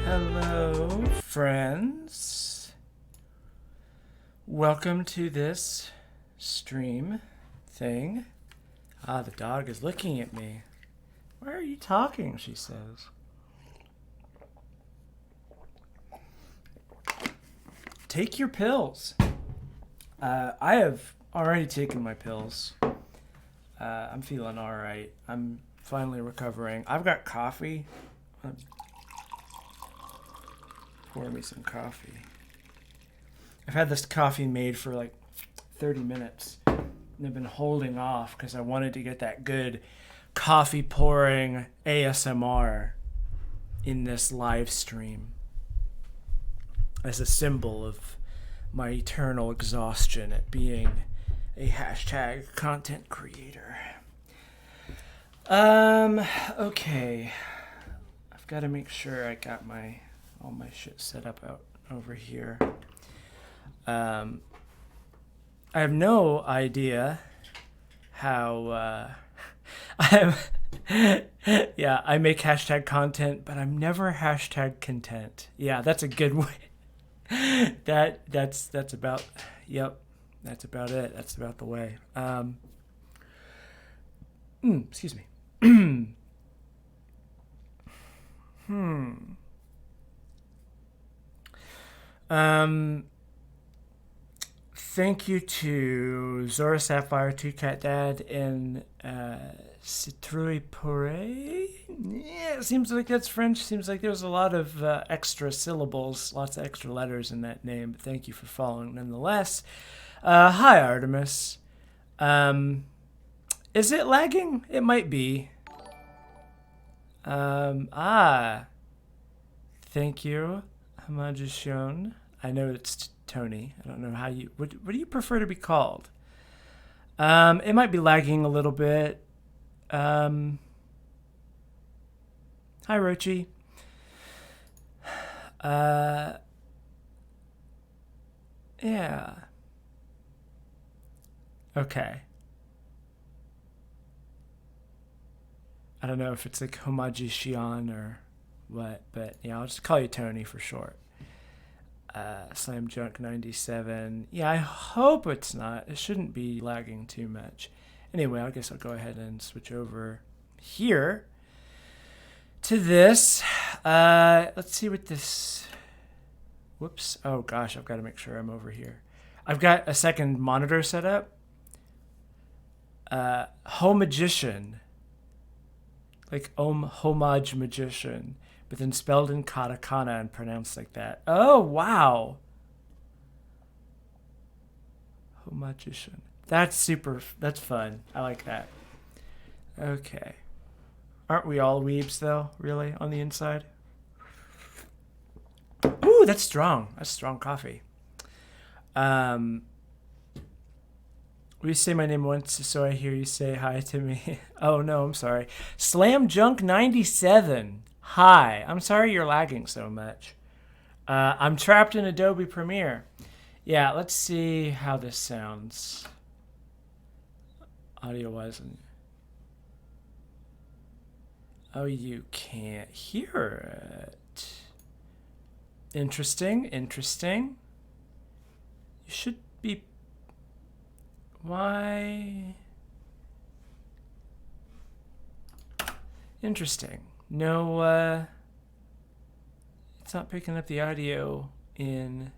Hello, friends. Welcome to this stream thing. Ah, the dog is looking at me. Why are you talking? She says. Take your pills. I have already taken my pills. I'm feeling all right. I'm finally recovering. I've got coffee. Pour me some coffee. I've had this coffee made for like 30 minutes. And I've been holding off because I wanted to get that good coffee pouring ASMR in this live stream as a symbol of my eternal exhaustion at being a hashtag content creator. Okay. I've got to make sure I got all my shit set up out over here. I have no idea how I make hashtag content, but I'm never hashtag content. Yeah, that's a good way. That's about yep. That's about it. That's about the way. Excuse me. Thank you to Zora Sapphire, Two Cat Dad, and Citrui Puree. Yeah, it seems like that's French. Seems like there's a lot of extra syllables, lots of extra letters in that name. But thank you for following nonetheless. Hi, Artemis. Is it lagging? It might be. Thank you, Hamajishon. I know it's Tony. I don't know how you... What do you prefer to be called? It might be lagging a little bit. Hi, Rochi. Yeah. Okay. I don't know if it's like Homajishion or what, but yeah, I'll just call you Tony for short. Slam Junk 97. Yeah, I hope it's not. It shouldn't be lagging too much. Anyway, I guess I'll go ahead and switch over here to this. Let's see what this... Whoops. Oh, gosh, I've got to make sure I'm over here. I've got a second monitor set up. Homagician. Like homage magician. But then spelled in katakana and pronounced like that. Oh, wow. Homagician. That's fun. I like that. Okay. Aren't we all weebs, though, really, on the inside? Ooh, that's strong. That's strong coffee. Will you say my name once so I hear you say hi to me? Oh, no, I'm sorry. Slam Junk 97. Hi. I'm sorry you're lagging so much. I'm trapped in Adobe Premiere. Yeah, let's see how this sounds. Audio-wise. Oh, you can't hear it. Interesting. You should be... Why? Interesting. No, it's not picking up the audio in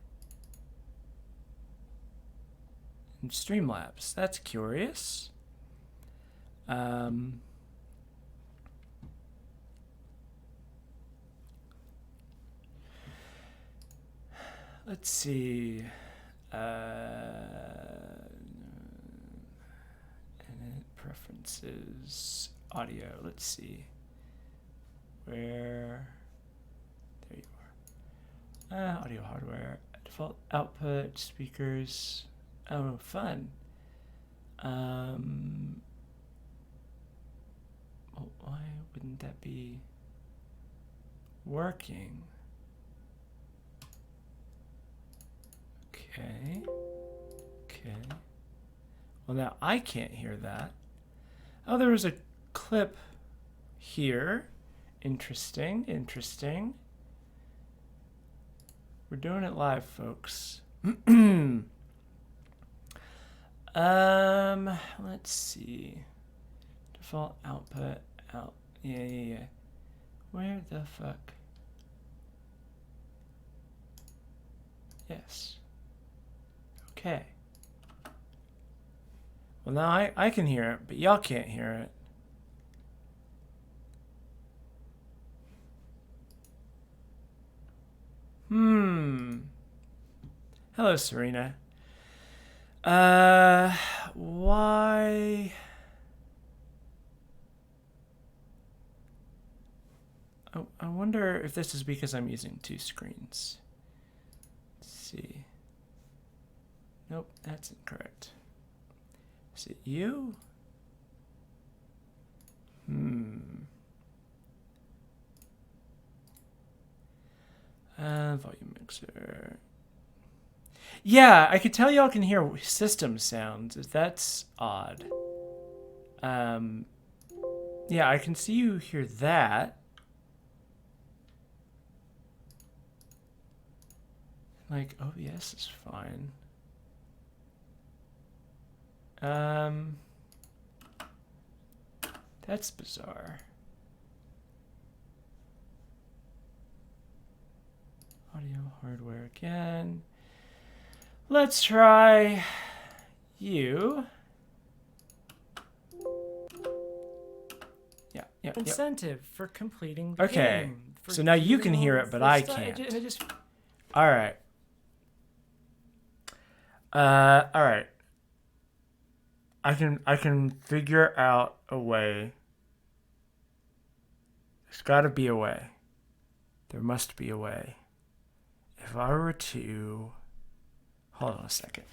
Streamlabs. That's curious. Let's see. Preferences, audio. Let's see. Where? There you are. Audio hardware. Default output, speakers. Oh, fun. Well, why wouldn't that be working? Okay. Well, now I can't hear that. Oh, there was a clip here. Interesting. We're doing it live, folks. Let's see. Default output out. Yeah. Where the fuck? Yes. Okay. Well, now I can hear it, but y'all can't hear it. Hello, Serena. Why? I wonder if this is because I'm using two screens. Let's see. Nope, that's incorrect. Is it you? Volume mixer. Yeah, I could tell y'all can hear system sounds. That's odd. Yeah, I can see you hear that. Like, OBS is fine. That's bizarre. Audio hardware again. Let's try you. Yeah. Incentive for completing the okay. game. So now you can hear it, but I can't. All right. All right. I can figure out a way. There's got to be a way. There must be a way. If I were to... Hold on a second.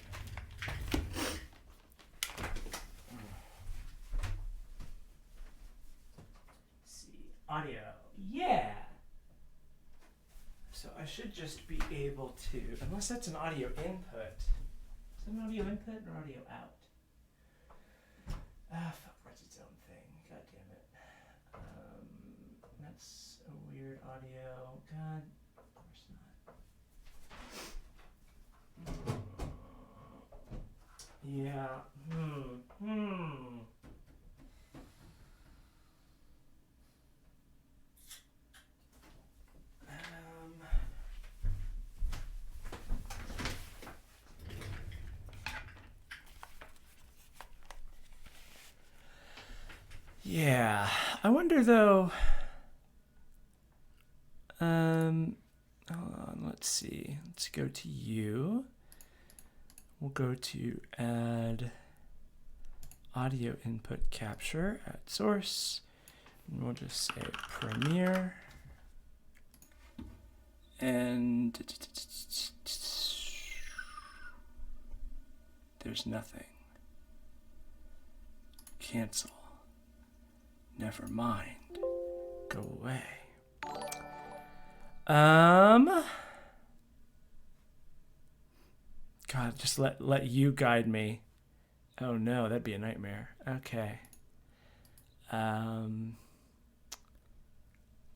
See, audio. Yeah. So I should just be able to, unless that's an audio input. Is that an audio input or audio out? Fuck, what's its own thing? God damn it. That's a weird audio. God, of course not. Yeah. Yeah. I wonder though. Hold on, let's see. Let's go to you. We'll go to add audio input capture at source. And we'll just say Premiere. And there's nothing. Cancel. Never mind. Go away. God, just let you guide me. Oh no, that'd be a nightmare. Okay.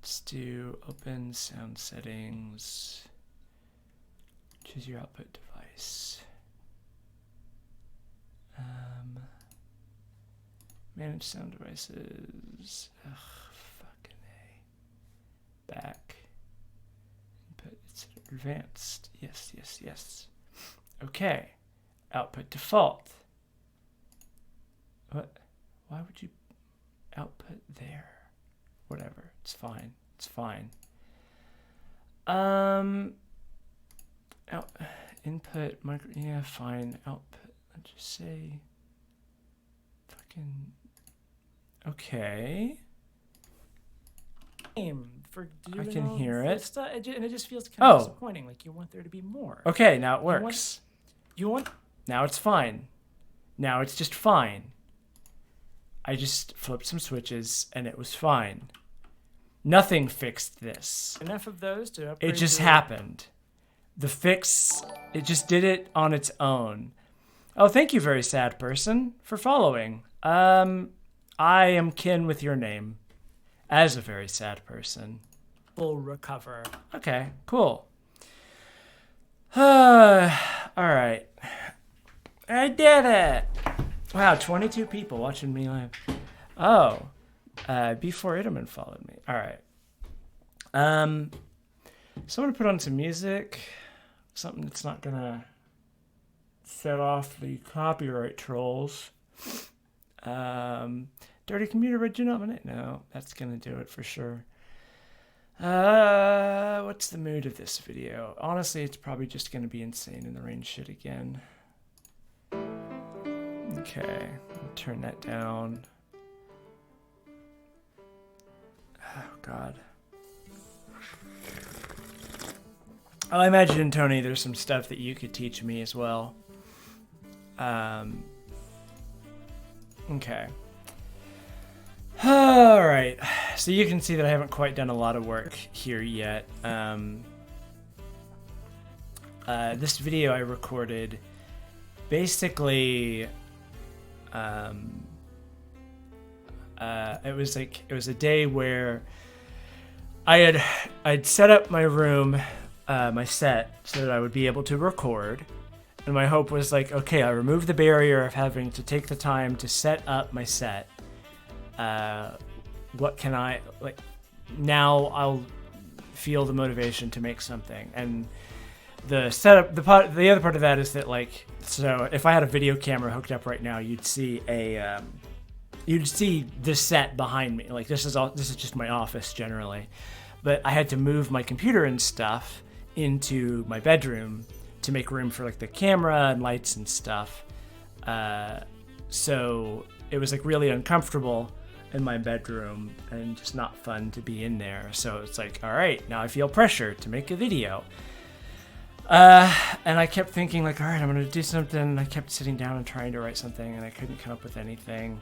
Let's do open sound settings. Choose your output device. Manage sound devices. Ugh, fucking A. Back. Input, it's advanced. Yes. Okay. Output default. What? Why would you output there? Whatever. It's fine. Input micro. Yeah, fine. Output. Let's just say. Fucking. Okay. For I can hear it. Stuff, and it just feels kind of disappointing. Like you want there to be more. Okay, now it works. You want. Now it's fine. Now it's just fine. I just flipped some switches and it was fine. Nothing fixed this. Enough of those to upgrade. It just happened. The fix, it just did it on its own. Oh, thank you, very sad person, for following. I am kin with your name as a very sad person. Will recover. Okay, cool. Alright. I did it! Wow, 22 people watching me live. Oh. Before Iderman followed me. Alright. So I'm gonna put on some music. Something that's not gonna set off the copyright trolls. Dirty Computer Original? No, that's gonna do it for sure. What's the mood of this video? Honestly, it's probably just gonna be insane in the rain shit again. Okay, I'll turn that down. Oh God. I imagine, Tony, there's some stuff that you could teach me as well. Okay. Alright. So you can see that I haven't quite done a lot of work here yet. This video I recorded basically it was a day where I'd set up my room, my set, so that I would be able to record. And my hope was like, okay, I removed the barrier of having to take the time to set up my set. What can I, like, now I'll feel the motivation to make something. And the setup, the other part of that is that, like, so if I had a video camera hooked up right now, you'd see the set behind me. Like, this is just my office generally. But I had to move my computer and stuff into my bedroom to make room for like the camera and lights and stuff. So it was like really uncomfortable in my bedroom and just not fun to be in there. So it's like, all right, now I feel pressure to make a video. And I kept thinking like, all right, I'm gonna do something. And I kept sitting down and trying to write something and I couldn't come up with anything.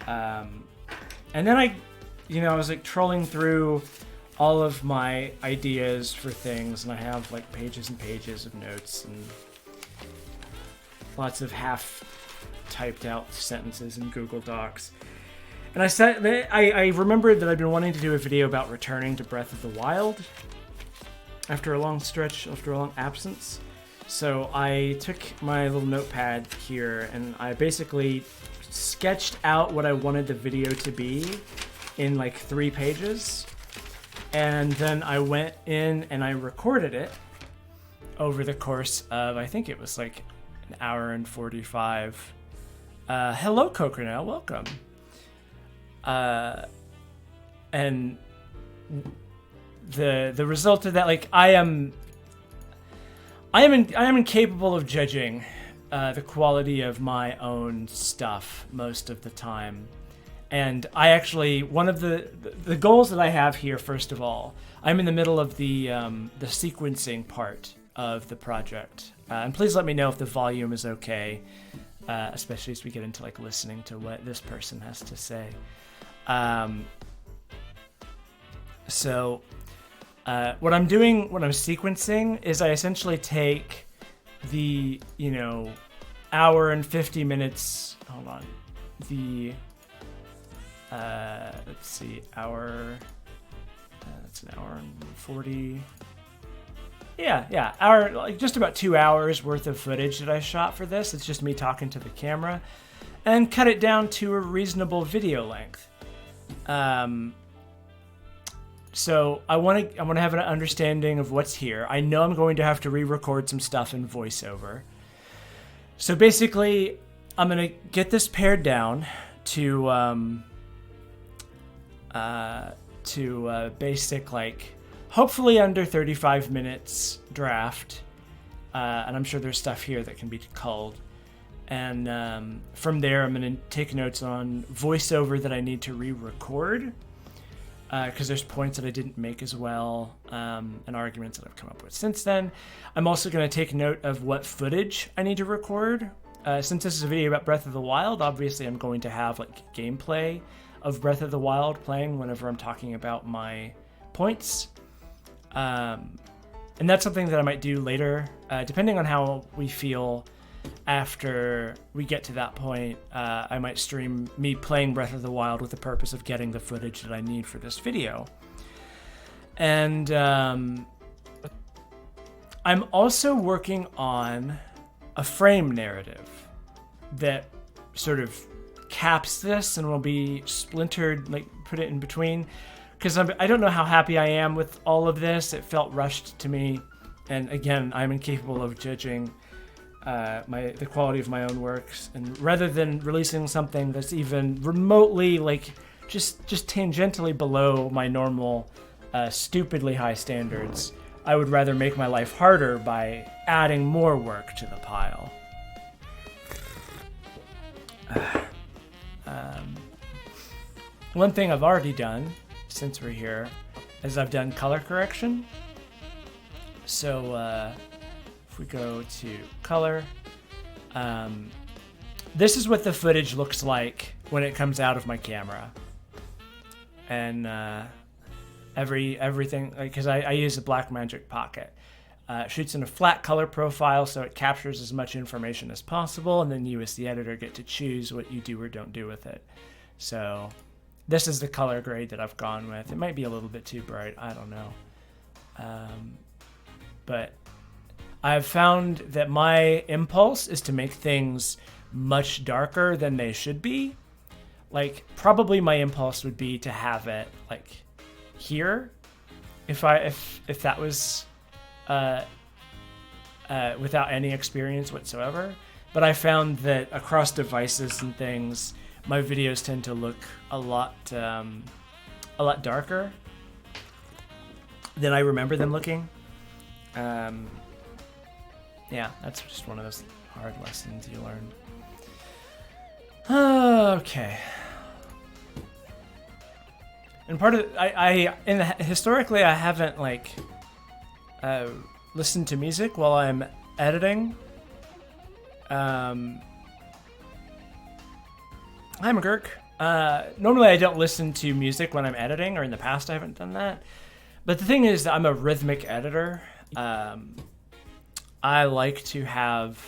And then I was like trolling through all of my ideas for things, and I have like pages and pages of notes and lots of half typed out sentences in Google Docs. And I remembered that I'd been wanting to do a video about returning to Breath of the Wild after a long absence. So I took my little notepad here and I basically sketched out what I wanted the video to be in like 3 pages. And then I went in and I recorded it over the course of, I think it was like an hour and 45. Hello, Coconut, welcome. And the result of that, like, I am incapable of judging the quality of my own stuff most of the time. And I actually, one of the goals that I have here, first of all, I'm in the middle of the sequencing part of the project. And please let me know if the volume is okay, especially as we get into like listening to what this person has to say. So what I'm doing when I'm sequencing is I essentially take the, hour and 50 minutes, hold on, let's see, that's an hour and 40. Yeah, hour, like just about 2 hours worth of footage that I shot for this. It's just me talking to the camera and cut it down to a reasonable video length. So I want to have an understanding of what's here. I know I'm going to have to re-record some stuff in voiceover. So basically, I'm going to get this pared down to basic, like, hopefully under 35 minutes draft. And I'm sure there's stuff here that can be culled. And from there, I'm going to take notes on voiceover that I need to re-record. Because there's points that I didn't make as well, and arguments that I've come up with since then. I'm also going to take note of what footage I need to record. Since this is a video about Breath of the Wild, obviously I'm going to have like gameplay of Breath of the Wild playing whenever I'm talking about my points. And that's something that I might do later, depending on how we feel after we get to that point. I might stream me playing Breath of the Wild with the purpose of getting the footage that I need for this video. And I'm also working on a frame narrative that sort of caps this and will be splintered, like put it in between. Because I don't know how happy I am with all of this. It felt rushed to me. And again, I'm incapable of judging the quality of my own works. And rather than releasing something that's even remotely, like, just tangentially below my normal, stupidly high standards, I would rather make my life harder by adding more work to the pile. One thing I've already done, since we're here, is I've done color correction. So if we go to color, this is what the footage looks like when it comes out of my camera. And everything, because I use a Blackmagic Pocket. Shoots in a flat color profile, so it captures as much information as possible, and then you as the editor get to choose what you do or don't do with it. So this is the color grade that I've gone with. It might be a little bit too bright, I don't know. But I've found that my impulse is to make things much darker than they should be. Like, probably my impulse would be to have it, like, here, if that was without any experience whatsoever. But I found that across devices and things, my videos tend to look a lot darker than I remember them looking. Yeah, that's just one of those hard lessons you learn. Okay. And part of historically I haven't listened to music while I'm editing. I'm a Girk. Normally I don't listen to music when I'm editing, or in the past I haven't done that. But the thing is that I'm a rhythmic editor. I like to have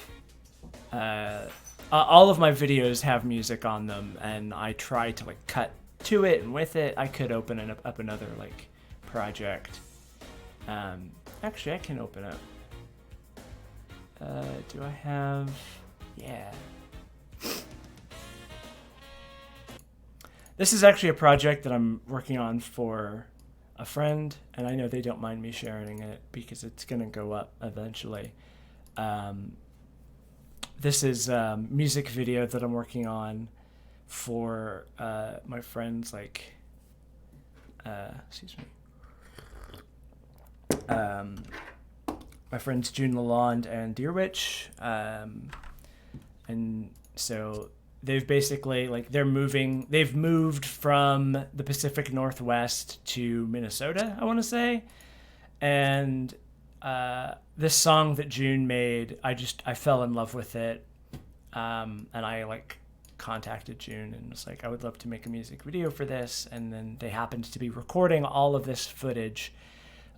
all of my videos have music on them, and I try to cut to it and with it. I could open up another project. Actually, I can open up. Do I have? Yeah. This is actually a project that I'm working on for a friend, and I know they don't mind me sharing it because it's gonna go up eventually. This is a music video that I'm working on for my friends, excuse me. My friends June Lalonde and Deerwitch, and so they've basically they've moved from the Pacific Northwest to Minnesota, I want to say, and this song that June made, I fell in love with it, and I contacted June and was like, I would love to make a music video for this, and then they happened to be recording all of this footage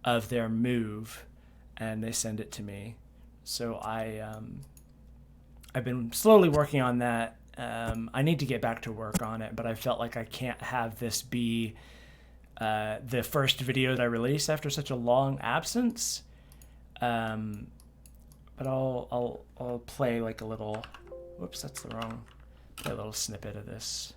of their move, and they send it to me. So I've been slowly working on that. I need to get back to work on it, but I felt like I can't have this be the first video that I release after such a long absence. But I'll play a little. Whoops, that's the wrong. Play a little snippet of this.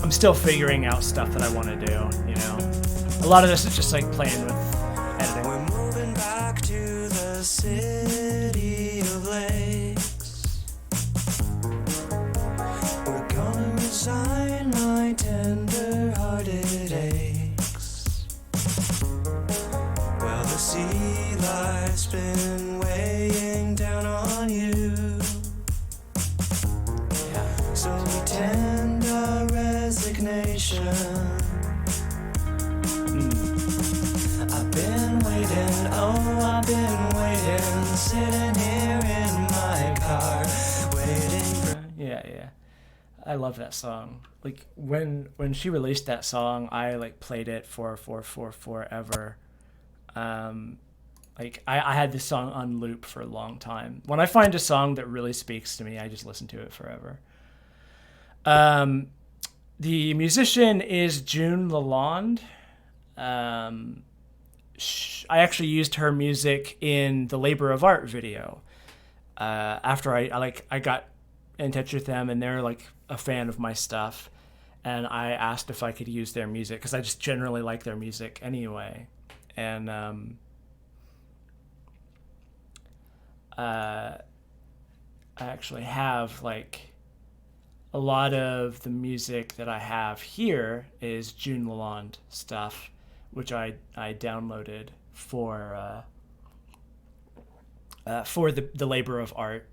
I'm still figuring out stuff that I want to do, A lot of this is just playing with editing. We're moving back to the city of lakes. We're gonna resign my tender-hearted aches. Well, the sea life's been weighing down on you. So we tend our resignation. sitting here in my car, waiting for. Yeah. I love that song. Like when she released that song, I like played it for forever. Like I had this song on loop for a long time. When I find a song that really speaks to me, I just listen to it forever. The musician is June Lalonde. I actually used her music in the Labor of Art video. After I got in touch with them, and they're like a fan of my stuff, and I asked if I could use their music because I just generally like their music anyway. And I actually have like a lot of the music that I have here is June Lalonde stuff, which I downloaded for the Labor of Art.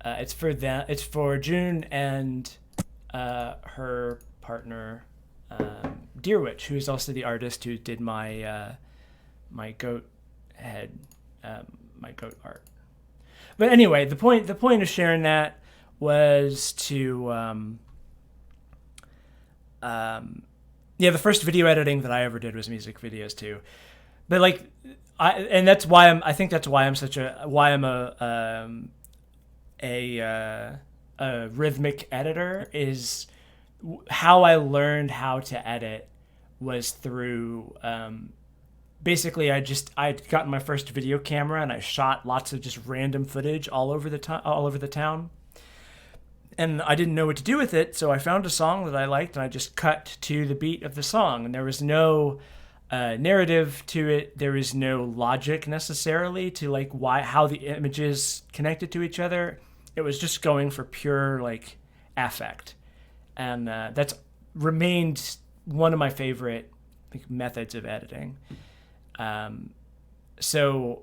It's for them. It's for June and her partner, Deerwitch, who's also the artist who did my my goat head, my goat art. But anyway, the point of sharing that was to the first video editing that I ever did was music videos too. But like that's why I'm a rhythmic editor. Is how I learned how to edit was through basically I'd gotten my first video camera and I shot lots of just random footage all over the town. And I didn't know what to do with it, so I found a song that I liked and I just cut to the beat of the song. And there was no narrative to it. There is no logic necessarily to like how the images connected to each other. It was just going for pure like affect, and that's remained one of my favorite like, methods of editing. So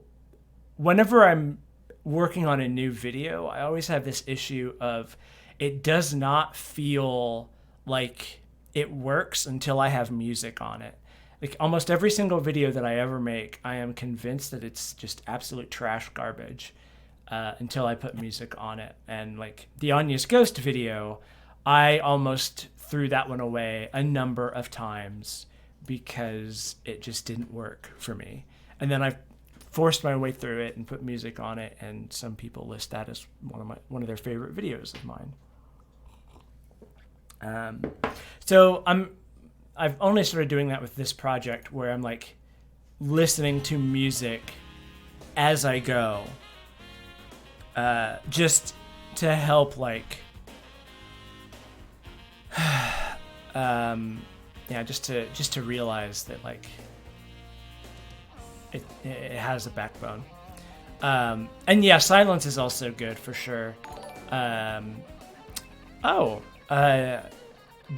whenever I'm working on a new video, I always have this issue of it does not feel like it works until I have music on it. Like almost every single video that I ever make, I am convinced that it's just absolute trash garbage until I put music on it. And like the Anya's Ghost video, I almost threw that one away a number of times because it just didn't work for me. And then I forced my way through it and put music on it, and some people list that as one of their favorite videos of mine. So I've only started doing that with this project where I'm like listening to music as I go, just to help like, just to realize that like it has a backbone. And yeah, silence is also good for sure.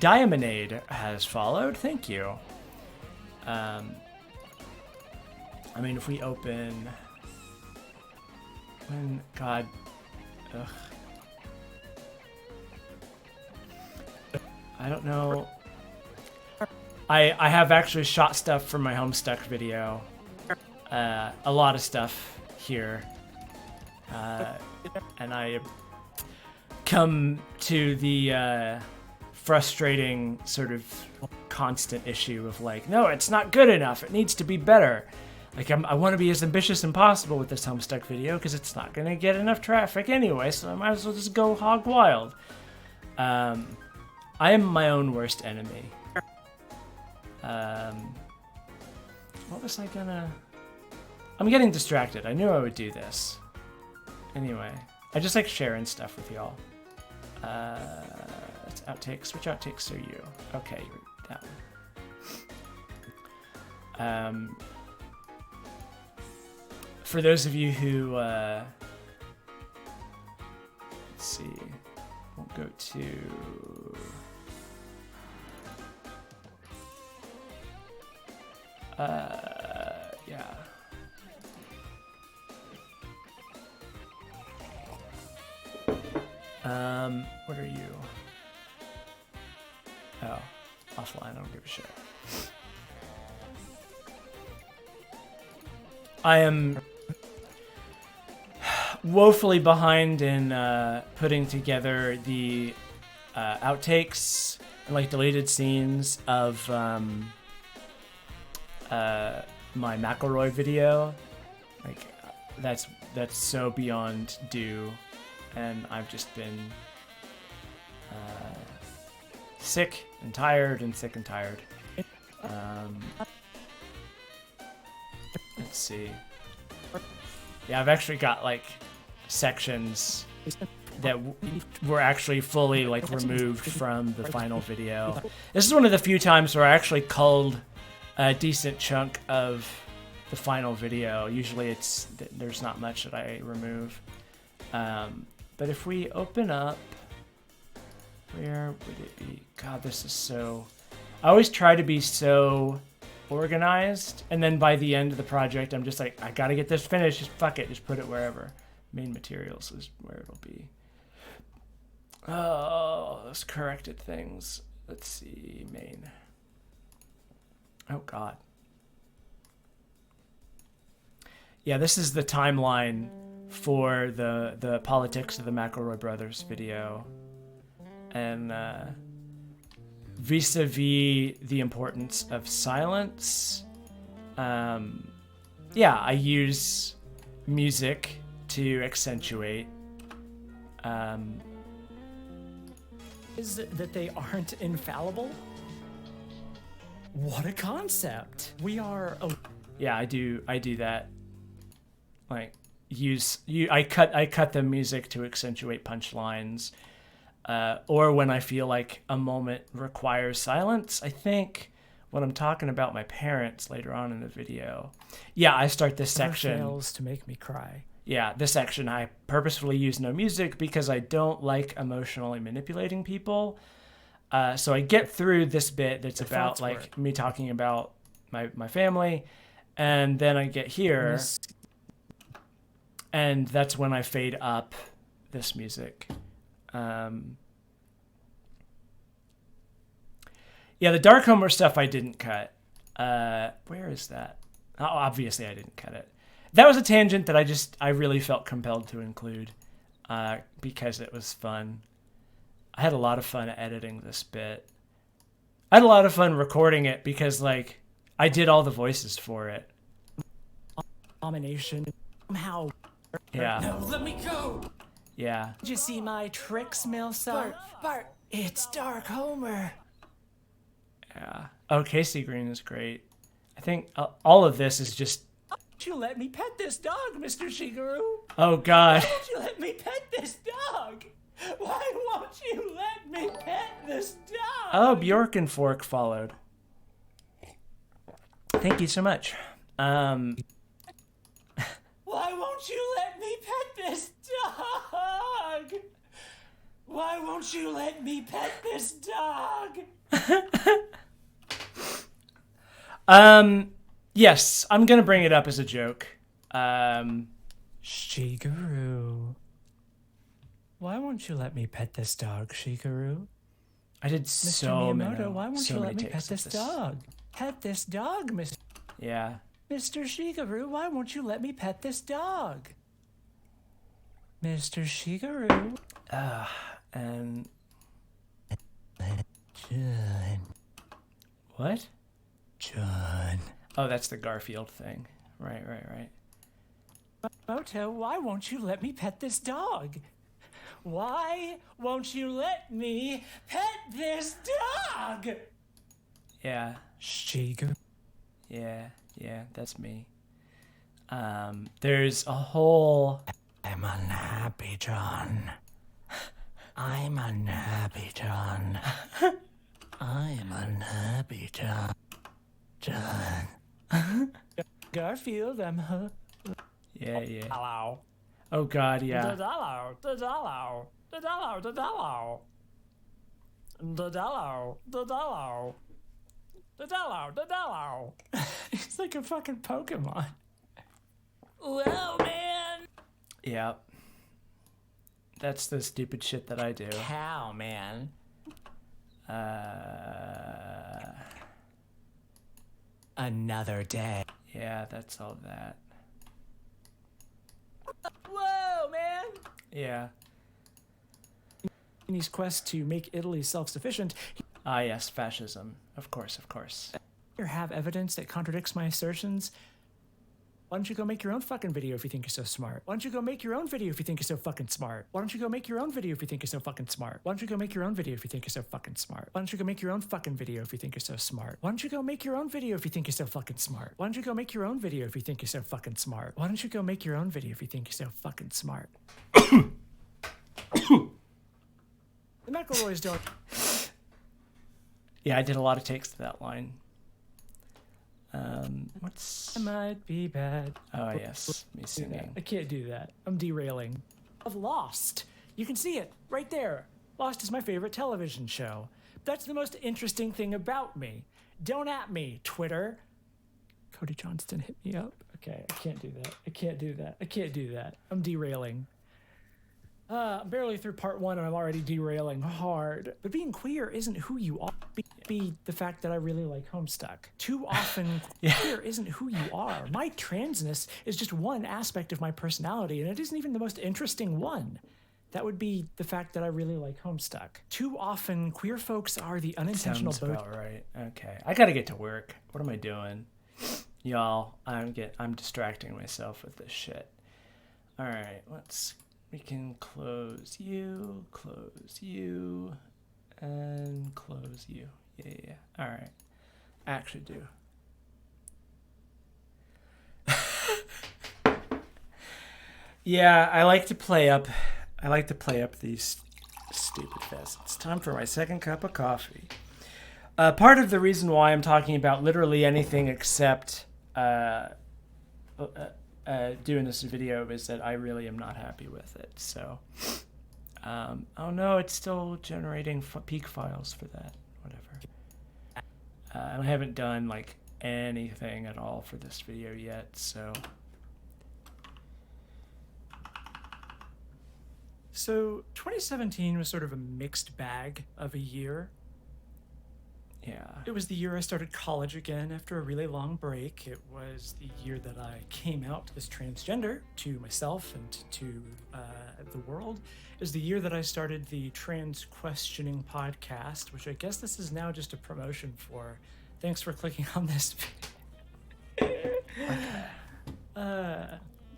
Diamonade has followed. Thank you. I mean, if we open... God... Ugh. I don't know. I have actually shot stuff for my Homestuck video. A lot of stuff here. And I come to the frustrating sort of constant issue of like, no, it's not good enough. It needs to be better. Like I want to be as ambitious as possible with this Homestuck video because it's not going to get enough traffic anyway, so I might as well just go hog wild. I am my own worst enemy. What was I gonna... I'm getting distracted. I knew I would do this. Anyway, I just like sharing stuff with y'all. It's outtakes. Which outtakes are you? Okay, you're that one. For those of you who, let's see, we'll go to... yeah. What are you? Oh, offline, I don't give a shit. I am woefully behind in putting together the outtakes and like deleted scenes of my McElroy video. Like that's so beyond due, and I've just been sick and tired and sick and tired. Let's see. Yeah, I've actually got like sections that were actually fully like removed from the final video. This is one of the few times where I actually culled a decent chunk of the final video. Usually there's not much that I remove. But if we open up, where would it be? God, this is so... I always try to be so organized, and then by the end of the project, I'm just like, I gotta get this finished. Just fuck it. Just put it wherever. Main materials is where it'll be. Oh, those corrected things. Let's see, main. Oh, God. Yeah, this is the timeline for the politics of the McElroy brothers video. And vis-a-vis the importance of silence, yeah, I use music to accentuate. Is that they aren't infallible? What a concept. We are... Yeah, I do that. Like, I cut the music to accentuate punchlines. Or when I feel like a moment requires silence. I think when I'm talking about my parents later on in the video, yeah, I start this section. Fails to make me cry. Yeah, this section I purposefully use no music because I don't like emotionally manipulating people. So I get through this bit that's about like me talking about my family, and then I get here, and that's when I fade up this music. Yeah, the Dark Homer stuff I didn't cut. Where is that? Oh, obviously I didn't cut it. That was a tangent that I really felt compelled to include because it was fun. I had a lot of fun editing this bit. I had a lot of fun recording it because like I did all the voices for it. Domination. Somehow. Yeah. No, let me go. Yeah. Did you see my tricks, Millsap? Bart, it's Dark Homer. Yeah. Oh, Casey Green is great. I think all of this is just... Won't you let me pet this dog, Mr. Shigeru? Oh, God. Why won't you let me pet this dog? Why won't you let me pet this dog? Oh, Bjork and Fork followed. Thank you so much. Why won't you let me pet this dog? Why won't you let me pet this dog? Yes, I'm gonna bring it up as a joke. Shigeru. Why won't you let me pet this dog, Shigeru? I did Mr. so Miyamoto, why won't so you many let me pet takes of this dog? Pet this dog, Mr. Yeah. Mr. Shigeru, why won't you let me pet this dog? Mr. Shigeru. And... John. What? John. Oh, that's the Garfield thing. Right. Moto, why won't you let me pet this dog? Why won't you let me pet this dog? Yeah. Shigeru. Yeah, that's me. There's a whole... I'm unhappy, John. I'm unhappy, John. I'm unhappy, John. John. Garfield, I'm Yeah. Hello. Oh, God, yeah. Hello. It's like a fucking Pokemon. Well, man. Yeah. That's the stupid shit that I do. Cow, man. Another day. Yeah, that's all that. Yeah. In his quest to make Italy self-sufficient, Ah, yes, fascism. Of course, of course. he have evidence that contradicts my assertions. Why don't you go make your own fucking video if you think you're so smart? Why don't you go make your own video if you think you're so fucking smart? Why don't you go make your own video if you think you're so fucking smart? Why don't you go make your own video if you think you're so fucking smart? Why don't you go make your own fucking video if you think you're so smart? Why don't you go make your own video if you think you're so fucking smart? Why don't you go make your own video if you think you're so fucking smart? Why don't you go make your own video if you think you're so fucking smart? The McElroys don't. Yeah, I did a lot of takes to that line. What's... I might be bad. Oh, yes, me singing. I can't do that. I'm derailing. Of Lost. You can see it right there. Lost is my favorite television show. That's the most interesting thing about me. Don't at me, Twitter. Cody Johnston, hit me up. Okay, I can't do that. I can't do that. I can't do that. I'm derailing. I'm barely through part 1 and I'm already derailing hard. But being queer isn't who you are. Be the fact that I really like Homestuck. Too often, queer isn't who you are. My transness is just one aspect of my personality, and it isn't even the most interesting one. That would be the fact that I really like Homestuck. Too often, queer folks are the unintentional Sounds about right. Okay, I gotta get to work. What am I doing? Y'all, I'm distracting myself with this shit. All right, we can close you, and close you. Yeah. All right. Actually do. Yeah, I like to play up these stupid fests. It's time for my second cup of coffee. Part of the reason why I'm talking about literally anything except doing this video is that I really am not happy with it. So, oh no, it's still generating peak files for that. Whatever. And I haven't done like anything at all for this video yet, so. So 2017 was sort of a mixed bag of a year. Yeah. It was the year I started college again after a really long break. It was the year that I came out as transgender to myself and to the world. It was the year that I started the Trans Questioning podcast, which I guess this is now just a promotion for. Thanks for clicking on this video.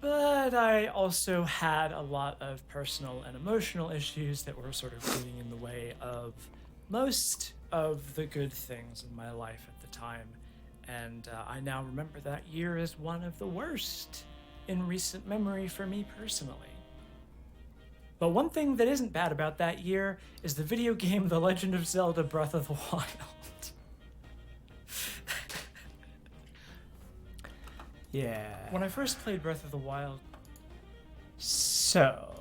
But I also had a lot of personal and emotional issues that were sort of getting in the way of most of the good things in my life at the time. And I now remember that year as one of the worst in recent memory for me personally. But one thing that isn't bad about that year is the video game The Legend of Zelda Breath of the Wild. Yeah. When I first played Breath of the Wild, So.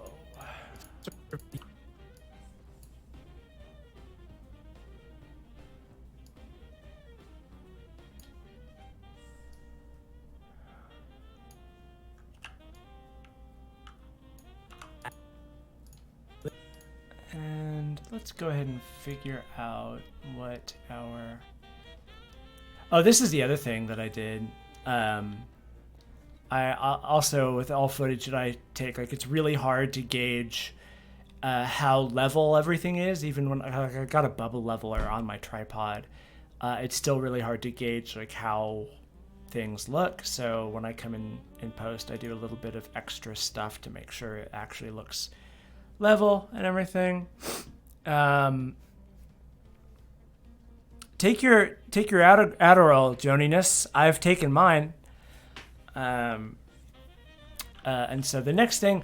And let's go ahead and figure out what our... Oh, this is the other thing that I did. I also, with all footage that I take, like, it's really hard to gauge how level everything is. Even when I got a bubble leveler on my tripod, it's still really hard to gauge like how things look. So when I come in post, I do a little bit of extra stuff to make sure it actually looks level and everything. Take your Adderall, Joniness. I've taken mine. And so the next thing,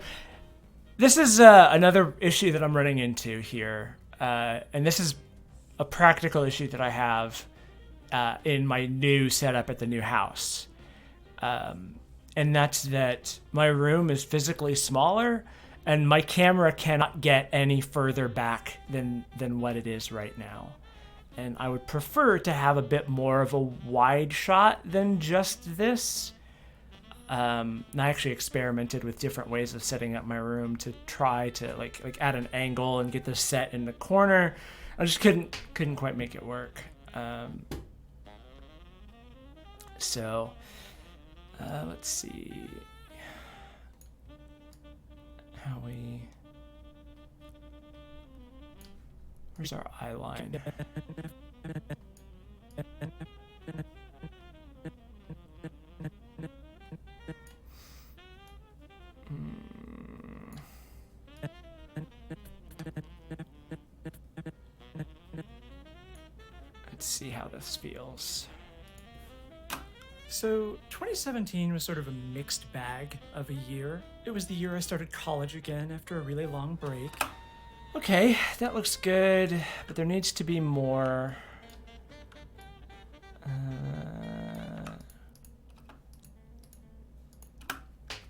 this is another issue that I'm running into here, and this is a practical issue that I have in my new setup at the new house, and that's that my room is physically smaller, and my camera cannot get any further back than what it is right now. And I would prefer to have a bit more of a wide shot than just this. And I actually experimented with different ways of setting up my room to try to like add an angle and get this set in the corner. I just couldn't quite make it work. So let's see how we Where's our eye line? Let's see how this feels. So 2017 was sort of a mixed bag of a year. It was the year I started college again after a really long break. Okay, that looks good, but there needs to be more.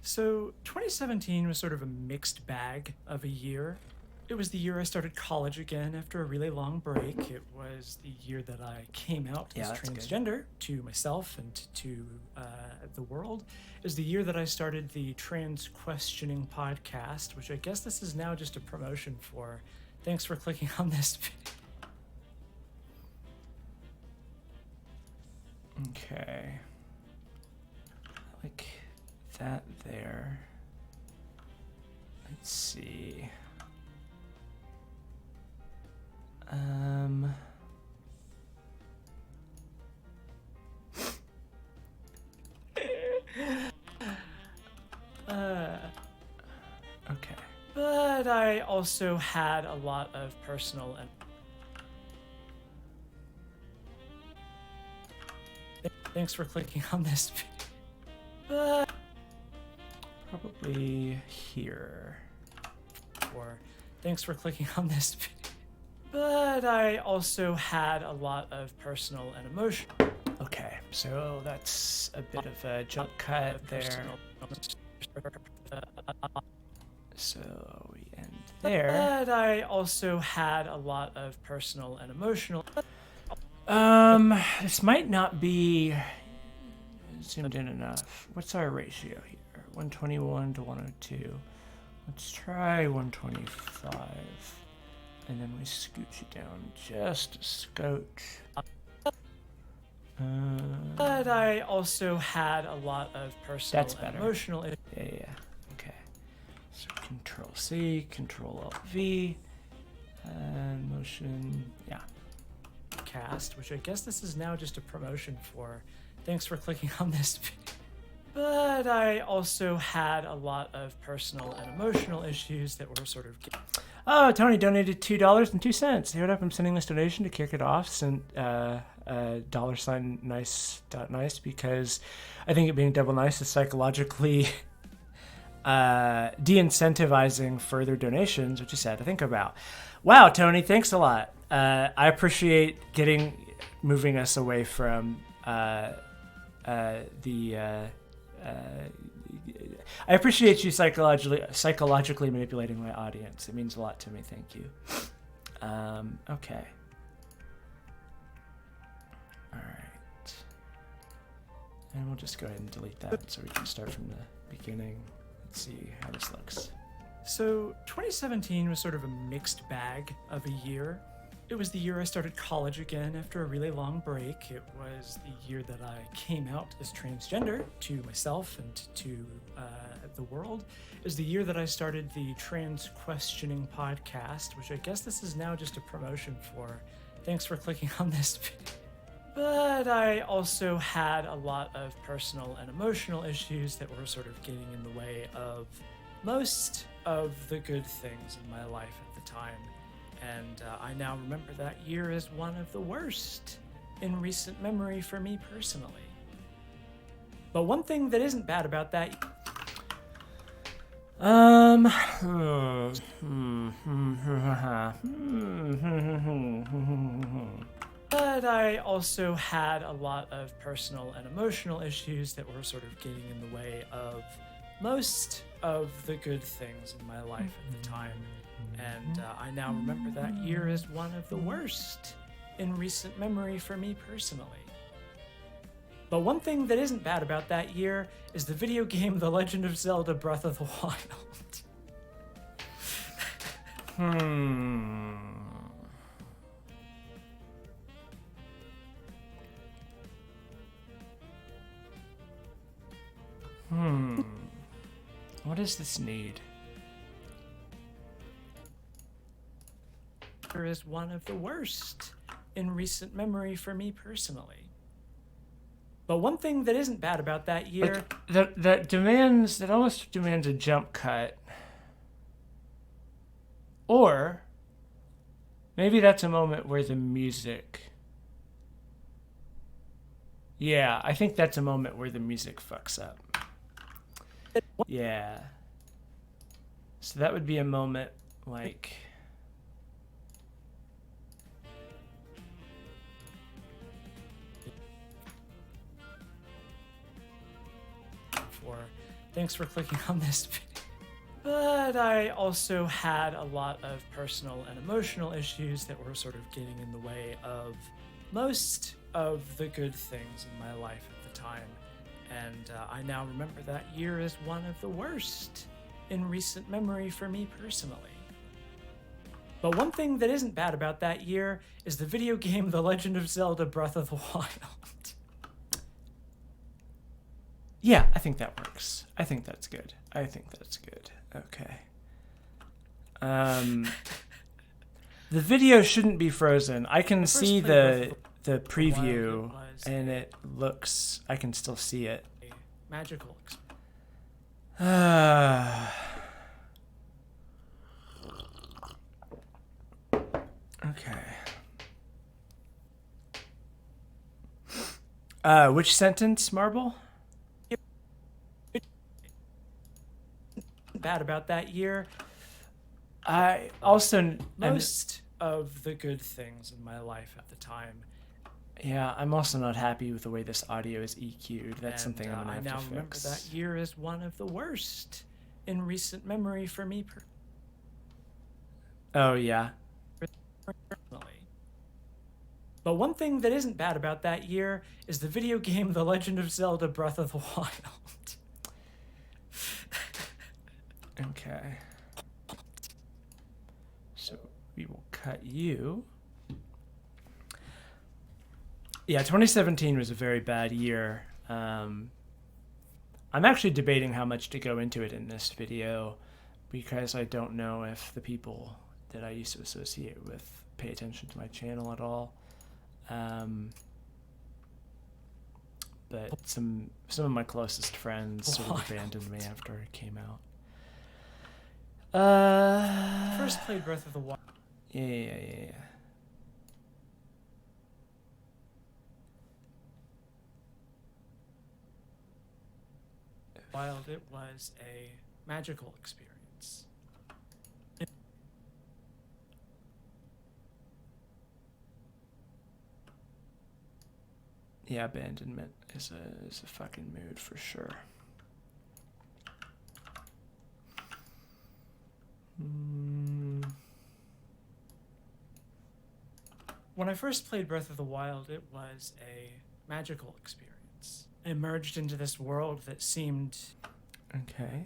So 2017 was sort of a mixed bag of a year. It was the year I started college again after a really long break. It was the year that I came out as that's good. transgender to myself and to the world. It was the year that I started the Trans Questioning podcast, which I guess this is now just a promotion for. Thanks for clicking on this video. Okay. Like that there. Let's see. Okay. But I also had a lot of personal and thanks for clicking on this video. Probably here. Or thanks for clicking on this video. But I also had a lot of personal and emotional. Okay, so that's a bit of a jump cut there. So we end there. But I also had a lot of personal and emotional. This might not be zoomed in enough. What's our ratio here? 121 to 102. Let's try 125. And then we scooch it down just a scotch. But I also had a lot of personal That's better. and emotional. Yeah. Okay. So Control C, Control Alt V, and motion. Yeah. Cast, which I guess this is now just a promotion for. Thanks for clicking on this video. But I also had a lot of personal and emotional issues that were sort of. Oh, Tony donated $2.02. Here up, I'm sending this donation to kick it off. Sent $nice because I think it being double nice is psychologically de-incentivizing further donations, which is sad to think about. Wow, Tony, thanks a lot. I appreciate moving us away from I appreciate you psychologically manipulating my audience. It means a lot to me. Thank you. Okay. All right. And we'll just go ahead and delete that so we can start from the beginning. Let's see how this looks. So 2017 was sort of a mixed bag of a year. It was the year I started college again after a really long break. It was the year that I came out as transgender to myself and to the world. It was the year that I started the Trans Questioning podcast, which I guess this is now just a promotion for. Thanks for clicking on this video. But I also had a lot of personal and emotional issues that were sort of getting in the way of most of the good things in my life at the time. And I now remember that year as one of the worst in recent memory for me personally. But one thing that isn't bad about that. But I also had a lot of personal and emotional issues that were sort of getting in the way of most of the good things in my life at the time. And I now remember that year as one of the worst in recent memory for me personally. But one thing that isn't bad about that year is the video game The Legend of Zelda Breath of the Wild. What does this need? year is one of the worst in recent memory for me personally. But one thing that isn't bad about that year... That almost demands a jump cut. Or maybe that's a moment where the music... Yeah, I think that's a moment where the music fucks up. Yeah. So that would be a moment like... Thanks for clicking on this video. But I also had a lot of personal and emotional issues that were sort of getting in the way of most of the good things in my life at the time. And I now remember that year as one of the worst in recent memory for me personally. But one thing that isn't bad about that year is the video game The Legend of Zelda Breath of the Wild. Yeah, I think that works. I think that's good. Okay. The video shouldn't be frozen. I can see the preview, and it looks... I can still see it. Magical. Okay. Which sentence, Marble? Bad about that year. I also... Most of the good things in my life at the time. Yeah, I'm also not happy with the way this audio is EQ'd. That's something I'm gonna have to fix. I now remember that year as one of the worst in recent memory for me. Oh, yeah. Personally. But one thing that isn't bad about that year is the video game The Legend of Zelda Breath of the Wild. Okay. So we will cut you. Yeah, 2017 was a very bad year. I'm actually debating how much to go into it in this video because I don't know if the people that I used to associate with pay attention to my channel at all. But some of my closest friends sort of abandoned me after it came out. First played Breath of the Wild. Yeah. Wild, it was a magical experience. Yeah, abandonment is a fucking mood for sure. When I first played Breath of the Wild, it was a magical experience. I emerged into this world that seemed... Okay.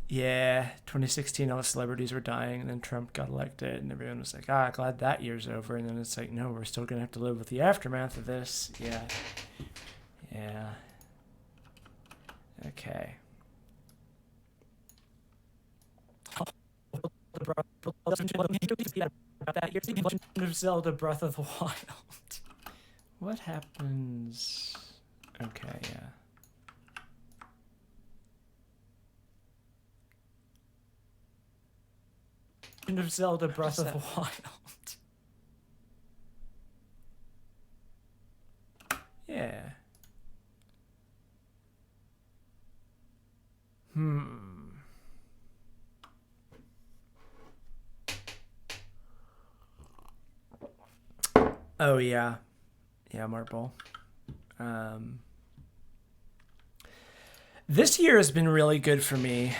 Yeah, 2016, all the celebrities were dying, and then Trump got elected, and everyone was like, glad that year's over. And then it's like, no, we're still going to have to live with the aftermath of this. Yeah. Okay. That year's Legend of Zelda Breath of the Wild. What happens? Okay, yeah. Legend of Zelda Breath of the Wild. Yeah. Oh, yeah. Yeah, Marble. This year has been really good for me.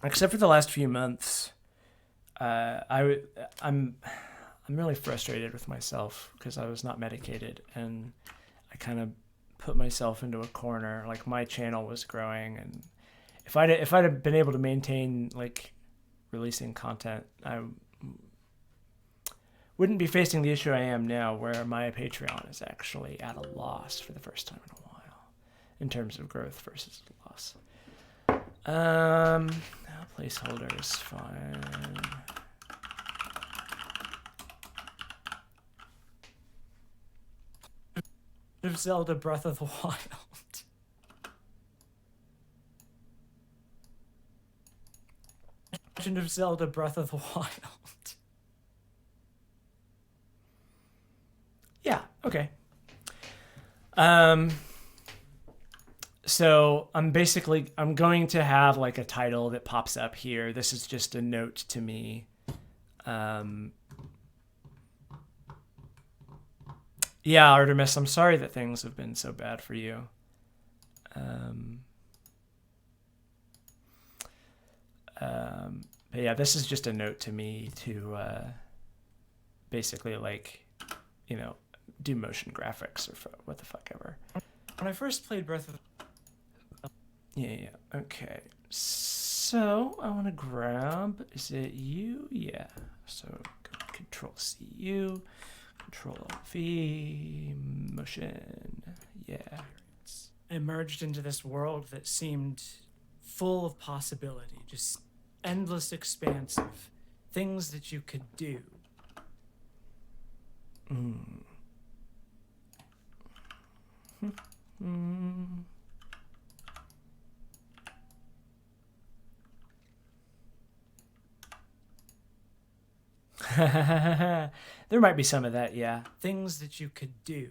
Except for the last few months. I'm really frustrated with myself because I was not medicated, and I kind of put myself into a corner. Like, my channel was growing, and if I'd have been able to maintain like releasing content, I wouldn't be facing the issue I am now, where my Patreon is actually at a loss for the first time in a while in terms of growth versus loss. Placeholder is fine. Of Zelda Breath of the Wild. Legend of Zelda Breath of the Wild. Yeah, okay. So I'm going to have like a title that pops up here. This is just a note to me. Yeah, Artemis, I'm sorry that things have been so bad for you. But yeah, this is just a note to me to basically like, you know, do motion graphics or what the fuck ever. When I first played Breath of Yeah, okay. So I want to grab, is it you? Yeah. So Control C U, Control V, motion. Yeah. I emerged into this world that seemed full of possibility, just endless expanse of things that you could do. There might be some of that, yeah. Things that you could do.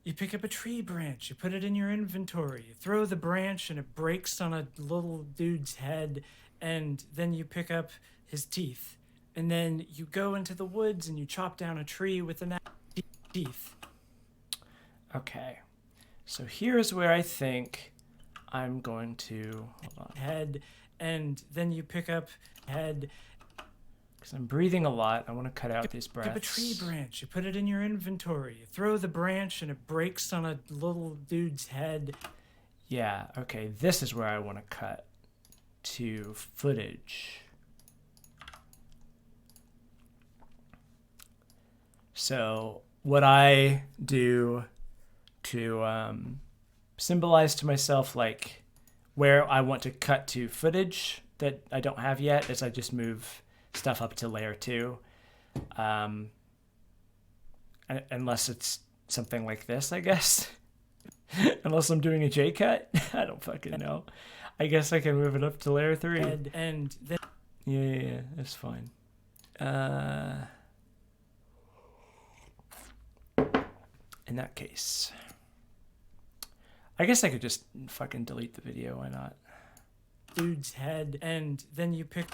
You pick up a tree branch, you put it in your inventory, you throw the branch and it breaks on a little dude's head, and then you pick up his teeth. And then you go into the woods and you chop down a tree with an teeth. Okay. So here's where I think I'm going to hold on. Head, and then you pick up head. Because I'm breathing a lot. I want to cut out these breaths. Pick up a tree branch, you put it in your inventory, you throw the branch and it breaks on a little dude's head. Yeah, okay. This is where I want to cut to footage. So what I do to symbolize to myself like where I want to cut to footage that I don't have yet is I just move stuff up to layer 2. Unless it's something like this, I guess. Unless I'm doing a J cut. I don't fucking know. I guess I can move it up to layer 3. And then Yeah, that's fine. In that case, I guess I could just fucking delete the video. Why not? dude's head, and then you pick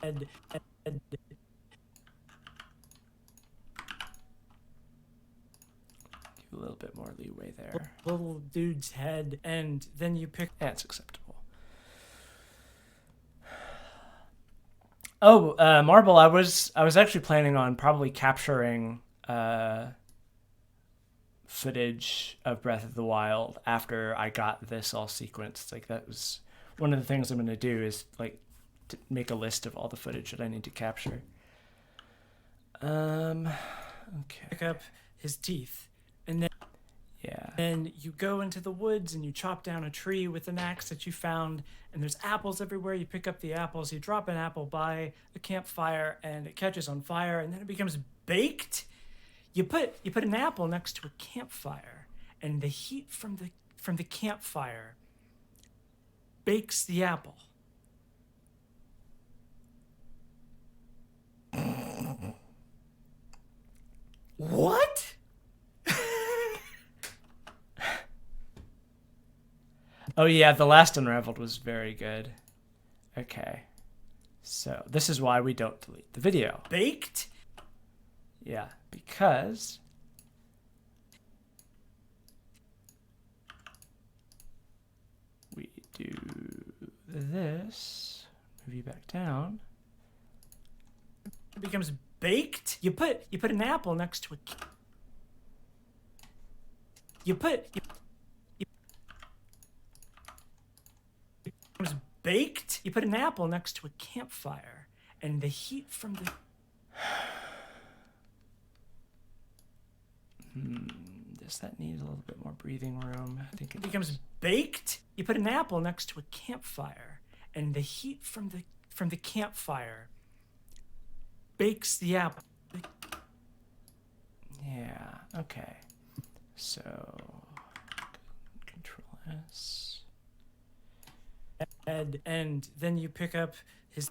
head, head. Give a little bit more leeway there. Little dude's head, and then you pick That's acceptable. Oh, Marble, I was actually planning on probably capturing footage of Breath of the Wild after I got this all sequenced. Like that was one of the things I'm going to do is like to make a list of all the footage that I need to capture. Okay. pick up his teeth, and Yeah. then you go into the woods and you chop down a tree with an axe that you found, and there's apples everywhere. You pick up the apples, you drop an apple by a campfire, and it catches on fire, and then it becomes baked. You put an apple next to a campfire, and the heat from the campfire bakes the apple. What? Oh yeah, the last Unraveled was very good. Okay. So this is why we don't delete the video. Baked? Yeah, because we do this, move you back down. It becomes baked. You put an apple next to a. You becomes baked. You put an apple next to a campfire, and the heat from the. Does that need a little bit more breathing room? I think It becomes baked. You put an apple next to a campfire, and the heat from the campfire bakes the apple. Yeah, okay. So, Control S. And then you pick up his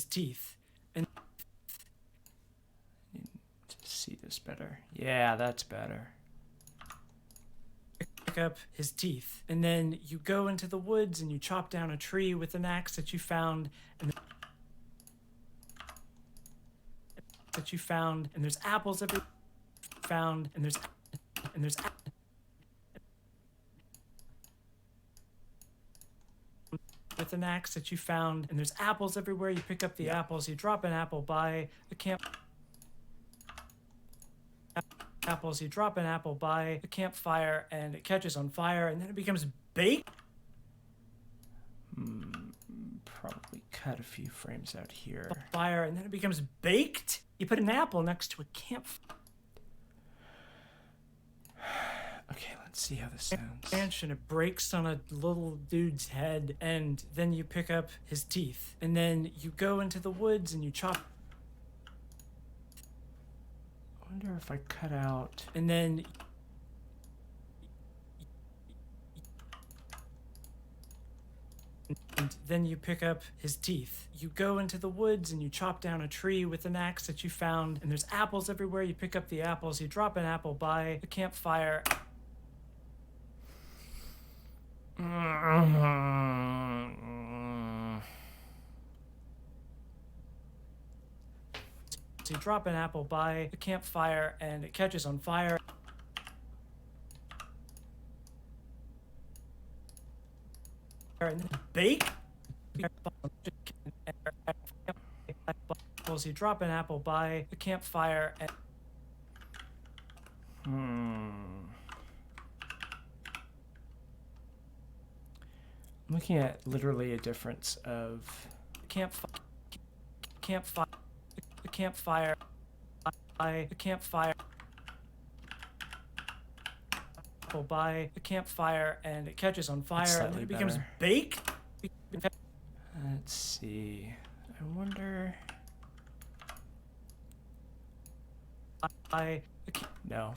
teeth and To see this better. Yeah, that's better. pick up his teeth. And then you go into the woods and you chop down a tree with an axe that you found, and there's apples every found, and there's with an axe that you found, and there's apples everywhere. You pick up the apples, you drop an apple by the campfire, and it catches on fire, and then it becomes baked. Probably cut a few frames out here. Fire, and then it becomes baked. You put an apple next to a campfire. Okay, let's see how this sounds. And it breaks on a little dude's head, and then you pick up his teeth, and then you go into the woods and you chop. I wonder if I cut out. And then you pick up his teeth. You go into the woods and you chop down a tree with an axe that you found, and there's apples everywhere. You pick up the apples, you drop an apple by the campfire. So you drop an apple by the campfire, and it catches on fire. And then bake. You drop an apple by the campfire, and I'm looking at literally a difference of campfire by the campfire, and it catches on fire, and then it becomes better. baked. Let's see. I wonder. No.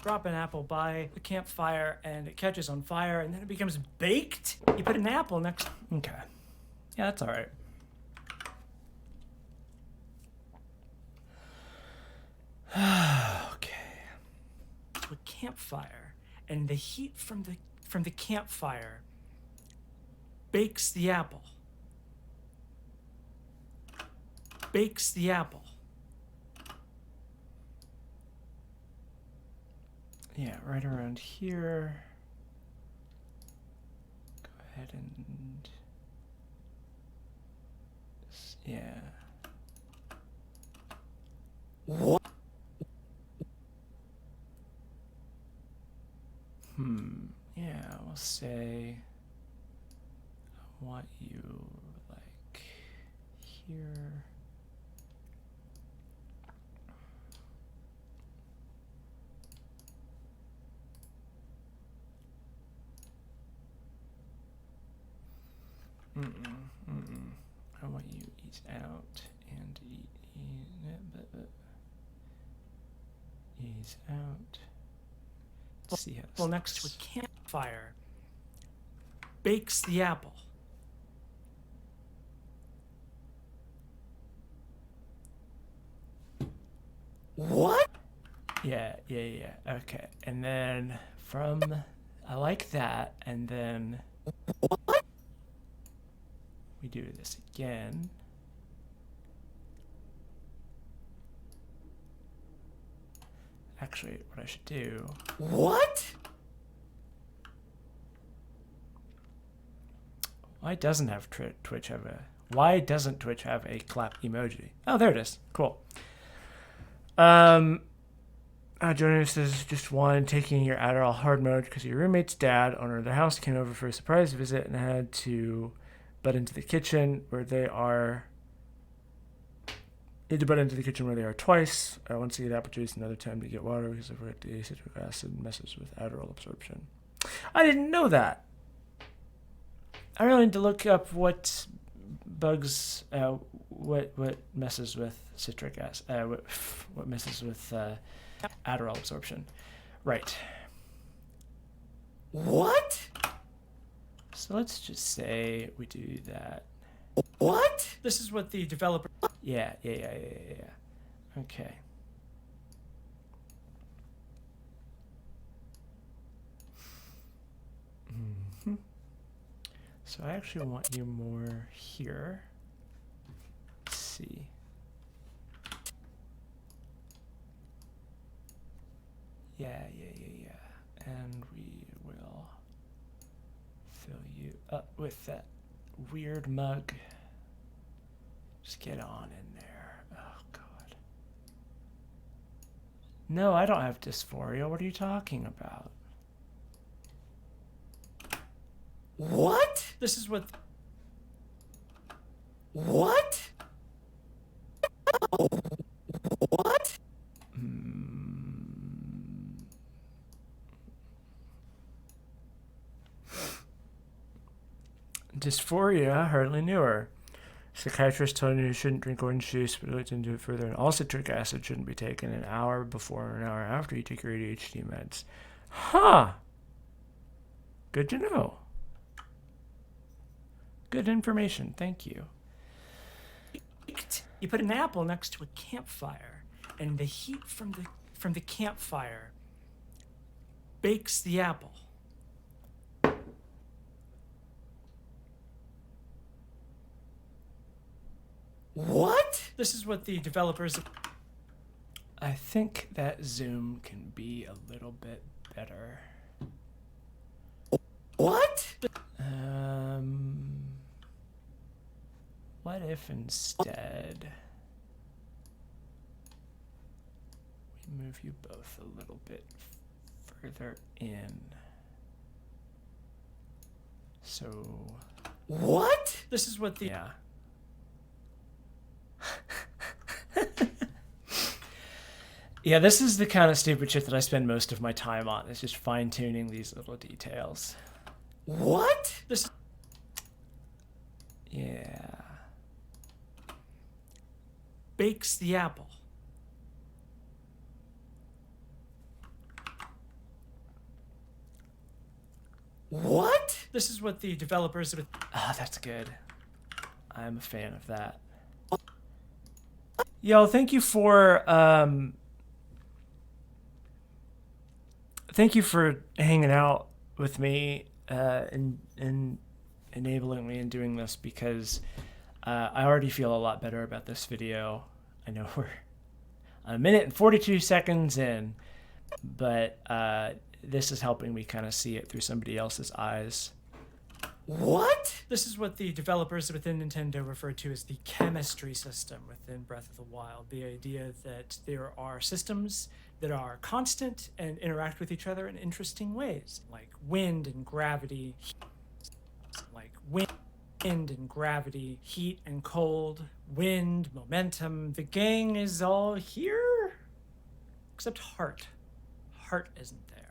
Drop an apple by the campfire, and it catches on fire, and then it becomes baked. You put an apple next. Okay. Yeah, that's all right. Okay. To a campfire, and the heat from the campfire bakes the apple. Bakes the apple. Yeah, right around here. Go ahead and yeah. What? Yeah, we'll say I want you like here. I want you ease out and ease out. Let's see how this Well, next to a campfire bakes the apple. What? Yeah. Okay. And then I like that, and then What? we do this again. Actually, what I should do. What? Why doesn't Twitch have a? Why doesn't Twitch have a clap emoji? Oh, there it is. Cool. Johnny says just one taking your Adderall hard mode because your roommate's dad, owner of the house, came over for a surprise visit and had to butt into the kitchen where they are. Need to butt into the kitchen where they are twice. Once you get apple juice, another time to get water because of the citric acid messes with Adderall absorption. I didn't know that. I really need to look up what bugs, what messes with citric acid, what messes with Adderall absorption. Right. What? So let's just say we do that. What? This is what the developer... Yeah. Okay. So I actually want you more here. Let's see. Yeah. And we will fill you up with that weird mug. Just get on in there. Oh, God. No, I don't have dysphoria. What are you talking about? What? This is what... What? What? Dysphoria, hardly knew her. Psychiatrist told you you shouldn't drink orange juice, but looked into it further. And all citric acid shouldn't be taken an hour before or an hour after you take your ADHD meds. Huh. Good to know. Good information. Thank you. You put an apple next to a campfire, and the heat from the campfire bakes the apple. What? This is what the developers... I think that zoom can be a little bit better. What? What if instead we move you both a little bit further in? So... What? This is what the... Yeah. Yeah, this is the kind of stupid shit that I spend most of my time on. It's just fine-tuning these little details. What? This... Yeah. Bakes the apple. What? This is what the developers... Ah, that's good. I'm a fan of that. Yo, thank you for hanging out with me and enabling me in doing this, because I already feel a lot better about this video. I know we're a minute and 42 seconds in, but this is helping me kind of see it through somebody else's eyes. What? This is what the developers within Nintendo refer to as the chemistry system within Breath of the Wild. The idea that there are systems that are constant and interact with each other in interesting ways, like wind and gravity, heat and cold, wind, momentum. The gang is all here, except Heart. Heart isn't there.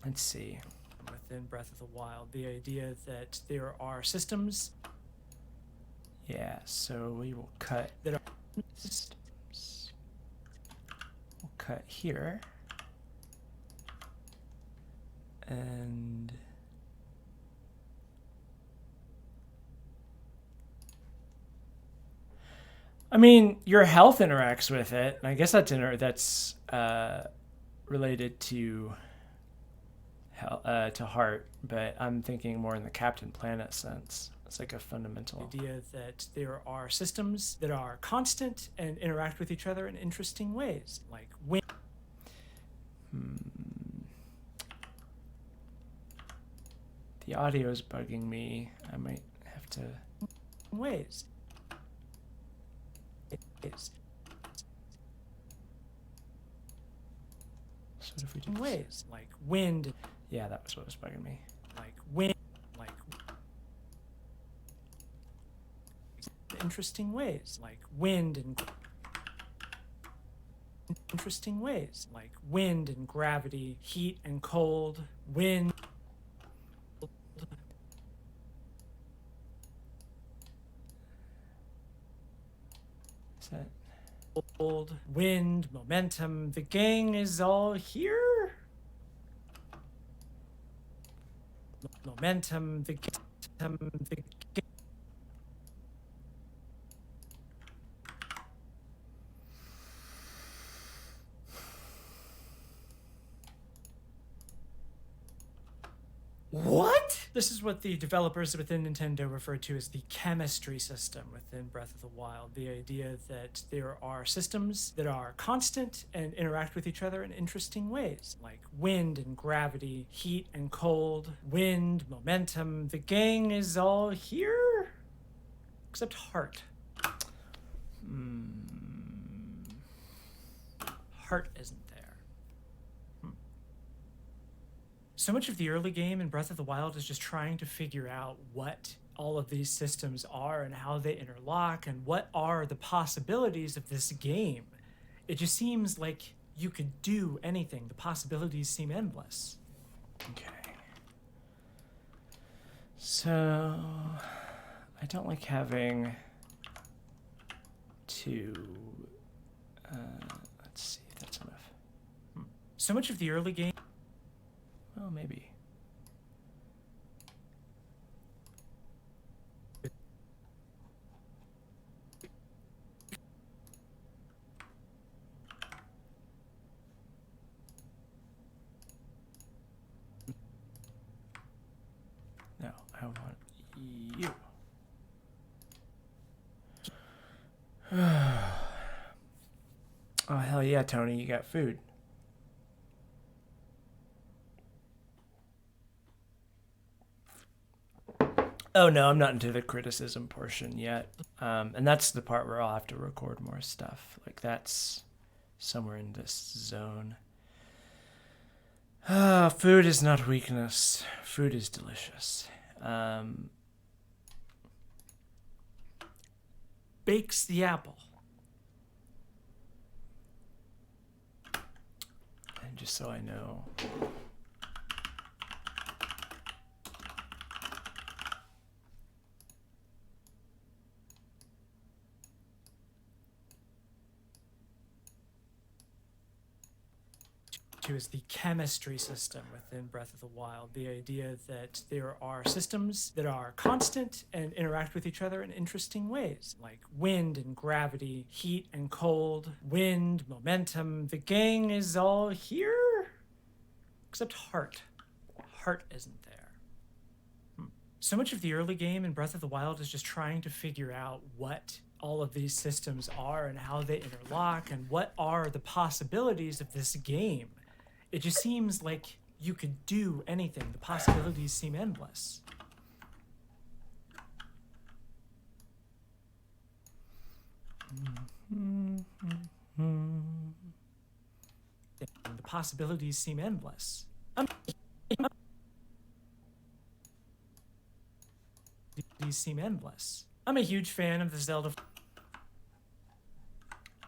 Let's see. Within Breath of the Wild, the idea that there are systems. Yeah, so we will cut that are systems. We'll cut here. And I mean, your health interacts with it. And I guess that's related to Heart, but I'm thinking more in the Captain Planet sense. It's like a fundamental idea that there are systems that are constant and interact with each other in interesting ways, like wind. The audio is bugging me. I might have to... Ways. It is. So what if we do ways, like wind. Yeah, that was what was bugging me. Like wind, like interesting ways, like wind and interesting ways, like wind and gravity, heat and cold, wind. Is that? Cold, wind, momentum. The gang is all here. Momentum. The What? This is what the developers within Nintendo refer to as the chemistry system within Breath of the Wild. The idea that there are systems that are constant and interact with each other in interesting ways, like wind and gravity, heat and cold, wind, momentum. The gang is all here, except heart. Heart isn't there. So much of the early game in Breath of the Wild is just trying to figure out what all of these systems are and how they interlock and what are the possibilities of this game. It just seems like you could do anything. The possibilities seem endless. Okay. So, I don't like having to. Let's see if that's enough. So much of the early game. Well, maybe. No, I want you. Oh, hell yeah, Tony, you got food. Oh, no, I'm not into the criticism portion yet. And that's the part where I'll have to record more stuff. Like, that's somewhere in this zone. Food is not weakness. Food is delicious. Bakes the apple. And just so I know. Is the chemistry system within Breath of the Wild. The idea that there are systems that are constant and interact with each other in interesting ways, like wind and gravity, heat and cold, wind, momentum. The gang is all here, except heart. Heart isn't there. So much of the early game in Breath of the Wild is just trying to figure out what all of these systems are and how they interlock and what are the possibilities of this game. It just seems like you could do anything. The possibilities seem endless. The possibilities seem endless. These seem endless. I'm a huge fan of the Zelda.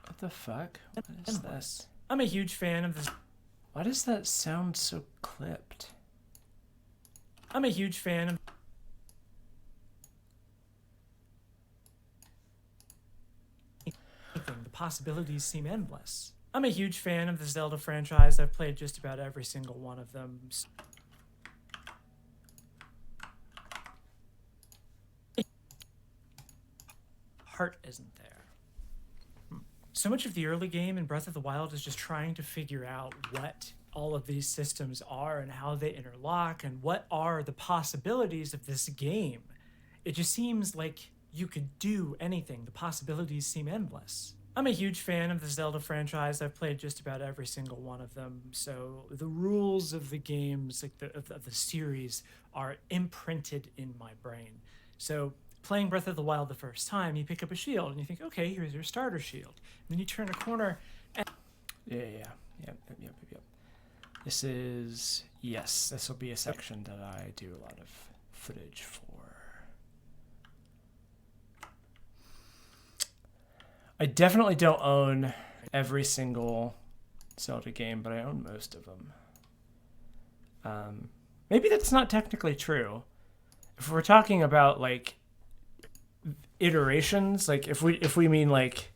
What the fuck? What is this? I'm a huge fan of the. Why does that sound so clipped? I'm a huge fan of. The possibilities seem endless. I'm a huge fan of the Zelda franchise. I've played just about every single one of them. Heart isn't there. So much of the early game in Breath of the Wild is just trying to figure out what all of these systems are and how they interlock and what are the possibilities of this game. It just seems like you could do anything. The possibilities seem endless. I'm a huge fan of the Zelda franchise. I've played just about every single one of them. So the rules of the games, like of the series, are imprinted in my brain. So playing Breath of the Wild the first time, you pick up a shield and you think, okay, here's your starter shield. And then you turn a corner and Yeah. Yep. This is yes, this will be a section that I do a lot of footage for. I definitely don't own every single Zelda game, but I own most of them. Maybe that's not technically true. If we're talking about like iterations, like if we mean like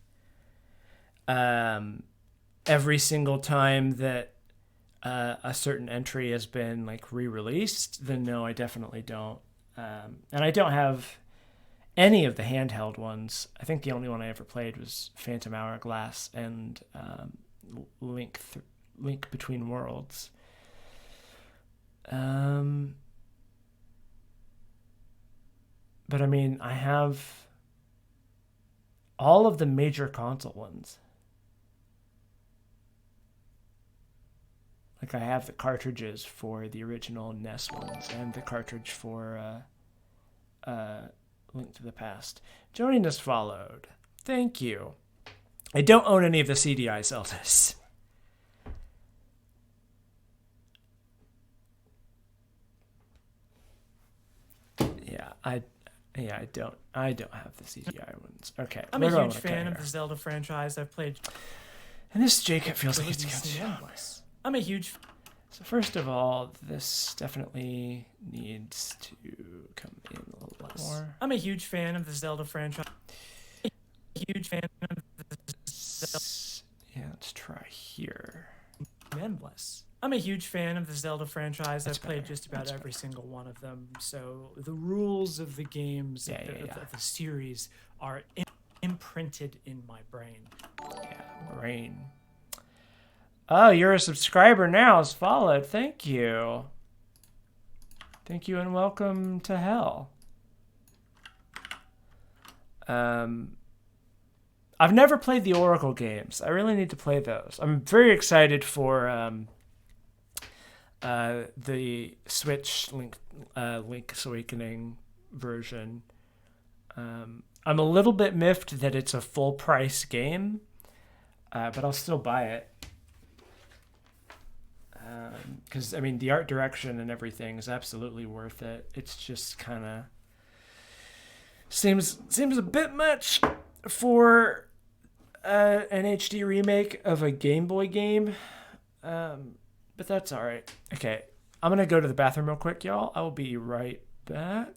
every single time that a certain entry has been like re-released, then no, I definitely don't. And I don't have any of the handheld ones. I think the only one I ever played was Phantom Hourglass and Link Between Worlds. But I mean, I have all of the major console ones. Like I have the cartridges for the original NES ones and the cartridge for Link to the Past. Joining us followed. Thank you. I don't own any of the CDI Zeldas. I don't have the CDI ones. Okay. I'm a huge fan of the Zelda franchise. I've played. And this Jacob feels like it's going to. I'm a huge. So first of all, this definitely needs to come in a little less. More. I'm a huge fan of the Zelda franchise. Huge fan of the Zelda. Yeah, let's try here. Endless. I'm a huge fan of the Zelda franchise. I've played just about That's every single one of them. So the rules of the games of the series are imprinted in my brain. Yeah, brain. Oh, you're a subscriber now. It's followed. Thank you. Thank you and welcome to hell. I've never played the Oracle games. I really need to play those. I'm very excited for the Switch Link's Awakening version. I'm a little bit miffed that it's a full price game, but I'll still buy it. Because I mean, the art direction and everything is absolutely worth it. It's just kind of seems a bit much for an HD remake of a Game Boy game, but that's all right. Okay, I'm gonna go to the bathroom real quick, y'all. I will be right back.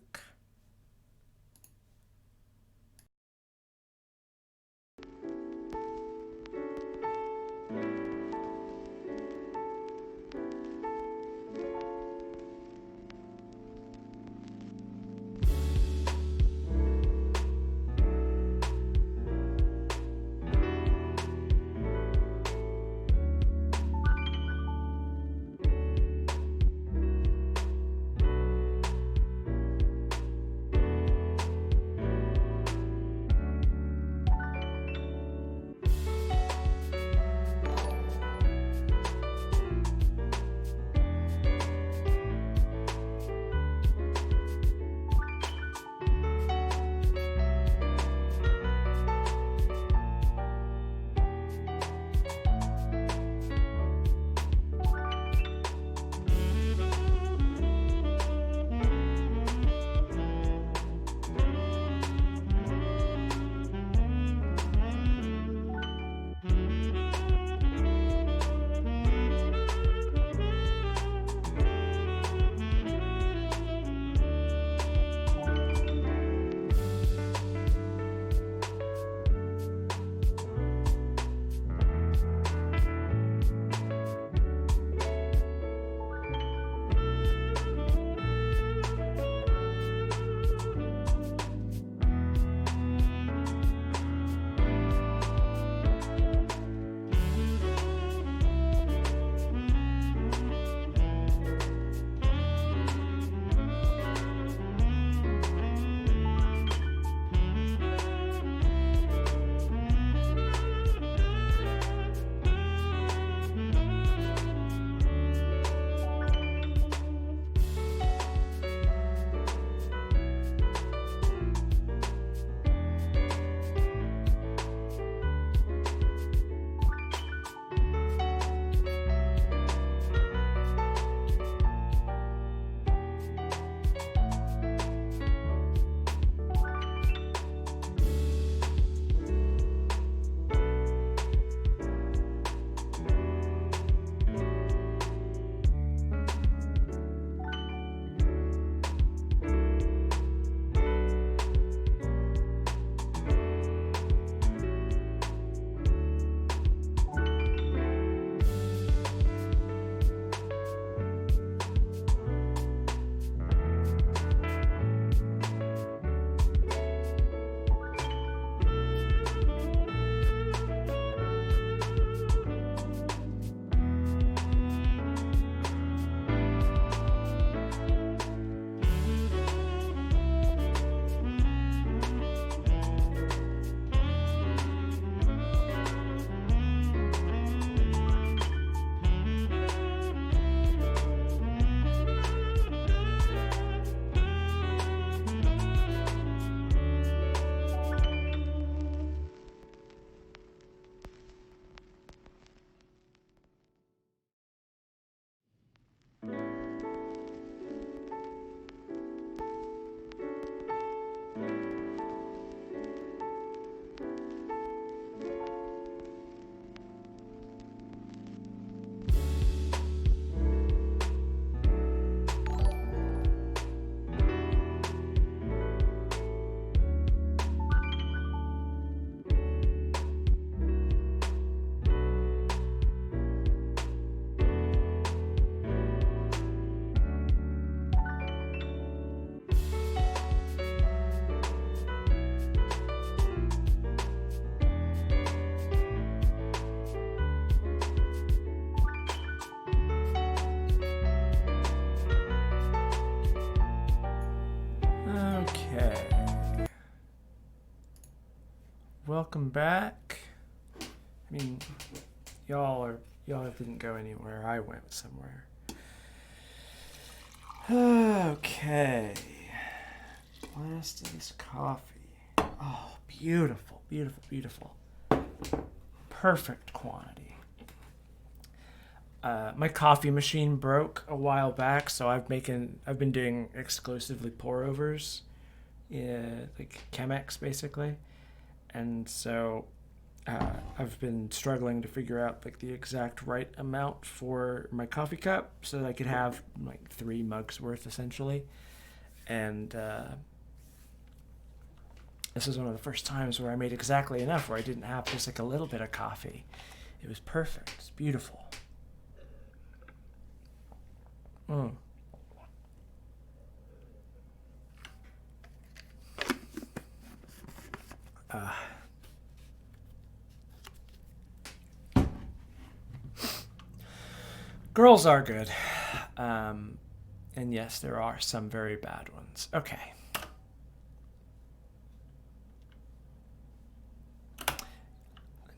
welcome back. I mean, y'all didn't go anywhere. I went somewhere. Okay. Last of this coffee. Oh, beautiful, beautiful, beautiful. Perfect quantity. My coffee machine broke a while back, so I've been doing exclusively pour overs, like Chemex basically, and so I've been struggling to figure out like the exact right amount for my coffee cup so that I could have like 3 mugs worth essentially, and this is one of the first times where I made exactly enough where I didn't have just like a little bit of coffee. It was perfect. It's beautiful. Mm. Girls are good. And yes, there are some very bad ones. Okay. Let's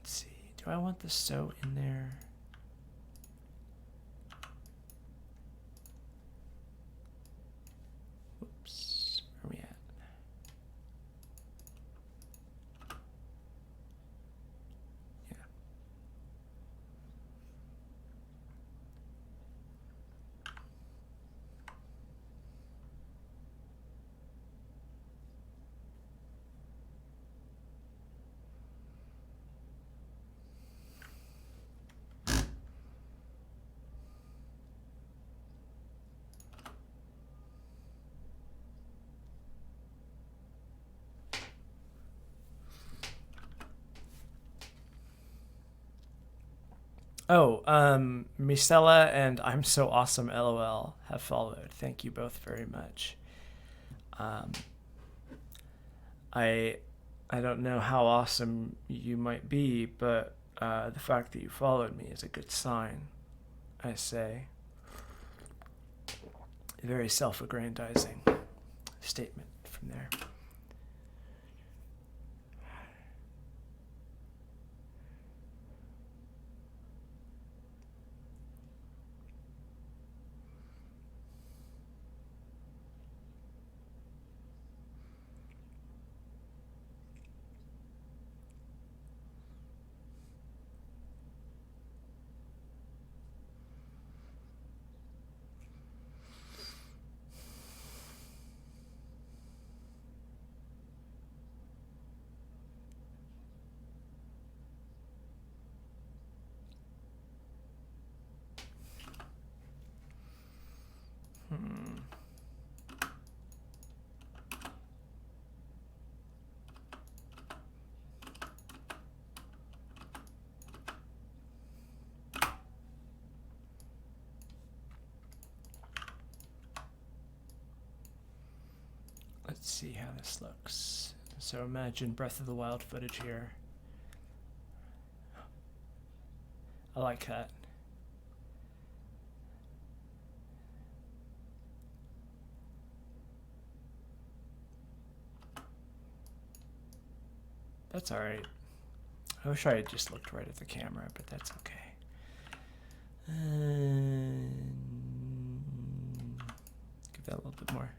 see. Do I want the so in there? Whoops. Where are we at? Yeah. Oh, Misella and I'm so awesome LOL have followed. Thank you both very much. Um, I I don't know how awesome you might be, but the fact that you followed me is a good sign, I say. A very self-aggrandizing statement from there. Hmm. Let's see how this looks. So imagine Breath of the Wild footage here. I like that. That's alright. I wish I had just looked right at the camera, but that's okay. Give that a little bit more.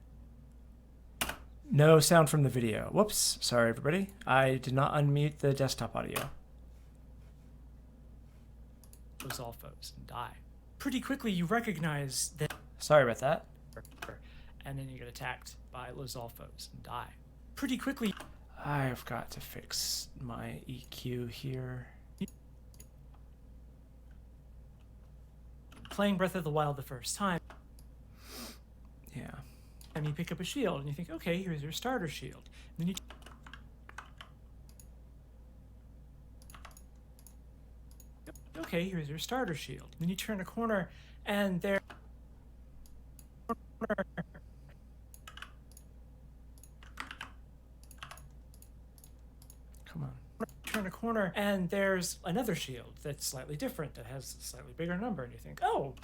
No sound from the video. Whoops. Sorry, everybody. I did not unmute the desktop audio. Those all foes and die. Pretty quickly, you recognize that. Sorry about that. And then you get attacked by Lozolfos and die. Pretty quickly. I've got to fix my EQ here. Playing Breath of the Wild the first time. Yeah. And you pick up a shield and you think, okay, here's your starter shield. And then you. Okay, here's your starter shield. Then you turn a corner and there. Come on. Turn a corner and there's another shield that's slightly different that has a slightly bigger number and you think, oh,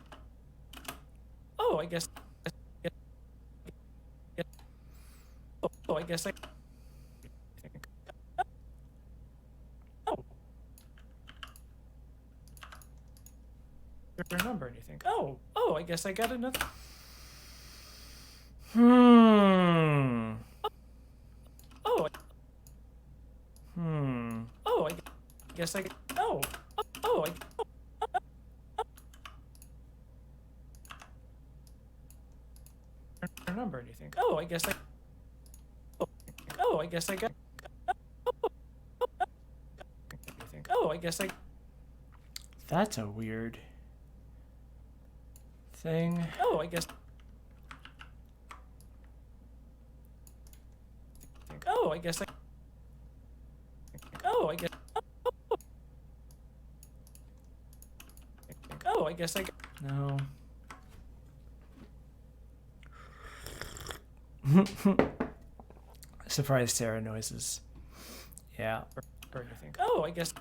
I guess I number, and you think, oh, I guess I got another. Oh, oh, I guess I. Oh, number, and you think, oh, I guess I. Oh, I guess I got. You think, oh, I guess I. That's a weird thing. Oh, I guess. Oh, I guess I. Oh, I guess. Oh, I guess I. No. Surprise Sarah noises. Yeah. Or you think, oh, I guess.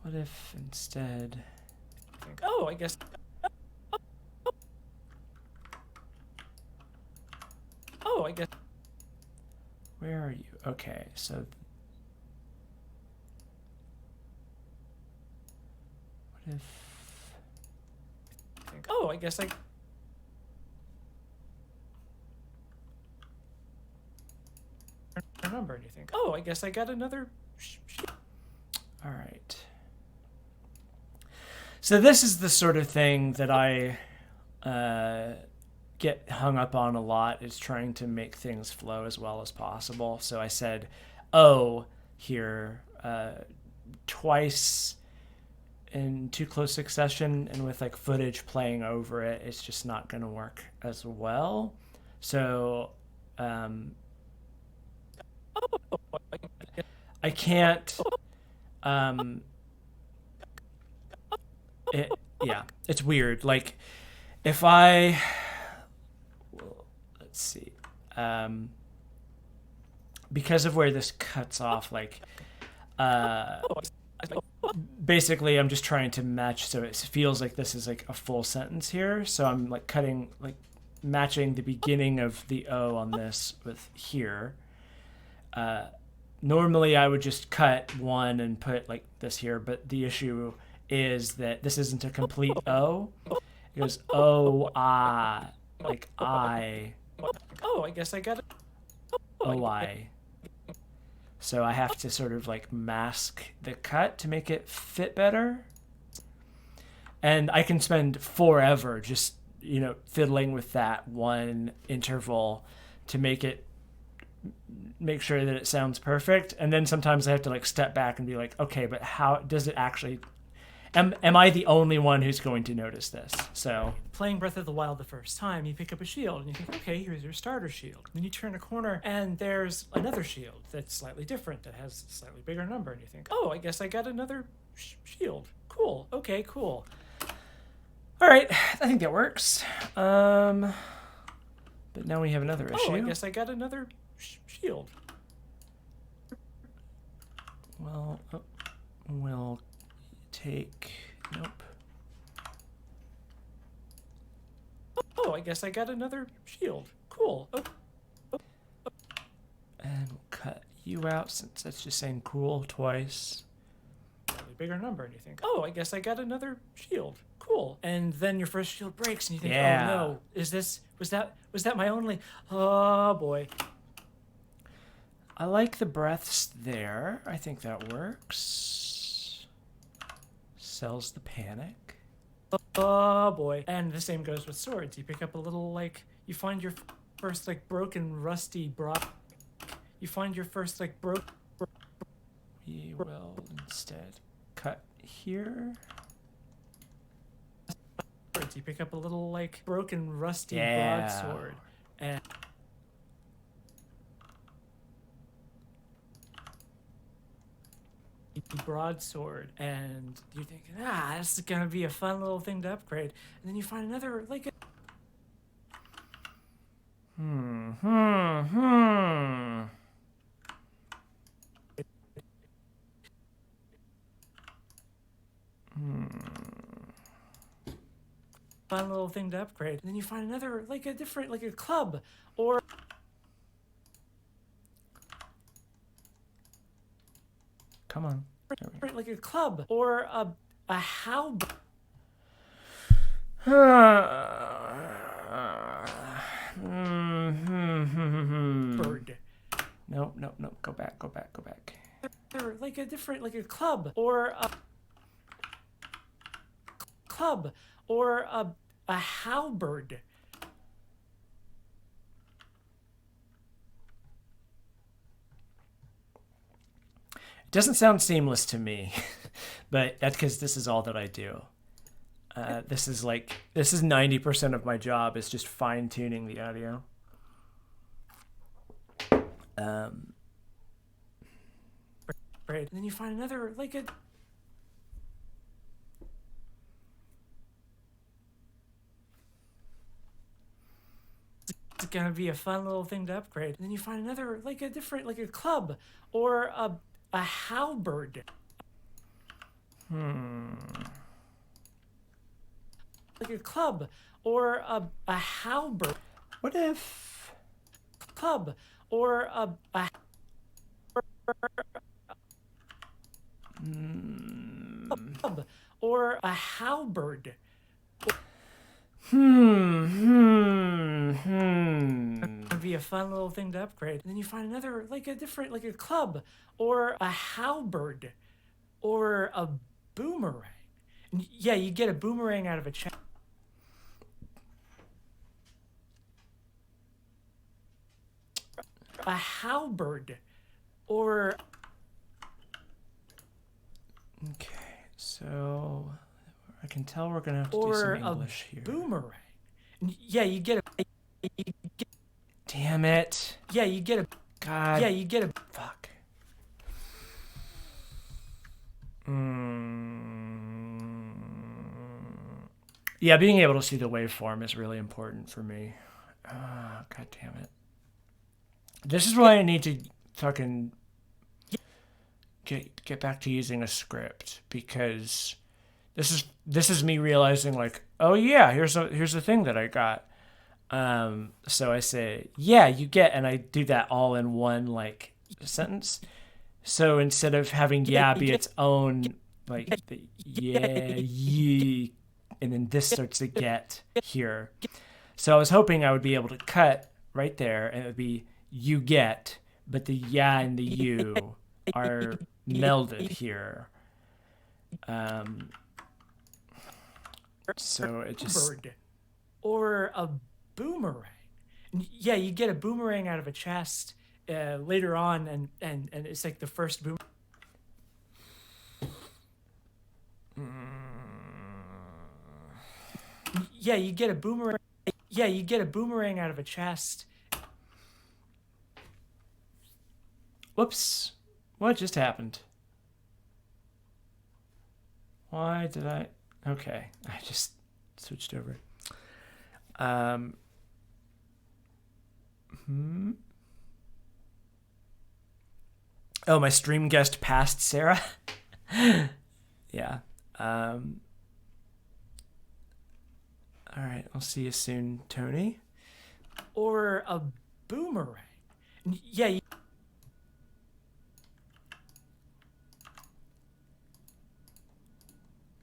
What if instead... Think, oh, I guess. Oh, I guess. Where are you? Okay, so... What if... Think, oh, I guess I. Number, and you think, oh, I guess I got another. All right. So this is the sort of thing that I get hung up on a lot, is trying to make things flow as well as possible. So I said, oh, here twice in too close succession, and with like footage playing over it, it's just not going to work as well. So I can't yeah, it's weird. Like if I, well, let's see, because of where this cuts off, like basically I'm just trying to match so it feels like this is like a full sentence here. So I'm like cutting, like matching the beginning of the O on this with here. Normally I would just cut one and put like this here, but the issue is that this isn't a complete O. It goes O, I, like I. Oh, I guess I got it. O, I. So I have to sort of like mask the cut to make it fit better. And I can spend forever just, you know, fiddling with that one interval to make sure that it sounds perfect. And then sometimes I have to like step back and be like, okay, but how does it actually, am I the only one who's going to notice this? So Playing Breath of the Wild the first time, you pick up a shield and you think, okay, here's your starter shield. Then you turn a corner and there's another shield that's slightly different, that has a slightly bigger number, and you think, oh, I guess I got another shield. Cool. Okay, cool. all right, I think that works. But now we have another issue. Oh, I guess I got another shield. Well, we'll take, nope. Oh, I guess I got another shield. Cool. Oh, And we'll cut you out since that's just saying cool twice. slightly bigger number, and you think, oh, I guess I got another shield. Cool. And then your first shield breaks, and you think, Yeah. oh no, was that my only? Oh boy. I like the breaths there. I think that works. Sells the panic. Oh boy. And the same goes with swords. You pick up a little, like, you find your first, like, broken, rusty You find your first, like, We will instead cut here. You pick up a little, like, broken, rusty Yeah. broadsword. And broadsword, and you're thinking, this is gonna be a fun little thing to upgrade, and then you find another, like, fun little thing to upgrade, and then you find another, like, a different, like a club, or Come on. like a club, or a halberd. Bird. Nope, nope, nope. Go back, go back, go back. Or like a different, like a club or a club or a halberd. It doesn't sound seamless to me, but that's because this is all that I do. This is 90% of my job is just fine tuning the audio. Right. And then you find another, like a... It's gonna be a fun little thing to upgrade. And then you find another, like a different, like a club or a halberd. Like a club or a halberd. What if... Club or a club or a halberd. It'd be a fun little thing to upgrade. And then you find another, like a different, like a club or a halberd or a boomerang. And yeah, you get a boomerang out of a chest. A halberd or... Okay, so I can tell we're gonna have to do some English here. Boomerang. And yeah, you get a... Damn it. Yeah, you get a... God. Yeah, you get a... Fuck. Yeah, being able to see the waveform is really important for me. God damn it. This is why I need to fucking get back to using a script, because this is me realizing, like, oh yeah, here's the thing that I got. So I say, yeah, you get, and I do that all in one like sentence. So instead of having yeah be its own like the yeah, and then this starts to get here. So I was hoping I would be able to cut right there, and it would be you get, but the yeah and the you are melded here. So it just... Or a boomerang. And yeah, you get a boomerang out of a chest later on, and it's like the first boomerang. Yeah, you get a boomerang. Yeah, you get a boomerang out of a chest. Whoops. What just happened? Why did I... Okay, I just switched over. Oh, my stream guest passed Sarah? Yeah. All right, I'll see you soon, Tony. Or a boomerang. And yeah,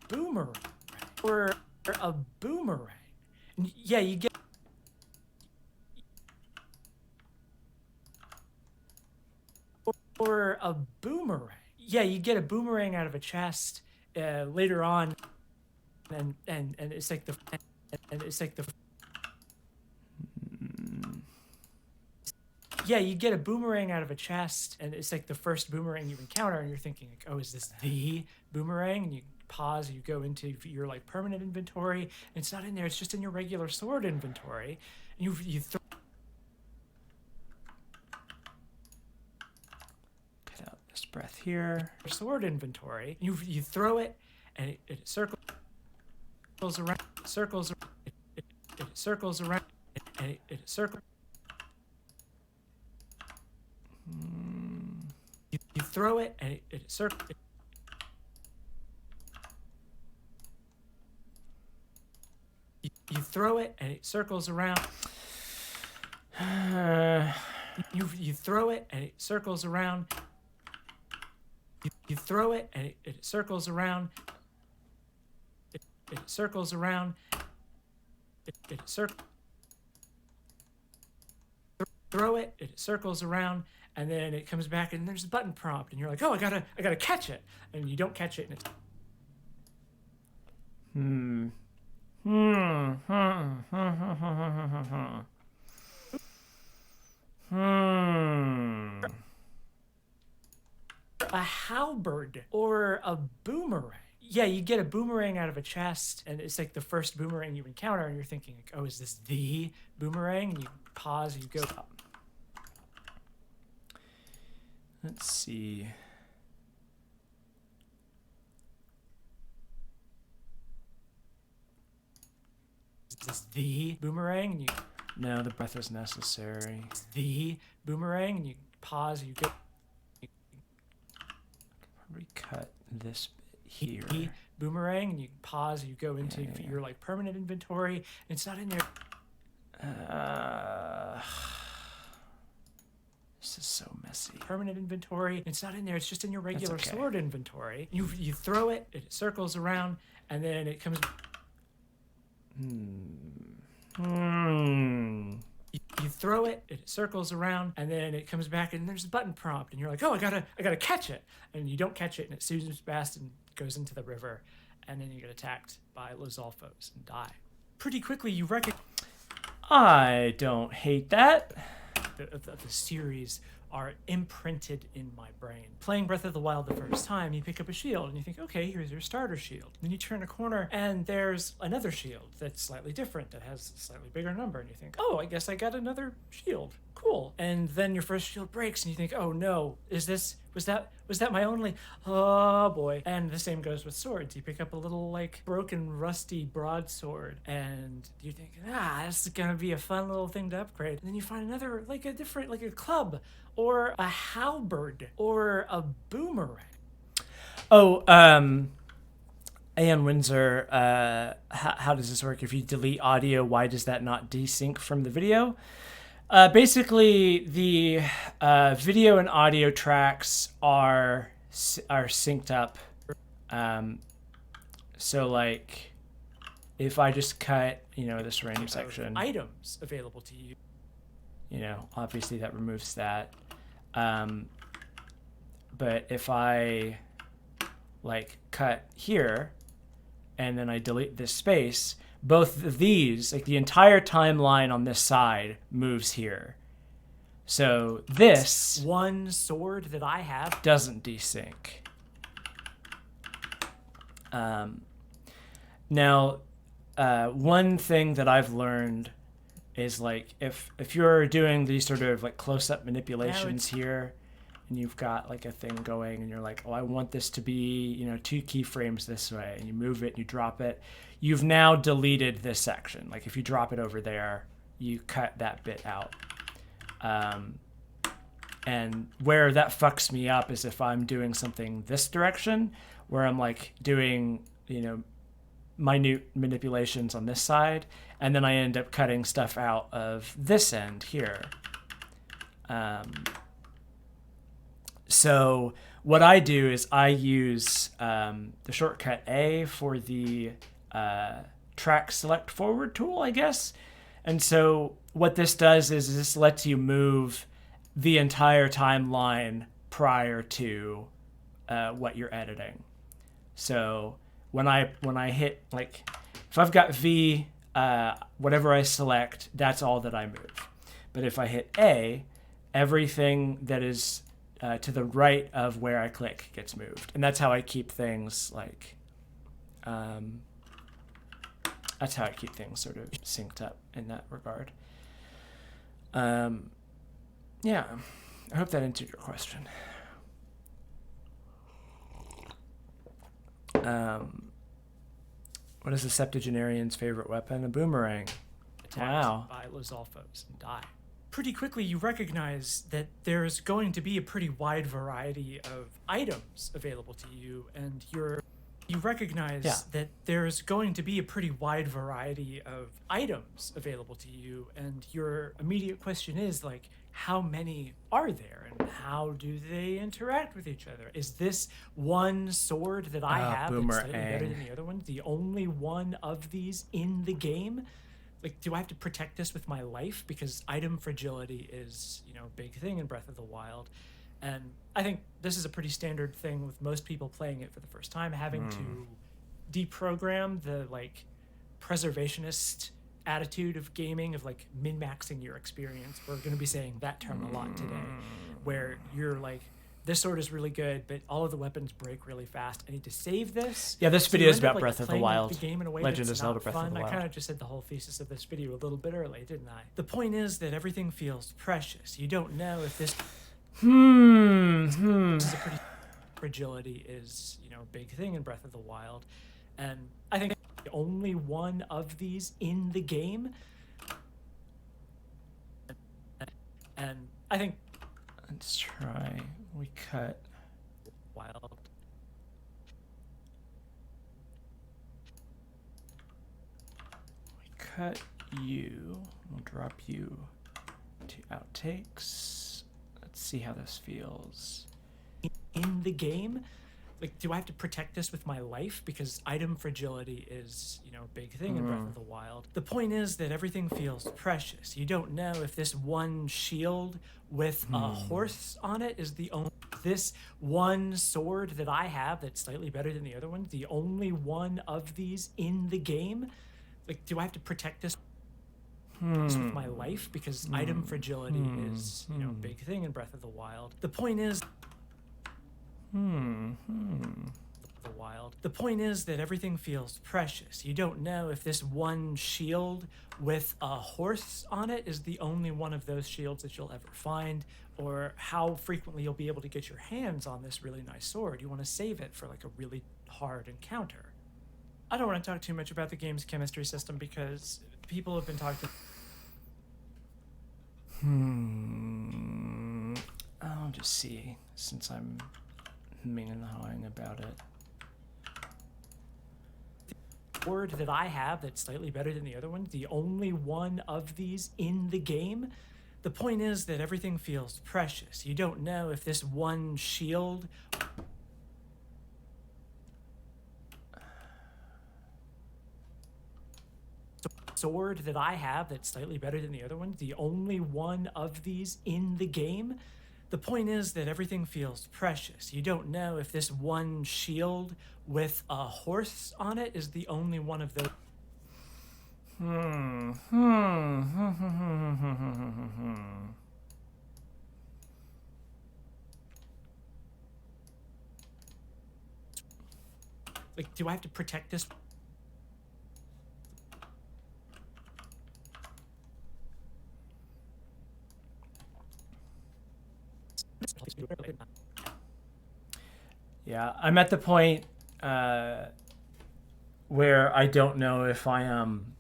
boomerang. Or a boomerang. And yeah, you get... Or a boomerang. Yeah, you get a boomerang out of a chest later on, and it's like the... And it's like the... Yeah, you get a boomerang out of a chest, and it's like the first boomerang you encounter, and you're thinking, like, oh, is this the boomerang? And you pause, you go into your like permanent inventory, and it's not in there, it's just in your regular sword inventory. And you throw... Get out this breath here. Sword inventory. You throw it, and it circles around, circles around, it circles around, and it circles. You throw it, and it circles. You throw it, and it circles around. You throw it, and it circles around. You throw it, and it circles around. It circles around. it throw it, it circles around, and then it comes back, and there's a button prompt, and you're like, oh, I gotta catch it, and you don't catch it, and it's a halberd or a boomerang. Yeah, you get a boomerang out of a chest, and it's like the first boomerang you encounter, and you're thinking, like, oh, is this the boomerang? And you pause, and you go. Let's see. Is this the boomerang? And you. No, the breath is necessary. The boomerang, and you pause, and you go. Probably cut this bit here. The boomerang, and you pause, and you go into your like permanent inventory, and it's not in there. This is so messy. Permanent inventory. It's not in there. It's just in your regular sword inventory. You throw it. It circles around, and then it comes. You throw it. It circles around, and then it comes back, and there's a button prompt, and you're like, oh, I gotta catch it, and you don't catch it, and it zooms past and goes into the river, and then you get attacked by Lozalfos and die. Pretty quickly, you recognize. I don't hate that. The series are imprinted in my brain. Playing Breath of the Wild the first time, you pick up a shield and you think, okay, here's your starter shield. Then you turn a corner and there's another shield that's slightly different, that has a slightly bigger number, and you think, oh, I guess I got another shield. Cool. And then your first shield breaks and you think, oh no, was that my only, oh boy. And the same goes with swords. You pick up a little like broken rusty broadsword and you think, this is gonna be a fun little thing to upgrade. And then you find another, like a different, like a club or a halberd or a boomerang. Oh, Aeon Windsor, how does this work? If you delete audio, why does that not desync from the video? Basically, the video and audio tracks are synced up. So, like, if I just cut, this random section, items available to you. Obviously that removes that. But if I, like, cut here, and then I delete this space, both of these, like the entire timeline on this side moves here. So this one sword that I have doesn't desync. Now, one thing that I've learned is like if you're doing these sort of like close-up manipulations here, and you've got like a thing going, and you're like, oh, I want this to be 2 keyframes this way, and you move it, and you drop it. You've now deleted this section. Like if you drop it over there, you cut that bit out. And where that fucks me up is if I'm doing something this direction, where I'm like doing, minute manipulations on this side, and then I end up cutting stuff out of this end here. So what I do is I use the shortcut A for the track select forward tool, I guess. And so what this does is this lets you move the entire timeline prior to what you're editing. So when I hit, like, if I've got V, whatever I select, that's all that I move. But if I hit A, everything that is to the right of where I click gets moved. And that's how I keep things like, that's how I keep things sort of synced up in that regard. Yeah, I hope that answered your question. What is the septuagenarian's favorite weapon? A boomerang. Attacked by Lozalfos and die. Pretty quickly, you recognize that there's going to be a pretty wide variety of items available to you, and you recognize that there's going to be a pretty wide variety of items available to you, and your immediate question is, like, how many are there, and how do they interact with each other? Is this one sword that I have that's slightly better than the other one, the only one of these in the game? Like, do I have to protect this with my life? Because item fragility is, a big thing in Breath of the Wild. And I think this is a pretty standard thing with most people playing it for the first time, having to deprogram the, preservationist attitude of gaming, of, min-maxing your experience. We're going to be saying that term a lot today, where you're like, this sword is really good, but all of the weapons break really fast. I need to save this. Yeah, this So video you is end up, about Breath of the playing Wild. The game in a way Legend that's of Zelda not Breath of fun. the I Wild. kind of just said the whole thesis of this video a little bit early, didn't I? The point is that everything feels precious. You don't know if this this is a pretty fragility is, a big thing in Breath of the Wild. And I think the only one of these in the game. And I think Let's try. We cut. Wild. We cut you. We'll drop you to outtakes. Let's see how this feels. In the game, do I have to protect this with my life? Because item fragility is, a big thing in Breath of the Wild. The point is that everything feels precious. You don't know if this one shield with a horse on it is the only. This one sword that I have that's slightly better than the other ones, the only one of these in the game. Do I have to protect this with my life? Because item fragility is, a big thing in Breath of the Wild. The point is. The Wild. The point is that everything feels precious. You don't know if this one shield with a horse on it is the only one of those shields that you'll ever find, or how frequently you'll be able to get your hands on this really nice sword. You want to save it for a really hard encounter. I don't want to talk too much about the game's chemistry system because people have been talking. I'll just see, since I'm humming and hawing about it. Sword that I have that's slightly better than the other ones, the only one of these in the game. The point is that everything feels precious. You don't know if this one shield. Sword that I have that's slightly better than the other ones, the only one of these in the game. The point is that everything feels precious. You don't know if this one shield with a horse on it is the only one of those. Do I have to protect this? Yeah, I'm at the point where I don't know if I am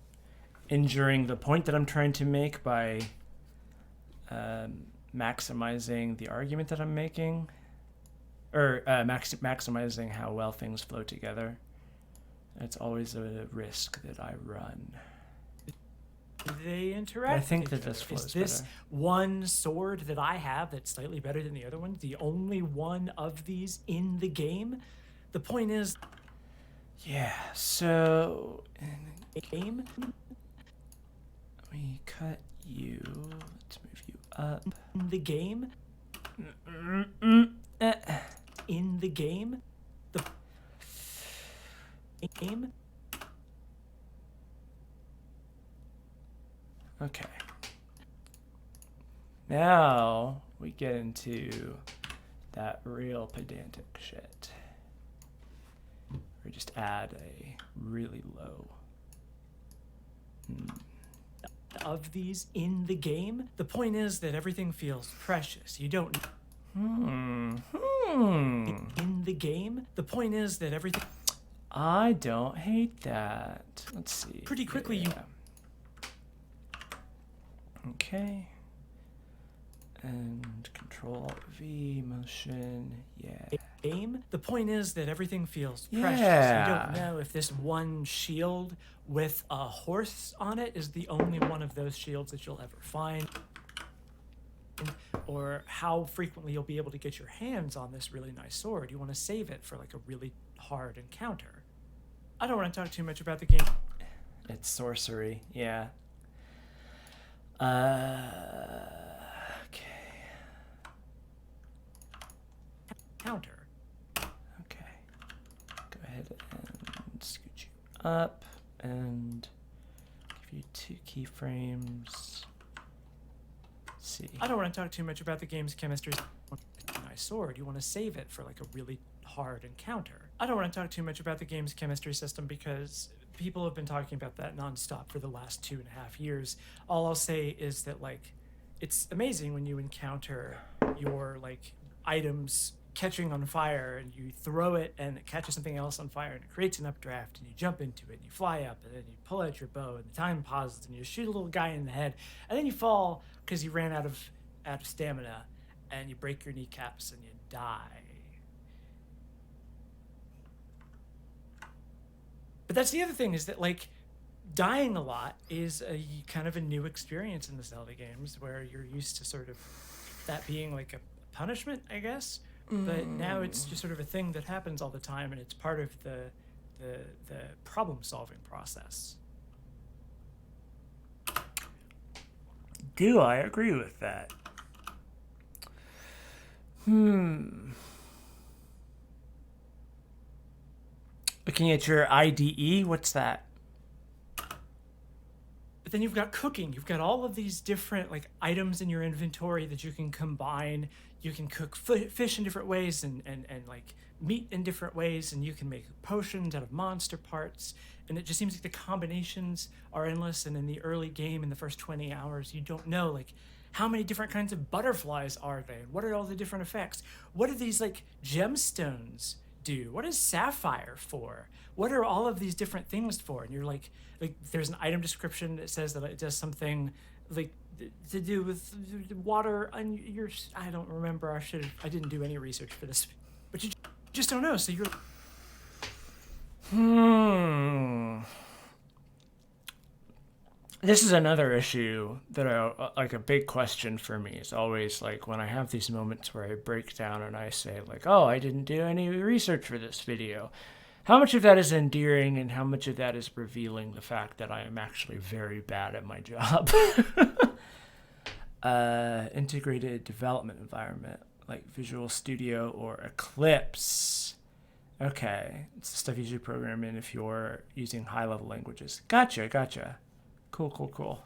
injuring the point that I'm trying to make by maximizing the argument that I'm making, or maximizing how well things flow together. It's always a risk that I run. They interact. I think with that each this other. flows Is this better. one sword that I have that's slightly better than the other ones the only one of these in the game? The point is. Yeah, so Game. we cut you. Let's move you up. In the game. In the game. The game. Okay. Now we get into that real pedantic shit. We just add a really low. Of these in the game. The point is that everything feels precious. You don't. In the game. The point is that everything. I don't hate that. Let's see. Pretty quickly you. Okay. And Control V motion. Yeah. Game. The point is that everything feels precious. Yeah. You don't know if this one shield with a horse on it is the only one of those shields that you'll ever find, or how frequently you'll be able to get your hands on this really nice sword. You want to save it for a really hard encounter. I don't want to talk too much about the game. It's sorcery. Yeah. Okay. Counter. Okay. Go ahead and scoot you up and give you 2 keyframes. Let's see. I don't want to talk too much about the game's chemistry. My sword, you want to save it for like a really hard encounter. I don't want to talk too much about the game's chemistry system because people have been talking about that nonstop for the last 2.5 years. All I'll say is that like it's amazing when you encounter your like items catching on fire and you throw it and it catches something else on fire and it creates an updraft and you jump into it and you fly up and then you pull out your bow and the time pauses and you shoot a little guy in the head and then you fall because you ran out of stamina and you break your kneecaps and you die. But that's the other thing is that like dying a lot is a kind of a new experience in the Zelda games where you're used to sort of that being like a punishment, I guess. But now it's just sort of a thing that happens all the time and it's part of the problem solving process. Do I agree with that? Looking at your IDE, what's that? But then you've got cooking. You've got all of these different like items in your inventory that you can combine. You can cook fish in different ways and like meat in different ways, and you can make potions out of monster parts. And it just seems like the combinations are endless. And in the early game, in the first 20 hours, you don't know like how many different kinds of butterflies are they? What are all the different effects? What do these like gemstones do? What is sapphire for? What are all of these different things for? And you're like there's an item description that says that it does something like to do with water on your. I don't remember. I didn't do any research for this, but you just don't know. So you're. This is another issue that like a big question for me is always like when I have these moments where I break down and I say like, oh, I didn't do any research for this video. How much of that is endearing and how much of that is revealing the fact that I am actually very bad at my job? Integrated development environment like Visual Studio or Eclipse. Okay, it's the stuff you should program in if you're using high-level languages. Gotcha. Cool.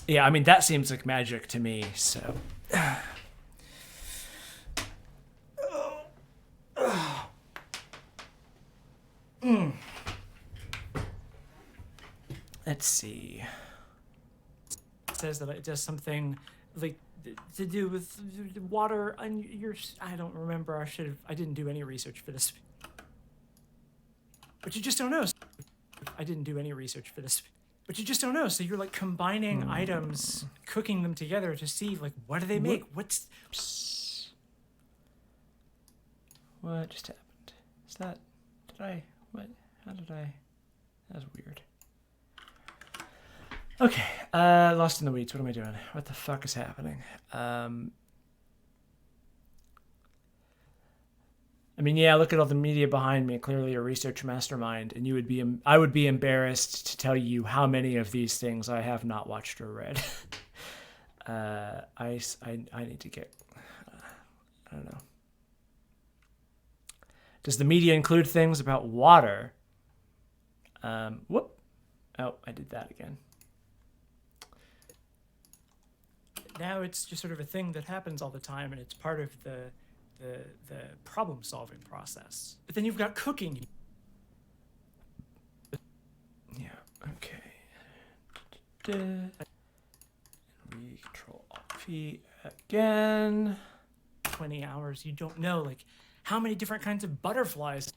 Yeah, I mean, that seems like magic to me, so. Let's see. It says that it does something like to do with water on your. I don't remember. I didn't do any research for this. But you just don't know. I didn't do any research for this. But you just don't know. So you're like combining items, cooking them together to see like what do they make? What's what just happened? Is that how did I that was weird. Okay, lost in the weeds. What am I doing? What the fuck is happening? I mean, yeah, look at all the media behind me. Clearly a research mastermind, and I would be embarrassed to tell you how many of these things I have not watched or read. I need to get, I don't know. Does the media include things about water? Whoop. Oh, I did that again. now it's just sort of a thing that happens all the time, and it's part of the problem solving process. But then you've got cooking. Yeah. Okay. We Control Alt V again. 20 hours. You don't know like how many different kinds of butterflies.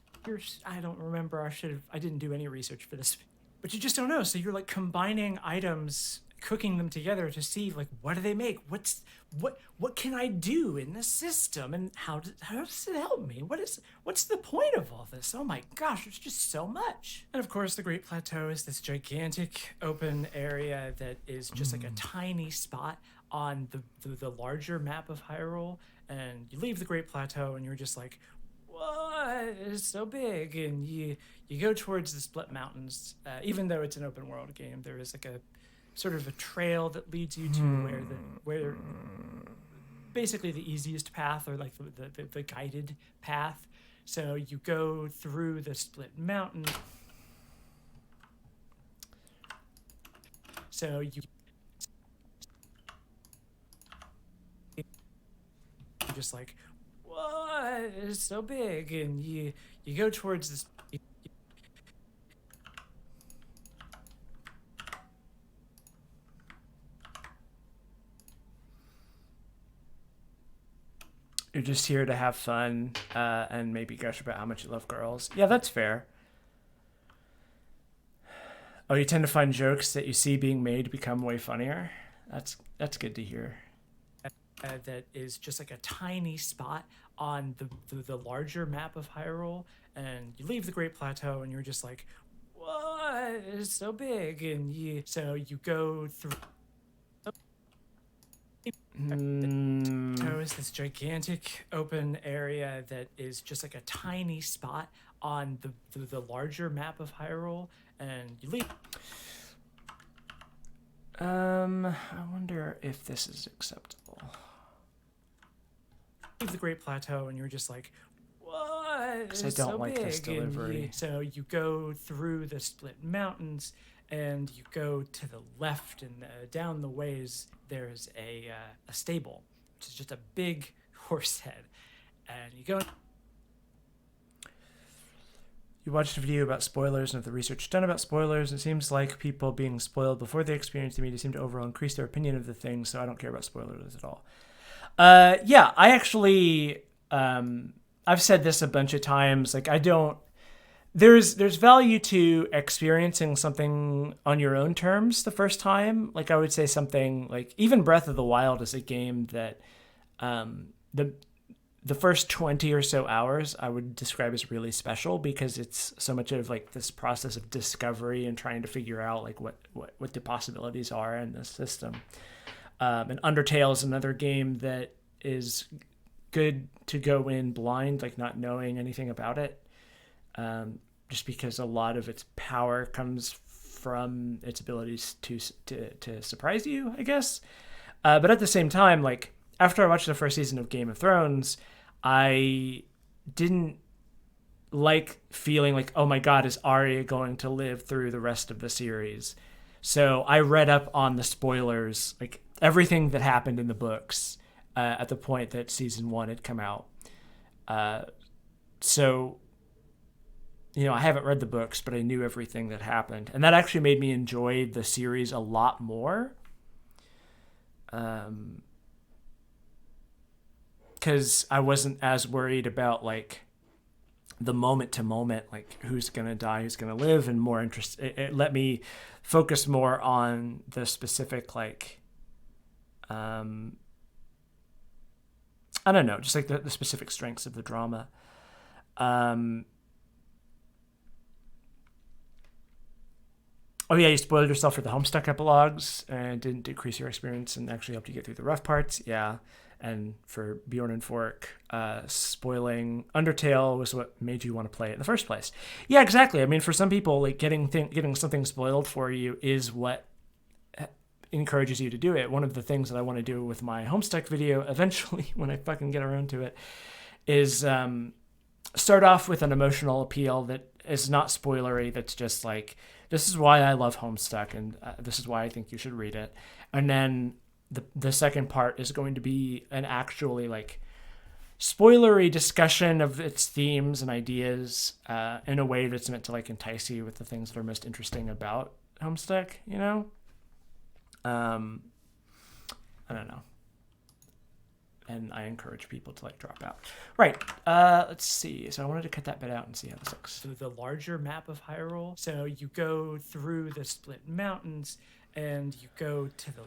I don't remember. I didn't do any research for this, but you just don't know. So you're like combining items, cooking them together to see like what do they make? What can I do in the system, and how does it help me? What's the point of all this? Oh my gosh, there's just so much. And of course, the Great Plateau is this gigantic open area that is just like a tiny spot on the larger map of Hyrule. And you leave the Great Plateau, and you're just like, what? It's so big, and you you go towards the Split Mountains. Even though it's an open world game, there is like a sort of a trail that leads you to where basically the easiest path, or like the guided path. So you go through the Split Mountain. So you just like, what? It's so big, and you go towards this. You're just here to have fun and maybe gush about how much you love girls. Yeah, that's fair. Oh, you tend to find jokes that you see being made become way funnier. That's good to hear. That is just like a tiny spot on the larger map of Hyrule, and you leave the Great Plateau, and you're just like, what? It's so big, and you go through. So it's this gigantic open area that is just like a tiny spot on the larger map of Hyrule, and you leave. I wonder if this is acceptable. Leave the Great Plateau, and you're just like, what? Because I don't like this delivery. So you go through the Split Mountains, and you go to the left, and down the ways there's a stable, which is just a big horse head, and you go. You watched a video about spoilers and of the research done about spoilers. It seems like people being spoiled before they experience the media seem to overall increase their opinion of the thing, so I don't care about spoilers at all. Yeah, I actually, I've said this a bunch of times. Like, I don't. There's value to experiencing something on your own terms the first time. Like, I would say something like even Breath of the Wild is a game that the first 20 or so hours I would describe as really special, because it's so much of like this process of discovery and trying to figure out like what the possibilities are in the system. And Undertale is another game that is good to go in blind, like not knowing anything about it. Just because a lot of its power comes from its abilities to surprise you, I guess. But at the same time, like after I watched the first season of Game of Thrones, I didn't like feeling like, oh my God, is Arya going to live through the rest of the series? So I read up on the spoilers, like everything that happened in the books at the point that season 1 had come out. So, you know, I haven't read the books, but I knew everything that happened. And that actually made me enjoy the series a lot more. Because I wasn't as worried about, like, the moment to moment, like, who's going to die, who's going to live, and more interest. It let me focus more on the specific, like, I don't know, just like the specific strengths of the drama. Oh yeah, you spoiled yourself for the Homestuck epilogues and didn't decrease your experience and actually helped you get through the rough parts. Yeah, and for Bjorn and Fork, spoiling Undertale was what made you want to play it in the first place. Yeah, exactly. I mean, for some people, like getting something spoiled for you is what encourages you to do it. One of the things that I want to do with my Homestuck video eventually, when I fucking get around to it, is start off with an emotional appeal that is not spoilery. That's just like, this is why I love Homestuck, and this is why I think you should read it. And then the second part is going to be an actually like spoilery discussion of its themes and ideas in a way that's meant to like entice you with the things that are most interesting about Homestuck, you know? I don't know. And I encourage people to like drop out. Right. Let's see. So I wanted to cut that bit out and see how this looks. So the larger map of Hyrule. So you go through the Split Mountains, and you go to the.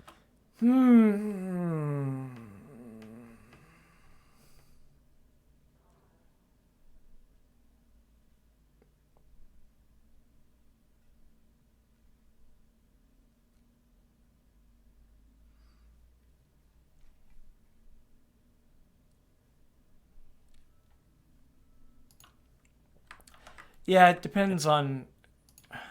Yeah, it depends on.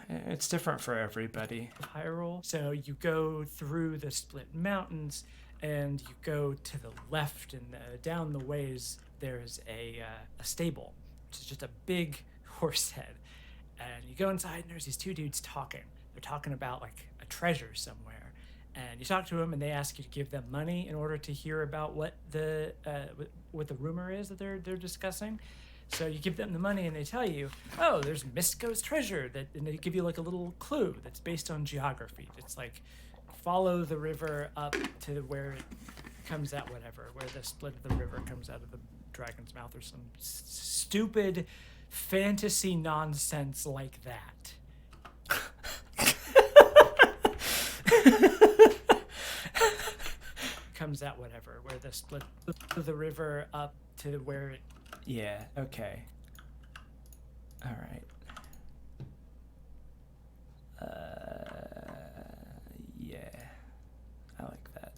It's different for everybody. Hyrule. So you go through the split mountains, and you go to the left, and down the ways there's a stable, which is just a big horse head. And you go inside, and there's these two dudes talking. They're talking about like a treasure somewhere. And you talk to them, and they ask you to give them money in order to hear about what the rumor is that they're discussing. So you give them the money, and they tell you, "Oh, there's Misko's treasure." And they give you like a little clue that's based on geography. It's like, follow the river up to where it comes out, whatever, where the split of the river comes out of the dragon's mouth, or some stupid fantasy nonsense like that. Comes out, whatever, where the split of the river up to where it. Yeah, okay. All right. Yeah. I like that.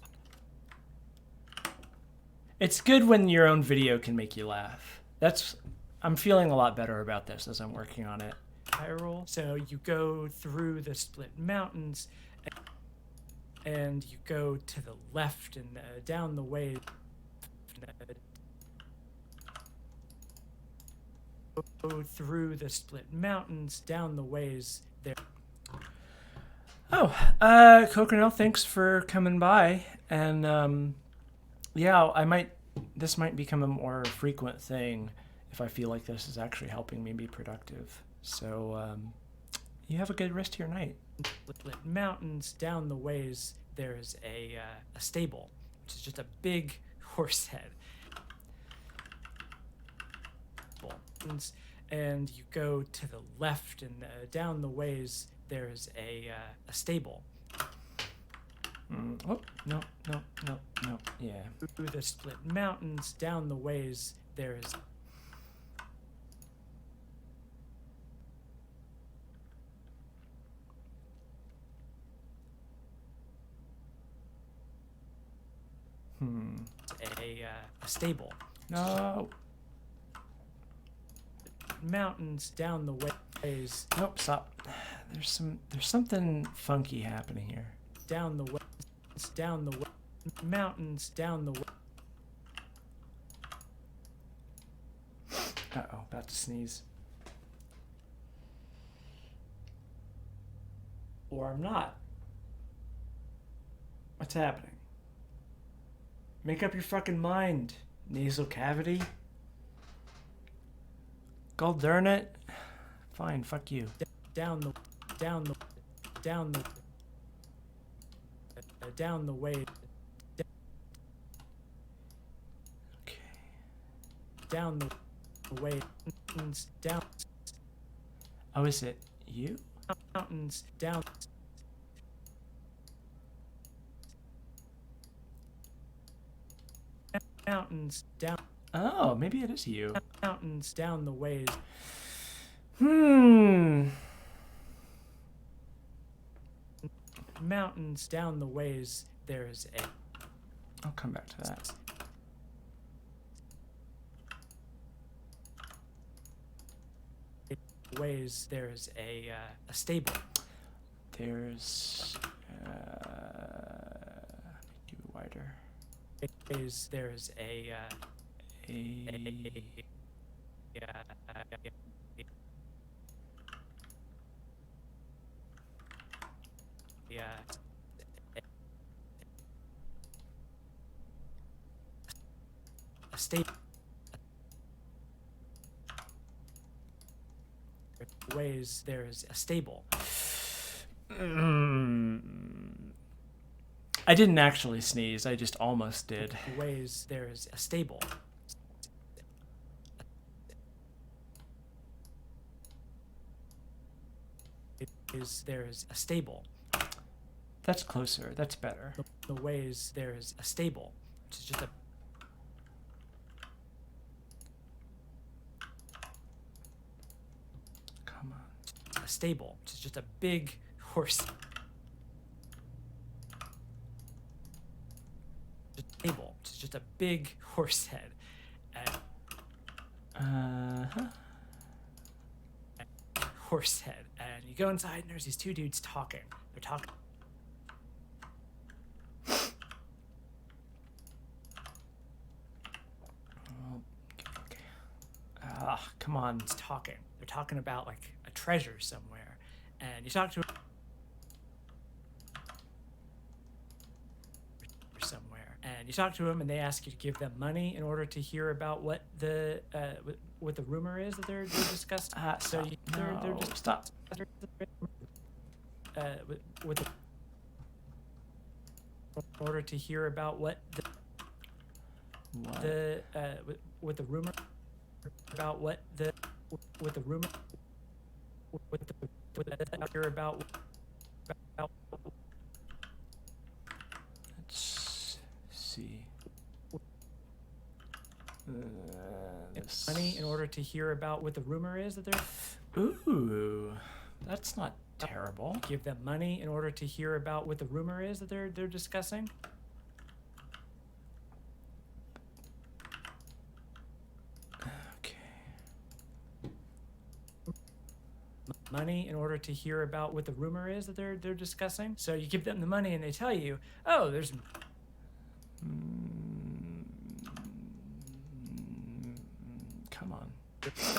It's good when your own video can make you laugh. I'm feeling a lot better about this as I'm working on it. Hyrule. So you go through the split mountains, and you go to the left, and down the way. Go through the split mountains, down the ways there. Oh, Coconut, thanks for coming by. And yeah, this might become a more frequent thing if I feel like this is actually helping me be productive. So you have a good rest of your night. Split mountains, down the ways there's a stable, which is just a big horse head. And you go to the left, and down the ways there's a stable. Oh, no, yeah. Through the split mountains, down the ways there's. A stable. No. Mountains, down the ways. Nope, stop. There's something funky happening here. Down the mountains, down the way. Uh-oh, about to sneeze. Or I'm not. What's happening? Make up your fucking mind, nasal cavity. God darn it. Fine, fuck you. Down the way. Okay. Down the way. Down. Oh, is it you? Mountains, down. Mountains, down. Oh, maybe it is you. Mountains, down the ways. Mountains, down the ways there's a. I'll come back to that. Ways there's a stable. There's do it wider. Ways there's a stable. Ways there's a stable. I didn't actually sneeze. I just almost did. Ways there's a stable. There's a stable. That's closer. That's better. The ways there's a stable, which is just a. Come on. A stable, which is just a big horse. Stable, which is just a big horse head. horse head. And you go inside and there's these two dudes talking. They're talking. Come on. It's talking. They're talking about like a treasure somewhere. And you talk to somewhere. And you talk to them and they ask you to give them money in order to hear about what the rumor is that they're discussing. They're just stop. With the, in order to hear about what with the rumor about what the with the rumor hear about. Let's see. Money in order to hear about what the rumor is that they're. Ooh, that's not terrible. Give them money in order to hear about what the rumor is that they're discussing. Okay. Money in order to hear about what the rumor is that they're discussing. So you give them the money and they tell you, oh, there's. Come on.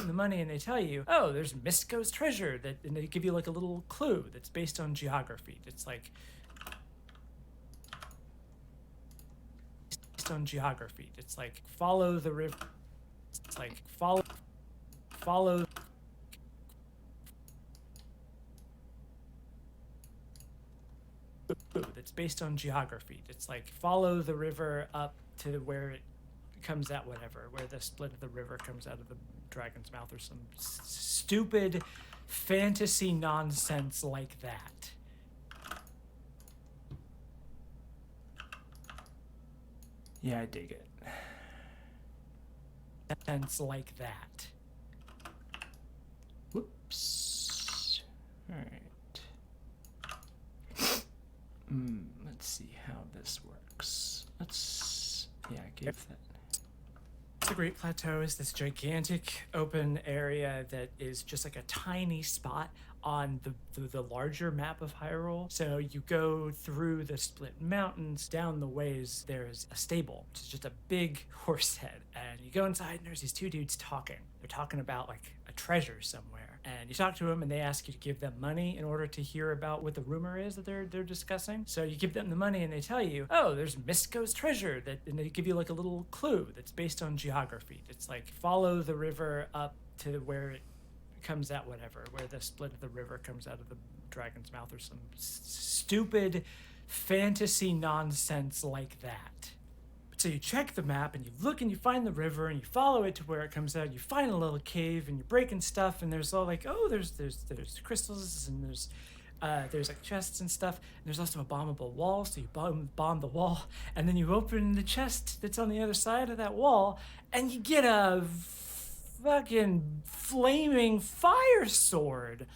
The money and they tell you, oh, there's Misko's treasure, that, and they give you like a little clue that's based on geography. It's like based on geography. It's like follow the river. It's like follow. That's based on geography. It's like follow the river up to where it comes out, whatever, where the split of the river comes out of the dragon's mouth, or some stupid fantasy nonsense like that. Yeah, I dig it. Nonsense like that. Whoops. All right. Let's see how this works. Give that. The Great Plateau is this gigantic open area that is just like a tiny spot on the larger map of Hyrule. So you go through the split mountains, down the ways there's a stable, which is just a big horse head. And you go inside and there's these two dudes talking. They're talking about like a treasure somewhere. And you talk to them and they ask you to give them money in order to hear about what the rumor is that they're discussing. So you give them the money and they tell you, oh, there's Misko's treasure, that, and they give you like a little clue that's based on geography. It's like follow the river up to where it comes out, whatever, where the split of the river comes out of the dragon's mouth, or some stupid fantasy nonsense like that. So you check the map and you look and you find the river and you follow it to where it comes out. You find a little cave and you're breaking stuff, and there's all like, oh, there's crystals, and there's like chests and stuff. And there's also a bombable wall, so you bomb the wall, and then you open the chest that's on the other side of that wall, and you get a fucking flaming fire sword,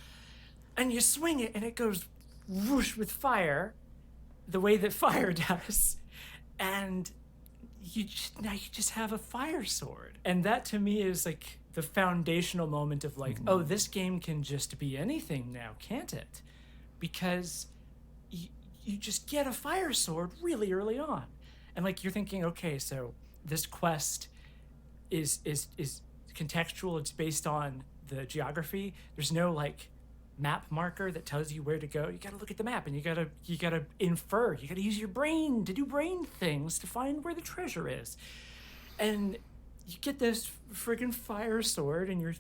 and you swing it and it goes whoosh with fire, the way that fire does, and now you just have a fire sword. And that to me is like the foundational moment of like, oh, this game can just be anything now, can't it? Because you just get a fire sword really early on, and like you're thinking, okay, so this quest is contextual. It's based on the geography. There's no like map marker that tells you where to go. You gotta look at the map and you gotta infer. You gotta use your brain to do brain things to find where the treasure is. And you get this friggin' fire sword, and you're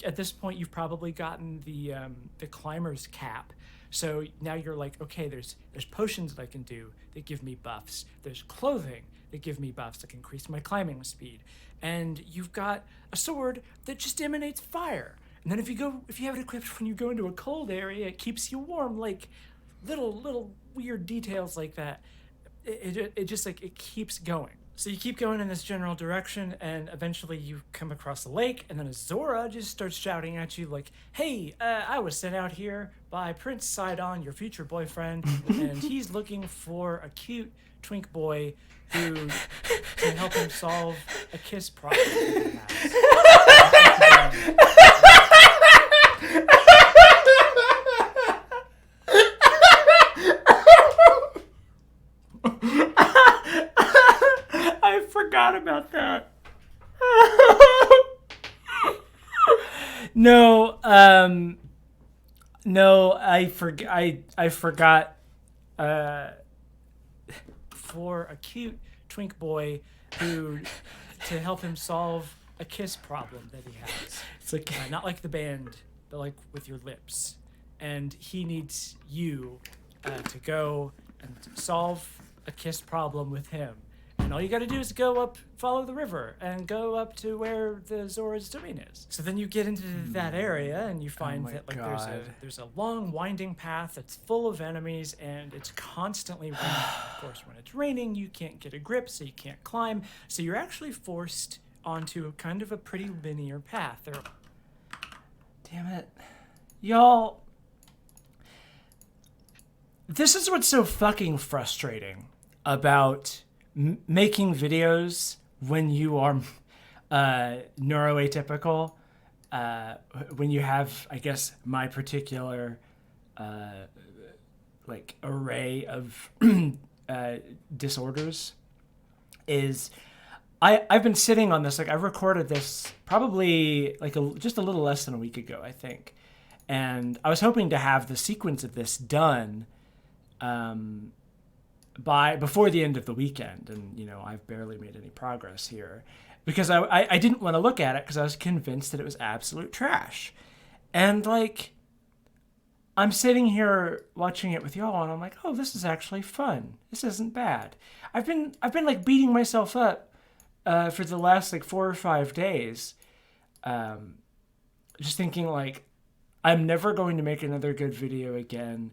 at this point you've probably gotten the climber's cap. So now you're like, okay, there's potions that I can do that give me buffs. There's clothing that give me buffs that can increase my climbing speed. And you've got a sword that just emanates fire. And then if you have it equipped when you go into a cold area, it keeps you warm. Like little weird details like that. It just like it keeps going. So you keep going in this general direction, and eventually you come across a lake, and then a Zora just starts shouting at you like, hey, I was sent out here by Prince Sidon, your future boyfriend, and he's looking for a cute twink boy who can help him solve a kiss problem he has. forgot about that. No, no, I forgot. For a cute twink boy who to help him solve a kiss problem that he has. It's like Not like the band, but like with your lips. And he needs you to go and solve a kiss problem with him. And all you got to do is go up, follow the river, and go up to where the Zora's domain is. So then you get into that area, and you find my that like God. there's a long winding path that's full of enemies, and it's constantly raining. Of course, when it's raining, you can't get a grip, so you can't climb. So you're actually forced onto kind of a pretty linear path. There. Damn it. Y'all. This is what's so fucking frustrating about making videos when you are neuroatypical. When you have, I guess, my particular like array of disorders is I've been sitting on this. Like I recorded this probably like just a little less than a week ago, I think. And I was hoping to have the sequence of this done before the end of the weekend, and I've barely made any progress here because I didn't want to look at it because I was convinced that it was absolute trash. And like I'm sitting here watching it with y'all, and I'm like, oh, this is actually fun. This isn't bad. I've been like beating myself up for the last like 4 or 5 days, just thinking like I'm never going to make another good video again.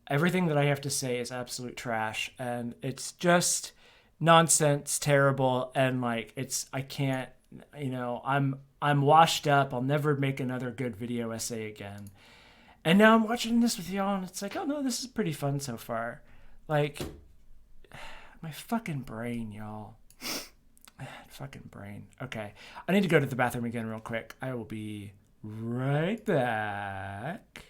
Everything that I have to say is absolute trash, and it's just nonsense, terrible, and like I can't, I'm washed up. I'll never make another good video essay again. And now I'm watching this with y'all, and it's like, oh no, this is pretty fun so far. Like, my fucking brain, y'all. Fucking brain. Okay, I need to go to the bathroom again real quick. I will be right back.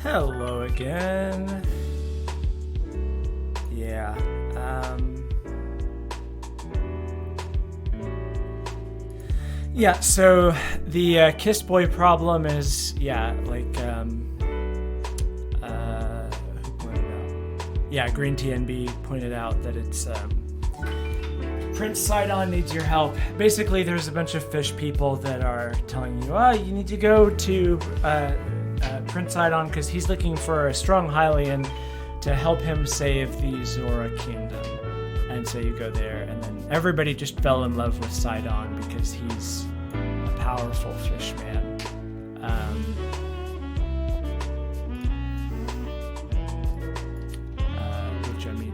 Hello again. Yeah. Yeah, so the Kiss Boy problem is, who pointed out? Yeah, Green TNB pointed out that it's, Prince Sidon needs your help. Basically, there's a bunch of fish people that are telling you, you need to go to Prince Sidon because he's looking for a strong Hylian to help him save the Zora Kingdom. And so you go there, and then everybody just fell in love with Sidon because he's a powerful fish man. Which I mean,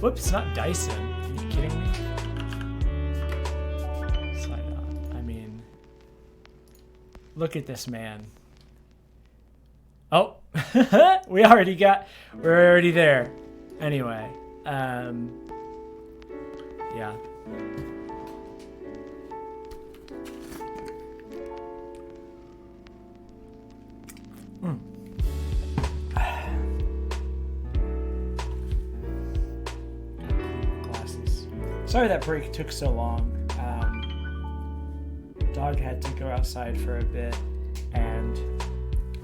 whoops, not Dyson. Are you kidding me? Sidon. I mean, look at this man. Oh, we're already there. Anyway, yeah. Glasses. Sorry that break took so long. Dog had to go outside for a bit, and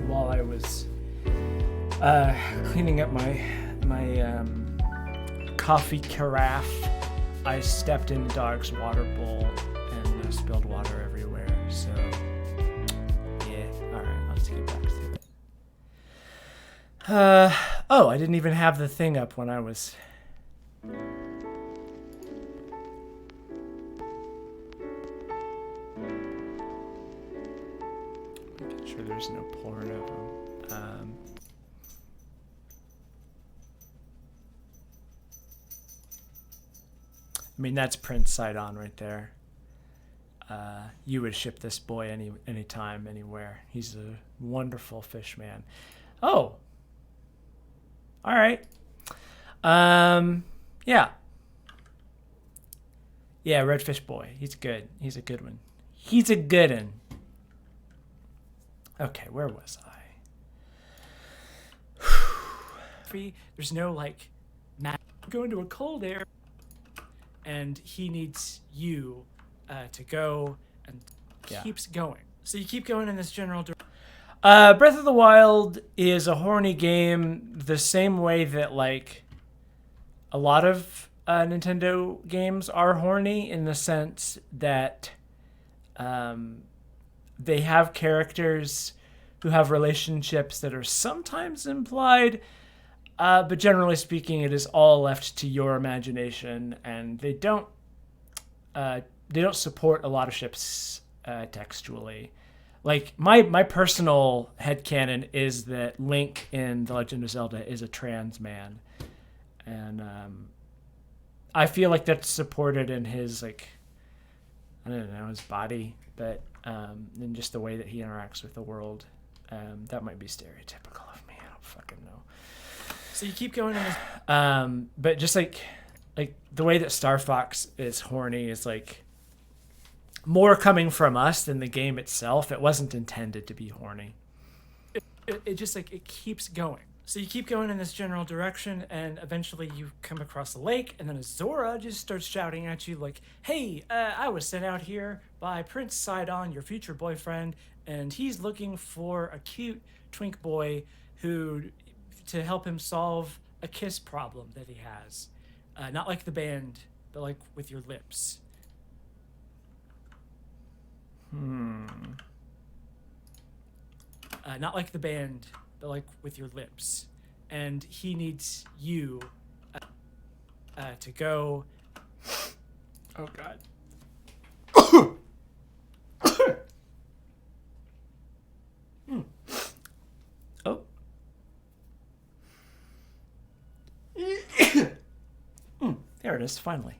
while I was cleaning up my coffee carafe, I stepped in the dog's water bowl and spilled water everywhere. So yeah, all right, let's get back to it. I didn't even have the thing up when I was. Making sure there's no porn of them. I mean, that's Prince Sidon right there. You would ship this boy anytime, anywhere. He's a wonderful fish man. Oh. All right. Yeah. Yeah, Redfish Boy. He's good. He's a good one. He's a good one. Okay, where was I? There's no, like, go into a cold air. And he needs you to go, and keeps going. So you keep going in this general direction. Breath of the Wild is a horny game the same way that, like, a lot of Nintendo games are horny, in the sense that they have characters who have relationships that are sometimes implied, but generally speaking, it is all left to your imagination, and they don't support a lot of ships textually. Like, my personal headcanon is that Link in The Legend of Zelda is a trans man, and I feel like that's supported in his, like, I don't know, his body, but in just the way that he interacts with the world. That might be stereotypical of me. I don't fucking know. So you keep going in this. But just like the way that Star Fox is horny is like more coming from us than the game itself. It wasn't intended to be horny. It just, like, it keeps going. So you keep going in this general direction, and eventually you come across a lake, and then a Zora just starts shouting at you like, "Hey, I was sent out here by Prince Sidon, your future boyfriend, and he's looking for a cute twink boy to help him solve a kiss problem that he has. Not like the band, but like with your lips." Not like the band, but like with your lips. And he needs you to go. Oh God. Oh. There it is, finally.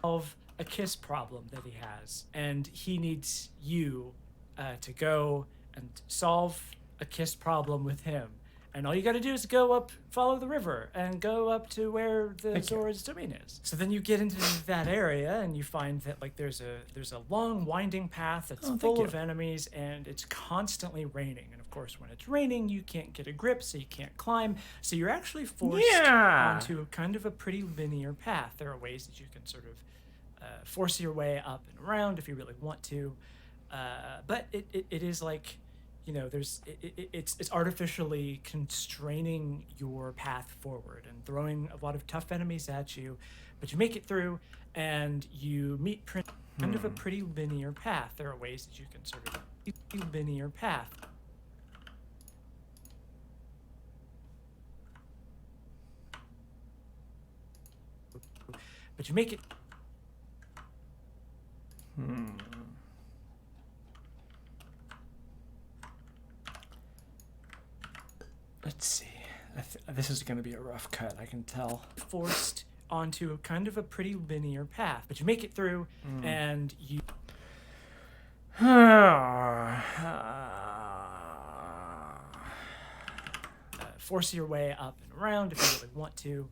Solve a kiss problem that he has, and he needs you to go and solve a kiss problem with him. And all you got to do is go up, follow the river, and go up to where the Zora's domain is. So then you get into that area, and you find that like there's a long winding path that's full of enemies, and it's constantly raining. And of course, when it's raining, you can't get a grip, so you can't climb. So you're actually forced onto kind of a pretty linear path. There are ways that you can sort of force your way up and around if you really want to, but it is like, you know, it's artificially constraining your path forward and throwing a lot of tough enemies at you, but you make it through and you meet kind of a pretty linear path. There are ways that you can sort of linear path. But you make it. Let's see. This is going to be a rough cut, I can tell. Forced onto kind of a pretty linear path, but you make it through and you force your way up and around if you really want to,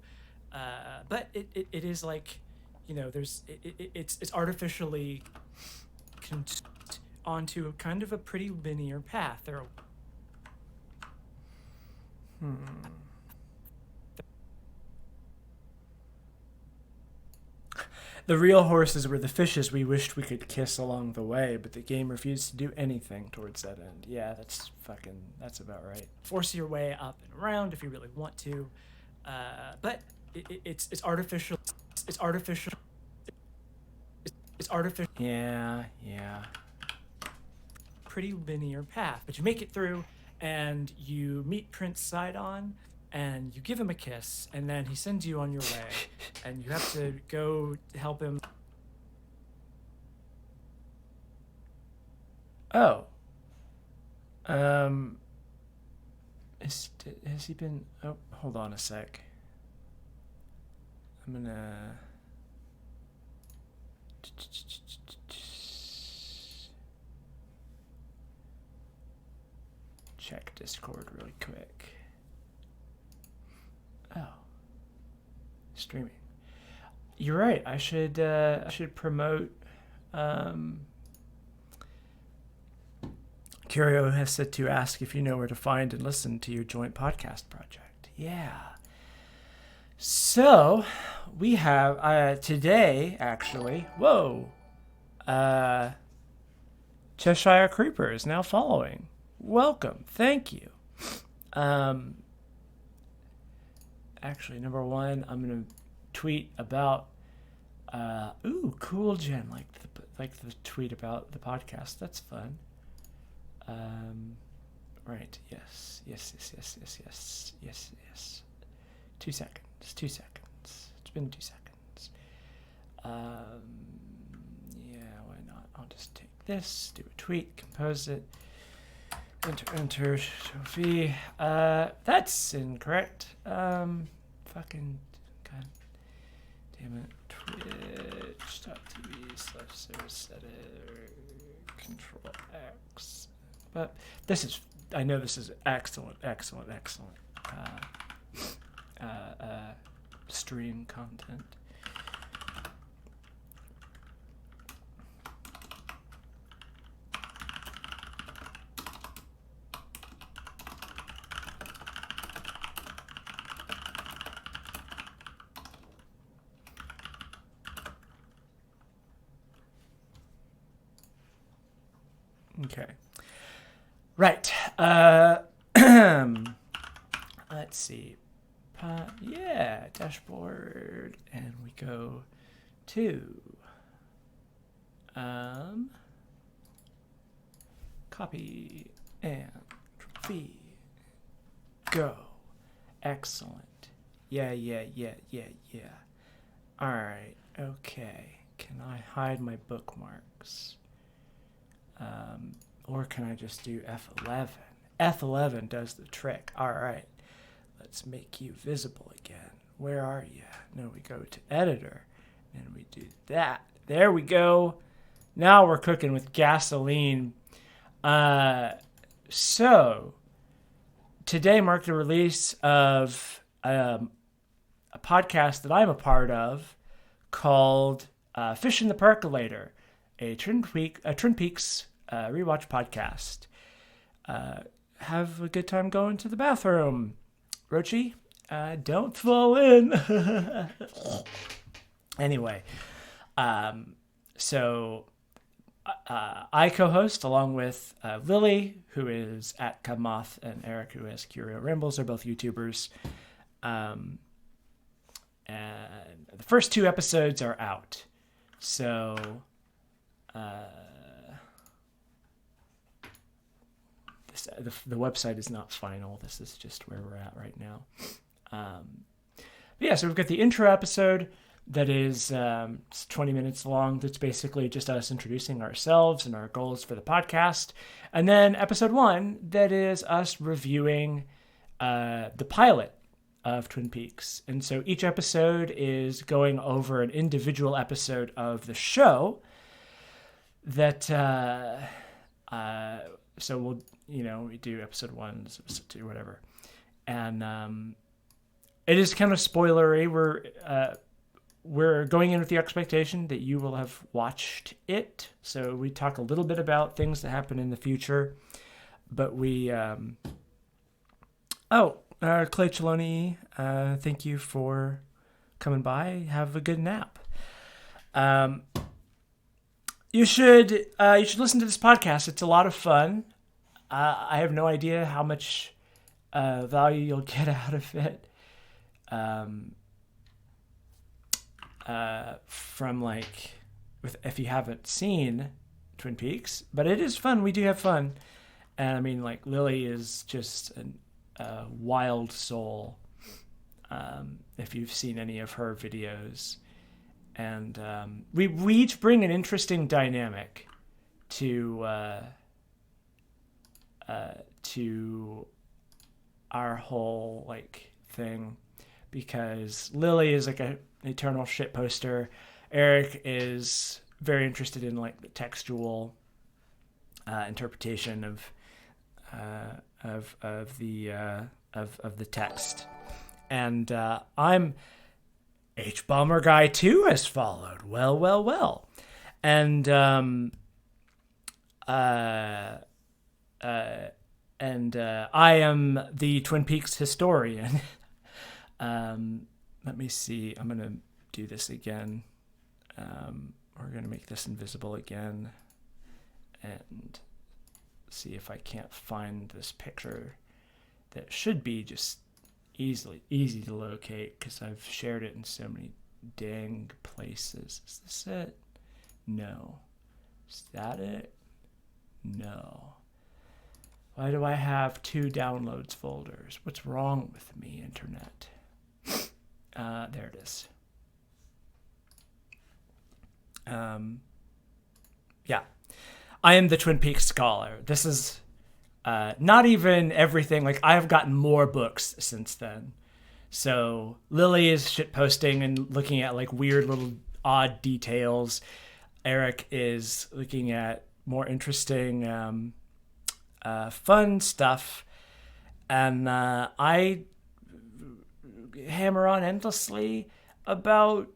but it is like, you know, it's artificially onto kind of a pretty linear path. There are The real horses were the fishes we wished we could kiss along the way, but the game refused to do anything towards that end. Yeah, that's about right. Force your way up and around if you really want to, but it's artificial. It's artificial. It's artificial. Yeah. Pretty linear path, but you make it through and you meet Prince Sidon and you give him a kiss, and then he sends you on your way and you have to go help him. Oh. Has he been... Oh, hold on a sec. I'm gonna... check Discord really quick. Oh. Streaming. You're right. I should promote... Curio has said to ask if you know where to find and listen to your joint podcast project. Yeah. So, we have, today, actually, Cheshire Creeper is now following. Welcome. Thank you. Actually, number one, I'm going to tweet about, cool, Jen, like the tweet about the podcast. That's fun. Right. Yes. 2 seconds. It's been 2 seconds. Yeah, why not? I'll just take this, do a tweet, compose it, enter Sophie. That's incorrect. Fucking, god damn it. Twitch.tv/Zedig, Control X. But I know this is excellent stream content. Okay. Right. Let's see. Yeah, dashboard, and we go to copy and V. Go. Excellent. Yeah. All right. Okay. Can I hide my bookmarks? Or can I just do F11? F11 does the trick. All right. Let's make you visible again. Where are you? No, we go to editor and we do that. There we go. Now we're cooking with gasoline. So today marked the release of a podcast that I'm a part of called Fish in the Percolator, a Twin Peaks rewatch podcast. Have a good time going to the bathroom. Rochi, don't fall in. Anyway, so I co-host along with Lily, who is at Cubmoth, and Eric, who is Curio Rambles. They're both YouTubers. And the first 2 episodes are out. So the website is not final. This is just where we're at right now. So we've got the intro episode that is 20 minutes long. That's basically just us introducing ourselves and our goals for the podcast. And then episode 1, that is us reviewing the pilot of Twin Peaks. And so each episode is going over an individual episode of the show that so we'll, we do episode 1, episode 2, whatever. And it is kind of spoilery. We're going in with the expectation that you will have watched it. So we talk a little bit about things that happen in the future. But we... Clay Chaloni, thank you for coming by. Have a good nap. You should listen to this podcast. It's a lot of fun. I have no idea how much value you'll get out of it. If you haven't seen Twin Peaks, but it is fun. We do have fun. And I mean, Lily is just a wild soul. If you've seen any of her videos, and we each bring an interesting dynamic to our whole thing, because Lily is an eternal shit poster. Eric is very interested in the textual interpretation of the text, and I'm H Bomber Guy 2 has followed. Well, and I am the Twin Peaks historian. Let me see. I'm gonna do this again. We're gonna make this invisible again, and see if I can't find this picture that should be just easy to locate, because I've shared it in so many dang places. Is this it? No. Is that it? No. Why do I have 2 downloads folders? What's wrong with me, internet? There it is. Yeah. I am the Twin Peaks scholar. This is not even everything. I have gotten more books since then. So Lily is shitposting and looking at weird little odd details. Eric is looking at more interesting, fun stuff. And I hammer on endlessly about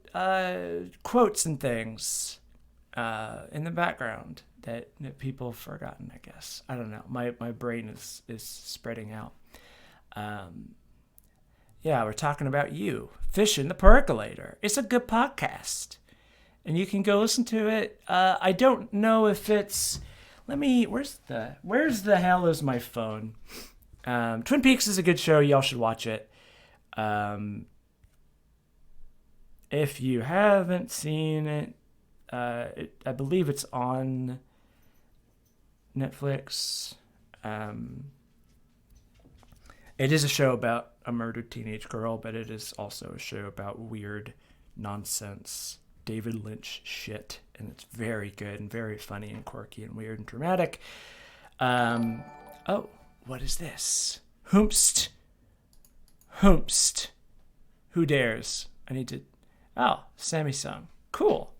quotes and things in the background that people have forgotten, I guess. I don't know. My brain is spreading out. We're talking about you. Fish in the Percolator. It's a good podcast. And you can go listen to it. I don't know if it's... Where's the hell is my phone? Twin Peaks is a good show. Y'all should watch it. If you haven't seen it, I believe it's on Netflix. It is a show about a murdered teenage girl, but it is also a show about weird nonsense David Lynch shit, and it's very good and very funny and quirky and weird and dramatic. Oh, what is this? Hoomst. Who dares? I need to... Oh, Sammy Sung. Cool.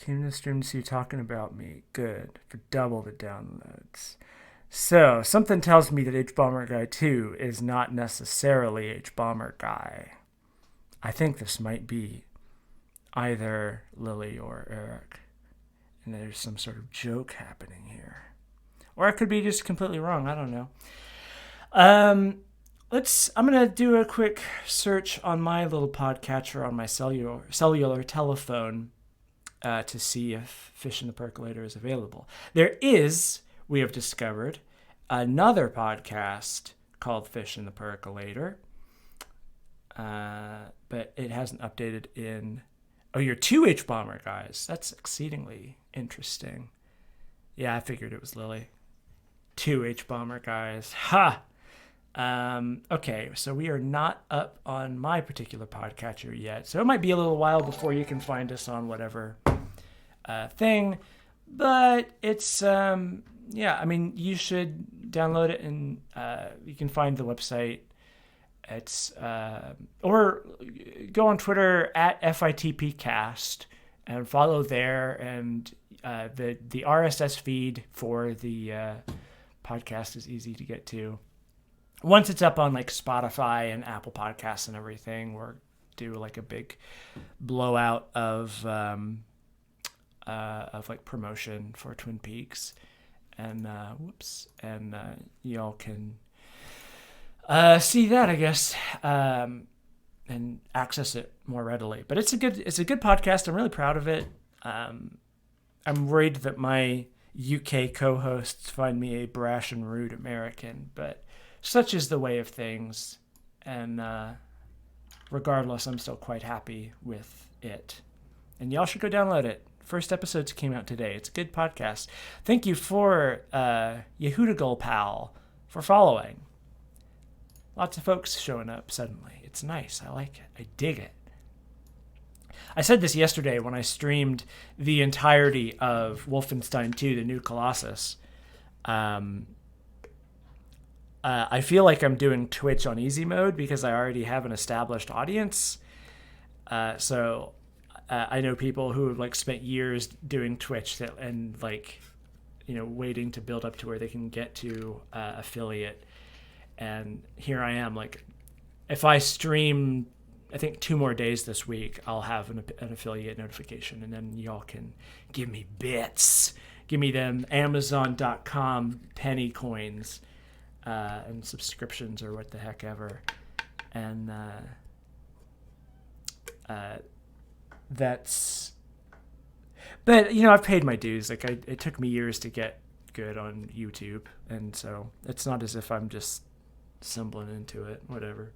Came to the stream to see you talking about me. Good. For double the downloads. So, something tells me that H-Bomber Guy 2 is not necessarily H-Bomber Guy. I think this might be either Lily or Eric. And there's some sort of joke happening here. Or I could be just completely wrong. I don't know. I'm going to do a quick search on my little podcatcher on my cellular telephone to see if Fish in the Percolator is available. There is, we have discovered, another podcast called Fish in the Percolator. But it hasn't updated in... Oh, you're 2 H-Bomber guys. That's exceedingly interesting. Yeah, I figured it was Lily. 2 H-Bomber guys. Ha! Okay, so we are not up on my particular podcatcher yet. So it might be a little while before you can find us on whatever thing. But it's, yeah, I mean, you should download it and you can find the website. It's, or go on Twitter at FITPcast and follow there. And the RSS feed for the podcast is easy to get to. Once it's up on like Spotify and Apple Podcasts and everything, we'll do like a big blowout of like promotion for Twin Peaks, and y'all can see that, I guess, and access it more readily. But it's a good podcast. I'm really proud of it. I'm worried that my UK co-hosts find me a brash and rude American, but such is the way of things, and regardless, I'm still quite happy with it. And y'all should go download it. First episodes came out today. It's a good podcast. Thank you for Yehuda Pal for following. Lots of folks showing up suddenly. It's nice. I like it. I dig it. I said this yesterday when I streamed the entirety of Wolfenstein 2, The New Colossus. I feel like I'm doing Twitch on easy mode because I already have an established audience. So I know people who have like spent years doing Twitch and like, you know, waiting to build up to where they can get to affiliate. And here I am, like, if I stream, I think 2 more days this week, I'll have an affiliate notification, and then y'all can give me bits. Give me them Amazon.com penny coins. And subscriptions or what the heck ever. And that's... But, you know, I've paid my dues. Like, it took me years to get good on YouTube. And so it's not as if I'm just stumbling into it. Whatever.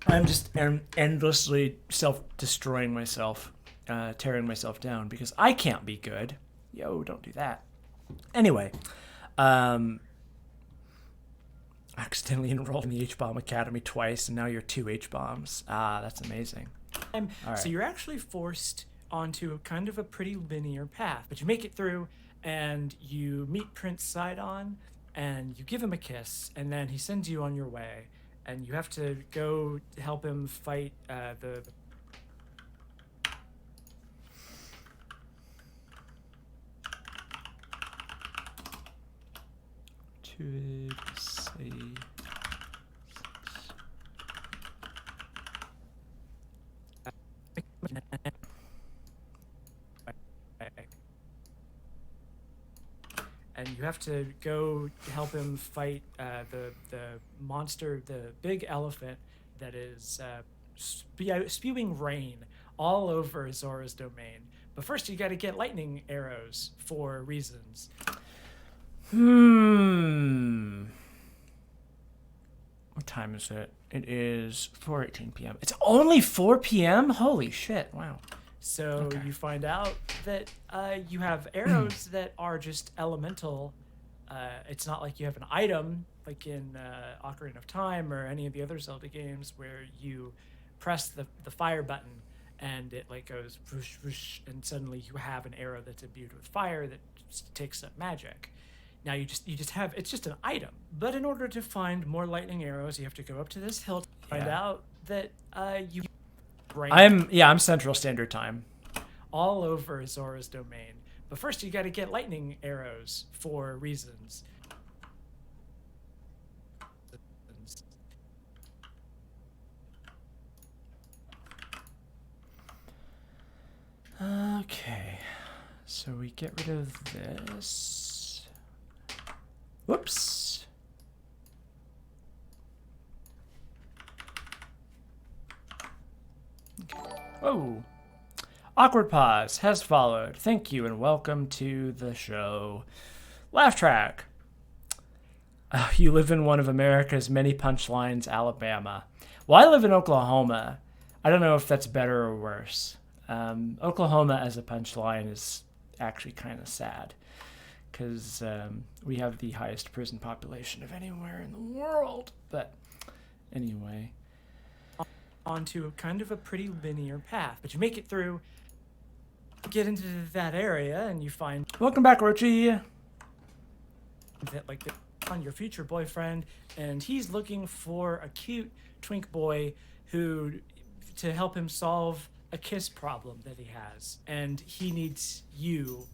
I'm just endlessly self-destroying myself. Tearing myself down because I can't be good. Yo, don't do that. Anyway... accidentally enrolled in the H-Bomb Academy twice, and now you're 2 H-Bombs. That's amazing. All right. So you're actually forced onto kind of a pretty linear path, but you make it through, and you meet Prince Sidon, and you give him a kiss, and then he sends you on your way, and you have to go help him fight the... And you have to go help him fight the monster, the big elephant that is spewing rain all over Zora's domain. But first, you got to get lightning arrows for reasons. What time is it? It is 4:18 p.m. It's only 4 p.m.? Holy shit. Wow. So you find out that you have arrows that are just elemental. It's not like you have an item like in Ocarina of Time or any of the other Zelda games where you press the fire button and it like goes whoosh, whoosh, and suddenly you have an arrow that's imbued with fire that takes up magic. Now you just have, it's just an item. But in order to find more lightning arrows, you have to go up to this hill to find out that you... I'm Central Standard Time. all over Zora's domain. But first, you got to get lightning arrows for reasons. Okay, so we get rid of this. Whoops. Okay. Oh. Awkward pause has followed. Thank you and welcome to the show. Laugh track. You live in one of America's many punchlines, Alabama. Well, I live in Oklahoma. I don't know if that's better or worse. Oklahoma as a punchline is actually kind of sad because we have the highest prison population of anywhere in the world. But anyway. Onto kind of a pretty linear path, but you make it through, get into that area, and you find Welcome back, Rochi. that like on your future boyfriend, and he's looking for a cute twink boy who to help him solve a kiss problem that he has, and he needs you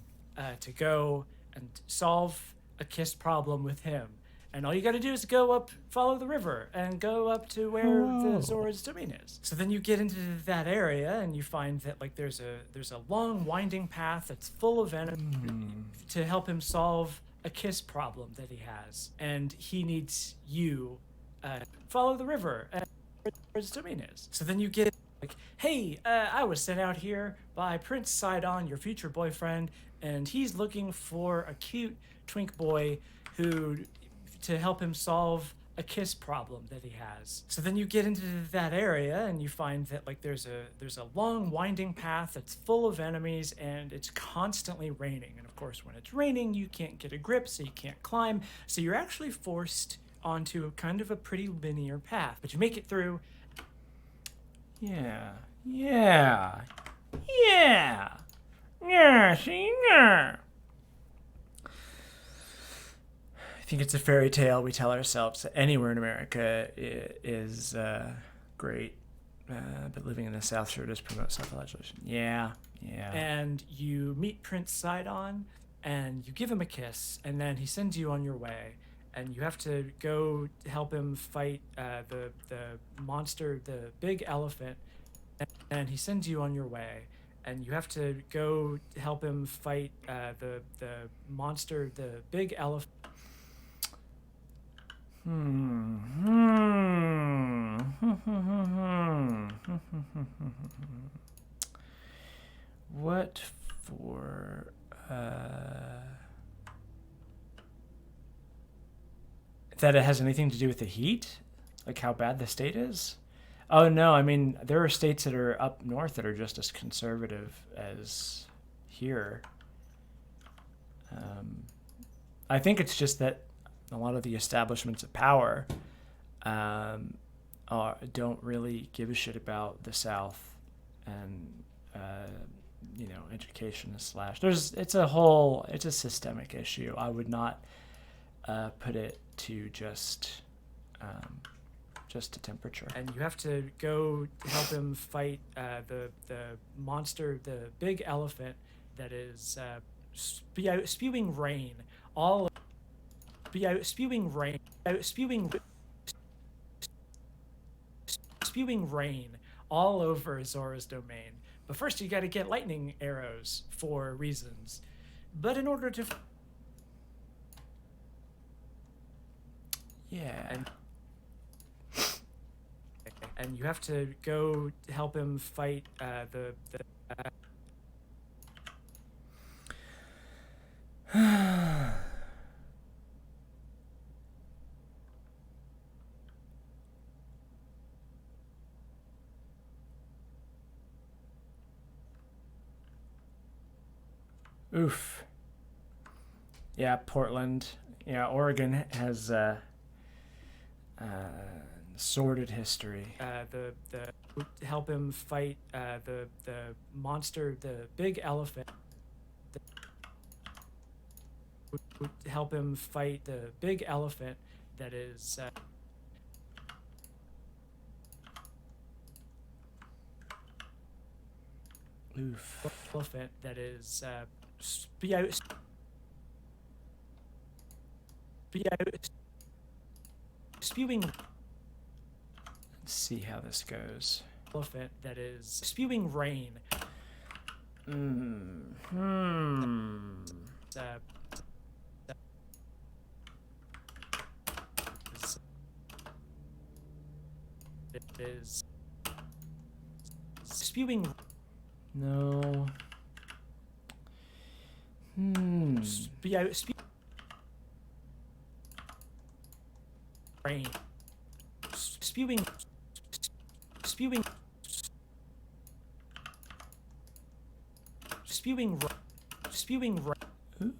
to go and solve a kiss problem with him. And all you got to do is go up, follow the river, and go up to where the Zora's domain is. So then you get into that area, and you find that like there's a long winding path that's full of venom to help him solve a kiss problem that he has, and he needs you follow the river and where his domain is. So then you get like, hey, I was sent out here by Prince Sidon, your future boyfriend, and he's looking for a cute twink boy who to help him solve a kiss problem that he has. So then you get into that area, and you find that like there's a long winding path that's full of enemies, and it's constantly raining. And of course, when it's raining, you can't get a grip, so you can't climb. So you're actually forced onto kind of a pretty linear path, but you make it through. Yeah. See, yeah. I think it's a fairy tale we tell ourselves that anywhere in America is great, but living in the South sure does promote self-flagellation. Yeah. And you meet Prince Sidon, and you give him a kiss, and then he sends you on your way, and you have to go help him fight the monster, the big elephant, and he sends you on your way, and you have to go help him fight the monster, the big elephant. What for? That it has anything to do with the heat? Like how bad the state is? Oh, no, I mean, there are states that are up north that are just as conservative as here. I think it's just that a lot of the establishments of power don't really give a shit about the South and, education / it's a systemic issue. I would not put it to just a temperature. And you have to go help him fight the monster, the big elephant that is spewing rain all spewing rain all over Zora's domain. But first, you got to get lightning arrows for reasons. But in order to and you have to go help him fight the Oof. Yeah, Portland. Yeah, Oregon has sordid history. the help him fight the monster, the big elephant. Help him fight the big elephant that is Oof. elephant that is spewing Let's see how this goes. elephant that is spewing rain. Uh, it is spewing No. rain. Spewing spewing rain.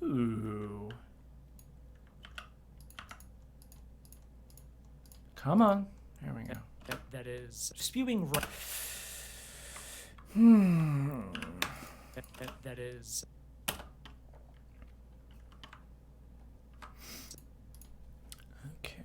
Ooh. Come on. There we go. That is spewing rain. That is Okay.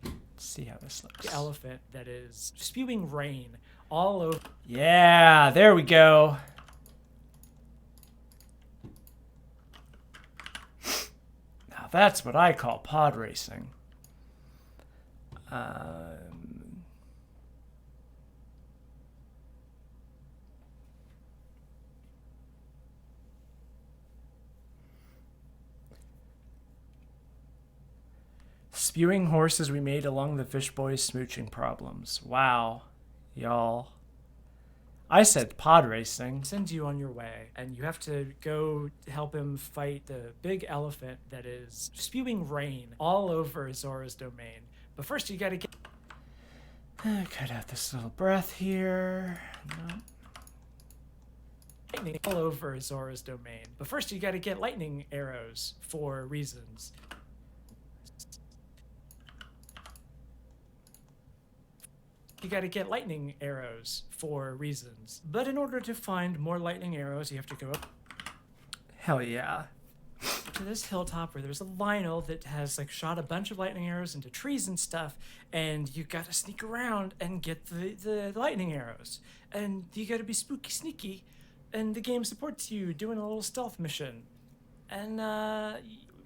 Let's see how this looks. the elephant that is spewing rain all over. Yeah, there we go. Now that's what I call pod racing. Spewing horses we made along the Fish Boys smooching problems. Wow, y'all. I said pod racing. Sends you on your way, and you have to go help him fight the big elephant that is spewing rain all over Zora's domain. But first, you gotta get Cut out this little breath here. No. lightning all over Zora's domain. But first, you gotta get lightning arrows for reasons. You gotta get lightning arrows for reasons. But in order to find more lightning arrows, you have to go up Hell yeah. to this hilltop where there's a Lionel that has like shot a bunch of lightning arrows into trees and stuff, and you gotta sneak around and get the lightning arrows. And you gotta be spooky sneaky, and the game supports you doing a little stealth mission. And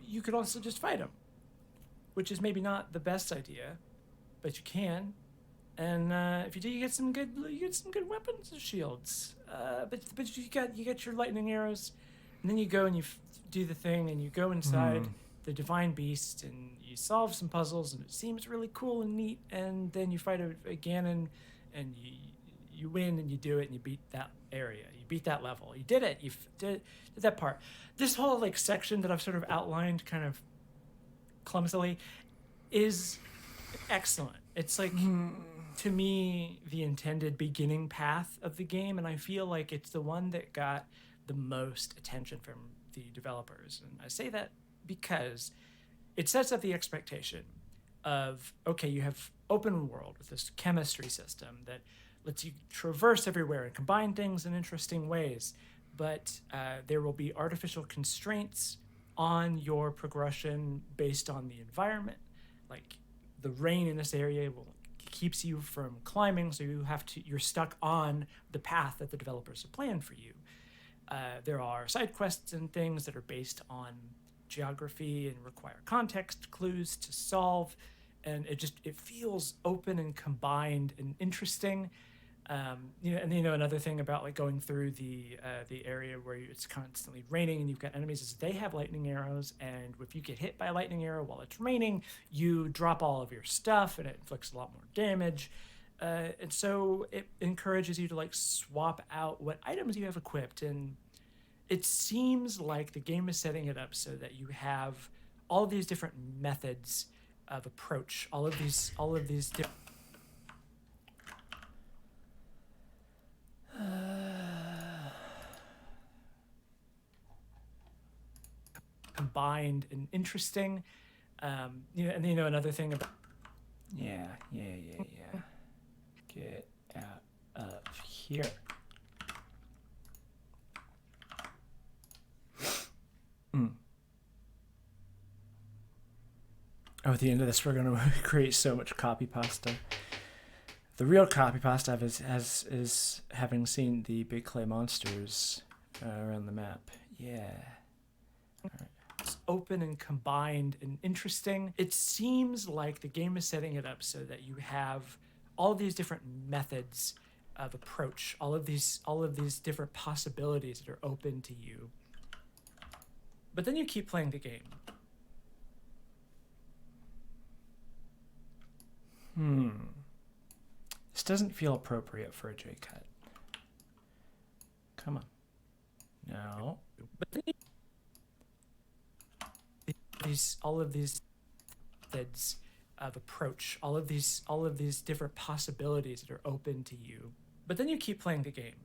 you could also just fight them, which is maybe not the best idea, but you can. And if you do, you get some good weapons and shields. But you get your lightning arrows, and then you go and you do the thing, and you go inside the divine beast, and you solve some puzzles, and it seems really cool and neat. And then you fight a Ganon, and you win, and you do it, and you beat that area. You beat that level. You did it. You did that part. This whole like section that I've sort of outlined, kind of clumsily, is excellent. It's like. To me, the intended beginning path of the game, and I feel like it's the one that got the most attention from the developers. And I say that because it sets up the expectation of, okay, you have open world with this chemistry system that lets you traverse everywhere and combine things in interesting ways, but there will be artificial constraints on your progression based on the environment. Like the rain in this area keeps you from climbing, so you're stuck on the path that the developers have planned for you. There are side quests and things that are based on geography and require context clues to solve, and it feels open and combined and interesting. Another thing about like going through the area where it's constantly raining and you've got enemies is they have lightning arrows, and if you get hit by a lightning arrow while it's raining, you drop all of your stuff and it inflicts a lot more damage. And so it encourages you to like swap out what items you have equipped, and it seems like the game is setting it up so that you have all of these different methods of approach, all of these different combined and interesting. Another thing about Yeah. Get out of here. Oh, at the end of this we're going to create so much copy pasta. The real copy pasta is having seen the big clay monsters around the map. Yeah. It's open and combined and interesting. It seems like the game is setting it up so that you have all these different methods of approach, all of these different possibilities that are open to you. But then you keep playing the game. This doesn't feel appropriate for a J cut. Come on. No. But then all of these methods of approach, all of these different possibilities that are open to you. But then you keep playing the game,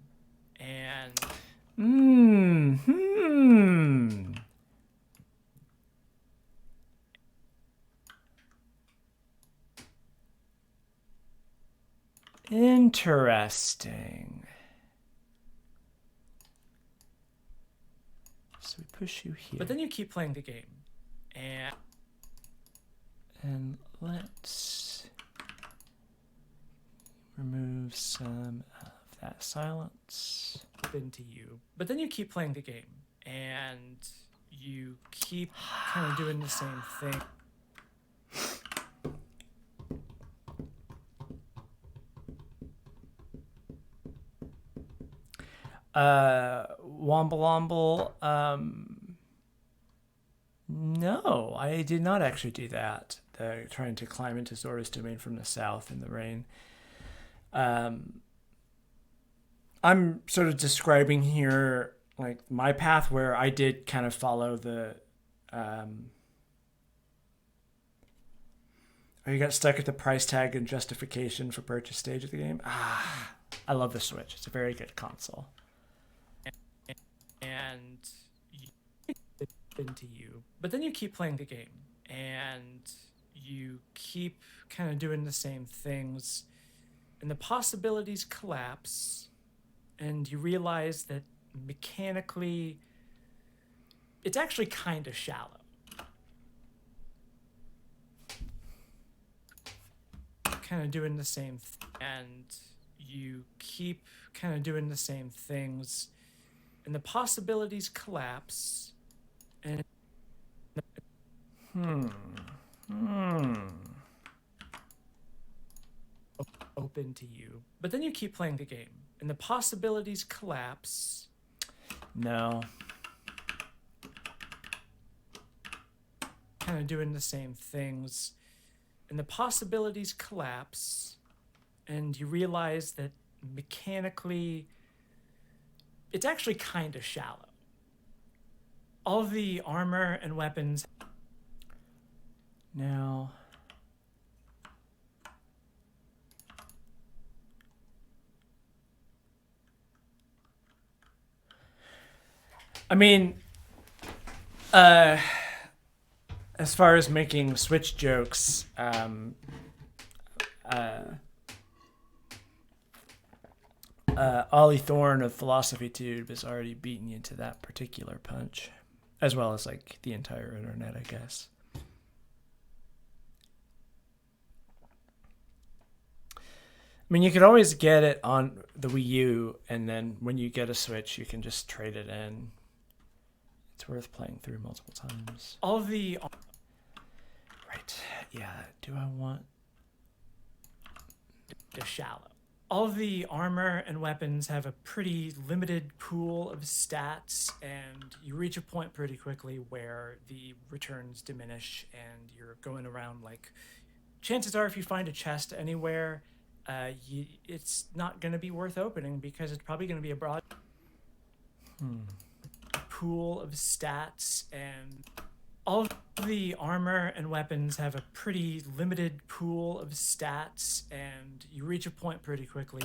and Interesting. So we push you here. But then you keep playing the game, and let's remove some of that silence. open to you. But then you keep playing the game, and you keep kind of doing the same thing. Womble Womble, no, I did not actually do that. Trying to climb into Zora's domain from the south in the rain. I'm sort of describing here like my path where I did kind of follow the you got stuck at the price tag and justification for purchase stage of the game. I love the Switch. It's a very good console. And it's into you. But then you keep playing the game, and you keep kind of doing the same things, and the possibilities collapse, and you realize that mechanically it's actually kind of shallow. Kind of doing the same and you keep kind of doing the same things, and the possibilities collapse, and open to you. But then you keep playing the game, and the possibilities collapse. No. Kind of doing the same things, and the possibilities collapse, and you realize that mechanically it's actually kind of shallow. All the armor and weapons. Now, I mean, as far as making Switch jokes, Ollie Thorne of Philosophy Tube has already beaten you to that particular punch, as well as like the entire internet, I guess. I mean, you could always get it on the Wii U, and then when you get a Switch, you can just trade it in. It's worth playing through multiple times. All the... Right. Yeah. Do I want... shallow. All the armor and weapons have a pretty limited pool of stats, and you reach a point pretty quickly where the returns diminish, and you're going around like... Chances are if you find a chest anywhere, it's not going to be worth opening because it's probably going to be a broad pool of stats, and all the armor and weapons have a pretty limited pool of stats, and you reach a point pretty quickly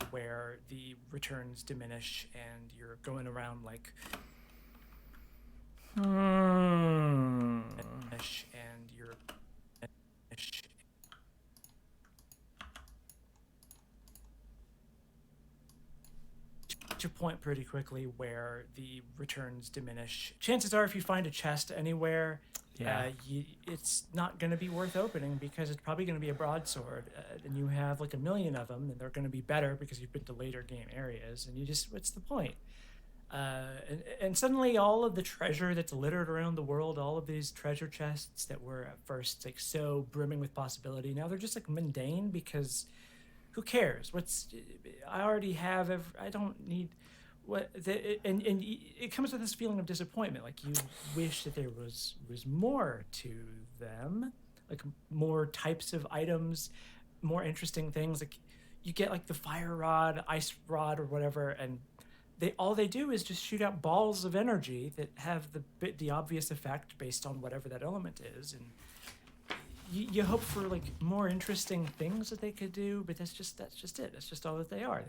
where the returns diminish, and you're going around like and you're reach a point pretty quickly where the returns diminish. Chances are if you find a chest anywhere, Yeah. It's not going to be worth opening because it's probably going to be a broadsword, and you have like a million of them, and they're going to be better because you've been to later game areas, and you just, what's the point? And suddenly all of the treasure that's littered around the world, all of these treasure chests that were at first like so brimming with possibility, now they're just like mundane because who cares? I already have, I don't need and it comes with this feeling of disappointment. Like you wish that there was more to them, like more types of items, more interesting things. Like you get like the fire rod, ice rod, or whatever, and all they do is just shoot out balls of energy that have the obvious effect based on whatever that element is, and you hope for like more interesting things that they could do, but that's just it. That's just all that they are.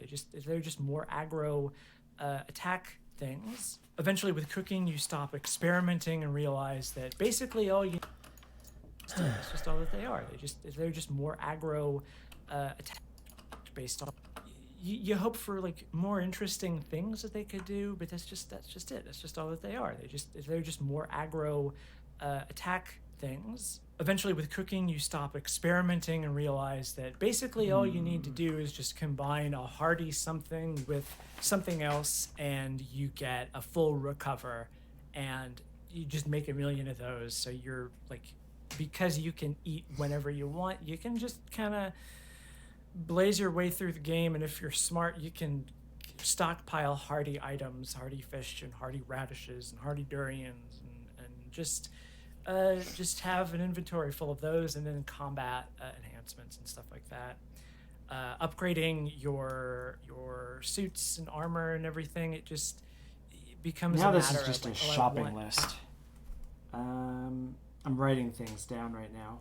They're just more aggro attack things. Eventually, with cooking, you stop experimenting and realize that basically all you. That's just all that they are. They're just more aggro attack based on. You hope for like more interesting things that they could do, but that's just it. That's just all that they are. They're just more aggro attack things. Eventually, with cooking, you stop experimenting and realize that basically all you need to do is just combine a hearty something with something else, and you get a full recover, and you just make a million of those. So you're like, because you can eat whenever you want, you can just kind of blaze your way through the game, and if you're smart, you can stockpile hearty items, hearty fish and hearty radishes and hearty durians, and just have an inventory full of those, and then combat enhancements and stuff like that. Upgrading your suits and armor and everything, it becomes Now a this matter is just of, a like, shopping list. I'm writing things down right now.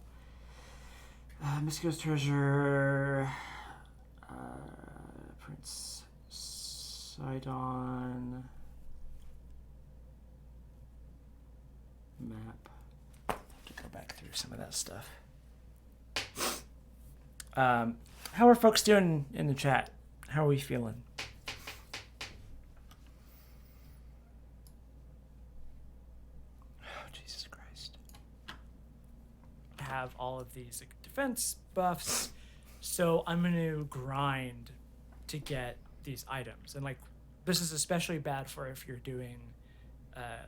Mystico's treasure, Prince Sidon, map. I have to go back through some of that stuff. How are folks doing in the chat? How are we feeling? Oh, Jesus Christ. Have all of these like defense buffs, so I'm going to grind to get these items. And like this is especially bad for if you're doing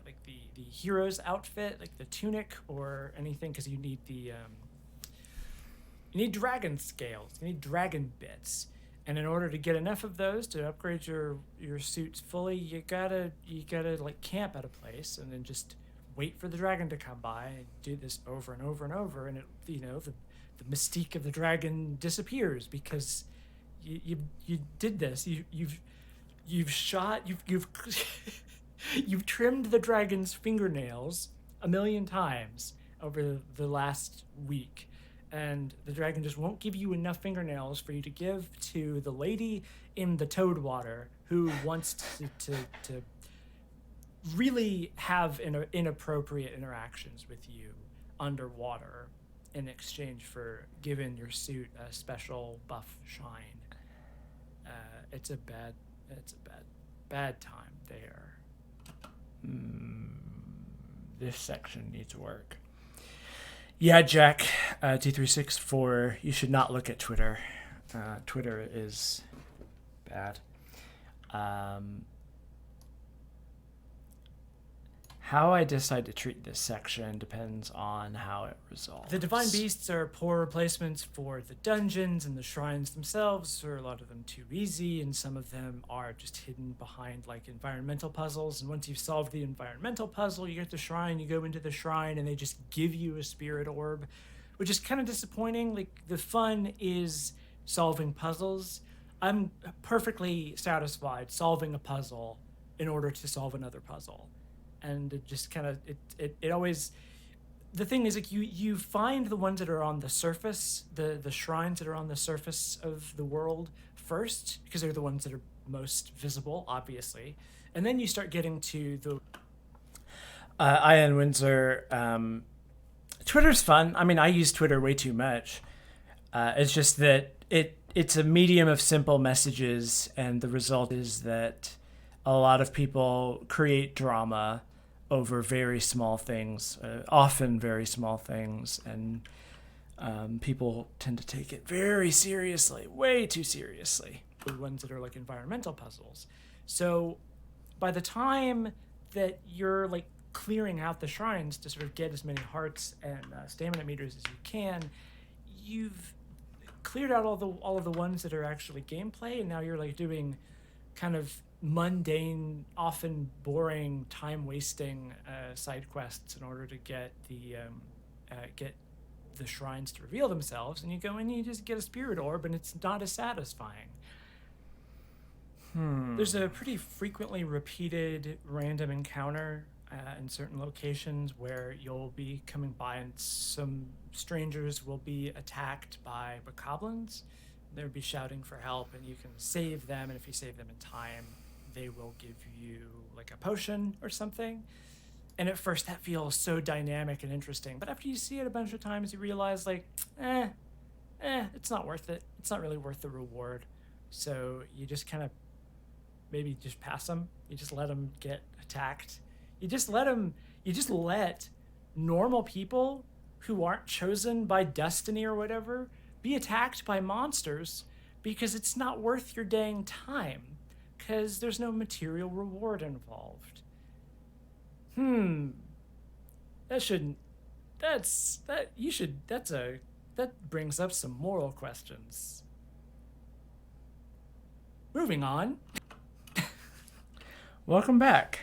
like the hero's outfit, like the tunic or anything, because you need you need dragon scales, you need dragon bits, and in order to get enough of those to upgrade your suits fully, you gotta like camp at a place and then just wait for the dragon to come by and do this over and over and over, and it, the mystique of the dragon disappears because you did this. You've shot you've you've trimmed the dragon's fingernails 1,000,000 times over the last week, and the dragon just won't give you enough fingernails for you to give to the lady in the toad water who wants to really have inappropriate interactions with you underwater in exchange for giving your suit a special buff shine. It's a bad time there. This section needs work. Yeah, Jack, 2364, you should not look at Twitter. Twitter is bad. How I decide to treat this section depends on how it resolves. The divine beasts are poor replacements for the dungeons, and the shrines themselves are a lot of them too easy, and some of them are just hidden behind like environmental puzzles. And once you've solved the environmental puzzle, you get the shrine, you go into the shrine, and they just give you a spirit orb, which is kind of disappointing. Like the fun is solving puzzles. I'm perfectly satisfied solving a puzzle in order to solve another puzzle. And it just kind of it always, the thing is like you find the ones that are on the surface, the shrines that are on the surface of the world first, because they're the ones that are most visible, obviously, and then you start getting to the Ian Windsor. Twitter's fun. I mean, I use Twitter way too much. It's just that it's a medium of simple messages, and the result is that a lot of people create drama over very small things, often very small things, and people tend to take it very seriously, way too seriously. The ones that are like environmental puzzles. So by the time that you're like clearing out the shrines to sort of get as many hearts and stamina meters as you can, you've cleared out all of the ones that are actually gameplay, and now you're like doing kind of mundane, often boring, time-wasting side quests in order to get the shrines to reveal themselves. And you go in and you just get a spirit orb, and it's not as satisfying. There's a pretty frequently repeated random encounter in certain locations where you'll be coming by and some strangers will be attacked by bokoblins. They'll be shouting for help, and you can save them, and if you save them in time, they will give you like a potion or something. And at first that feels so dynamic and interesting, but after you see it a bunch of times, you realize like, it's not worth it. It's not really worth the reward. So you just kind of maybe just pass them. You just let them get attacked. You just let normal people who aren't chosen by destiny or whatever be attacked by monsters, because it's not worth your dang time, because there's no material reward involved. That brings up some moral questions. Moving on. Welcome back.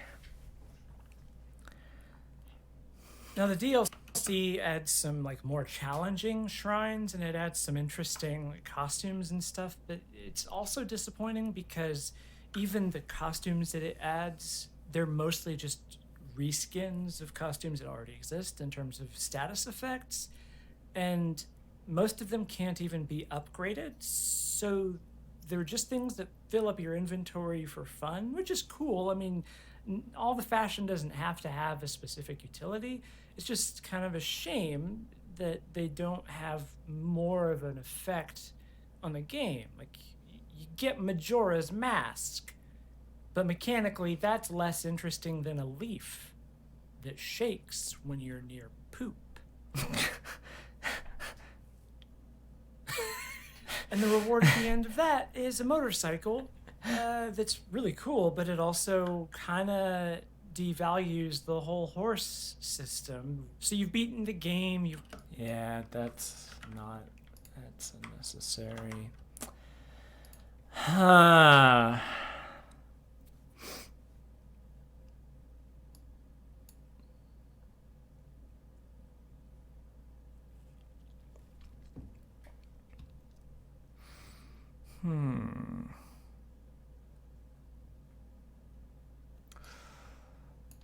Now the DLC adds some like more challenging shrines, and it adds some interesting like, costumes and stuff, but it's also disappointing because even the costumes that it adds, they're mostly just reskins of costumes that already exist in terms of status effects, and most of them can't even be upgraded, so they're just things that fill up your inventory for fun, which is cool. I mean, all the fashion doesn't have to have a specific utility. It's just kind of a shame that they don't have more of an effect on the game. Like, you get Majora's Mask, but mechanically that's less interesting than a leaf that shakes when you're near poop. And the reward at the end of that is a motorcycle that's really cool, but it also kind of devalues the whole horse system. So you've beaten the game. Yeah, that's unnecessary.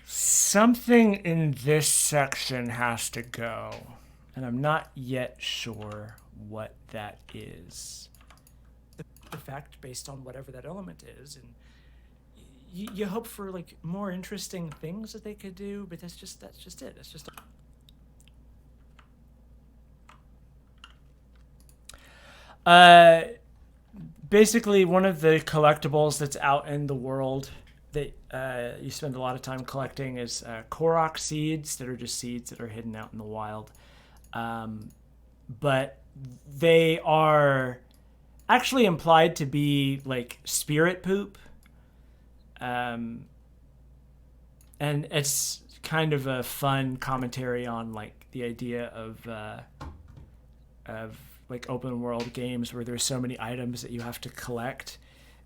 Something in this section has to go, and I'm not yet sure what that is. Effect based on whatever that element is, and you hope for like more interesting things that they could do, but that's just it. It's just basically one of the collectibles that's out in the world that you spend a lot of time collecting is Korok seeds, that are just seeds that are hidden out in the wild. But they are actually implied to be like spirit poop. And it's kind of a fun commentary on like the idea of like open world games where there's so many items that you have to collect.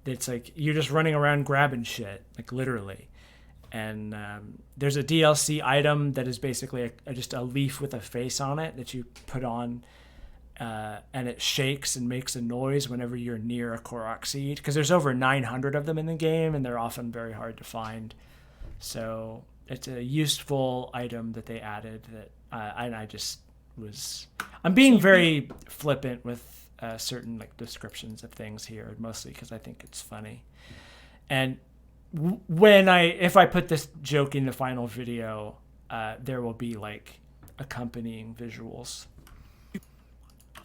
It's like you're just running around grabbing shit, like literally. And there's a DLC item that is basically just a leaf with a face on it that you put on, and it shakes and makes a noise whenever you're near a Korok seed, because there's over 900 of them in the game, and they're often very hard to find. So it's a useful item that they added that I'm being very flippant with certain like descriptions of things here, mostly because I think it's funny. And if I put this joke in the final video, there will be like accompanying visuals.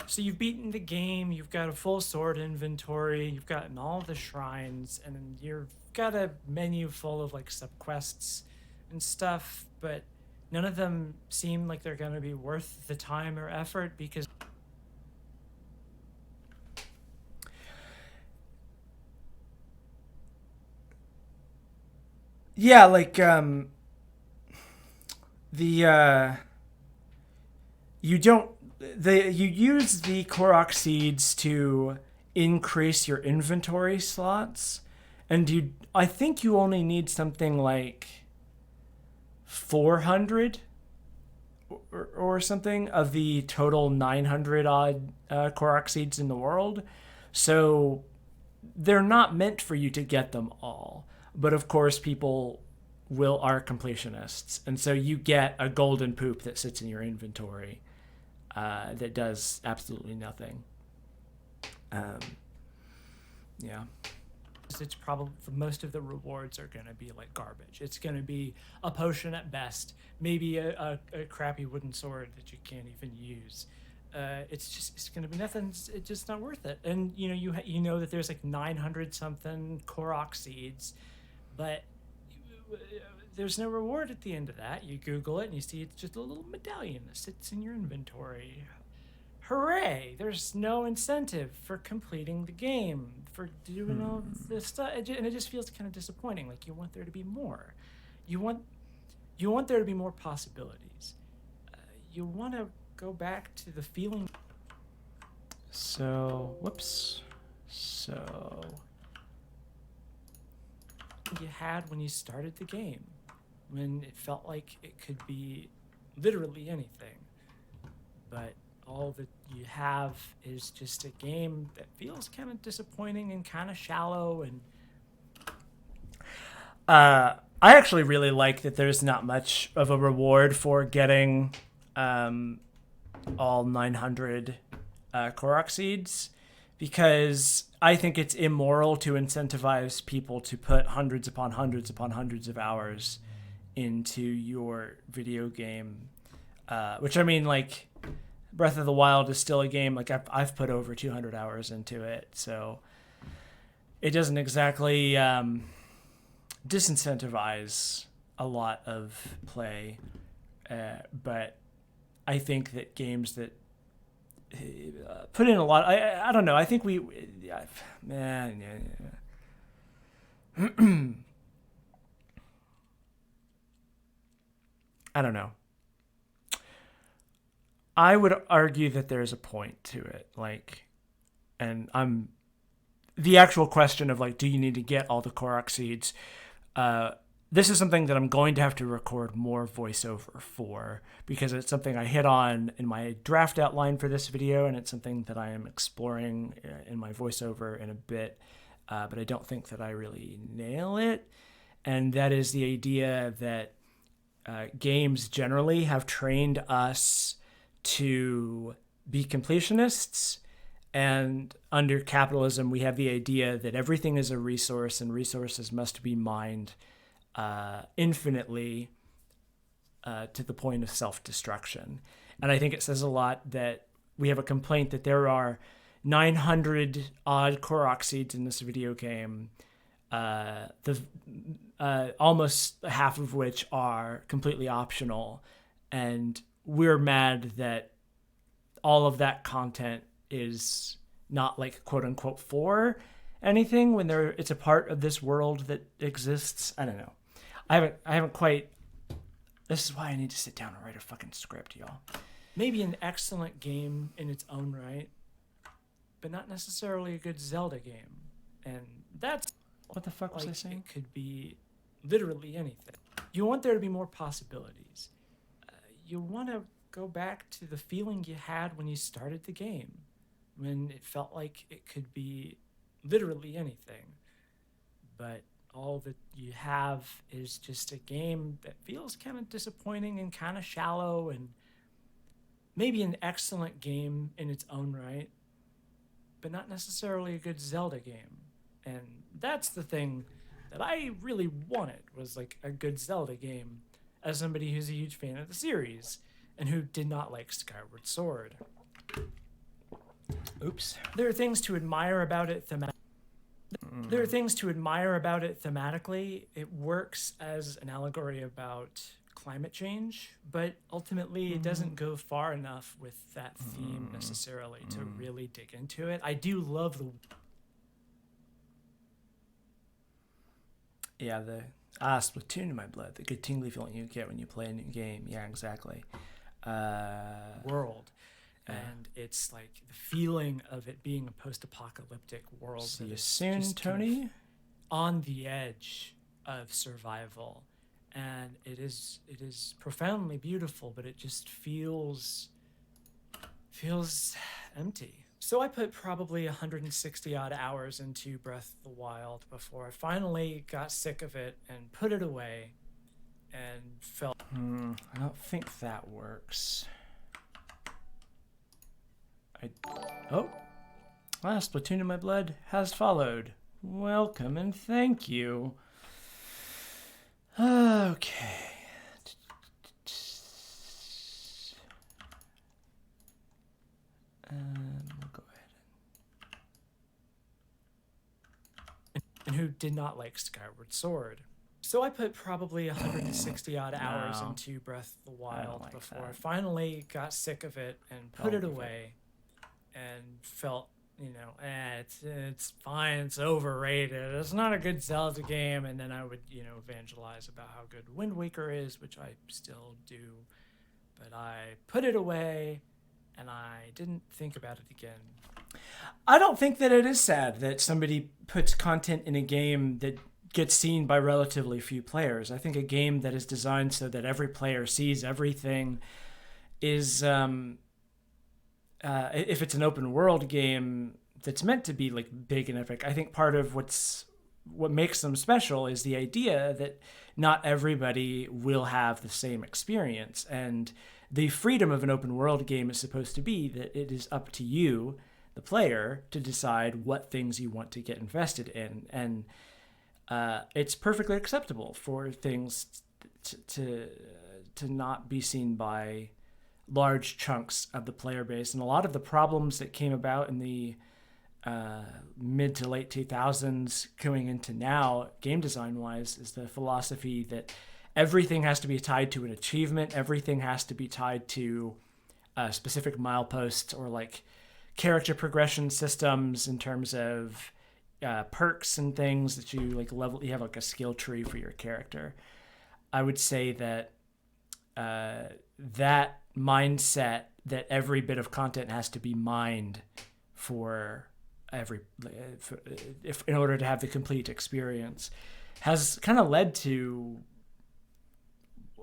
So you've beaten the game, you've got a full sword inventory, you've gotten all the shrines, and then you've got a menu full of like subquests and stuff, but none of them seem like they're going to be worth the time or effort because yeah, like the you don't you use the Korok seeds to increase your inventory slots, and I think you only need something like 400 or something of the total 900 odd Korok seeds in the world. So they're not meant for you to get them all. But of course, people are completionists, and so you get a golden poop that sits in your inventory that does absolutely nothing. Yeah. it's probably most of the rewards are going to be like garbage. It's going to be a potion at best, maybe a crappy wooden sword that you can't even use. It's going to be nothing. It's just not worth it. And you know that there's like 900 something Korok seeds, but there's no reward at the end of that. You Google it and you see it's just a little medallion that sits in your inventory. Hooray! There's no incentive for completing the game, for doing all this stuff, and it just feels kind of disappointing. Like you want there to be more. You want there to be more possibilities. You want to go back to the feeling. So, whoops. So You had when you started the game, when it felt like it could be literally anything, but all that you have is just a game that feels kind of disappointing and kind of shallow. And I actually really like that there's not much of a reward for getting all 900 Korok seeds, because I think it's immoral to incentivize people to put hundreds upon hundreds upon hundreds of hours into your video game. Which, I mean, like, Breath of the Wild is still a game, like, I've put over 200 hours into it, so it doesn't exactly disincentivize a lot of play. But I think that games that put in a lot, I don't know, I think I don't know. I would argue that there's a point to it, like, and the actual question of, like, do you need to get all the Korok seeds? This is something that I'm going to have to record more voiceover for, because it's something I hit on in my draft outline for this video, and it's something that I am exploring in my voiceover in a bit, but I don't think that I really nail it. And that is the idea that games generally have trained us to be completionists, and under capitalism we have the idea that everything is a resource and resources must be mined infinitely to the point of self-destruction. And I think it says a lot that we have a complaint that there are 900 odd Korok seeds in this video game, almost half of which are completely optional, and we're mad that all of that content is not, like, quote unquote for anything when it's a part of this world that exists. I don't know. I haven't quite. This is why I need to sit down and write a fucking script, y'all. maybe an excellent game in its own right, but not necessarily a good Zelda game. And that's What the fuck was like, I saying? it could be literally anything. You want there to be more possibilities. You want to go back to the feeling you had when you started the game, when it felt like it could be literally anything. But all that you have is just a game that feels kind of disappointing and kind of shallow, and maybe an excellent game in its own right, but not necessarily a good Zelda game. And that's the thing that I really wanted, was like a good Zelda game, as somebody who's a huge fan of the series and who did not like Skyward Sword. Oops. There are things to admire about it thematically. There are things to admire about it thematically. It works as an allegory about climate change, but ultimately it doesn't go far enough with that theme necessarily to really dig into it. I do love the Yeah, the Splatoon in my blood, the good tingly feeling you get when you play a new game. Yeah, exactly. world. And it's like the feeling of it being a post-apocalyptic world. See that you is soon, just kind of Tony. on the edge of survival. And it is profoundly beautiful, but it just feels empty. So I put probably 160 odd hours into Breath of the Wild before I finally got sick of it and put it away and felt I don't think that works. Splatoon in my blood has followed. Welcome and thank you. Okay. We'll go ahead. and who did not like Skyward Sword. So I put probably 160 odd hours No. into Breath of the don't Wild like before that. I finally got sick of it and put Don't it give it. away and felt, it's fine, it's overrated, it's not a good Zelda game. And then I would, evangelize about how good Wind Waker is, which I still do. But I put it away and I didn't think about it again. I don't think that it is sad that somebody puts content in a game that gets seen by relatively few players. I think a game that is designed so that every player sees everything is, if it's an open world game that's meant to be like big and epic, I think part of what makes them special is the idea that not everybody will have the same experience. And the freedom of an open world game is supposed to be that it is up to you, the player, to decide what things you want to get invested in. And it's perfectly acceptable for things to not be seen by large chunks of the player base. And a lot of the problems that came about in the mid to late 2000s going into now, game design wise, is the philosophy that everything has to be tied to an achievement. Everything has to be tied to specific mileposts or like character progression systems in terms of perks and things that you like level. You have like a skill tree for your character. I would say that that mindset that every bit of content has to be mined for if in order to have the complete experience has kind of led to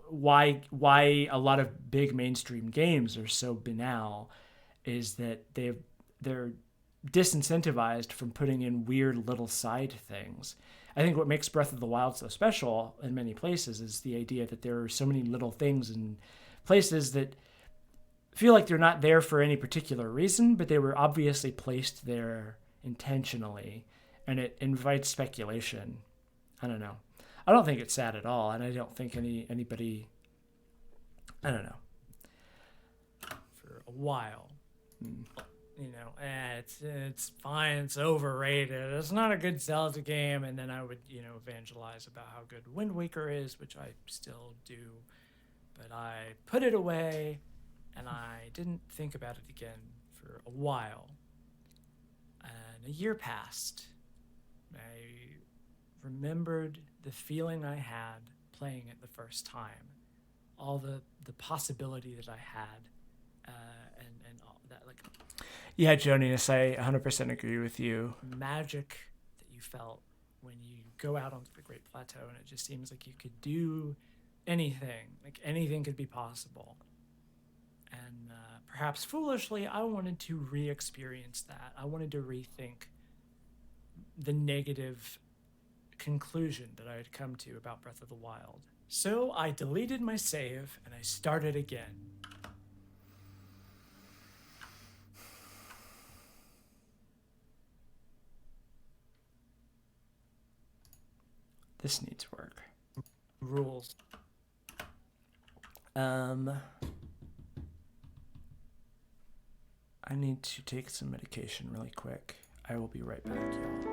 why a lot of big mainstream games are so banal, is that they're disincentivized from putting in weird little side things. I think what makes Breath of the Wild so special in many places is the idea that there are so many little things and places that feel like they're not there for any particular reason, but they were obviously placed there intentionally, and it invites speculation. I don't know. I don't think it's sad at all, and I don't think anybody. I don't know. For a while. It's fine, it's overrated, it's not a good Zelda game. And then I would, evangelize about how good Wind Waker is, which I still do. But I put it away and I didn't think about it again for a while. And a year passed. I remembered the feeling I had playing it the first time, all the possibility that I had, and all that, like, Yeah, Jonius, I 100% agree with you. magic that you felt when you go out onto the Great Plateau, and it just seems like you could do anything, like anything could be possible. And perhaps foolishly, I wanted to re-experience that. I wanted to rethink the negative conclusion that I had come to about Breath of the Wild. So I deleted my save and I started again. This needs work. Rules. I need to take some medication really quick. I will be right back, y'all.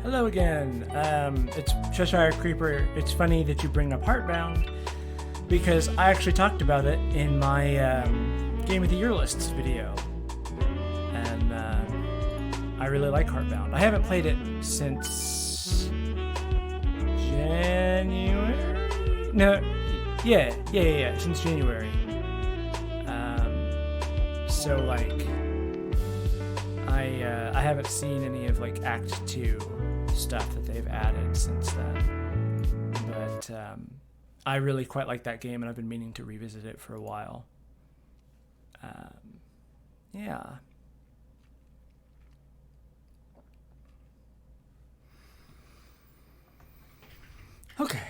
Hello again. It's Cheshire Creeper. It's funny that you bring up Heartbound because I actually talked about it in my Game of the Year lists video, and I really like Heartbound. I haven't played it since January. No, yeah, since January. So like, I haven't seen any of like Act 2 stuff that they've added since then, but I really quite like that game, and I've been meaning to revisit it for a while. Yeah. Okay.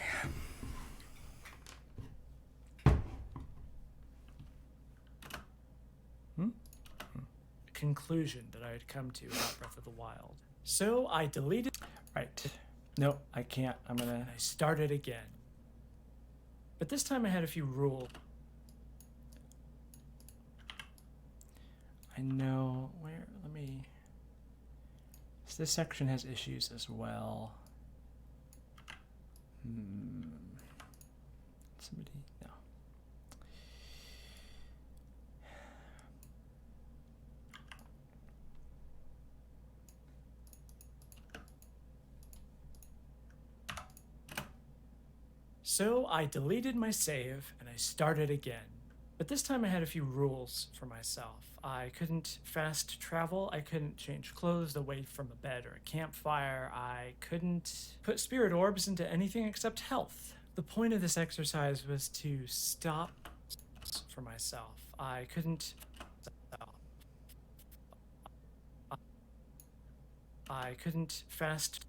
conclusion that I had come to about Breath of the Wild. So I deleted Right. No, I can't. I'm gonna. and I started again. But this time I had a few rules. I know where. Let me. So this section has issues as well. Somebody. No. So I deleted my save and I started again. But this time I had a few rules for myself. I couldn't fast travel, I couldn't change clothes away from a bed or a campfire, I couldn't put spirit orbs into anything except health. The point of this exercise was to stop for myself. I couldn't fast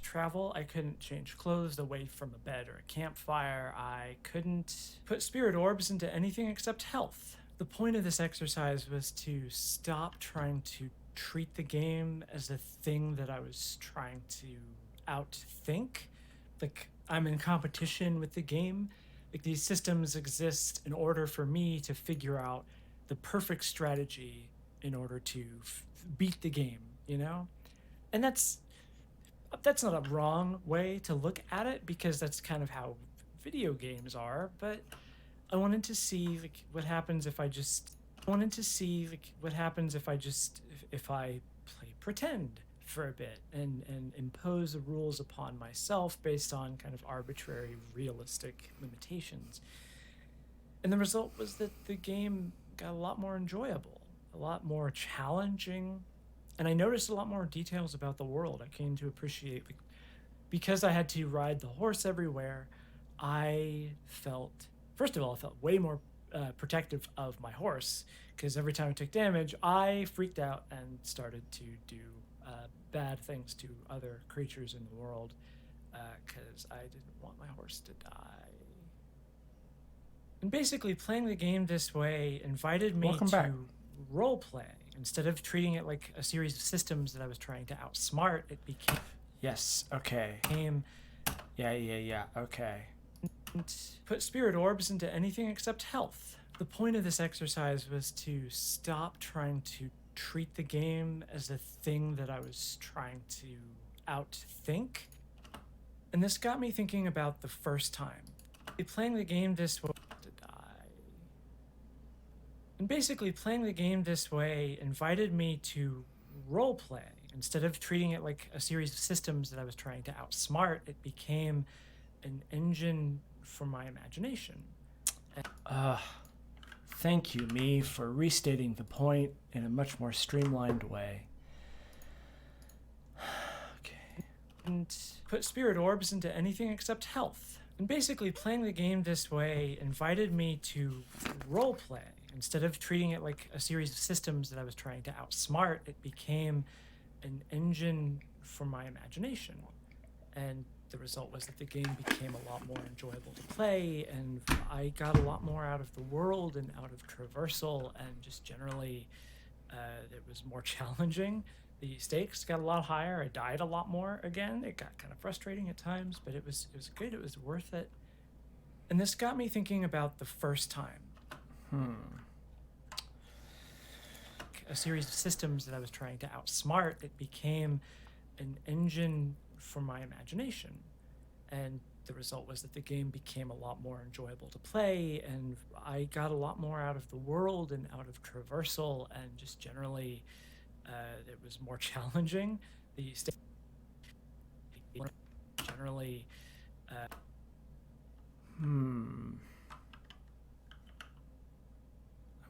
travel, I couldn't change clothes away from a bed or a campfire, I couldn't put spirit orbs into anything except health. The point of this exercise was to stop trying to treat the game as a thing that I was trying to outthink. Like, I'm in competition with the game. Like, these systems exist in order for me to figure out the perfect strategy in order to beat the game, you know? And that's not a wrong way to look at it, because that's kind of how video games are, but I wanted to see like what happens if I play pretend for a bit and impose the rules upon myself based on kind of arbitrary realistic limitations. And the result was that the game got a lot more enjoyable, a lot more challenging, and I noticed a lot more details about the world. I came to appreciate, like, because I had to ride the horse everywhere, I felt, first of all, I felt way more protective of my horse, because every time I took damage, I freaked out and started to do bad things to other creatures in the world, because I didn't want my horse to die. And basically, playing the game this way invited me Welcome to back. role play. Instead of treating it like a series of systems that I was trying to outsmart, it became Yes. Okay. Yeah. Okay. put spirit orbs into anything except health. The point of this exercise was to stop trying to treat the game as a thing that I was trying to outthink. And this got me thinking about the first time. Playing the game this way to die. And basically, playing the game this way invited me to role play. Instead of treating it like a series of systems that I was trying to outsmart, it became an engine for my imagination. Thank you, me, for restating the point in a much more streamlined way. Okay. And put spirit orbs into anything except health. And basically, playing the game this way invited me to role play. Instead of treating it like a series of systems that I was trying to outsmart, it became an engine for my imagination. And the result was that the game became a lot more enjoyable to play, and I got a lot more out of the world and out of traversal, and just generally, it was more challenging. The stakes got a lot higher. I died a lot more again. It got kind of frustrating at times, but it was good. It was worth it. And this got me thinking about the first time. A series of systems that I was trying to outsmart, it became an engine for my imagination. And the result was that the game became a lot more enjoyable to play, and I got a lot more out of the world and out of traversal, and just generally, it was more challenging. The stakes generally.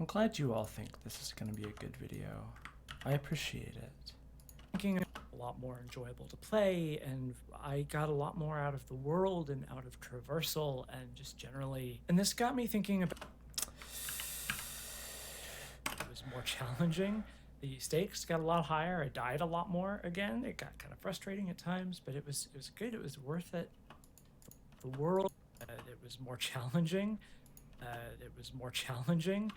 I'm glad you all think this is going to be a good video. I appreciate it. Thinking a lot more enjoyable to play, and I got a lot more out of the world and out of traversal, and just generally, and this got me thinking about, it was more challenging. The stakes got a lot higher. I died a lot more again. It got kind of frustrating at times, but it was good. It was worth it. The world, it was more challenging. It was more challenging.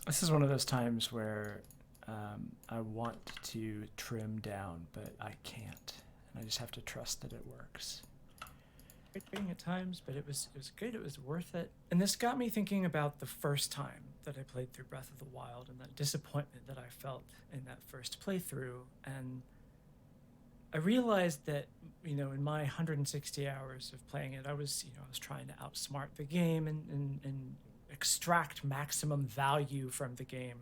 This is one of those times where I want to trim down, but I can't. And I just have to trust that it works. Frustrating at times, but it was good. It was worth it. And this got me thinking about the first time that I played through Breath of the Wild and that disappointment that I felt in that first playthrough. And I realized that, in my 160 hours of playing it, I was trying to outsmart the game and extract maximum value from the game.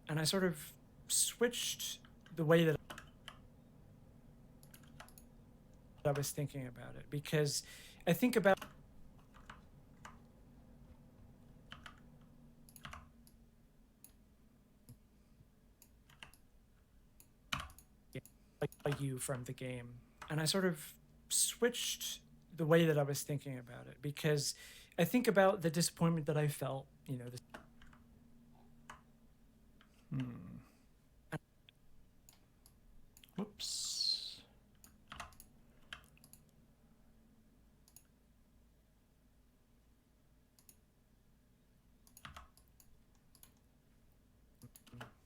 And I sort of switched the way that I was thinking about it, because I think about value from the game. And I sort of switched the way that I was thinking about it, because I think about the disappointment that I felt, Whoops.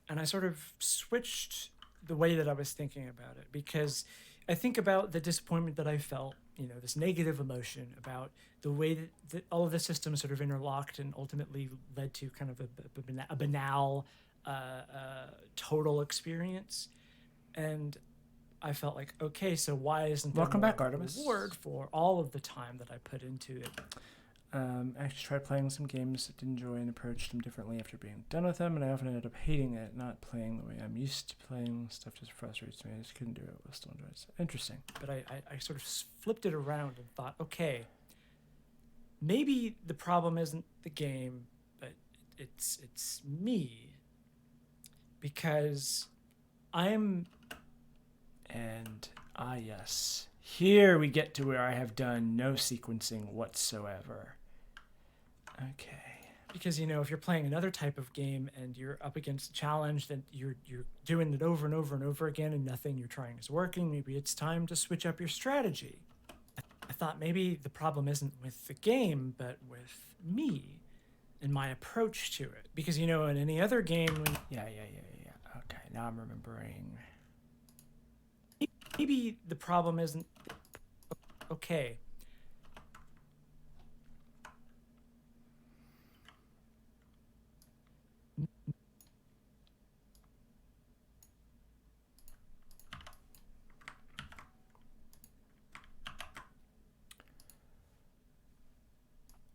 And I sort of switched the way that I was thinking about it, because I think about the disappointment that I felt, this negative emotion about the way that all of the systems sort of interlocked and ultimately led to kind of a banal total experience. And I felt like, okay, so why isn't there Welcome more back, Artemis. reward for all of the time that I put into it? I actually tried playing some games that didn't enjoy and approached them differently after being done with them, and I often ended up hating it, not playing the way I'm used to playing. Stuff just frustrates me. I just couldn't do it, but still enjoyed it. So, interesting. But I sort of flipped it around and thought, okay, maybe the problem isn't the game, but it's me, because I'm. And yes, here we get to where I have done no sequencing whatsoever. Okay. Because if you're playing another type of game and you're up against a challenge, then you're doing it over and over and over again, and nothing you're trying is working. Maybe it's time to switch up your strategy. I thought maybe the problem isn't with the game, but with me and my approach to it. Because in any other game, Yeah. Okay, now I'm remembering. maybe the problem isn't okay.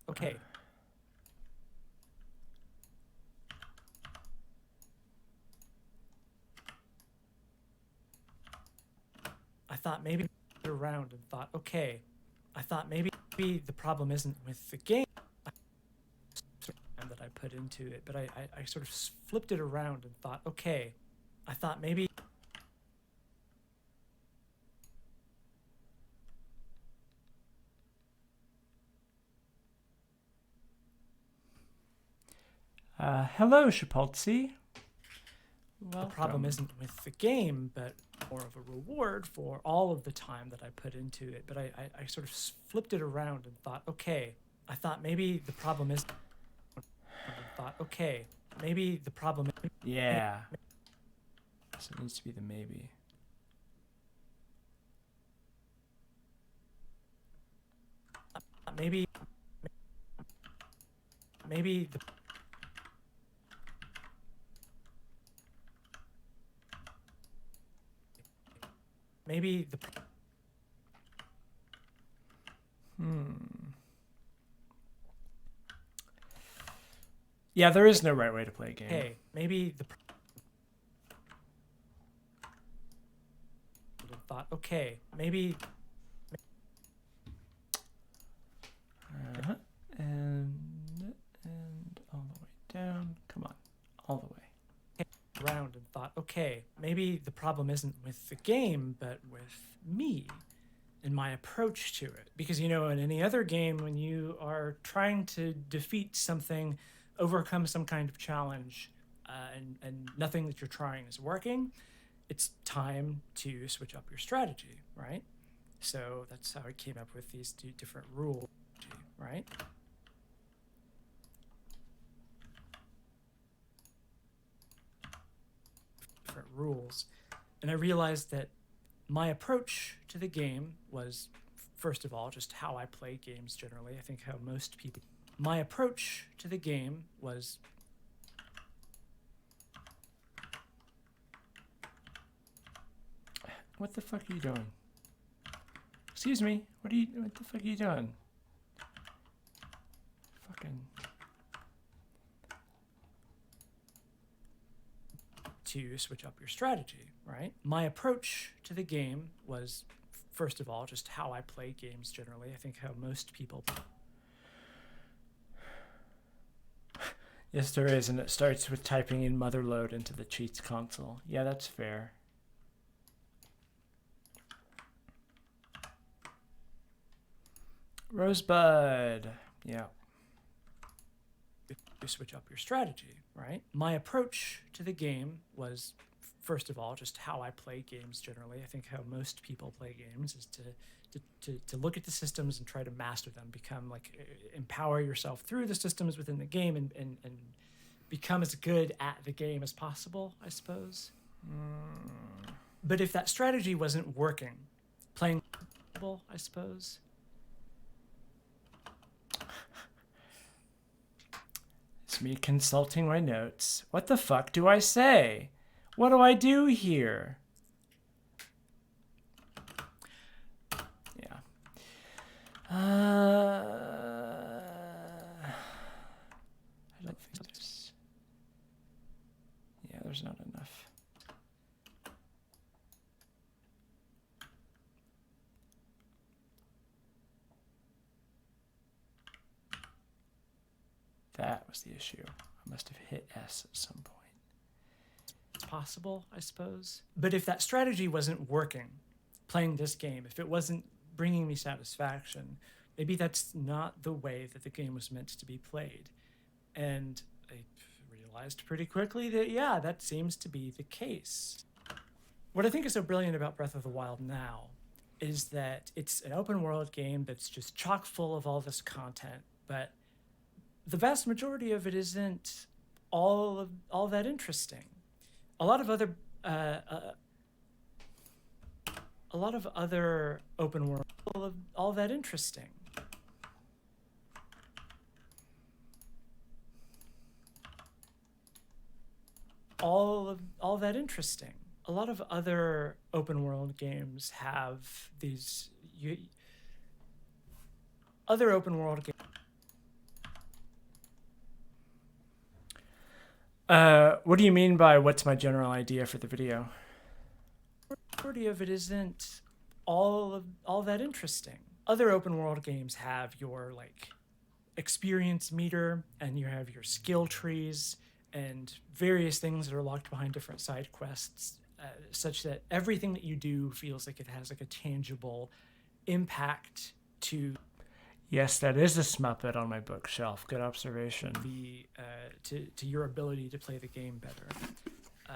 Okay. I thought maybe around and thought, okay. I thought maybe the problem isn't with the game that I put into it, but I sort of flipped it around and thought, okay. I thought maybe. Hello, Shapoltzi. The problem isn't with the game, but more of a reward for all of the time that I put into it. But I sort of flipped it around and thought, okay. I thought maybe the problem is. Thought, okay, maybe the problem. Yeah. So it needs to be the maybe. Maybe the. Maybe the. Yeah, there is no right way to play a game. Hey, maybe the. Thought, okay, maybe. And all the way down. Come on, all the way. Around and thought, okay, maybe the problem isn't with the game, but with me and my approach to it. Because in any other game, when you are trying to defeat something, overcome some kind of challenge, and nothing that you're trying is working, it's time to switch up your strategy, right? So that's how I came up with these two different rules, right? Different rules. And I realized that my approach to the game was, first of all, just how I play games generally. I think how most people. My approach to the game was. What the fuck are you doing? Excuse me. What the fuck are you doing? Fucking. To switch up your strategy, right? My approach to the game was, first of all, just how I play games generally. I think how most people. Yes, there is, and it starts with typing in motherload into the cheats console. Yeah, that's fair. Rosebud. Yeah. To switch up your strategy, right? My approach to the game was, first of all, just how I play games generally. I think how most people play games is to look at the systems and try to master them, become empower yourself through the systems within the game and become as good at the game as possible, I suppose. But if that strategy wasn't working, playing, I suppose. It's me consulting my notes. What the fuck do I say? What do I do here? Yeah. I don't think there's... Yeah, there's not enough. That was the issue. I must have hit S at some point. It's possible, I suppose. But if that strategy wasn't working, playing this game, if it wasn't bringing me satisfaction, maybe that's not the way that the game was meant to be played. And I realized pretty quickly that, yeah, that seems to be the case. What I think is so brilliant about Breath of the Wild now is that it's an open world game that's just chock full of all this content, but the vast majority of it isn't all that interesting. A lot of other open world all that interesting. All that interesting. A lot of other open world games have these other open world games. What do you mean by what's my general idea for the video? The majority of it isn't all that interesting. Other open world games have your experience meter, and you have your skill trees and various things that are locked behind different side quests, such that everything that you do feels like it has a tangible impact to. Yes, that is a Smuppet on my bookshelf. Good observation. To your ability to play the game better.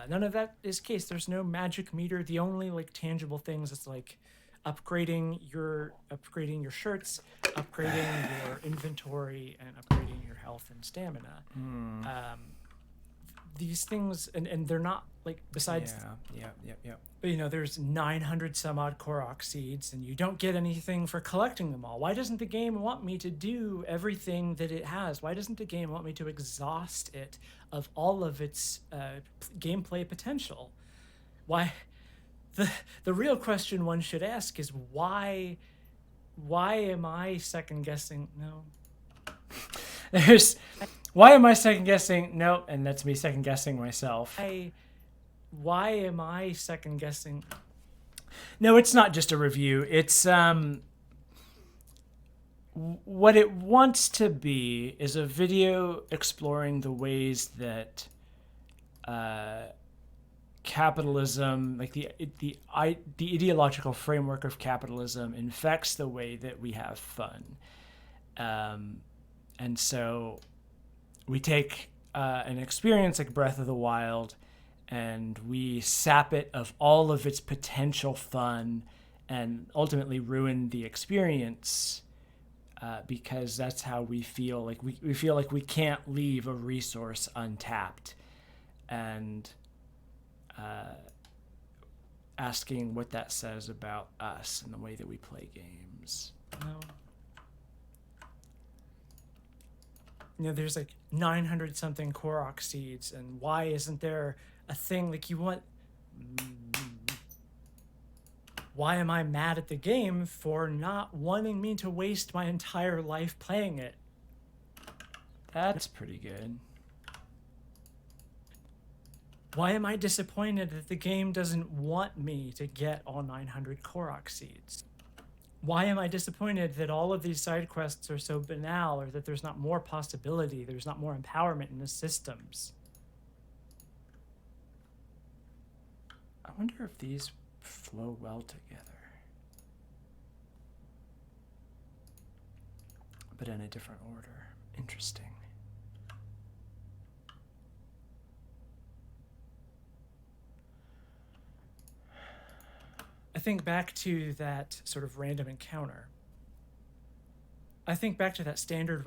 None of that is the case. There's no magic meter. The only tangible things is upgrading your shirts, upgrading your inventory, and upgrading your health and stamina. These things, and they're not besides. Yeah. But there's 900 some odd Korok seeds, and you don't get anything for collecting them all. Why doesn't the game want me to do everything that it has? Why doesn't the game want me to exhaust it of all of its gameplay potential? Why? The real question one should ask is why am I second guessing? No. Why am I second guessing? No, and that's me second guessing myself. Why am I second guessing? No, it's not just a review. It's what it wants to be is a video exploring the ways that capitalism, the ideological framework of capitalism, infects the way that we have fun. And so we take an experience like Breath of the Wild and we sap it of all of its potential fun and ultimately ruin the experience because that's how we feel. Like we feel like we can't leave a resource untapped. And asking what that says about us and the way that we play games. No. There's like 900 something Korok seeds, and why isn't there a thing like you want? Why am I mad at the game for not wanting me to waste my entire life playing it? That's pretty good. Why am I disappointed that the game doesn't want me to get all 900 Korok seeds? Why am I disappointed that all of these side quests are so banal, or that there's not more possibility, there's not more empowerment in the systems? I wonder if these flow well together. But in a different order. Interesting. I think back to that sort of random encounter. I think back to that standard.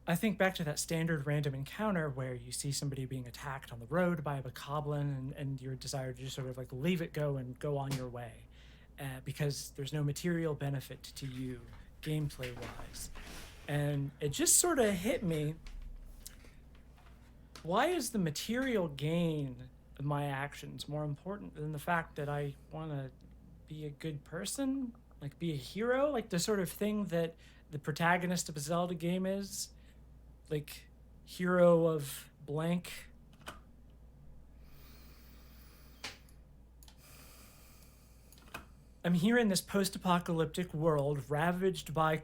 I think back to that standard random encounter where you see somebody being attacked on the road by a bokoblin, and your desire to just sort of like leave it go and go on your way, because there's no material benefit to you gameplay wise. And it just sort of hit me. Why is the material gain of my actions more important than the fact that I want to be a good person? Like, be a hero? Like, the sort of thing that the protagonist of a Zelda game is? Like, hero of blank? I'm here in this post-apocalyptic world ravaged by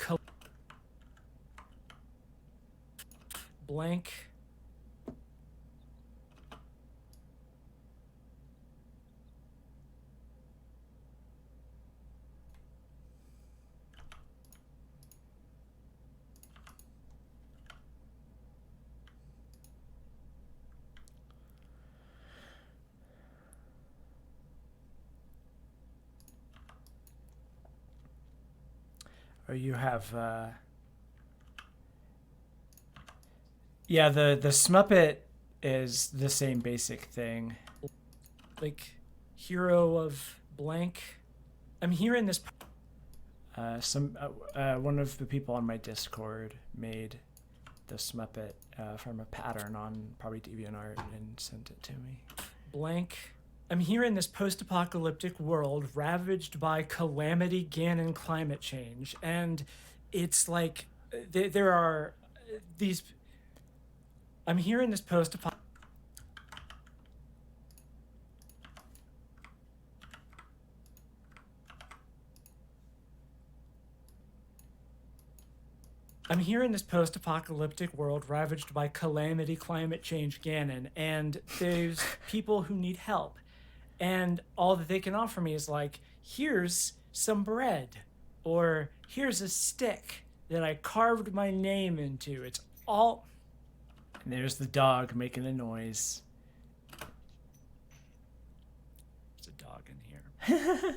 blank. Or you have yeah, the Smuppet is the same basic thing. Like, hero of blank. I'm here in this. One of the people on my Discord made the Smuppet from a pattern on probably DeviantArt and sent it to me. Blank. I'm here in this post-apocalyptic world ravaged by calamity, Ganon, climate change, and it's like there are these. I'm here in this post-apocalyptic. I'm here in this post-apocalyptic world ravaged by calamity, climate change, Ganon, and there's people who need help. And all that they can offer me is like, here's some bread, or here's a stick that I carved my name into. It's all. And there's the dog making a noise. There's a dog in here.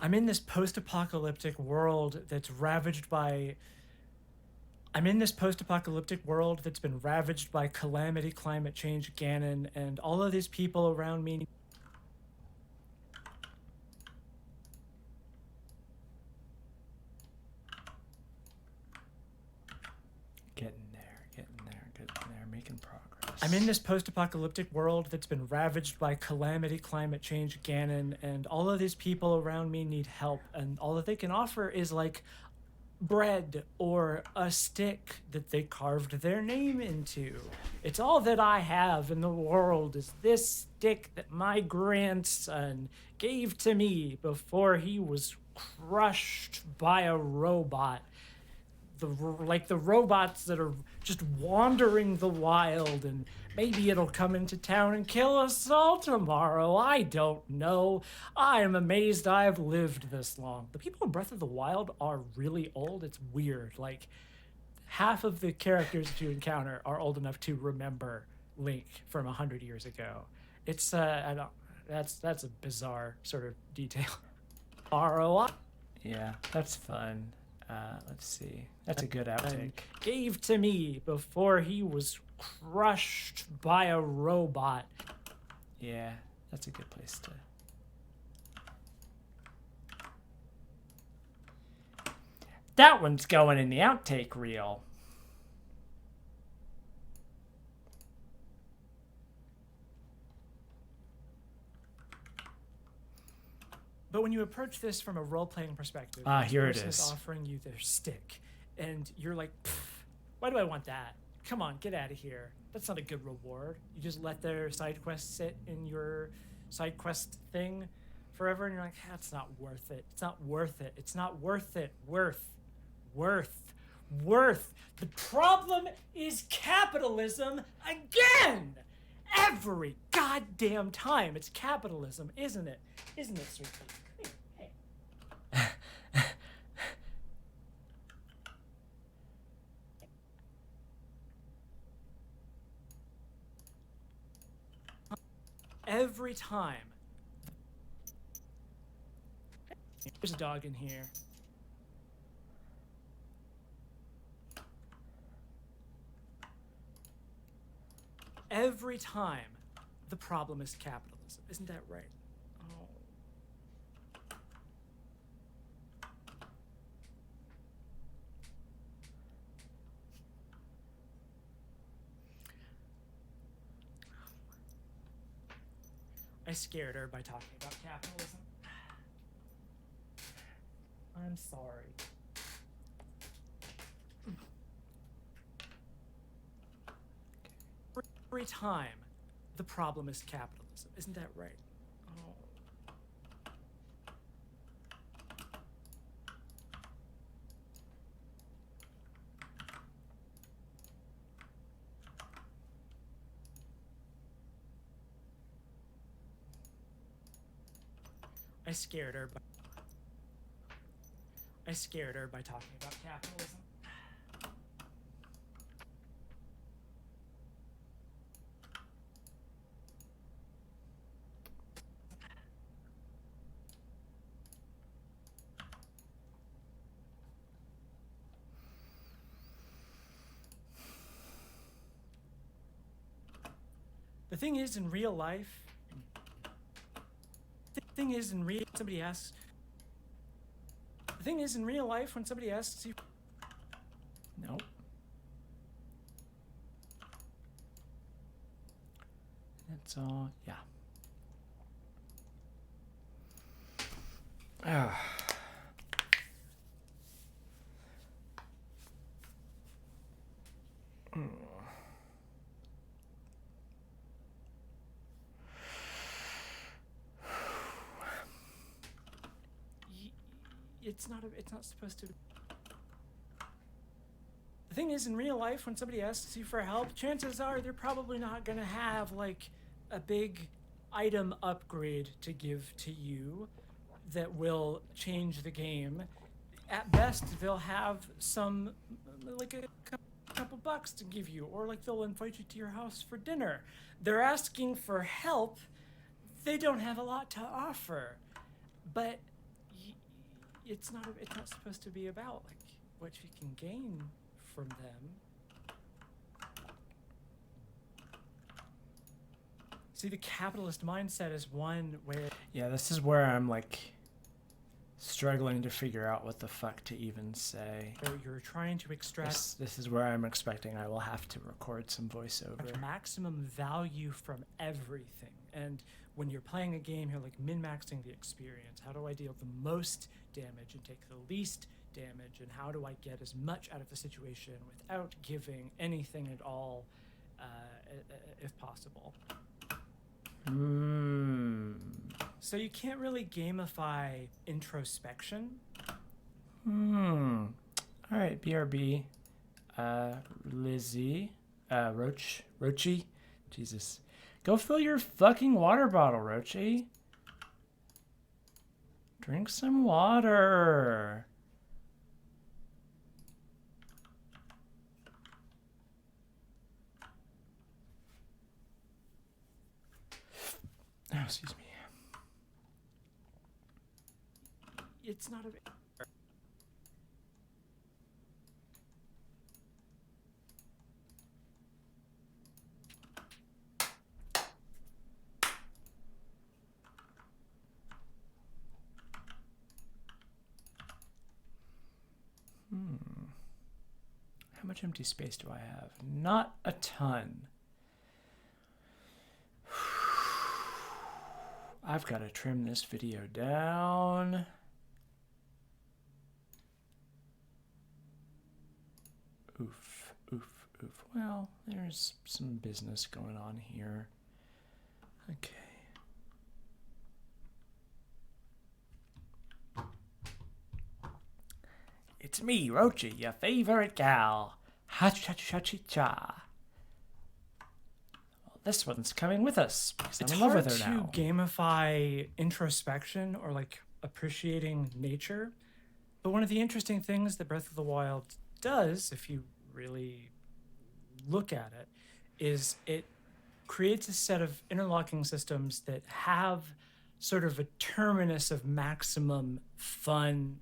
I'm in this post-apocalyptic world that's ravaged by. I'm in this post-apocalyptic world that's been ravaged by calamity, climate change, Ganon, and all of these people around me. Getting there, making progress. I'm in this post-apocalyptic world that's been ravaged by calamity, climate change, Ganon, and all of these people around me need help, and all that they can offer is like bread or a stick that they carved their name into. It's all that I have in the world is this stick that my grandson gave to me before he was crushed by a robot. the robots that are just wandering the wild, and maybe it'll come into town and kill us all tomorrow. I don't know. I am amazed I've lived this long. The people in Breath of the Wild are really old. It's weird. Like, half of the characters that you encounter are old enough to remember Link from 100 years ago. It's I don't. That's a bizarre sort of detail. ROI. Yeah, that's fun. Let's see. That's a good outtake. Gave to me before he was crushed by a robot. Yeah, that's a good place to. That one's going in the outtake reel. But when you approach this from a role-playing perspective, here it person is. offering you their stick, and you're like, why do I want that? Come on, get out of here. That's not a good reward. You just let their side quest sit in your side quest thing forever, and you're like, that's not worth it. It's not worth it. It's not worth it. Worth. The problem is capitalism again. Every goddamn time. It's capitalism, isn't it? Isn't it, sweet pea? Hey. Every time. There's a dog in here. Every time, the problem is capitalism. Isn't that right? Oh. I scared her by talking about capitalism. I'm sorry. Every time, the problem is capitalism. Isn't that right? Oh. I scared her by talking about capitalism. The thing is, in real life, somebody asks. The thing is, in real life, when somebody asks you, Nope. That's all. Yeah. it's not supposed to. The thing is, in real life, when somebody asks you for help, chances are they're probably not gonna have like a big item upgrade to give to you that will change the game. At best, they'll have some, like a couple bucks to give you, or like they'll invite you to your house for dinner. They're asking for help. They don't have a lot to offer, but it's not supposed to be about like what you can gain from them. See, the capitalist mindset is one where... Yeah, this is where I'm like struggling to figure out what the fuck to even say. You're trying to extract... This is where I'm expecting I will have to record some voiceover. Maximum value from everything. And when you're playing a game, you're like min-maxing the experience. How do I deal the most damage and take the least damage? And how do I get as much out of the situation without giving anything at all, if possible? So you can't really gamify introspection. All All right, BRB. Lizzie. Roachy. Jesus. Go fill your fucking water bottle, Roachy. Drink some water. Oh, excuse me. It's not a. How much empty space do I have? Not a ton. I've got to trim this video down. Oof, oof, oof. Well, there's some business going on here. Okay. It's me, Roachy, your favorite gal. Ha-cha-cha-cha-cha. Well, this one's coming with us because I'm It's in love hard with her to now. gamify introspection or like appreciating nature. But one of the interesting things that Breath of the Wild does, if you really look at it, is it creates a set of interlocking systems that have sort of a terminus of maximum fun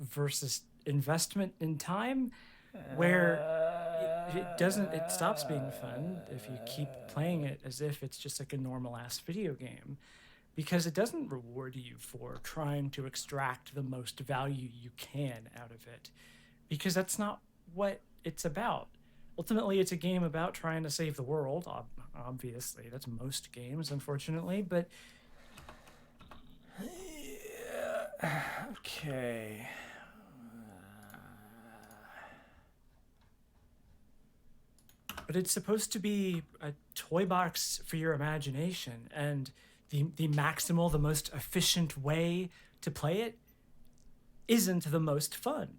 versus investment in time, where it stops being fun if you keep playing it as if it's just like a normal ass video game, because it doesn't reward you for trying to extract the most value you can out of it, because that's not what it's about. Ultimately, it's a game about trying to save the world. Obviously, that's most games, unfortunately, but Okay. it's supposed to be a toy box for your imagination, and the maximal, the most efficient way to play it isn't the most fun.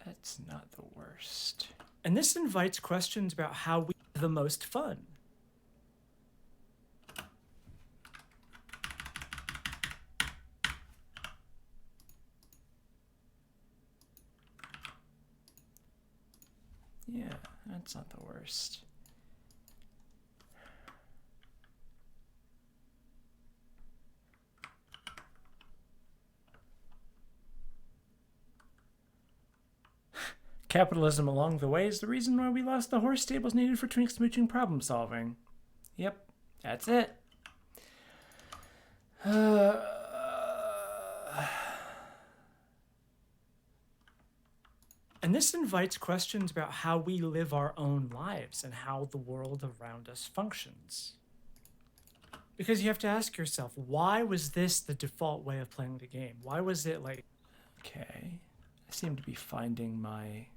That's not the worst. And this invites questions about how we have the most fun. Yeah, that's not the worst. Capitalism along the way is the reason why we lost the horse stables needed for twink smooching problem solving. Yep, that's it. And this invites questions about how we live our own lives and how the world around us functions. Because you have to ask yourself, why was this the default way of playing the game? Why was it like... Okay, I seem to be finding my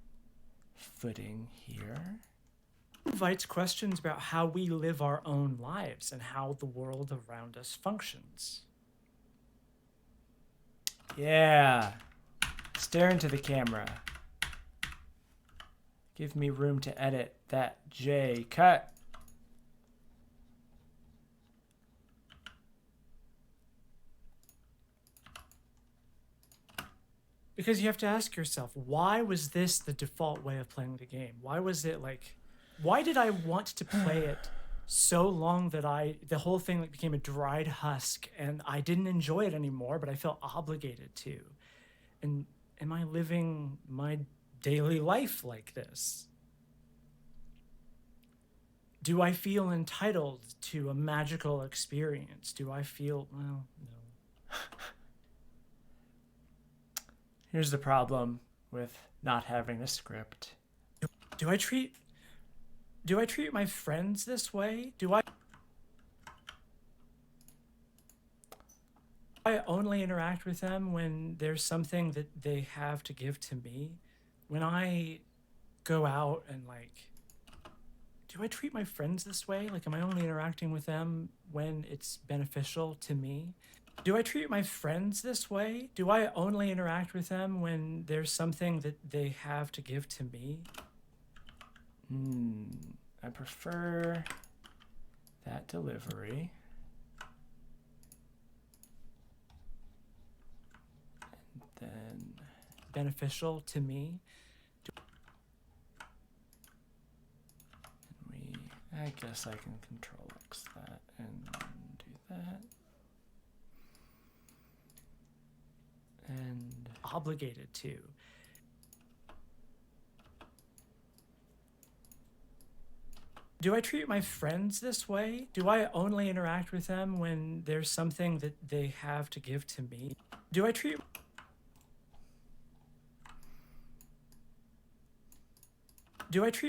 footing here. Invites questions about how we live our own lives and how the world around us functions. Yeah, stare into the camera. Give me room to edit that J. Cut. Because you have to ask yourself, why was this the default way of playing the game? Why was it like, why did I want to play it so long that the whole thing like became a dried husk and I didn't enjoy it anymore, but I felt obligated to? And am I living my daily life like this? Do I feel entitled to a magical experience? Do I feel, well, no. Here's the problem with not having a script. Do I treat my friends this way? Do I only interact with them when there's something that they have to give to me? When I go out and like, do I treat my friends this way? Like, am I only interacting with them when it's beneficial to me? Do I treat my friends this way? Do I only interact with them when there's something that they have to give to me? I prefer that delivery. And then beneficial to me? I guess I can control X that and do that. And Obligated to. Do I treat my friends this way? Do I only interact with them when there's something that they have to give to me? Do I treat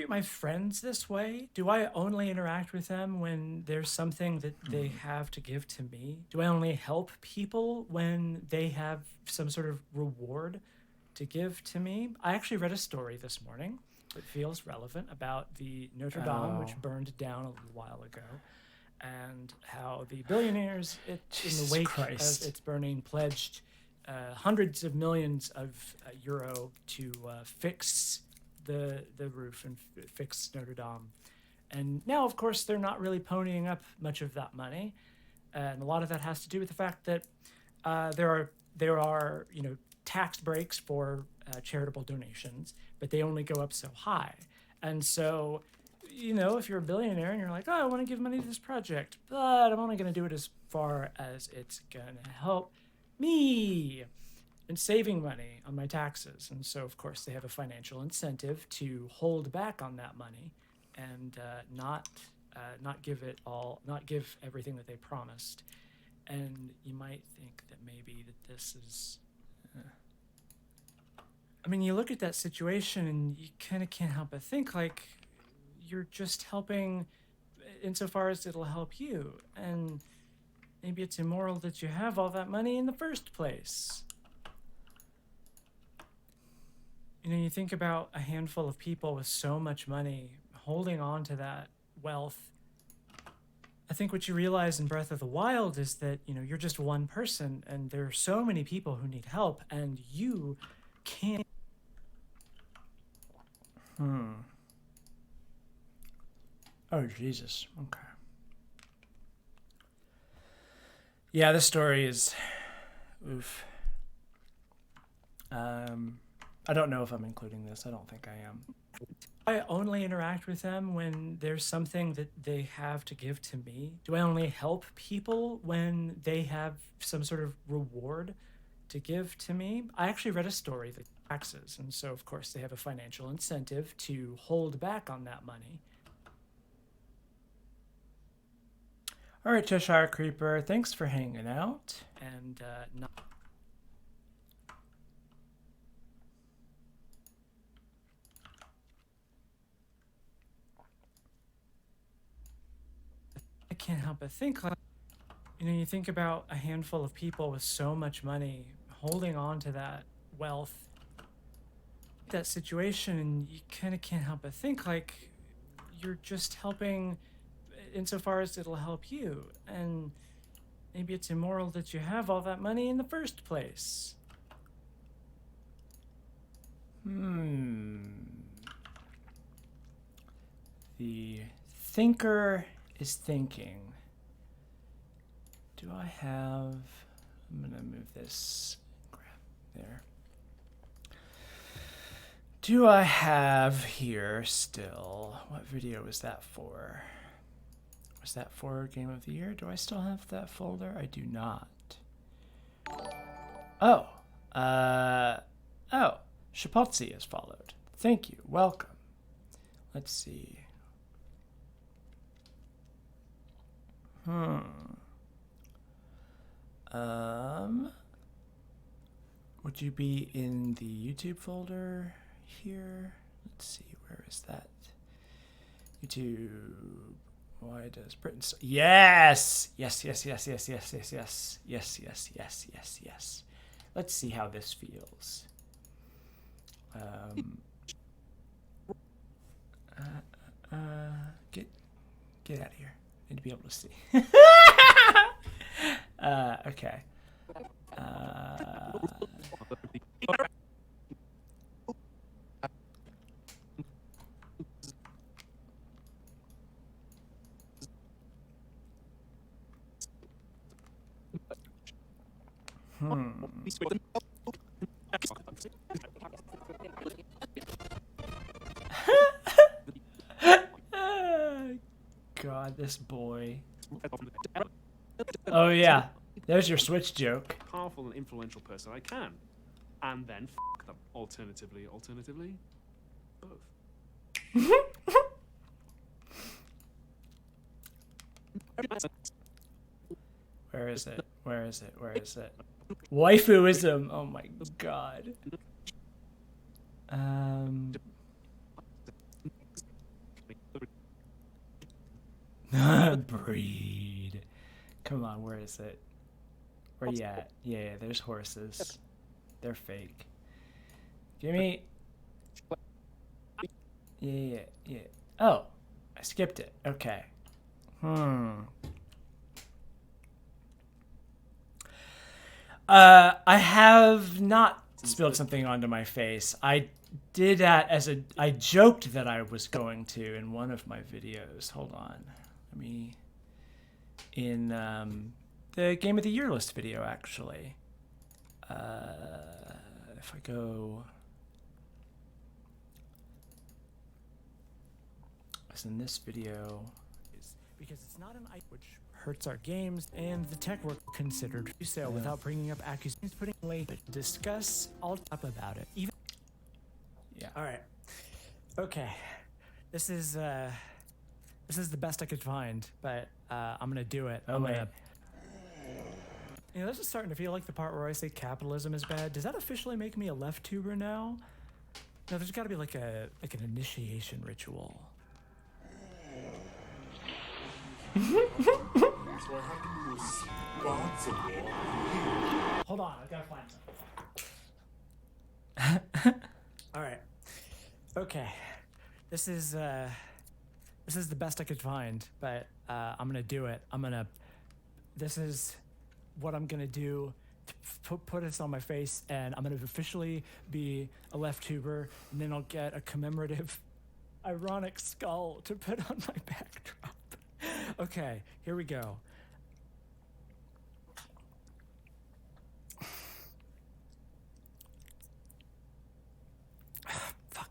my friends this way? Do I only interact with them when there's something that they have to give to me? Do I only help people when they have some sort of reward to give to me? I actually read a story this morning that feels relevant about the Notre Dame, which burned down a little while ago, and how the billionaires in the wake of its burning pledged hundreds of millions of euro to fix the roof and fix Notre Dame. And now, of course, they're not really ponying up much of that money, and a lot of that has to do with the fact that there are tax breaks for charitable donations, but they only go up so high. And so, if you're a billionaire and you're like, oh, I want to give money to this project, but I'm only going to do it as far as it's going to help me in saving money on my taxes. And so, of course, they have a financial incentive to hold back on that money and not give it all, not give everything that they promised. And you might think that maybe that this is... I mean, you look at that situation and you kind of can't help but think, like, you're just helping insofar as it'll help you. And maybe it's immoral that you have all that money in the first place. You think about a handful of people with so much money holding on to that wealth. I think what you realize in Breath of the Wild is that, you're just one person and there are so many people who need help and you can't. Oh, Jesus. Okay. Yeah, this story is... oof. I don't know if I'm including this. I don't think I am. I only interact with them when there's something that they have to give to me? Do I only help people when they have some sort of reward to give to me? I actually read a story that taxes, and so of course they have a financial incentive to hold back on that money. All right, Cheshire Creeper, thanks for hanging out. And not... I can't help but think, like, you think about a handful of people with so much money holding on to that wealth, that situation, and you kind of can't help but think, like, you're just helping insofar as it'll help you. And maybe it's immoral that you have all that money in the first place. The thinker is thinking. Do I have... I'm going to move this. Grab there. Do I have here still... What video was that for? Was that for Game of the Year? Do I still have that folder? I do not. Oh. Oh. Shapotzi has followed. Thank you. Welcome. Let's see. Would you be in the YouTube folder here? Let's see, where is that? YouTube. Why does Britain... Yes! Yes. Let's see how this feels. Get out of here. Need to be able to see. Okay. God, this boy. Oh yeah, there's your Switch joke. Powerful and influential person I can, and then them. Alternatively, both. Where is it? Where is it? Where is it? Waifuism. Oh my god. Breed. Come on, where is it? Where you at? Yeah, there's horses. They're fake. Give me. Yeah. Oh, I skipped it. Okay. I have not spilled something onto my face. I did that I joked that I was going to in one of my videos. Hold on. Let me, in the Game of the Year list video, actually. If I go, as in this video, because it's not an item which hurts our games, and the tech work considered sale without bringing up accusations, putting away, but discuss all up about it. Even all right, okay, this is the best I could find, but I'm gonna do it. You know, this is starting to feel like the part where I say capitalism is bad. Does that officially make me a left tuber now? No, there's got to be like an initiation ritual. Hold on, I gotta find something. All right. Okay. This is the best I could find, but I'm gonna do it. This is what I'm gonna do to put this on my face, and I'm gonna officially be a left tuber, and then I'll get a commemorative, ironic skull to put on my backdrop. Okay, here we go. Fuck.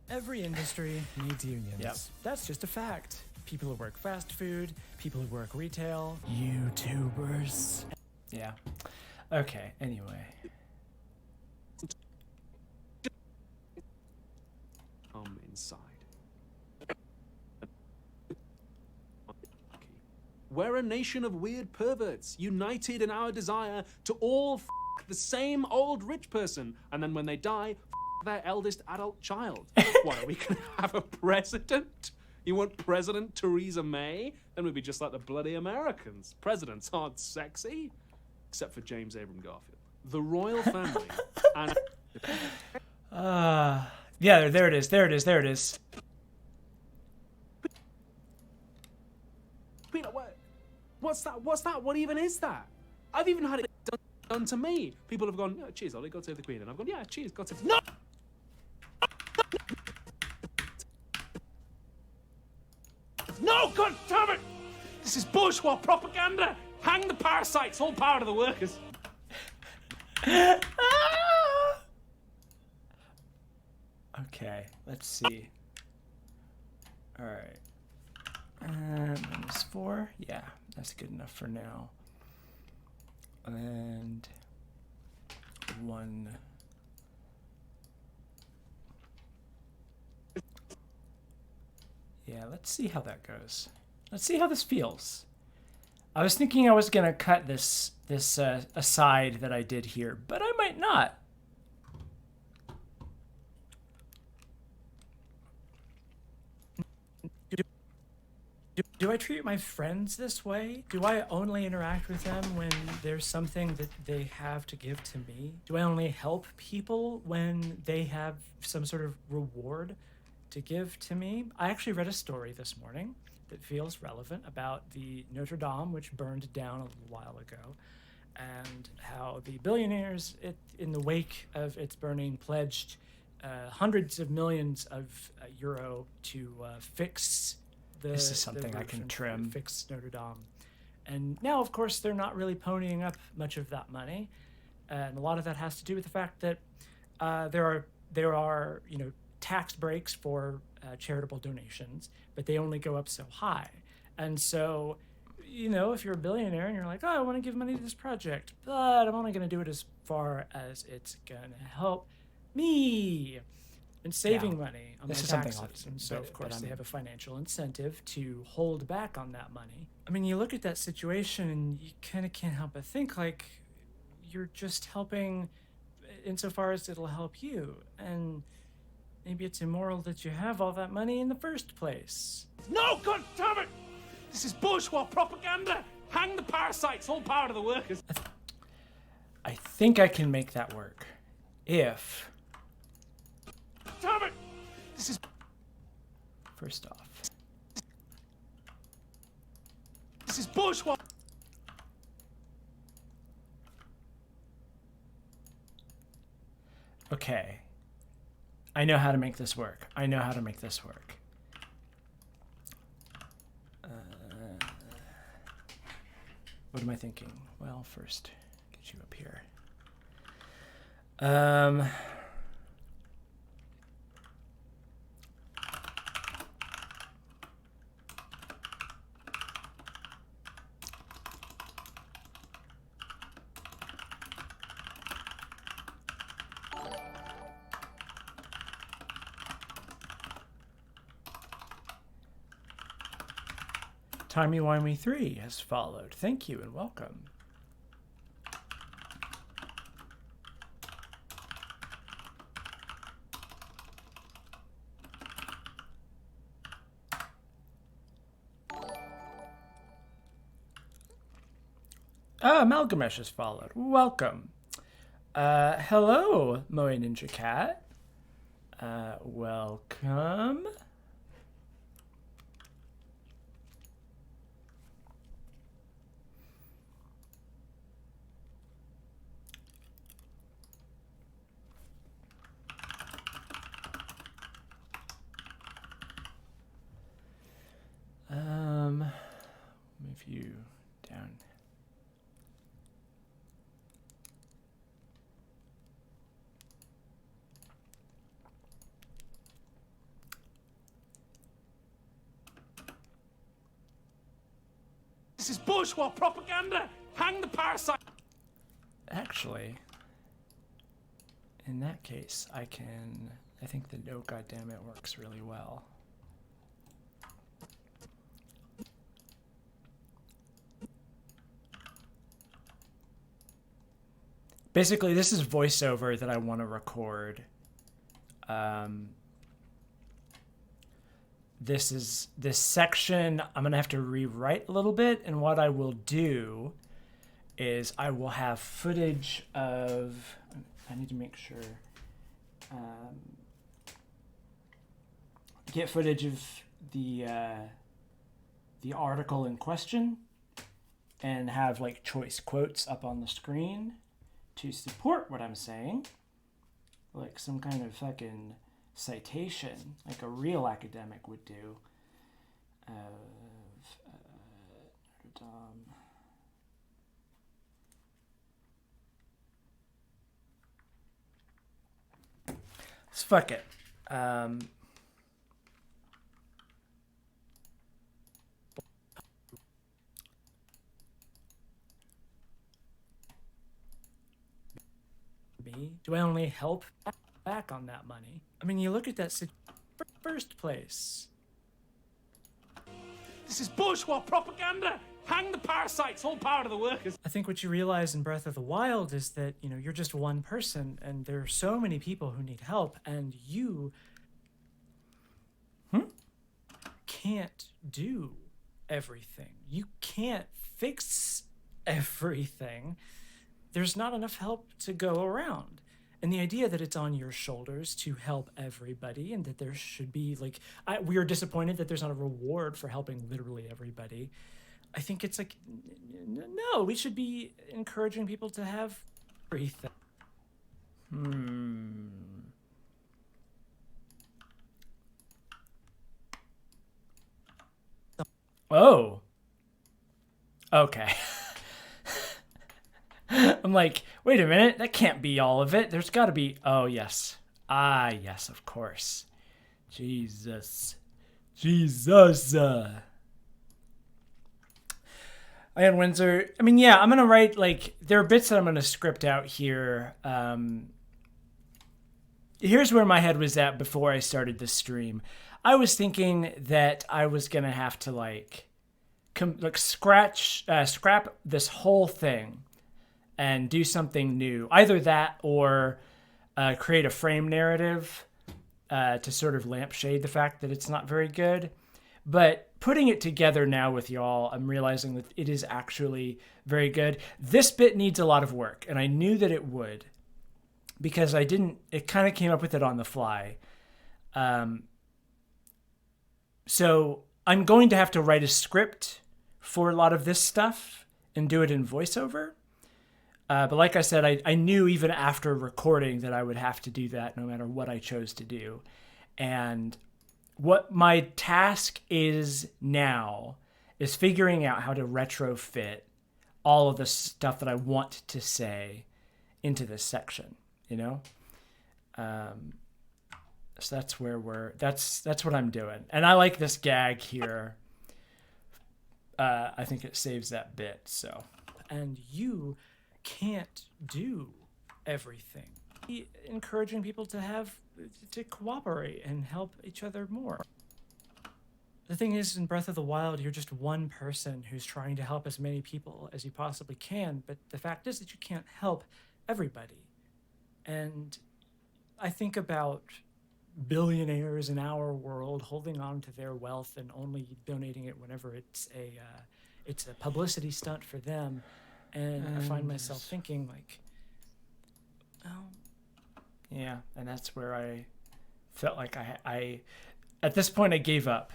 Every industry needs unions. Yep. That's just a fact. People who work fast food, people who work retail, YouTubers. Yeah. Okay, anyway. Come inside. We're a nation of weird perverts, united in our desire to all the same old rich person, and then when they die, their eldest adult child. What, are we gonna have a president? You want President Theresa May? Then we'd be just like the bloody Americans. Presidents aren't sexy, except for James Abram Garfield. The royal family and... Yeah, there it is. Peter, what's that? What even is that? I've even had it done to me. People have gone, oh, cheers, Ollie, God save the Queen. And I've gone, yeah, cheers, God save... No! No, God damn it! This is bourgeois propaganda! Hang the parasites, all power to the workers. Okay, let's see. All right. -4. Yeah, that's good enough for now. And 1. Yeah, let's see how that goes. Let's see how this feels. I was thinking I was gonna cut this aside that I did here, but I might not. Do I treat my friends this way? Do I only interact with them when there's something that they have to give to me? Do I only help people when they have some sort of reward to give to me? I actually read a story this morning that feels relevant about the Notre Dame, which burned down a little while ago, and how the billionaires in the wake of its burning pledged hundreds of millions of euro to fix This is something I roof can and trim. fix Notre Dame. And now, of course, they're not really ponying up much of that money, and a lot of that has to do with the fact that there are tax breaks for charitable donations, but they only go up so high. And so, if you're a billionaire and you're like, oh, I want to give money to this project, but I'm only going to do it as far as it's going to help me and saving money on This my is something taxes. I'll- And so, but- of course, but I they mean- have a financial incentive to hold back on that money. I mean, you look at that situation and you kind of can't help but think, like, you're just helping insofar as it'll help you. And maybe it's immoral that you have all that money in the first place. No, God damn it! This is bourgeois propaganda! Hang the parasites, all power to the workers! I think I can make that work. If, Damn it! This is first off, bourgeois! okay. I know how to make this work. I know how to make this work. What am I thinking? Well, first, get you up here. Timey-wimey 3 has followed. Thank you and welcome. Malgamesh has followed. Welcome. Hello, Moe Ninja Cat. Welcome. Move you down. This is bourgeois propaganda! Hang the parasite! Actually, in that case, I think the no goddammit works really well. Basically, this is voiceover that I want to record. This section I'm gonna have to rewrite a little bit, and what I will do is I will have footage of. I need to make sure. Get footage of the article in question, and have like choice quotes up on the screen to support what I'm saying, like some kind of fucking citation, like a real academic would do. Notre Dame. Let's fuck it. Do I only help back on that money? I mean, you look at that first place. This is bourgeois propaganda! Hang the parasites, all power to the workers! I think what you realize in Breath of the Wild is that, you're just one person and there are so many people who need help, and you can't do everything. You can't fix everything. There's not enough help to go around. And the idea that it's on your shoulders to help everybody and that there should be like, we are disappointed that there's not a reward for helping literally everybody. I think it's like, no, we should be encouraging people to have everything. Oh. Okay. I'm like, wait a minute, that can't be all of it. There's got to be. Oh, yes. Ah, yes, of course. Jesus. Ian Windsor. I mean, yeah, I'm going to write, like, there are bits that I'm going to script out here. Here's where my head was at before I started this stream. I was thinking that I was going to have to, like scrap this whole thing and do something new. Either that or create a frame narrative to sort of lampshade the fact that it's not very good. But putting it together now with y'all, I'm realizing that it is actually very good. This bit needs a lot of work, and I knew that it would because it kind of came up with it on the fly. So I'm going to have to write a script for a lot of this stuff and do it in voiceover. But like I said, I knew even after recording that I would have to do that no matter what I chose to do. And what my task is now is figuring out how to retrofit all of the stuff that I want to say into this section, you know? So that's where that's what I'm doing. And I like this gag here. I think it saves that bit, so. And you can't do everything. Encouraging people to cooperate and help each other more. The thing is, in Breath of the Wild, you're just one person who's trying to help as many people as you possibly can, but the fact is that you can't help everybody. And I think about billionaires in our world holding on to their wealth and only donating it whenever it's a publicity stunt for them. And I find myself thinking, like, oh. Yeah, and that's where I felt like I at this point I gave up.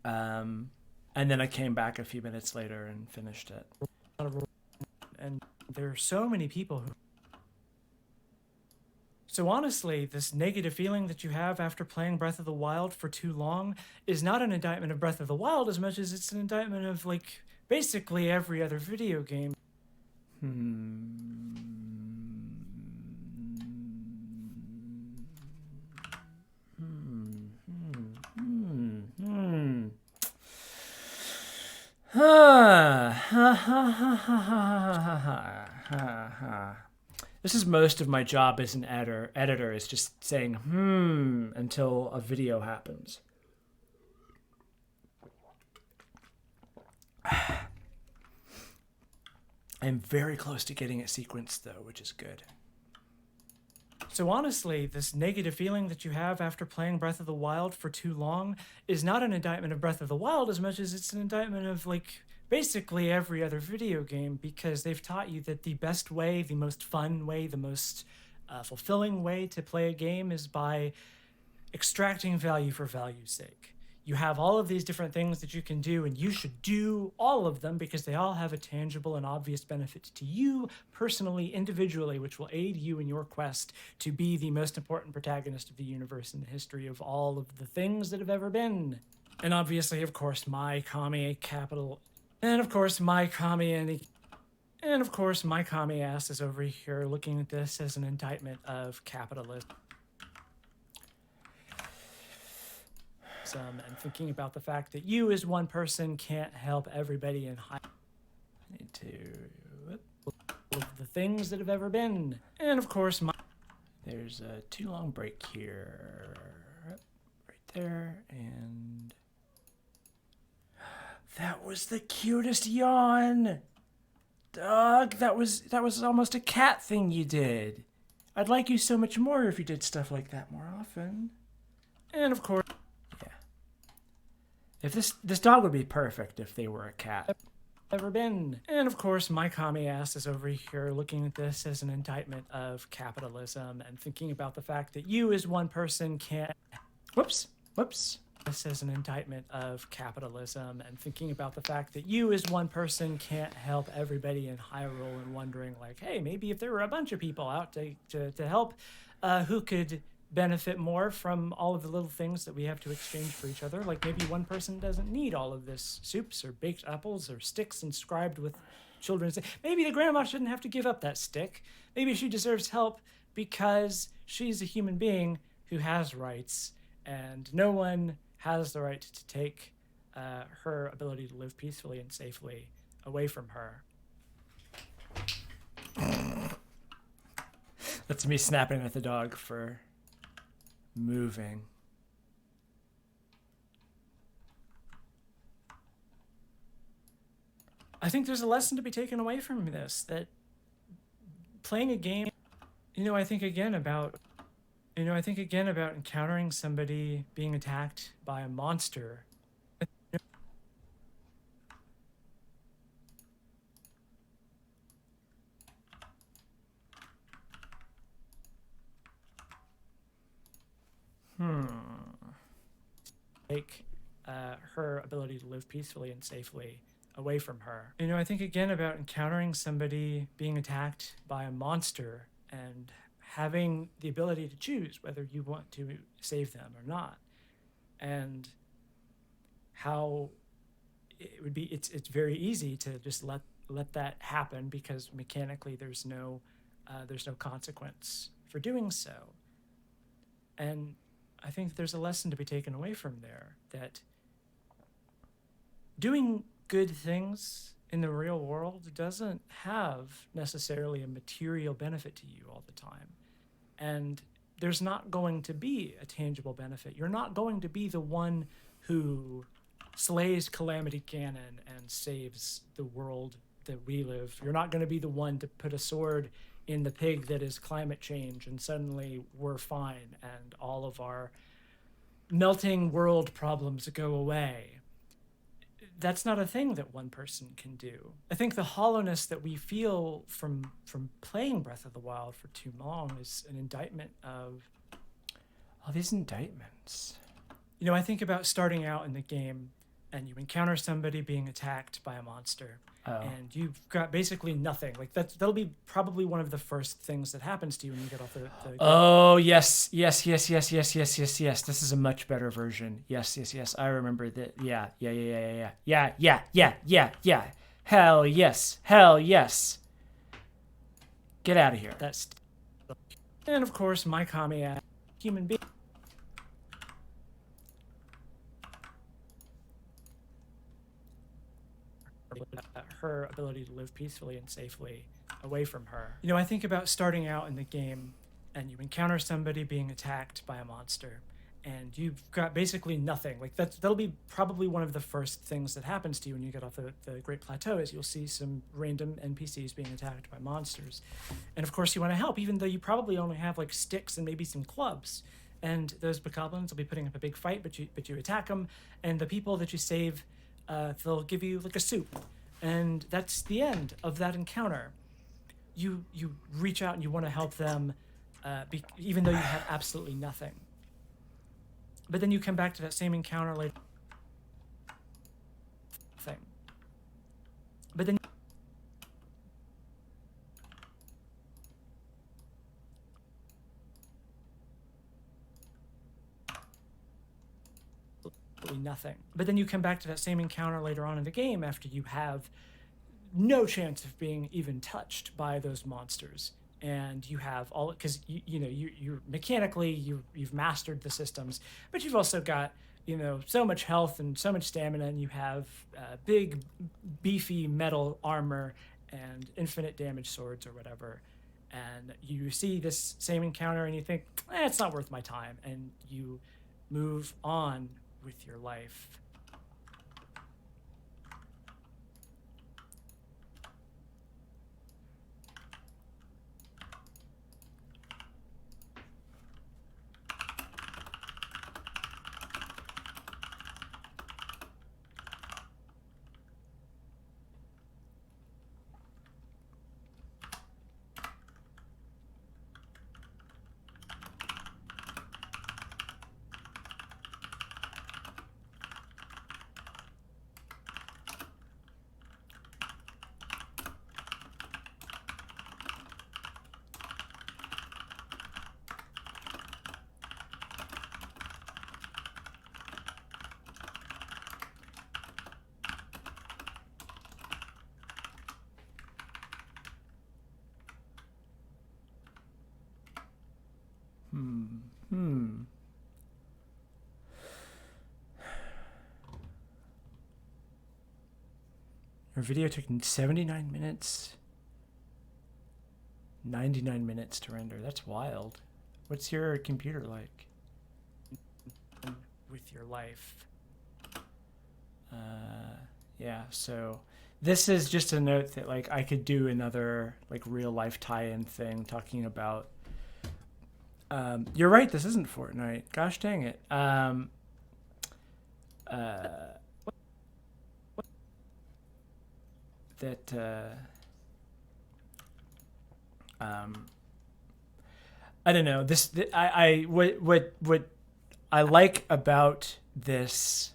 And then I came back a few minutes later and finished it. And there are so many people who... So honestly, this negative feeling that you have after playing Breath of the Wild for too long is not an indictment of Breath of the Wild as much as it's an indictment of, like, basically every other video game. This is most of my job as an editor is just saying until a video happens. I'm very close to getting it sequenced though, which is good. So honestly, this negative feeling that you have after playing Breath of the Wild for too long is not an indictment of Breath of the Wild as much as it's an indictment of, like, basically every other video game, because they've taught you that the best way, the most fun way, the most fulfilling way to play a game is by extracting value for value's sake. You have all of these different things that you can do, and you should do all of them because they all have a tangible and obvious benefit to you personally, individually, which will aid you in your quest to be the most important protagonist of the universe in the history of all of the things that have ever been. And obviously, of course, my commie capital... And of course, my commie ass is over here looking at this as an indictment of capitalism. And thinking about the fact that you as one person can't help everybody in high... I need to... of the things that have ever been. And of course, there's a too long break here. Right there, and... That was the cutest yawn! Doug, that was almost a cat thing you did. I'd like you so much more if you did stuff like that more often. And of course... If this dog would be perfect if they were a cat. ever been. And of course, my commie ass is over here looking at this as an indictment of capitalism and thinking about the fact that you as one person can't. Whoops. This is an indictment of capitalism and thinking about the fact that you as one person can't help everybody in Hyrule and wondering like, hey, maybe if there were a bunch of people out to help, who could benefit more from all of the little things that we have to exchange for each other. Like maybe one person doesn't need all of this soups or baked apples or sticks inscribed with children's. Maybe the grandma shouldn't have to give up that stick. Maybe she deserves help because she's a human being who has rights, and no one has the right to take her ability to live peacefully and safely away from her. That's me snapping at the dog for moving. I think there's a lesson to be taken away from this, that playing a game, I think again about encountering somebody being attacked by a monster. Take her ability to live peacefully and safely away from her. I think again about encountering somebody being attacked by a monster and having the ability to choose whether you want to save them or not, and how it's very easy to just let that happen because mechanically there's no consequence for doing so. And I think there's a lesson to be taken away from there, that doing good things in the real world doesn't have necessarily a material benefit to you all the time. And there's not going to be a tangible benefit. You're not going to be the one who slays Calamity Ganon and saves the world that we live. You're not going to be the one to put a sword in the pig that is climate change and suddenly we're fine and all of our melting world problems go away. That's not a thing that one person can do. I think the hollowness that we feel from playing Breath of the Wild for too long is an indictment of all these indictments. I think about starting out in the game and you encounter somebody being attacked by a monster. And you've got basically nothing. Like that'll be probably one of the first things that happens to you when you get off the Oh, yes. This is a much better version. Yes. I remember that. Yeah. Hell yes. Get out of here. And of course, my commie human being. Her ability to live peacefully and safely away from her. I think about starting out in the game and you encounter somebody being attacked by a monster and you've got basically nothing. Like that'll be probably one of the first things that happens to you when you get off the Great Plateau, is you'll see some random NPCs being attacked by monsters. And of course you want to help, even though you probably only have like sticks and maybe some clubs. And those bokoblins will be putting up a big fight, but you attack them, and the people that you save, they'll give you like a soup. And that's the end of that encounter. You reach out and you want to help them, even though you have absolutely nothing. But then you come back to that same encounter later. But then nothing. But then you come back to that same encounter later on in the game after you have no chance of being even touched by those monsters, and you have all, because you're mechanically you've mastered the systems, but you've also got so much health and so much stamina, and you have big beefy metal armor and infinite damage swords or whatever, and you see this same encounter and you think, it's not worth my time, and you move on with your life. Your video took 79 minutes, 99 minutes to render. That's wild. What's your computer like? With your life. Yeah, so this is just a note that like I could do another like real life tie-in thing talking about you're right, this isn't Fortnite. Gosh dang it. I don't know. What I like about this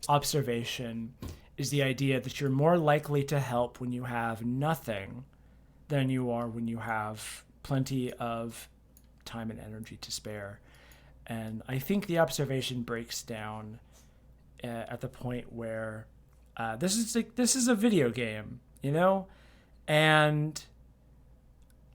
observation is the idea that you're more likely to help when you have nothing than you are when you have plenty of time and energy to spare. And I think the observation breaks down at the point where this is a video game, you know, and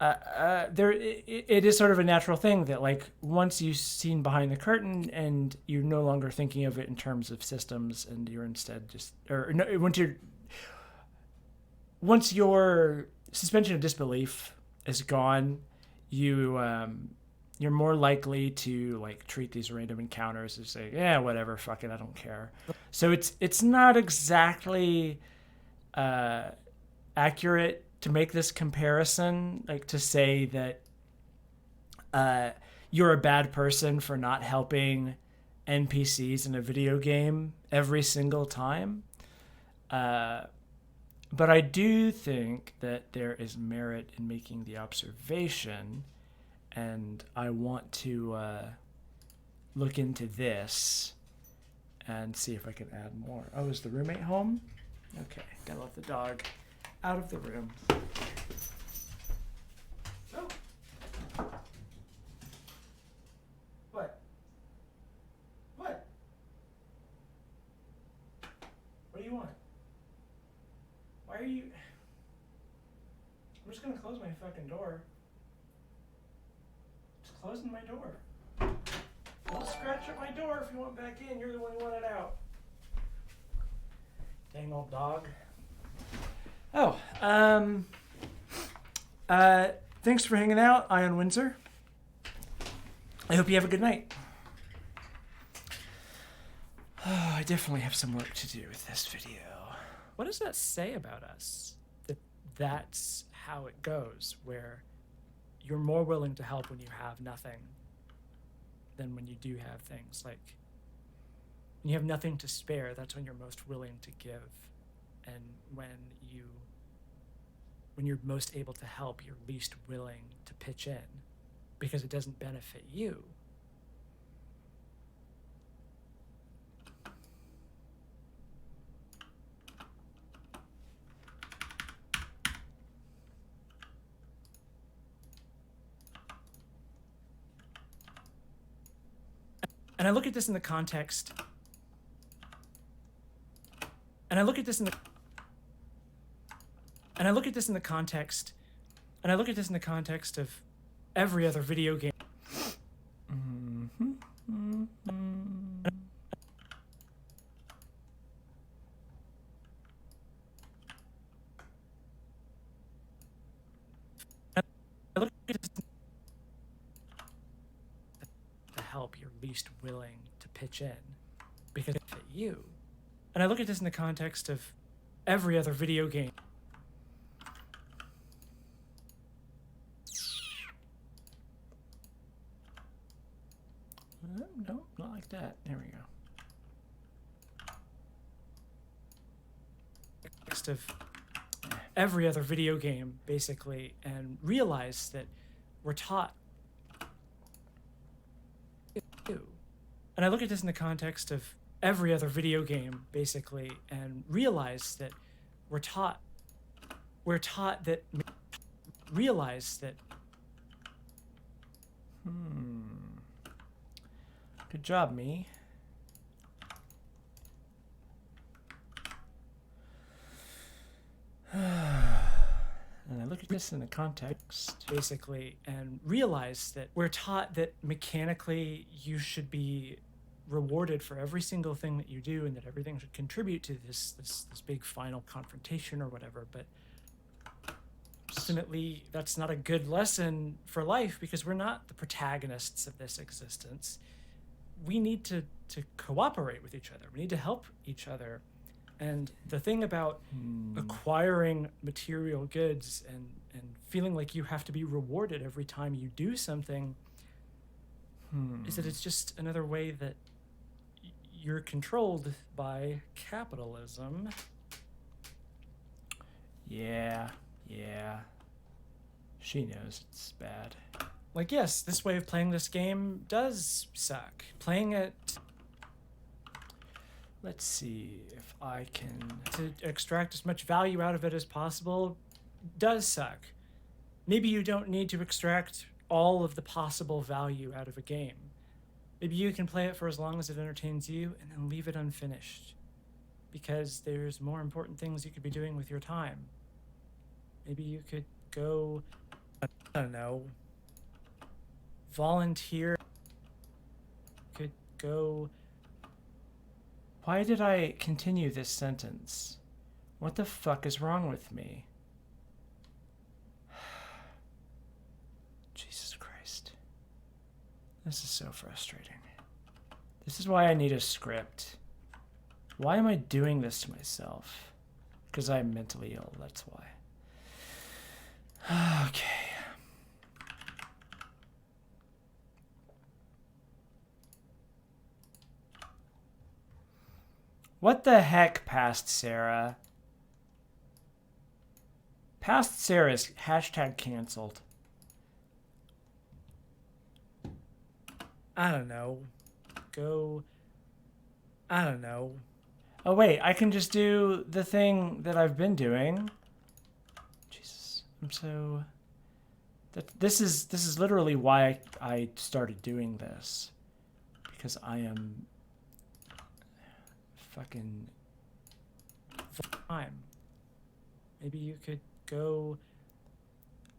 it is sort of a natural thing that like once you've seen behind the curtain and you're no longer thinking of it in terms of systems and you're instead just once your suspension of disbelief is gone, you're more likely to like treat these random encounters as say, yeah, whatever, fuck it, I don't care. So it's not exactly accurate to make this comparison, like to say that you're a bad person for not helping NPCs in a video game every single time. But I do think that there is merit in making the observation, and I want to look into this and see if I can add more. Oh, is the roommate home? Okay, gotta let the dog out of the room. Oh. What? What? What do you want? Why are you... I'm just gonna close my fucking door. Just closing my door. Don't scratch at my door if you want back in. You're the one who wanted out. Dang old dog. Oh, thanks for hanging out, Ion Windsor. I hope you have a good night. Oh, I definitely have some work to do with this video. What does that say about us? That's how it goes, where you're more willing to help when you have nothing than when you do have things. Like, when you have nothing to spare, that's when you're most willing to give. And when you're most able to help, you're least willing to pitch in because it doesn't benefit you. And I look at this in the context. And I look at this in the context of every other video game. I look at this to help, you're least willing to pitch in because it fit you. And I look at this in the context of every other video game. No, not like that. There we go. Context of every other video game, basically, and realize that we're taught. And I look at this in the context of every other video game, basically, and realize that we're taught that Good job, me. And I look at this in the context, basically, and realize that we're taught that mechanically you should be rewarded for every single thing that you do, and that everything should contribute to this big final confrontation or whatever. But ultimately, that's not a good lesson for life, because we're not the protagonists of this existence. We need to cooperate with each other. We need to help each other. And the thing about acquiring material goods and feeling like you have to be rewarded every time you do something is that it's just another way that you're controlled by capitalism. Yeah. She knows it's bad. Like, yes, this way of playing this game does suck. Playing it Let's see if I can... to extract as much value out of it as possible does suck. Maybe you don't need to extract all of the possible value out of a game. Maybe you can play it for as long as it entertains you and then leave it unfinished, because there's more important things you could be doing with your time. Maybe you could go, I don't know, volunteer. Could go... Why did I continue this sentence? What the fuck is wrong with me? Jesus Christ. This is so frustrating. This is why I need a script. Why am I doing this to myself? Because I'm mentally ill, that's why. Okay. What the heck, Past Sarah? Past Sarah's hashtag canceled. I don't know. Go... I don't know. Oh wait, I can just do the thing that I've been doing. Jesus, I'm so... This is literally why I started doing this. Because I am... fucking... time. Maybe you could go...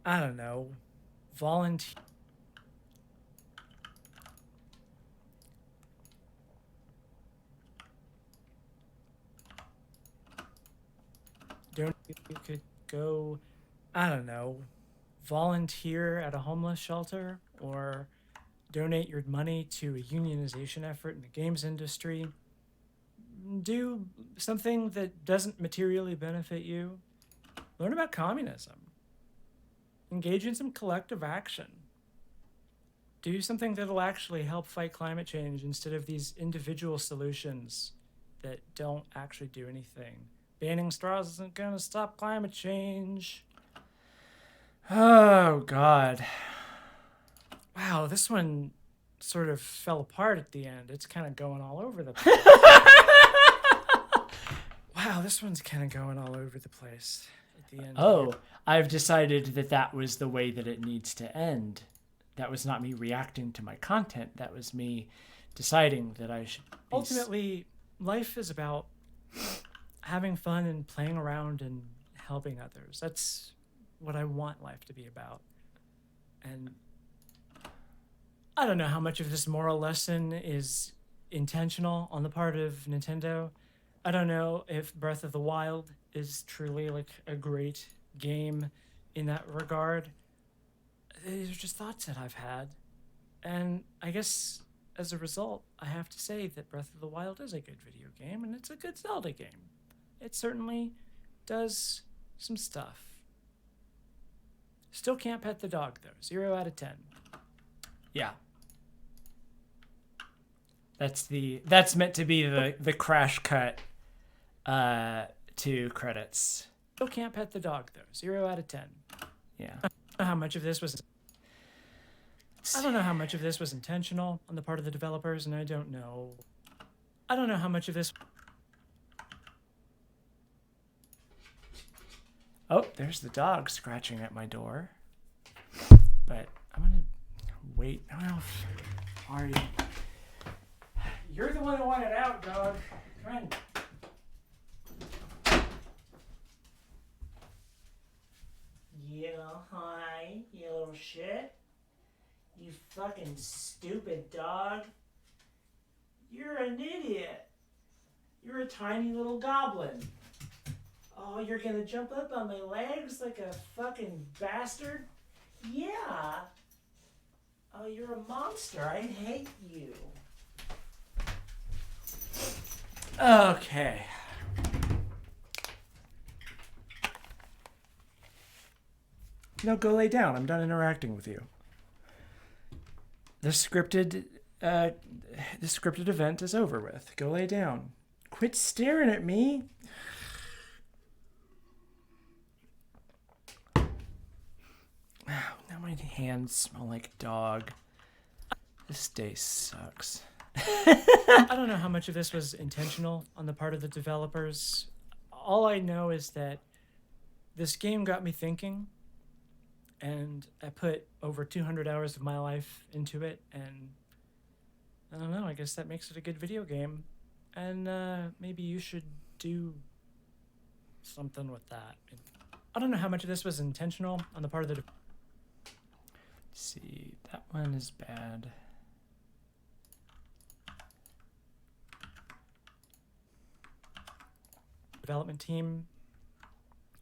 I don't know. Volunteer. You could go, I don't know, volunteer at a homeless shelter, or donate your money to a unionization effort in the games industry. Do something that doesn't materially benefit you. Learn about communism. Engage in some collective action. Do something that'll actually help fight climate change instead of these individual solutions that don't actually do anything. Banning straws isn't gonna stop climate change. Oh, God. Wow, this one sort of fell apart at the end. It's kind of going all over the place. Wow, this one's kind of going all over the place at the end. Oh, I've decided that that was the way that it needs to end. That was not me reacting to my content. That was me deciding that I should... Ultimately, life is about having fun and playing around and helping others. That's what I want life to be about. And I don't know how much of this moral lesson is intentional on the part of Nintendo. I don't know if Breath of the Wild is truly like a great game in that regard. These are just thoughts that I've had. And I guess as a result, I have to say that Breath of the Wild is a good video game, and it's a good Zelda game. It certainly does some stuff. Still can't pet the dog, though. 0 out of 10. Yeah. That's meant to be the crash cut to credits. Still can't pet the dog, though. 0 out of 10. Yeah. I don't know how much of this was... I don't know how much of this was intentional on the part of the developers, and I don't know how much of this... Oh, there's the dog scratching at my door. But I'm gonna wait. Well, are you? You're the one who wanted out, dog. Come on. Yeah, hi, you little shit. You fucking stupid dog. You're an idiot. You're a tiny little goblin. Oh, you're gonna jump up on my legs like a fucking bastard? Yeah. Oh, you're a monster. I hate you. Okay. No, go lay down. I'm done interacting with you. The scripted event is over with. Go lay down. Quit staring at me. Now my hands smell like dog. This day sucks. I don't know how much of this was intentional on the part of the developers. All I know is that this game got me thinking, and I put over 200 hours of my life into it, and I don't know, I guess that makes it a good video game. And maybe you should do something with that. I don't know how much of this was intentional on the part of the See, that one is bad. development team.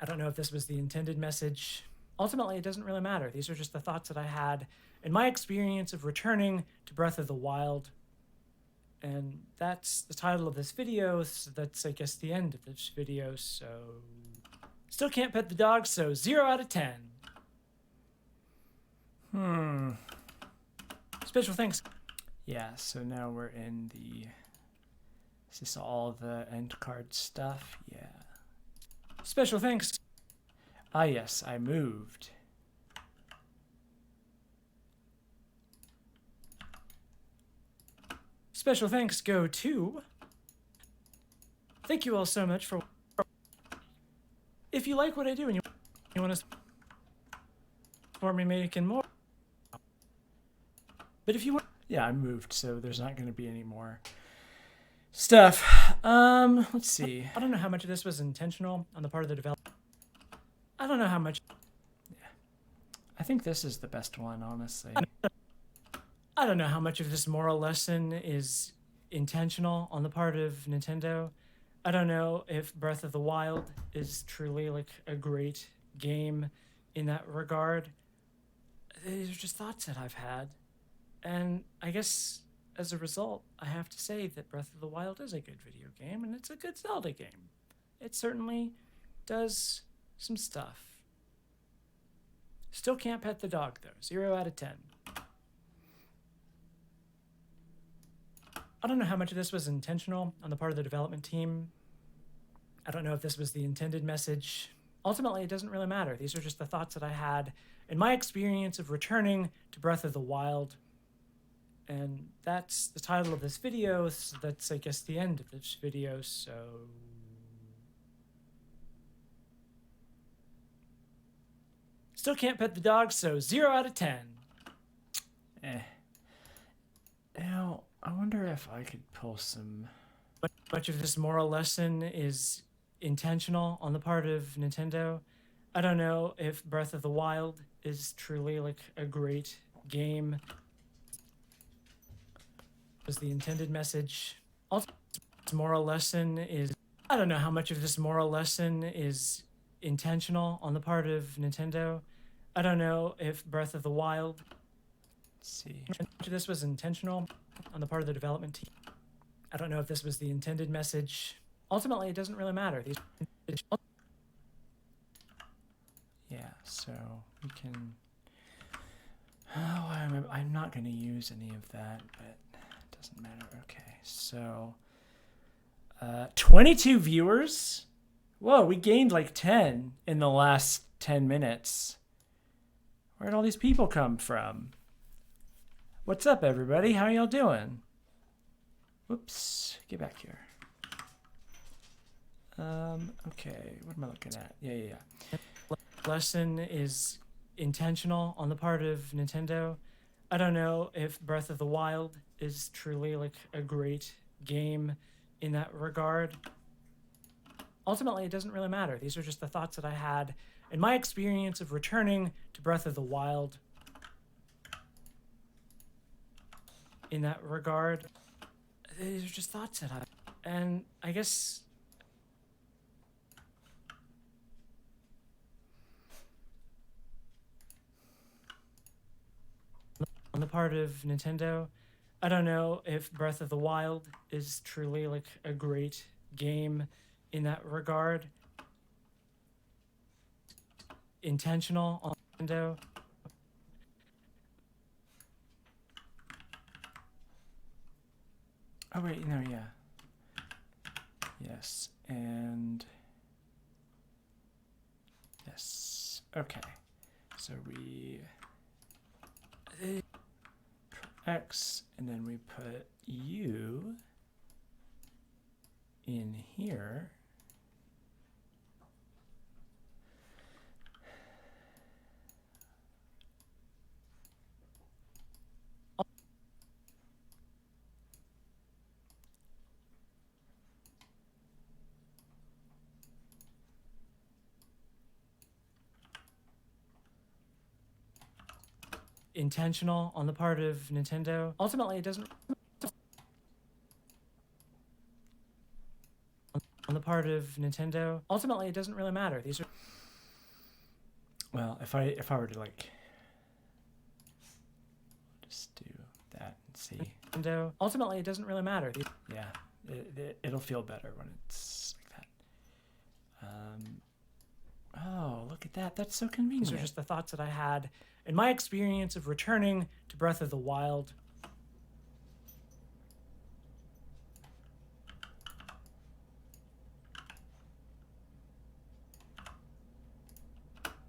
I don't know if this was the intended message. Ultimately, it doesn't really matter. These are just the thoughts that I had in my experience of returning to Breath of the Wild. And that's the title of this video, so that's, I guess, the end of this video, so... Still can't pet the dog, so 0 out of 10. Special thanks. Yeah, so now we're in the... Is this all the end card stuff? Yeah. Special thanks. Ah, yes, I moved. Special thanks go to... Thank you all so much for... If you like what I do and you want to support me making more... But if you want... Yeah, I moved, so there's not going to be any more stuff. Let's see. I don't know how much of this was intentional on the part of the developer. I don't know how much... I think this is the best one, honestly. I don't know how much of this moral lesson is intentional on the part of Nintendo. I don't know if Breath of the Wild is truly like a great game in that regard. These are just thoughts that I've had. And I guess as a result, I have to say that Breath of the Wild is a good video game and it's a good Zelda game. It certainly does some stuff. Still can't pet the dog though. 0 out of 10. I don't know how much of this was intentional on the part of the development team. I don't know if this was the intended message. Ultimately, it doesn't really matter. These are just the thoughts that I had in my experience of returning to Breath of the Wild. And that's the title of this video, so that's, I guess, the end of this video, so... Still can't pet the dog, so 0 out of 10. Now, I wonder if I could pull some... Much of this moral lesson is intentional on the part of Nintendo. I don't know if Breath of the Wild is truly like a great game. Was the intended message. Also, this moral lesson is... I don't know how much of this moral lesson is intentional on the part of Nintendo. I don't know if Breath of the Wild... Let's see. Much of this was intentional on the part of the development team. I don't know if this was the intended message. Ultimately, it doesn't really matter. These... Yeah, so we can... Oh, I'm not going to use any of that, but it doesn't matter. Okay, so... 22 viewers? Whoa, we gained like 10 in the last 10 minutes. Where'd all these people come from? What's up, everybody? How y'all doing? Whoops, get back here. Okay, what am I looking at? Yeah. Lesson is intentional on the part of Nintendo. I don't know if Breath of the Wild is truly like a great game in that regard. Ultimately, it doesn't really matter. These are just the thoughts that I had in my experience of returning to Breath of the Wild in that regard. these are just thoughts that I... And I guess... on the part of Nintendo, I don't know if Breath of the Wild is truly like a great game in that regard. Intentional on Nintendo. Oh wait, no, yeah. Yes, and yes. Okay. So we X, and then we put U in here. Intentional on the part of Nintendo. Ultimately, it doesn't... on the part of Nintendo. Ultimately, it doesn't really matter. These are... Well, if I were to like just do that and see. Nintendo. Ultimately, it doesn't really matter. Yeah, it'll feel better when it's like that. Oh, look at that. That's so convenient. These are just the thoughts that I had in my experience of returning to Breath of the Wild.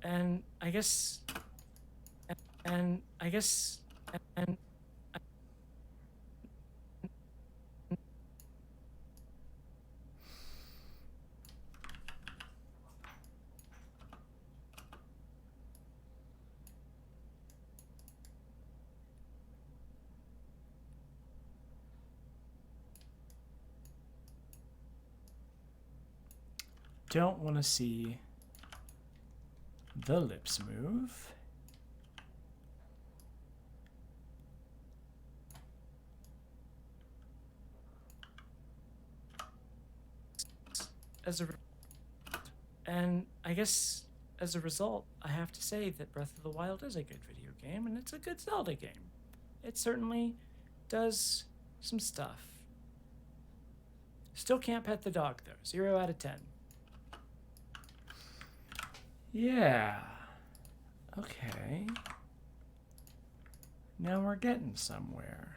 And I guess... And I guess... And... Don't want to see the lips move. And I guess as a result, I have to say that Breath of the Wild is a good video game, and it's a good Zelda game. It certainly does some stuff. Still can't pet the dog, though. 0 out of 10. Yeah. Okay. Now we're getting somewhere.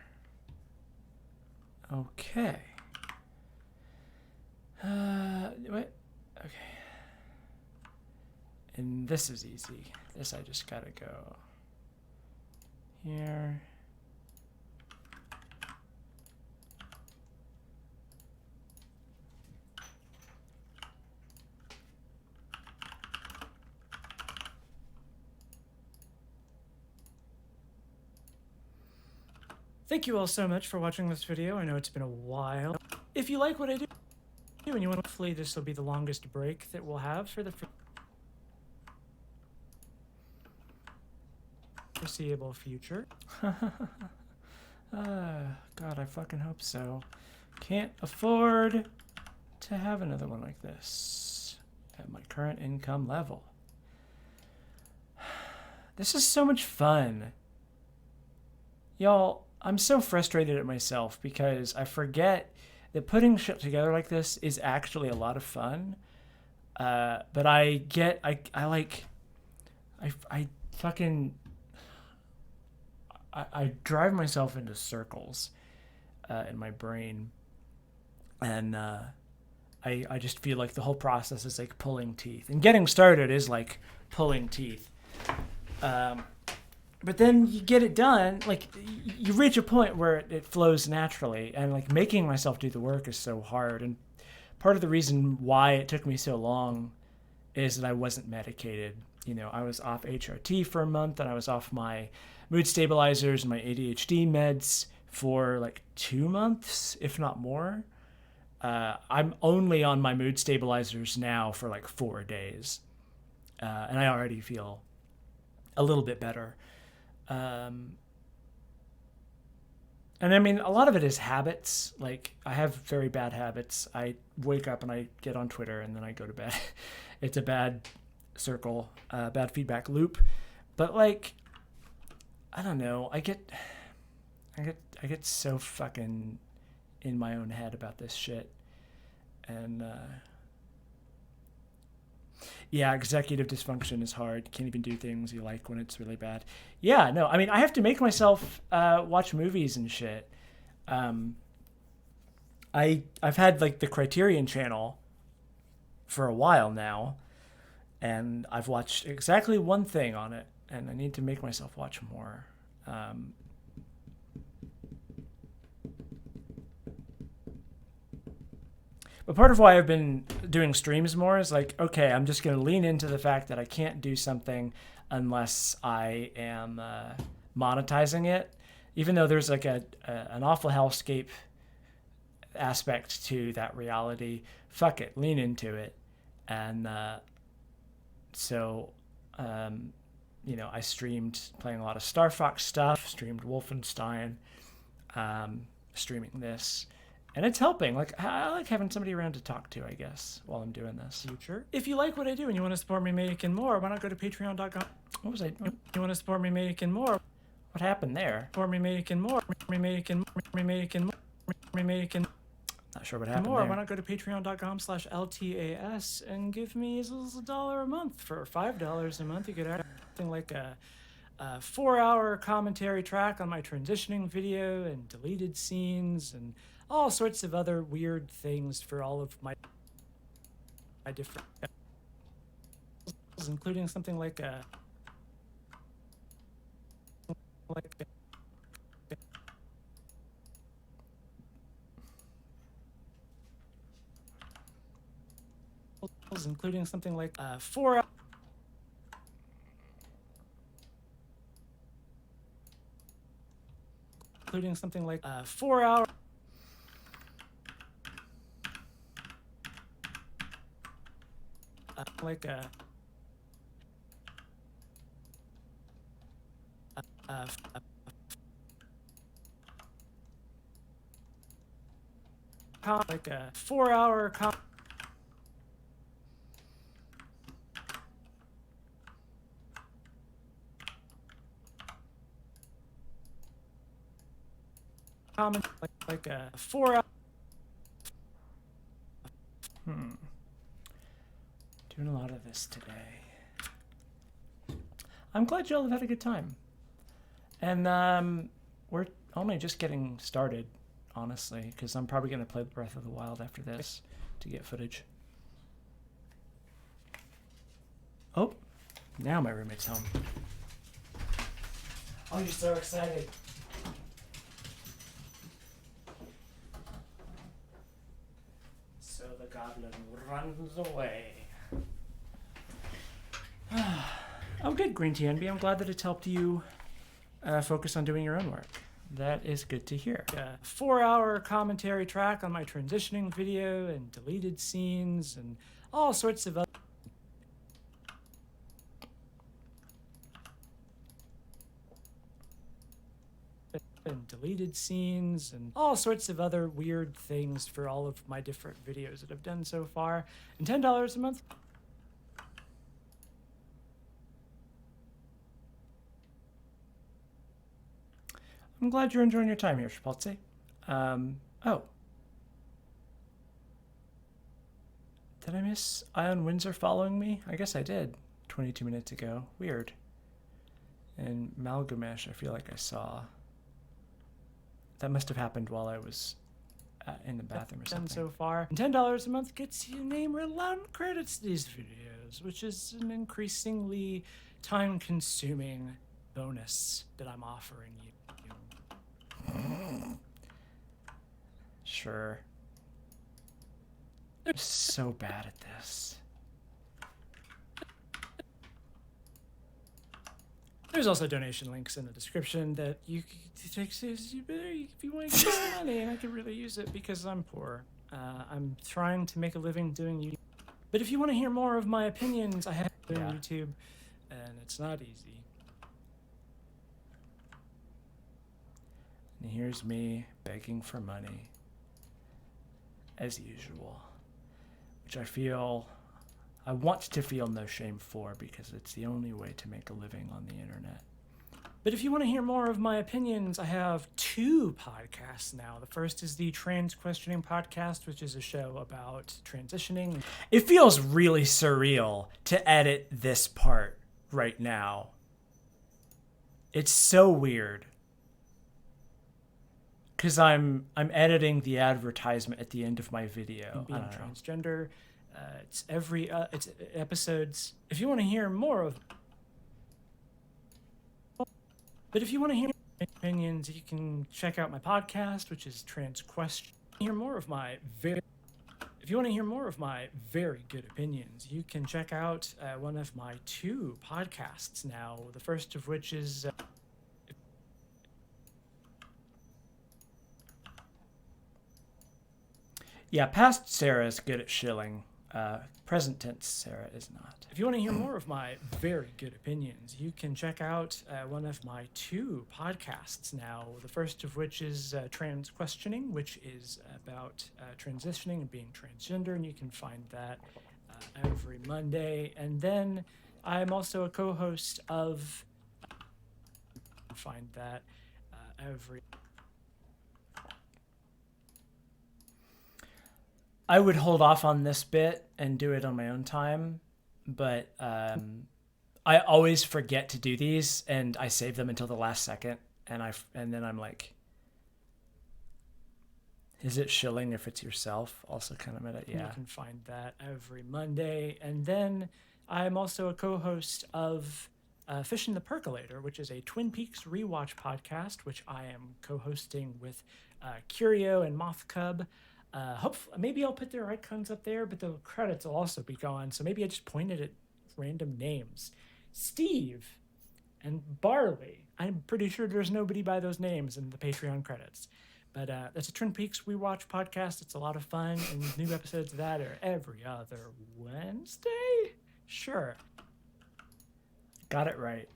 Okay. What? Okay. And this is easy. This I just gotta go here. Thank you all so much for watching this video. I know it's been a while. If you like what I do and you want, hopefully this will be the longest break that we'll have for the foreseeable future. God, I fucking hope so. Can't afford to have another one like this at my current income level. This is so much fun. Y'all, I'm so frustrated at myself because I forget that putting shit together like this is actually a lot of fun. But I fucking drive myself into circles in my brain, and I just feel like the whole process is like pulling teeth, and getting started is like pulling teeth. But then you get it done, like you reach a point where it flows naturally, and like making myself do the work is so hard. And part of the reason why it took me so long is that I wasn't medicated. You know, I was off HRT for a month, and I was off my mood stabilizers and my ADHD meds for like 2 months, if not more. I'm only on my mood stabilizers now for like 4 days, and I already feel a little bit better. And I mean, a lot of it is habits. Like, I have very bad habits. I wake up and I get on Twitter and then I go to bed. It's a bad circle, bad feedback loop. But like, I don't know. I get so fucking in my own head about this shit. And yeah, executive dysfunction is hard. Can't even do things you like when it's really bad. Yeah, no, I mean, I have to make myself watch movies and shit. I've had like the Criterion channel for a while now, and I've watched exactly one thing on it, and I need to make myself watch more. But part of why I've been doing streams more is like, okay, I'm just going to lean into the fact that I can't do something unless I am monetizing it. Even though there's like an awful hellscape aspect to that reality, fuck it, lean into it. And so, you know, I streamed playing a lot of Star Fox stuff, streamed Wolfenstein, streaming this. And it's helping. Like, I like having somebody around to talk to, I guess, while I'm doing this. Future. If you like what I do and you want to support me making more, why not go to patreon.com? What was I? You want to support me making more? What happened there? Support me making more. Making. Not sure what happened More. there. Why not go to patreon.com/LTAS and give me as little as $1 a month? For $5 a month, you could have something like a 4-hour commentary track on my transitioning video and deleted scenes and all sorts of other weird things for all of my different, including something like a including something like 4 including something like 4-hour like a like a 4-hour comment like a 4-hour Doing a lot of this today. I'm glad y'all have had a good time. And we're only just getting started, honestly, because I'm probably going to play Breath of the Wild after this to get footage. Oh, now my roommate's home. Oh, you're so excited. So the goblin runs away. Oh, good, Green Tea Envy. I'm glad that it's helped you focus on doing your own work. That is good to hear. A 4-hour commentary track on my transitioning video and deleted scenes and all sorts of other weird things for all of my different videos that I've done so far. And $10 a month. I'm glad you're enjoying your time here, Chipotle. Oh. Did I miss Ion Windsor following me? I guess I did 22 minutes ago. Weird. And Malgamesh, I feel like I saw. That must have happened while I was in the bathroom or something. So far. And $10 a month gets you name read aloud credits to these videos, which is an increasingly time-consuming bonus that I'm offering you. Sure. I'm so bad at this. There's also donation links in the description that you can take seriously if you want to give me some money, and I could really use it because I'm poor. I'm trying to make a living doing YouTube. But if you want to hear more of my opinions, I have on YouTube, and it's not easy. And here's me begging for money, as usual, which I want to feel no shame for because it's the only way to make a living on the internet. But if you want to hear more of my opinions, I have 2 podcasts now. The first is the Trans Questioning Podcast, which is a show about transitioning. It feels really surreal to edit this part right now. It's so weird. Because I'm editing the advertisement at the end of my video. Being transgender. It's episodes. If you want to hear more of... But if you want to hear my opinions, you can check out my podcast, which is Trans Question. If you want to hear more of my very good opinions, you can check out one of my 2 podcasts now. The first of which is... Yeah, past Sarah is good at shilling. Present tense Sarah is not. If you want to hear more of my very good opinions, you can check out one of my 2 podcasts now. The first of which is Trans Questioning, which is about transitioning and being transgender, and you can find that every Monday. And then I'm also a co-host of... Find that every... I would hold off on this bit and do it on my own time, but I always forget to do these, and I save them until the last second, and then I'm like, is it shilling if it's yourself? Also kind of meta, yeah. You can find that every Monday. And then I'm also a co-host of Fishing the Percolator, which is a Twin Peaks rewatch podcast, which I am co-hosting with Curio and Moth Cub. Hopefully, maybe I'll put their icons up there, but the credits will also be gone. So maybe I just pointed at random names. Steve and Barley. I'm pretty sure there's nobody by those names in the Patreon credits. But that's a Twin Peaks rewatch podcast. It's a lot of fun, and new episodes of that are every other Wednesday? Sure. Got it right.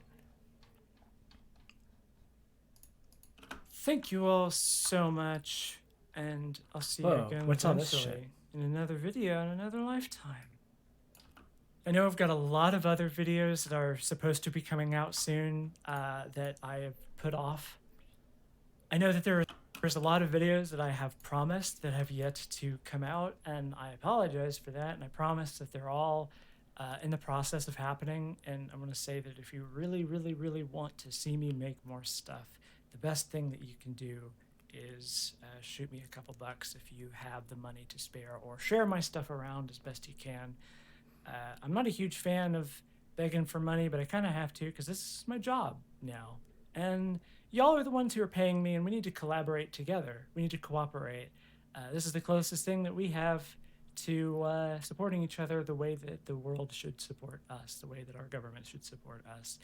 Thank you all so much. And I'll see you Whoa, again what's all this eventually shit? in another video in another lifetime. I know I've got a lot of other videos that are supposed to be coming out soon that I have put off. I know that there's a lot of videos that I have promised that have yet to come out, and I apologize for that, and I promise that they're all in the process of happening. And I'm going to say that if you really, really, really want to see me make more stuff, the best thing that you can do is shoot me a couple bucks if you have the money to spare, or share my stuff around as best you can. I'm not a huge fan of begging for money, but I kind of have to because this is my job now. And y'all are the ones who are paying me, and we need to collaborate together. We need to cooperate. This is the closest thing that we have to supporting each other the way that the world should support us, the way that our government should support us.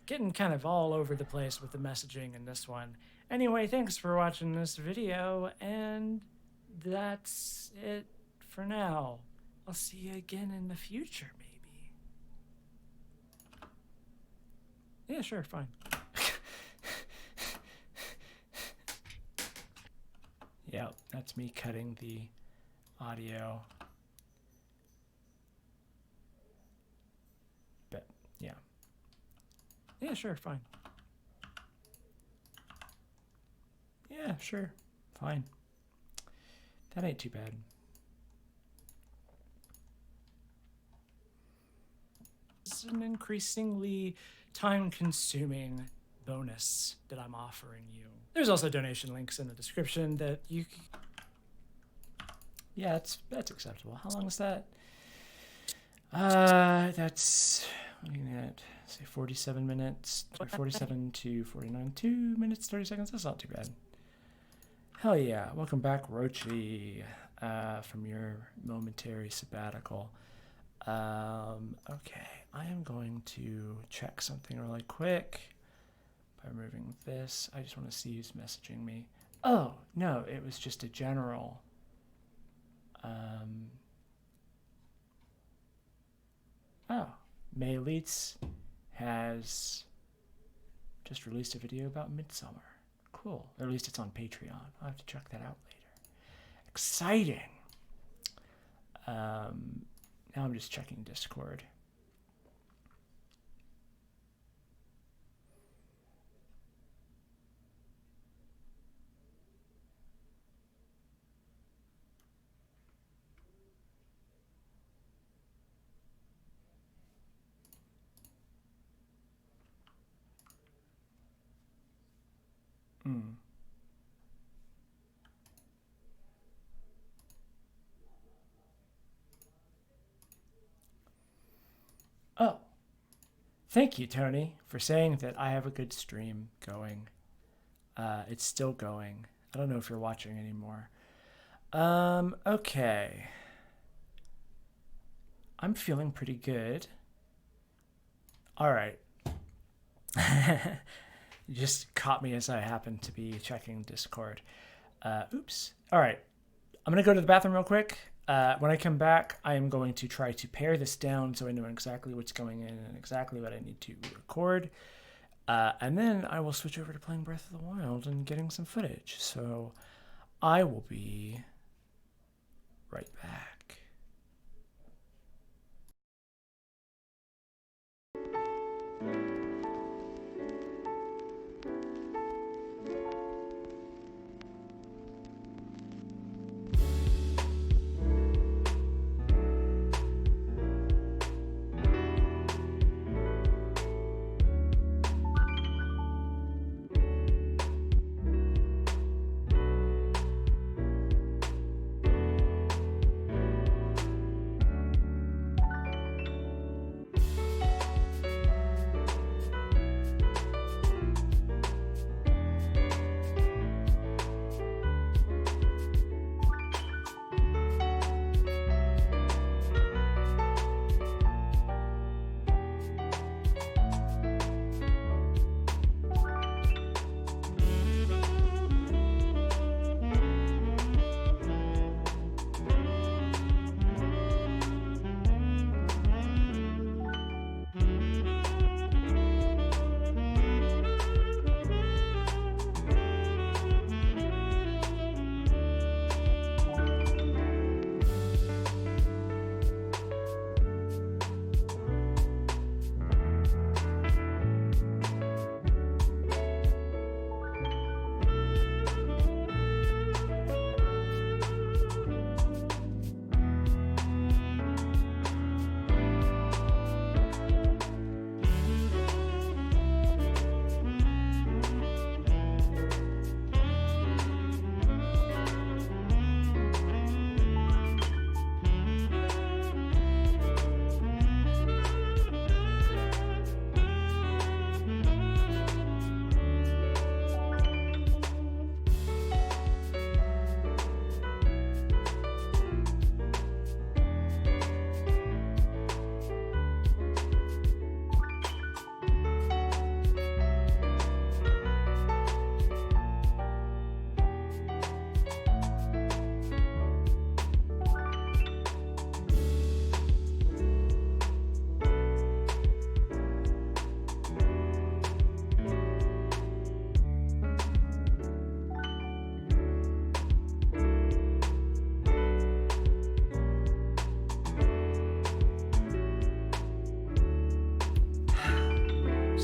Getting kind of all over the place with the messaging in this one. Anyway, thanks for watching this video, and that's it for now. I'll see you again in the future, maybe. Yeah, sure, fine. Yeah, that's me cutting the audio. But, yeah. Yeah, sure, fine. Yeah, sure. Fine. That ain't too bad. It's an increasingly time-consuming bonus that I'm offering you. There's also donation links in the description that you can... Yeah, that's acceptable. How long is that? That's looking at say 47 minutes, 47 to 49, 2 minutes 30 seconds. That's not too bad. Hell yeah! Welcome back, Rochi, from your momentary sabbatical. Okay, I am going to check something really quick by removing this. I just want to see who's messaging me. Oh no, it was just a general. Oh, May Leitz has just released a video about Midsummer. Cool. cool. Or at least it's on Patreon. I'll have to check that out later. Exciting. Now I'm just checking Discord. Oh, thank you, Tony, for saying that I have a good stream going. It's still going. I don't know if you're watching anymore. Okay. I'm feeling pretty good. All right. You just caught me as I happened to be checking Discord. Oops. All right. I'm going to go to the bathroom real quick. When I come back, I am going to try to pare this down so I know exactly what's going in and exactly what I need to record. And then I will switch over to playing Breath of the Wild and getting some footage. So I will be right back.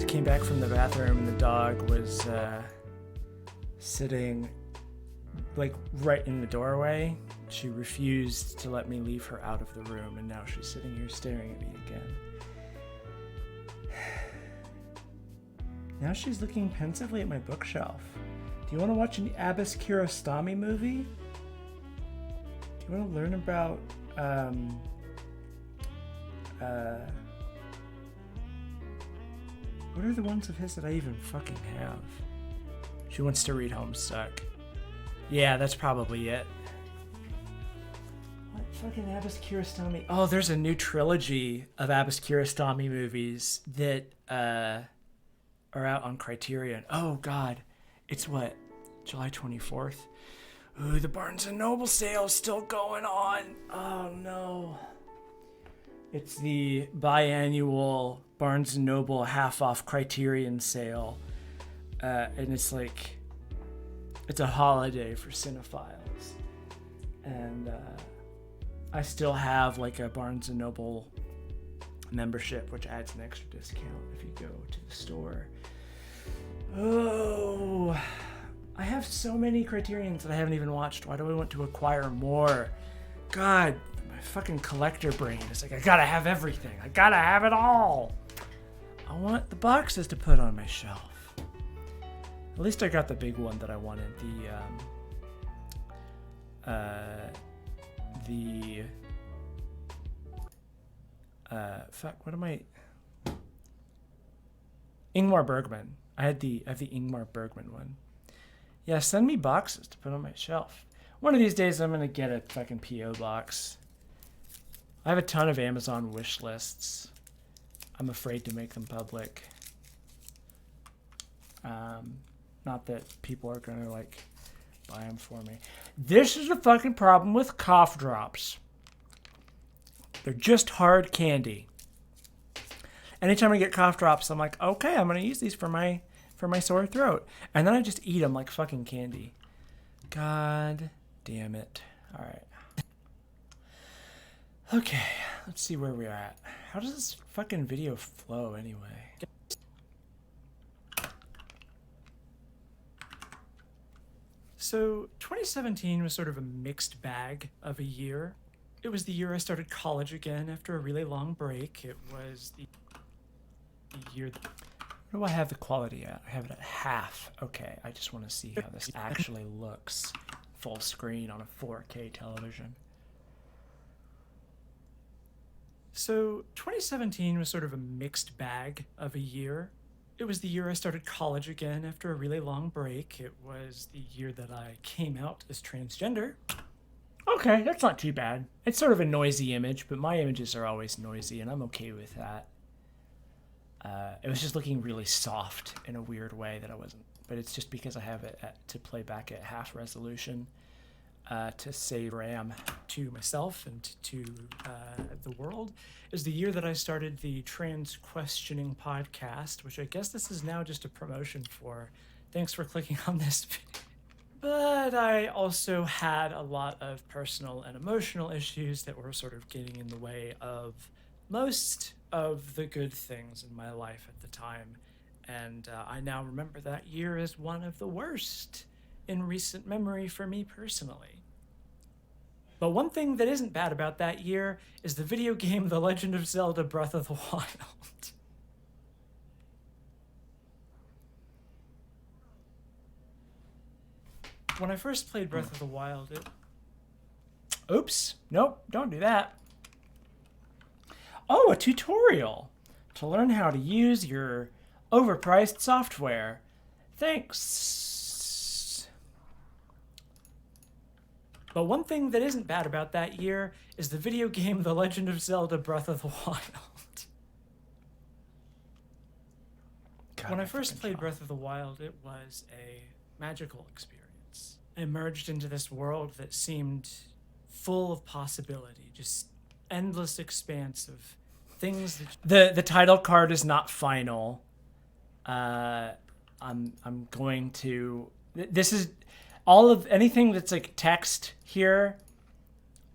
Came back from the bathroom and the dog was sitting like right in the doorway. She refused to let me leave her out of the room, and now she's sitting here staring at me again. Now she's looking pensively at my bookshelf. Do you want to watch an Abbas Kiarostami movie? Do you want to learn about what are the ones of his that I even fucking have? She wants to read Homestuck. Yeah, that's probably it. What fucking Abbas Kiarostami? Oh, there's a new trilogy of Abbas Kiarostami movies that are out on Criterion. Oh god, it's what, July 24th? Ooh, the Barnes & Noble sale is still going on. Oh no. It's the biannual Barnes & Noble half-off Criterion sale. And it's like it's a holiday for cinephiles, and I still have like a Barnes and Noble membership, which adds an extra discount if you go to the store. Oh, I have so many Criterions that I haven't even watched. Why do I want to acquire more? God, my fucking collector brain is like, I gotta have everything. I gotta have it all. I want the boxes to put on my shelf. At least I got the big one that I wanted. What am I? Ingmar Bergman. I have the Ingmar Bergman one. Yeah, send me boxes to put on my shelf. One of these days I'm gonna get a fucking P.O. box. I have a ton of Amazon wish lists. I'm afraid to make them public. Not that people are gonna like buy them for me. This is the fucking problem with cough drops. They're just hard candy. Anytime I get cough drops, I'm like, okay, I'm gonna use these for my sore throat, and then I just eat them like fucking candy. God damn it! All right. Okay, let's see where we're at. How does this fucking video flow anyway? So 2017 was sort of a mixed bag of a year. It was the year I started college again after a really long break. It was the year that... Where do I have the quality at? I have it at half. Okay, I just want to see how this actually looks full screen on a 4K television. So 2017 was sort of a mixed bag of a year. It was the year I started college again after a really long break. It was the year that I came out as transgender. Okay, that's not too bad. It's sort of a noisy image, but my images are always noisy, and I'm okay with that. It was just looking really soft in a weird way that I wasn't. But it's just because I have it to play back at half resolution to save RAM. To myself and to the world. It was the year that I started the Trans Questioning podcast, which I guess this is now just a promotion for. Thanks for clicking on this video. But I also had a lot of personal and emotional issues that were sort of getting in the way of most of the good things in my life at the time. And I now remember that year as one of the worst in recent memory for me personally. But one thing that isn't bad about that year is the video game The Legend of Zelda Breath of the Wild. When I first played Breath of the Wild, Oops. Nope, don't do that. Oh, a tutorial to learn how to use your overpriced software. Thanks. But one thing that isn't bad about that year is the video game The Legend of Zelda Breath of the Wild. God, When I first played Breath of the Wild, it was a magical experience. I emerged into this world that seemed full of possibility, just endless expanse of things that... The title card is not final. I'm going to... This is... All of anything that's like text here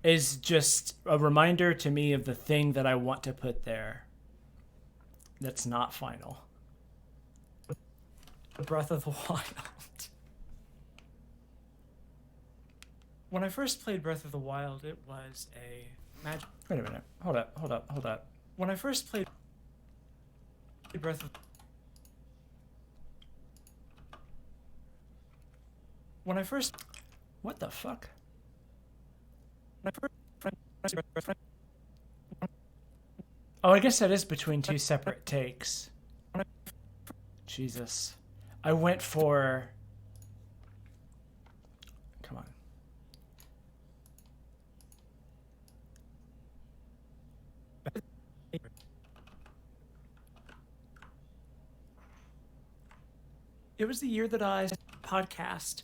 is just a reminder to me of the thing that I want to put there. That's not final. Breath of the Wild. When I first played Breath of the Wild, it was a magic... Wait a minute. Hold up. When I first played Breath of... When I first... What the fuck? Oh, I guess that is between two separate takes. Jesus. I went for... Come on. It was the year that I podcast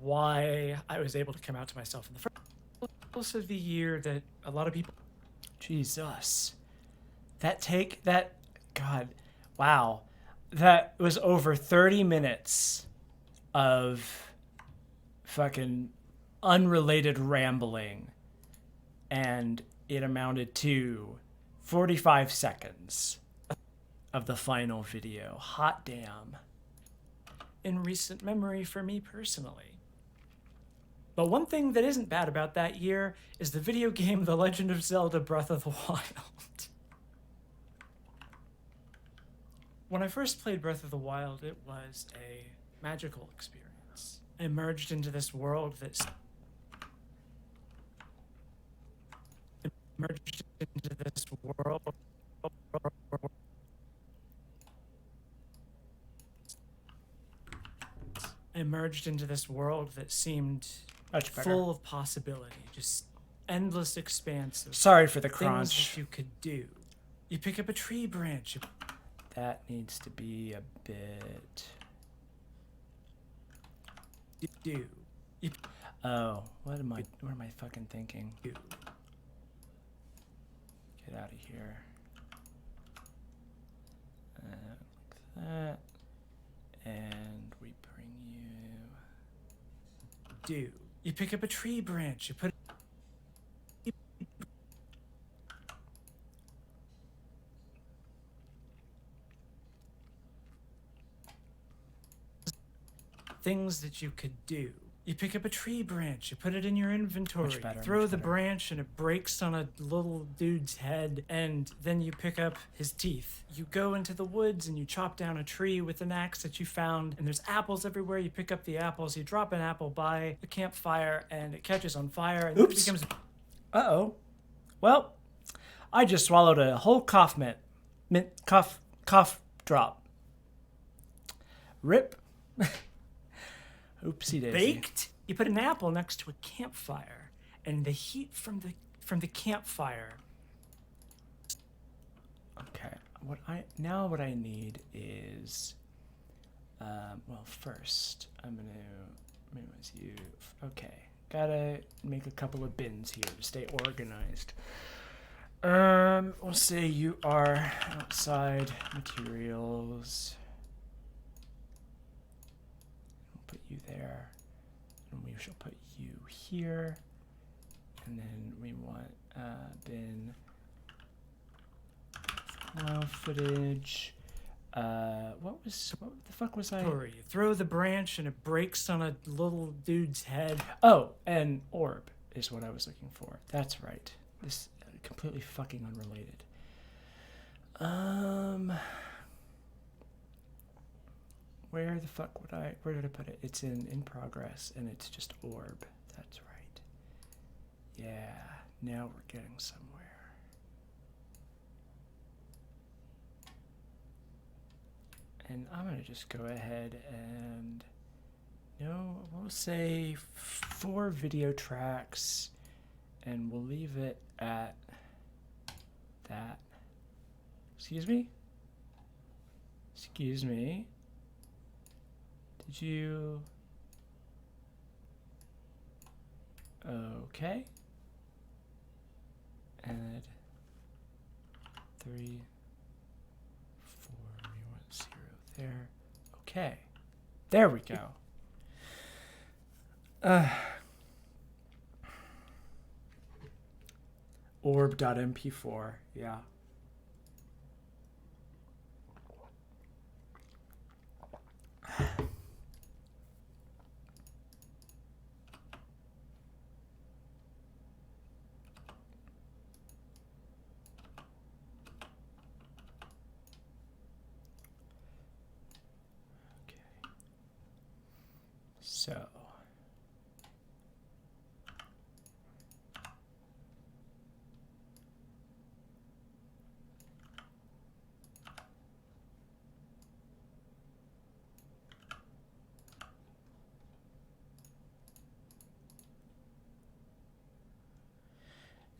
why I was able to come out to myself in the first. Also the year that a lot of people... Jesus. That take, that... God. Wow. that was over 30 minutes of fucking unrelated rambling, and it amounted to 45 seconds of the final video. Hot damn. In recent memory for me personally. But one thing that isn't bad about that year is the video game The Legend of Zelda Breath of the Wild. When I first played Breath of the Wild, it was a magical experience. I emerged into this world that's that seemed Much better. full of possibility, just endless expanse of Sorry for the things crunch. that you could do. You pick up a tree branch. That needs to be a bit... You do. You Oh, what am I fucking thinking? do. Get out of here. Like that. And we bring you... Do. You pick up a tree branch. You put things that you could do. You pick up a tree branch, you put it in your inventory, Much better, throw much the better. branch and it breaks on a little dude's head, and then you pick up his teeth. You go into the woods and you chop down a tree with an axe that you found, and there's apples everywhere. You pick up the apples, you drop an apple by the campfire, and it catches on fire, and then it Oops. becomes... Uh-oh. Well, I just swallowed a whole cough cough drop. Rip. Oopsie daisy. baked. You put an apple next to a campfire, and the heat from the campfire. Okay. What I need is, well, first I'm gonna minimize you. Okay. Gotta make a couple of bins here to stay organized. We'll say you are outside materials. We'll put you there. And we shall put you here. And then we want bin now footage. What the fuck was I? You throw the branch and it breaks on a little dude's head. Oh, and orb is what I was looking for. That's right. This completely fucking unrelated. Where the fuck where did I put it? It's in progress, and it's just orb. That's right. Yeah, now we're getting somewhere. And I'm gonna just go ahead and we'll say 4 video tracks, and we'll leave it at that. Excuse me? Excuse me? Did you... Okay. Add 3, 4, we want 0 there. Okay. There we go. Orb.mp4, yeah. So,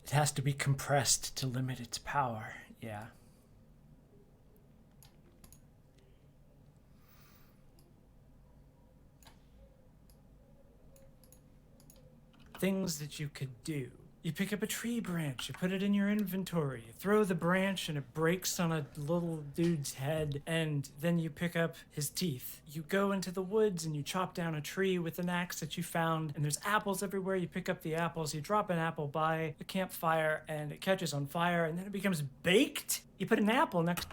it has to be compressed to limit its power, yeah. Things that you could do. You pick up a tree branch, you put it in your inventory, you throw the branch and it breaks on a little dude's head, and then you pick up his teeth. You go into the woods and you chop down a tree with an axe that you found, and there's apples everywhere. You pick up the apples, you drop an apple by the campfire, and it catches on fire, and then it becomes baked. You put an apple next.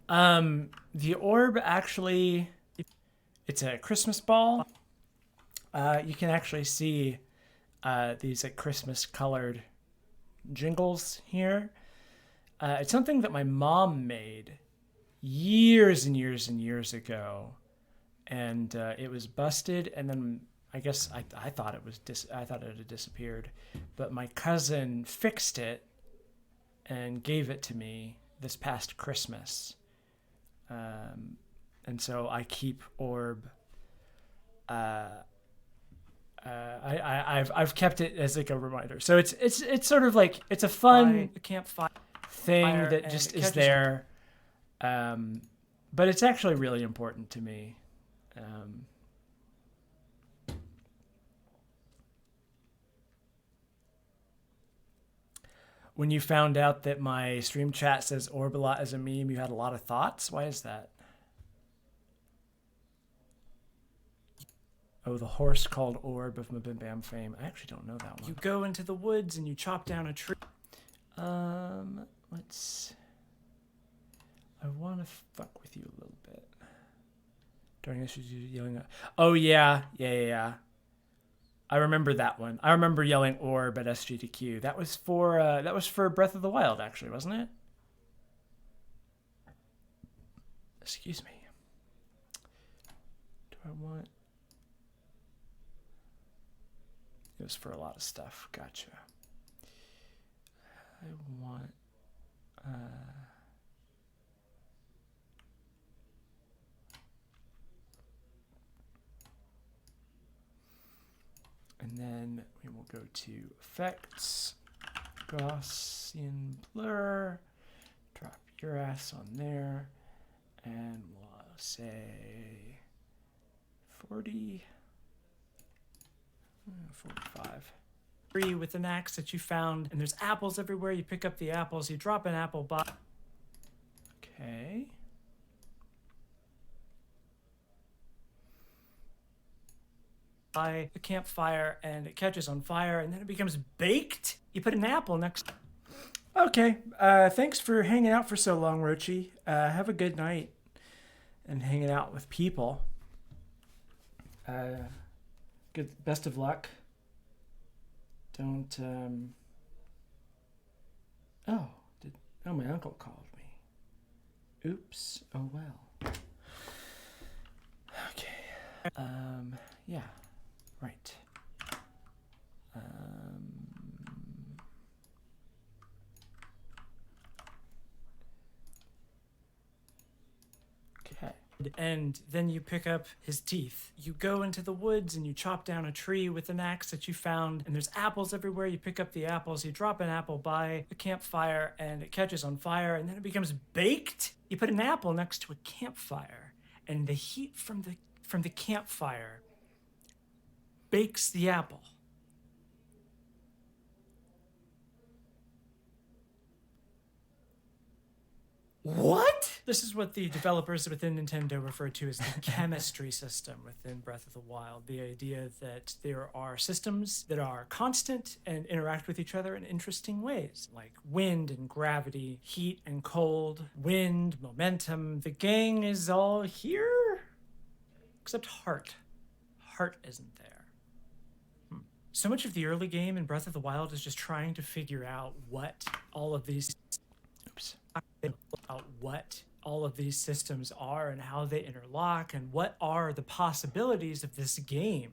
The orb actually, it's a Christmas ball. You can actually see these like Christmas colored jingles here. It's something that my mom made years and years and years ago, and it was busted. And then I guess I thought it was I thought it had disappeared, but my cousin fixed it and gave it to me this past Christmas. And so I keep orb. I've kept it as like a reminder. So it's sort of like it's a fun campfire thing that just is there, but it's actually really important to me. When you found out that my stream chat says orb a lot as a meme, you had a lot of thoughts. Why is that? Oh, the horse called Orb of Mabim Bam fame. I actually don't know that one. You go into the woods and you chop down a tree. Let's. I want to fuck with you a little bit. During issues, you yelling at. Oh yeah. I remember that one. I remember yelling Orb at SGDQ. That was for Breath of the Wild, actually, wasn't it? Excuse me. Do I want? It was for a lot of stuff. Gotcha. I want... and then we will go to Effects, Gaussian Blur, drop your ass on there, and we'll say 40... 45. Tree with an axe that you found, and there's apples everywhere. You pick up the apples, you drop an apple by. Okay. By the campfire, and it catches on fire, and then it becomes baked. You put an apple next. Okay. Thanks for hanging out for so long, Rochi. Have a good night and hanging out with people. Good. Best of luck. Don't. Oh, my uncle called me. Oops. Oh well. Okay. Yeah. Right. Okay. And then you pick up his teeth. You go into the woods and you chop down a tree with an axe that you found, and there's apples everywhere. You pick up the apples, you drop an apple by the campfire, and it catches on fire, and then it becomes baked. You put an apple next to a campfire, and the heat from the campfire bakes the apple. What? This is what the developers within Nintendo refer to as the chemistry system within Breath of the Wild. The idea that there are systems that are constant and interact with each other in interesting ways, like wind and gravity, heat and cold, wind, momentum. The gang is all here, except Heart. Heart isn't there. So much of the early game in Breath of the Wild is just trying to figure out what all of these systems are and how they interlock and what are the possibilities of this game.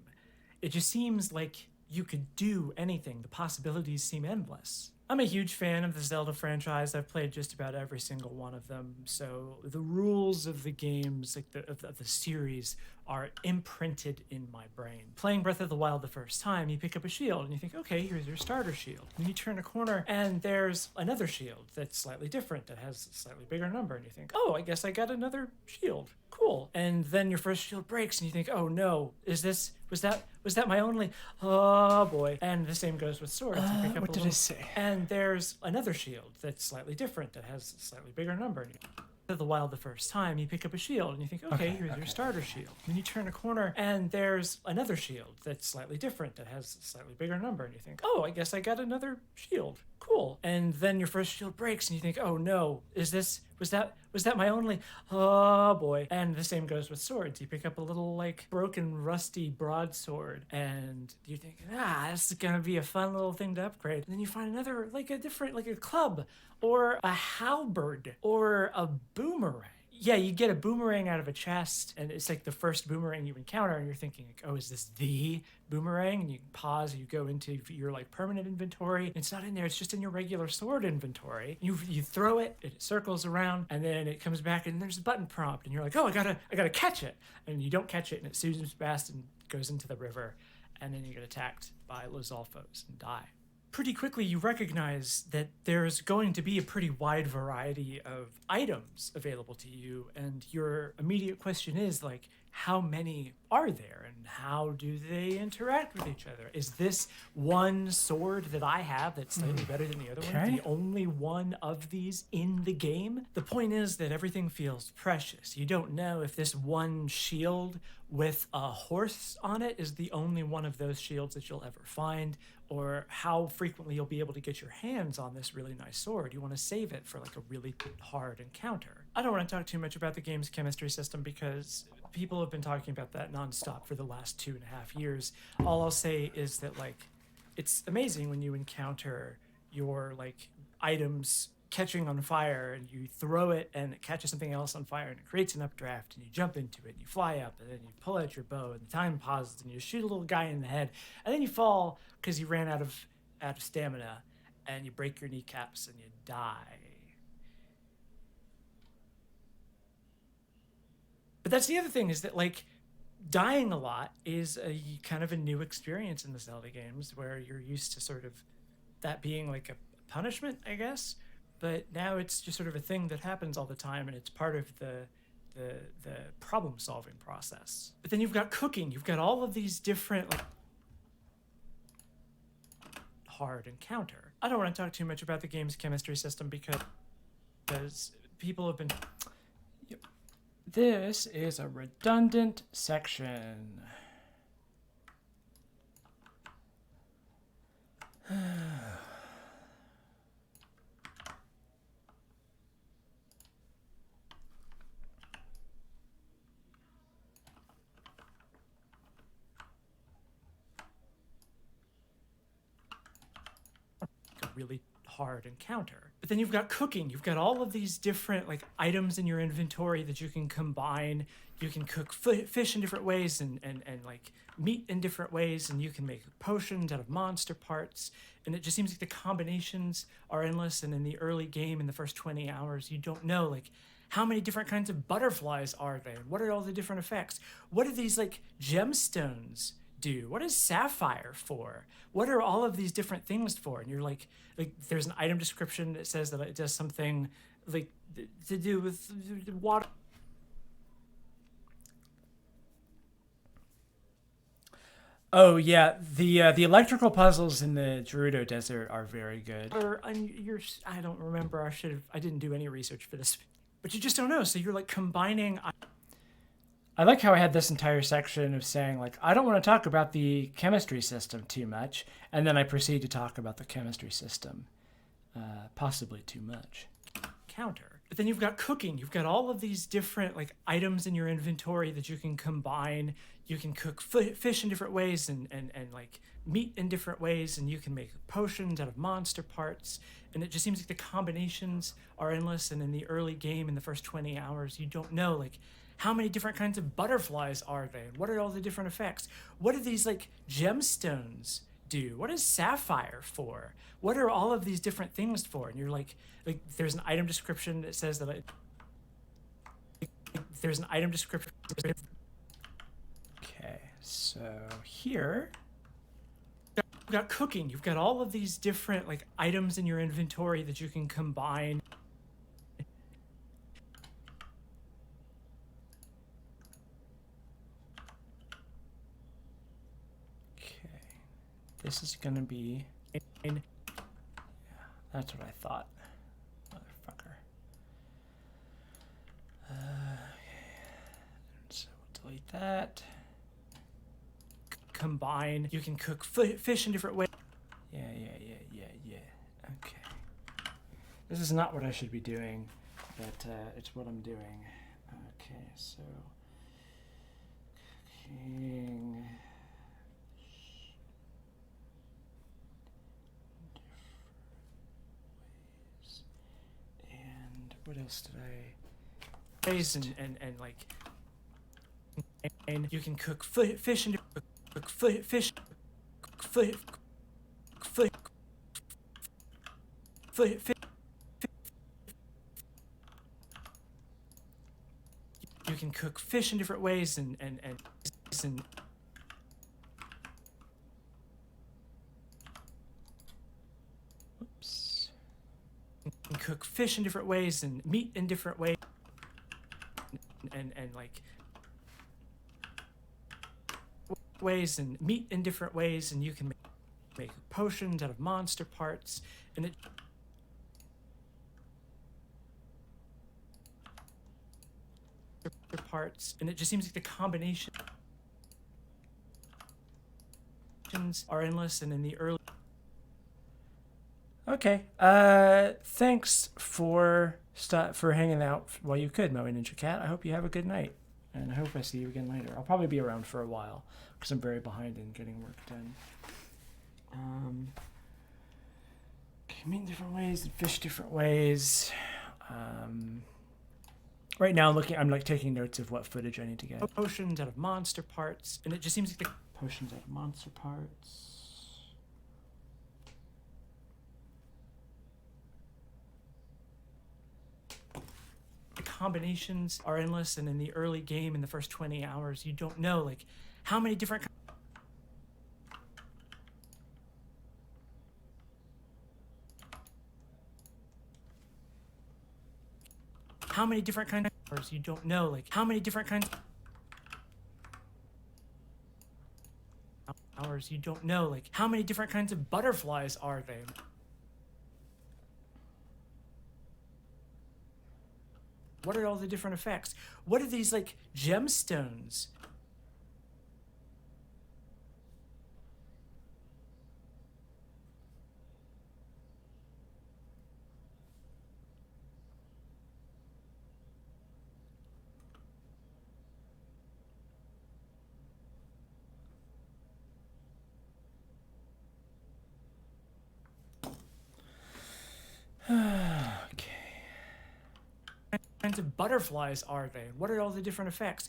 It just seems like you could do anything. The possibilities seem endless. I'm a huge fan of the Zelda franchise. I've played just about every single one of them. So the rules of the games, like of the series, are imprinted in my brain. Playing Breath of the Wild the first time, you pick up a shield and you think, okay, here's your starter shield. And you turn a corner and there's another shield that's slightly different, that has a slightly bigger number. And you think, oh, I guess I got another shield. Cool. And then your first shield breaks and you think, oh no, was was that my only? Oh boy. And the same goes with swords. You pick up What a did little, I say? and there's another shield that's slightly different that has a slightly bigger number. And the wild the first time, you pick up a shield and you think, okay, here's your starter shield. Then you turn a corner and there's another shield that's slightly different that has a slightly bigger number. And you think, oh, I guess I got another shield. Cool. And then your first shield breaks and you think, oh no, was that my only? Oh boy. And the same goes with swords. You pick up a little like broken, rusty broadsword and you're thinking, this is gonna be a fun little thing to upgrade. And then you find another, like a different, like a club or a halberd or a boomerang. Yeah, you get a boomerang out of a chest, and it's like the first boomerang you encounter, and you're thinking, like, oh, is this the boomerang? And you pause, you go into your like permanent inventory. It's not in there, it's just in your regular sword inventory. You throw it, it circles around, and then it comes back, and there's a button prompt, and you're like, oh, I gotta catch it. And you don't catch it, and it zooms past and goes into the river, and then you get attacked by Lizalfos and die. Pretty quickly you recognize that there's going to be a pretty wide variety of items available to you, and your immediate question is like, how many are there and how do they interact with each other? Is this one sword that I have that's slightly better than the other one the only one of these in the game? The point is that everything feels precious. You don't know if this one shield with a horse on it is the only one of those shields that you'll ever find, or how frequently you'll be able to get your hands on this really nice sword. You want to save it for like a really hard encounter. I don't want to talk too much about the game's chemistry system because people have been talking about that nonstop for the last 2.5 years. All I'll say is that like, it's amazing when you encounter your like items catching on fire and you throw it and it catches something else on fire and it creates an updraft and you jump into it and you fly up and then you pull out your bow and the time pauses and you shoot a little guy in the head and then you fall because you ran out of stamina and you break your kneecaps and you die. But that's the other thing, is that like dying a lot is a kind of a new experience in the Zelda games where you're used to sort of that being like a punishment, I guess. But now it's just sort of a thing that happens all the time, and it's part of the problem solving process. But then you've got cooking. You've got all of these different like hard encounter. I don't want to talk too much about the game's chemistry system because people have been. This is a redundant section. Really hard encounter. But then you've got cooking. You've got all of these different like items in your inventory that you can combine. You can cook fish in different ways and like meat in different ways, and you can make potions out of monster parts. And it just seems like the combinations are endless. And in the early game, in the first 20 hours, you don't know like how many different kinds of butterflies are there? What are all the different effects? What are these like gemstones do? What is sapphire for? What are all of these different things for? And you're like there's an item description that says that it does something like to do with water. Oh yeah, the electrical puzzles in the Gerudo Desert are very good. Or I don't remember. I didn't do any research for this, but you just don't know. So you're like combining. I like how I had this entire section of saying, like, I don't want to talk about the chemistry system too much, and then I proceed to talk about the chemistry system, possibly too much. Counter. But then you've got cooking. You've got all of these different like items in your inventory that you can combine. You can cook fish in different ways and like meat in different ways, and you can make potions out of monster parts. And it just seems like the combinations are endless. And in the early game, in the first 20 hours, you don't know like how many different kinds of butterflies are there? What are all the different effects? What do these like gemstones do? What is sapphire for? What are all of these different things for? And you're like there's an item description that says that there's an item description. Okay, so here You've got cooking. You've got all of these different like items in your inventory that you can combine. this is gonna be. Yeah, that's what I thought. Motherfucker. So we'll delete that. Combine. You can cook fish in different ways. Yeah. Okay. This is not what I should be doing, but it's what I'm doing. Okay, so cooking. And what else did I? Ways and like. And you can cook fish in fish. You can cook fish in different ways and Whoops. you can cook fish in different ways and meat in different ways and like ways and meat in different ways, and you can make potions out of monster parts, and it just seems like the combinations are endless. And in the early Okay. Thanks for hanging out while you could, Moe Ninja Cat. I hope you have a good night, and I hope I see you again later. I'll probably be around for a while because I'm very behind in getting work done. Meat in different ways and fish different ways. Right now I'm like taking notes of what footage I need to get. potions out of monster parts, and it just seems like the Potions out of monster parts. combinations are endless, and in the early game, in the first 20 hours, you don't know like how many different kinds of you don't know like how many different kinds hours you don't know like how many different kinds of butterflies are they. What are all the different effects? What are these like gemstones? Okay. What kinds of butterflies are they? What are all the different effects?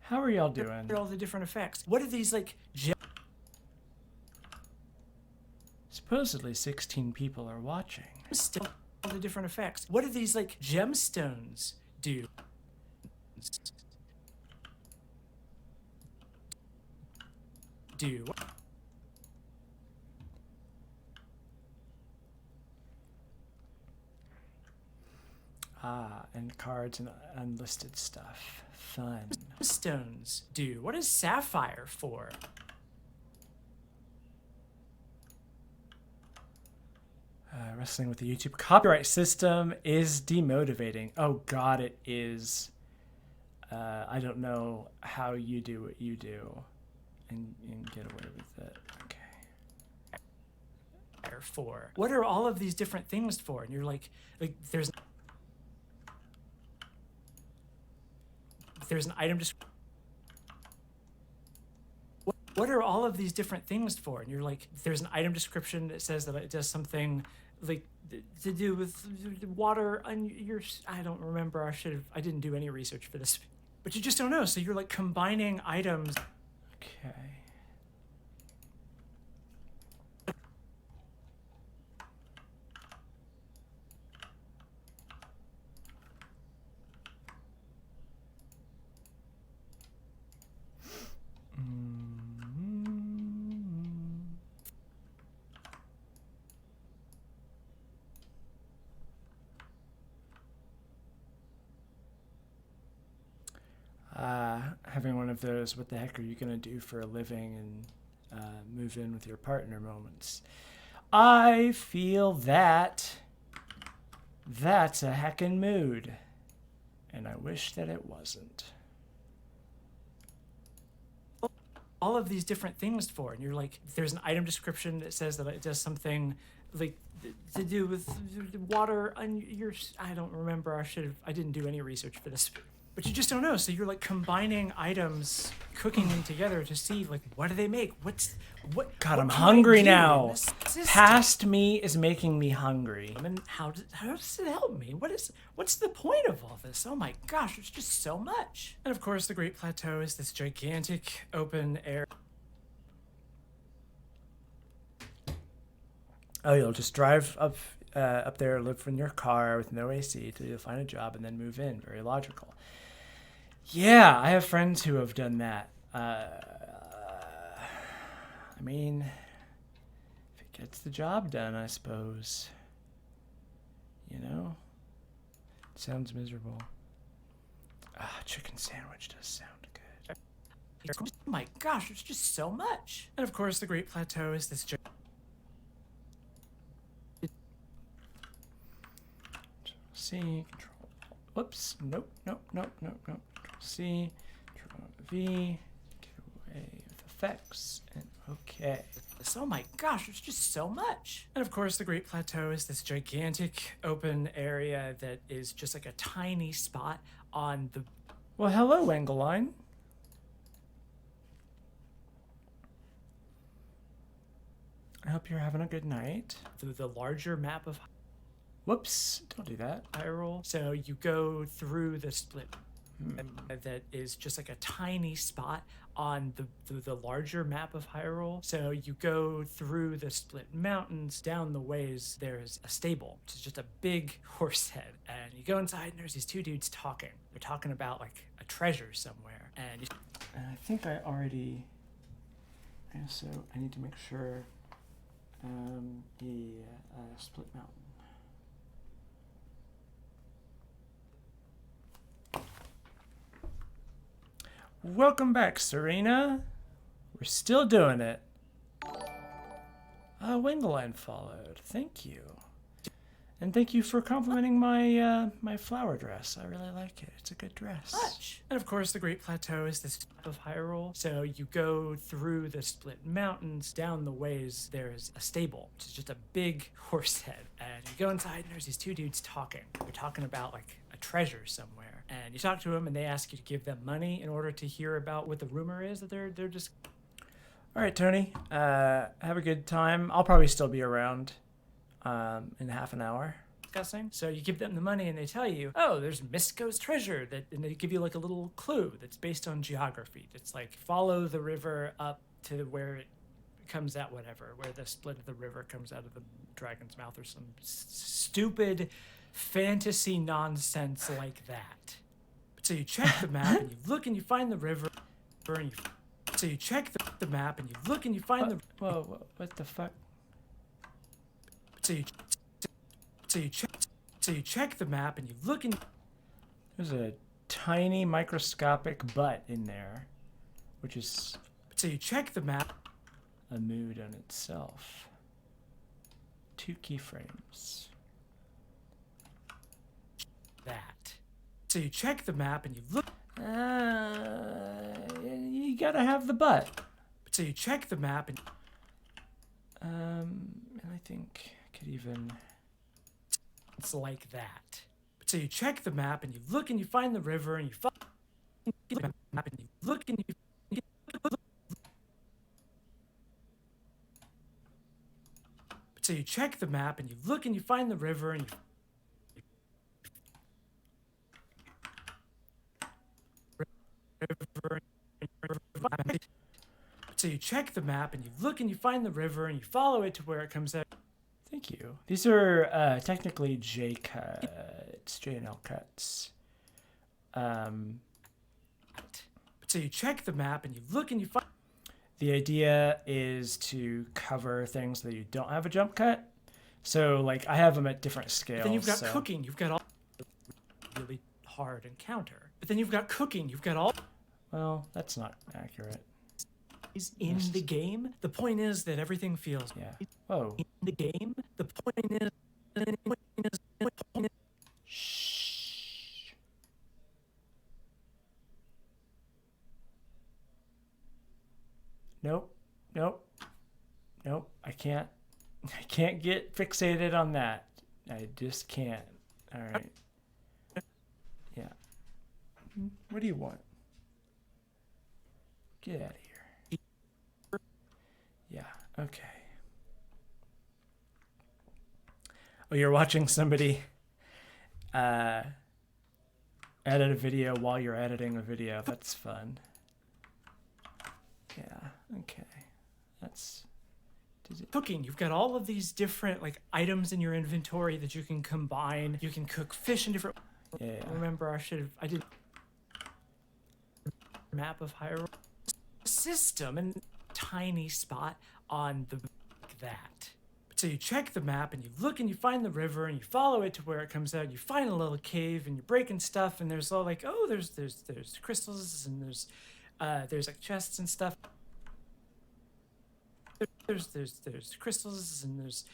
How are y'all What doing? are all the different effects? What are these like Supposedly 16 people are watching. gemstones? All the different effects. What do these like gemstones do? Ah, and cards and unlisted stuff. Fun. Stones do? What is sapphire for? Wrestling with the YouTube copyright system is demotivating. Oh God, it is. I don't know how you do what you do and get away with it. Okay. For what are all of these different things for? And you're like there's an item description. What are all of these different things for? And you're like, there's an item description that says that it does something like to do with water on your. I don't remember. I didn't do any research for this, but you just don't know. So you're like combining items. Okay. having one of those "what the heck are you gonna do for a living" and move in with your partner moments. I feel that that's a heckin' mood, and I wish that it wasn't. All of these different things for, and you're like, there's an item description that says that it does something like to do with water on your, I don't remember, I didn't do any research for this, but you just don't know. So you're like combining items, cooking them together to see like, what do they make? What God, I'm can I hungry do now. in this system? Past me is making me hungry. And how does it help me? What's the point of all this? Oh my gosh, it's just so much. And of course, the Great Plateau is this gigantic open air. Oh, you'll just drive up there, live in your car with no AC till you find a job, and then move in. Very logical. Yeah, I have friends who have done that. I mean, if it gets the job done, I suppose. You know? It sounds miserable. Chicken sandwich does sound good. Oh my gosh, it's just so much. And of course, the Great Plateau is this C, Control. Whoops. Nope. Control C, Control V. Get away with effects. And okay. Oh my gosh, it's just so much. And of course, the Great Plateau is this gigantic open area that is just like a tiny spot on the. Well, hello, Engeline. I hope you're having a good night. The larger map of Whoops, don't do that. Hyrule. So you go through the split that is just like a tiny spot on the larger map of Hyrule. So you go through the split mountains, down the ways there's a stable, which is just a big horse head. And you go inside and there's these two dudes talking. They're talking about like a treasure somewhere. And I think I already... So I need to make sure the split mountain. Welcome back, Serena. We're still doing it. Wingeline followed. Thank you. And thank you for complimenting my my flower dress. I really like it. It's a good dress. much. And of course, the Great Plateau is this map of Hyrule. So you go through the split mountains, down the ways there's a stable, which is just a big horse head. And you go inside and there's these two dudes talking. They're talking about like a treasure somewhere. And you talk to them and they ask you to give them money in order to hear about what the rumor is that they're just... All right, Tony. Have a good time. I'll probably still be around in half an hour. discussing. So you give them the money and they tell you, oh, there's Misko's treasure, and they give you like a little clue that's based on geography. It's like follow the river up to where it comes out, whatever, where the split of the river comes out of the dragon's mouth or some stupid fantasy nonsense like that. So you check the map and you look and you find the river, and so you check the map and you look and you find the... Whoa, what the fuck? So you check the map and you look and... There's a tiny microscopic butt in there, which is... So you check the map... a mood on itself. 2 keyframes. That. So you check the map and you look... You gotta have the butt. So you check the map and... And I think I could even... It's like that. So you check the map and you look and you find the river and you find the map and you look and you... So you check the map and you look and you find the river and you... So you check the map and you look and you find the river and you follow it to where it comes out. Thank you. These are technically J cuts, J&L cuts. So you check the map and you look and you find... The idea is to cover things that you don't have a jump cut. So, like, I have them at different scales. But then you've got so. cooking, you've got all... Really hard encounter. But then you've got cooking, you've got all... Well, that's not accurate. Is in the game. The point is that everything feels Yeah. Whoa. in the game. The point is. Shh. Nope. Nope. Nope. I can't. I can't get fixated on that. I just can't. All right. Yeah. What do you want? Get out of here. Yeah. Okay. Oh, you're watching somebody edit a video while you're editing a video. That's fun. Yeah. Okay. That's. Cooking. You've got all of these different like items in your inventory that you can combine. You can cook fish in different. Yeah. Remember, I did map of Hyrule system and tiny spot on the like that. So you check the map and you look and you find the river and you follow it to where it comes out. You find a little cave and you're breaking stuff and there's all like, oh, there's crystals and there's like chests and stuff. There's crystals and there's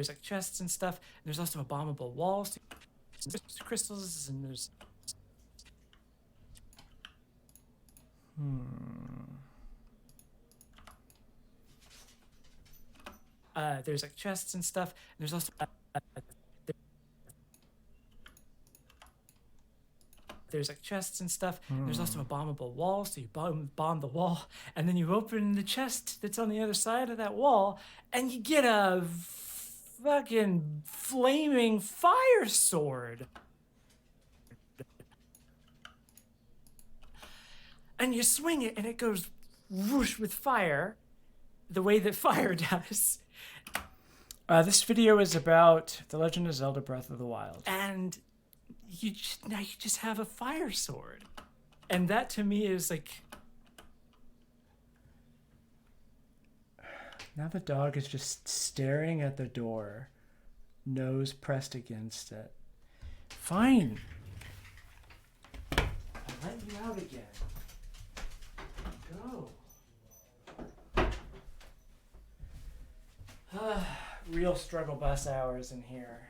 like chests and stuff. And there's also abominable walls. There's crystals and there's. There's like chests and stuff. And there's also. There's like chests and stuff. There's also abominable walls, so you bomb the wall, and then you open the chest that's on the other side of that wall, and you get a fucking flaming fire sword. And you swing it, and it goes whoosh with fire, the way that fire does. This video is about The Legend of Zelda Breath of the Wild. And now you just have a fire sword. And that to me is like. Now the dog is just staring at the door, nose pressed against it. Fine. I'll let you out again. Go. Real struggle bus hours in here.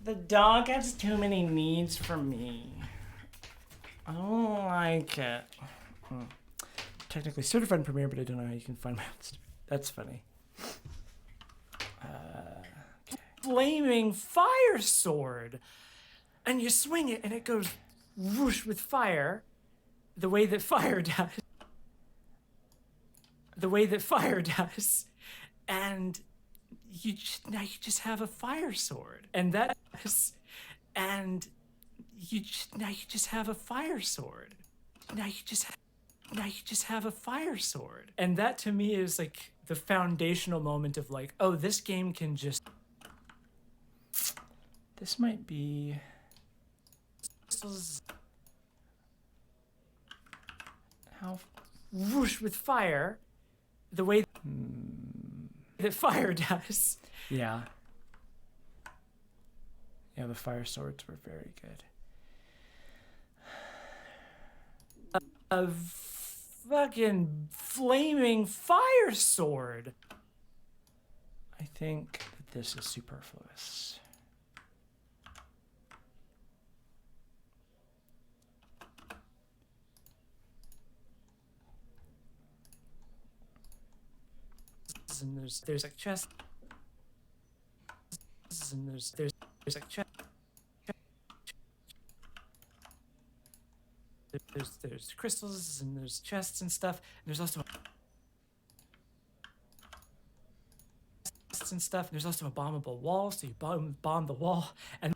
The dog has too many needs for me. I don't like it. Technically certified in Premiere, but I don't know how you can find my own stuff. That's funny. Okay. Flaming fire sword. And you swing it and it goes whoosh with fire, the way that fire does. The way that fire does. And now you just have a fire sword. And that is, and now you just have a fire sword. Now you just have a fire sword. And that to me is like the foundational moment of like, oh, this game can just. This might be. How. Whoosh with fire, the way that fire does. Yeah. Yeah, the fire swords were very good. A fucking flaming fire sword. I think that this is superfluous. And there's like chests. And there's like chests. There's crystals and there's chests and stuff. And there's also chests and stuff. And there's also abominable walls, so you bomb the wall and.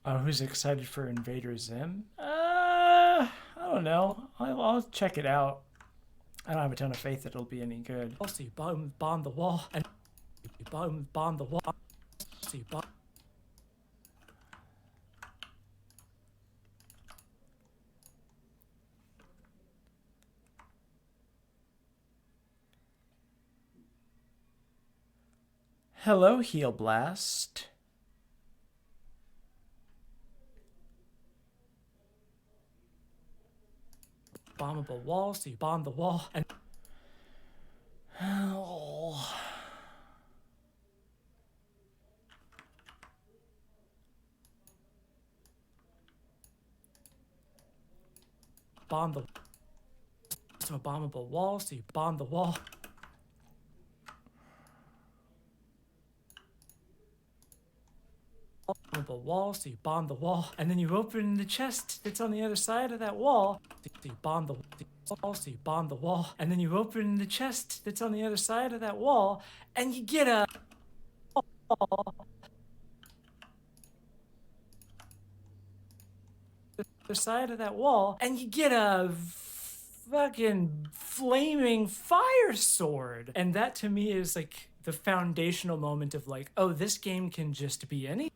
Oh, who's excited for Invader Zim? I don't know. I'll check it out. I don't have a ton of faith that it'll be any good. Also, you bomb the wall and you bomb the wall. So you bomb. hello, Heal Blast. Bombable wall, so you bomb the wall, and Oh. bomb the so a bombable wall, so you bomb the wall. Bombable wall, so you bomb the wall, and then you open the chest that's on the other side of that wall. So you bomb the wall, so you bomb the wall, and then you open the chest that's on the other side of that wall, and you get a other side of that wall, and you get a fucking flaming fire sword. And that to me is like the foundational moment of like, oh, this game can just be any.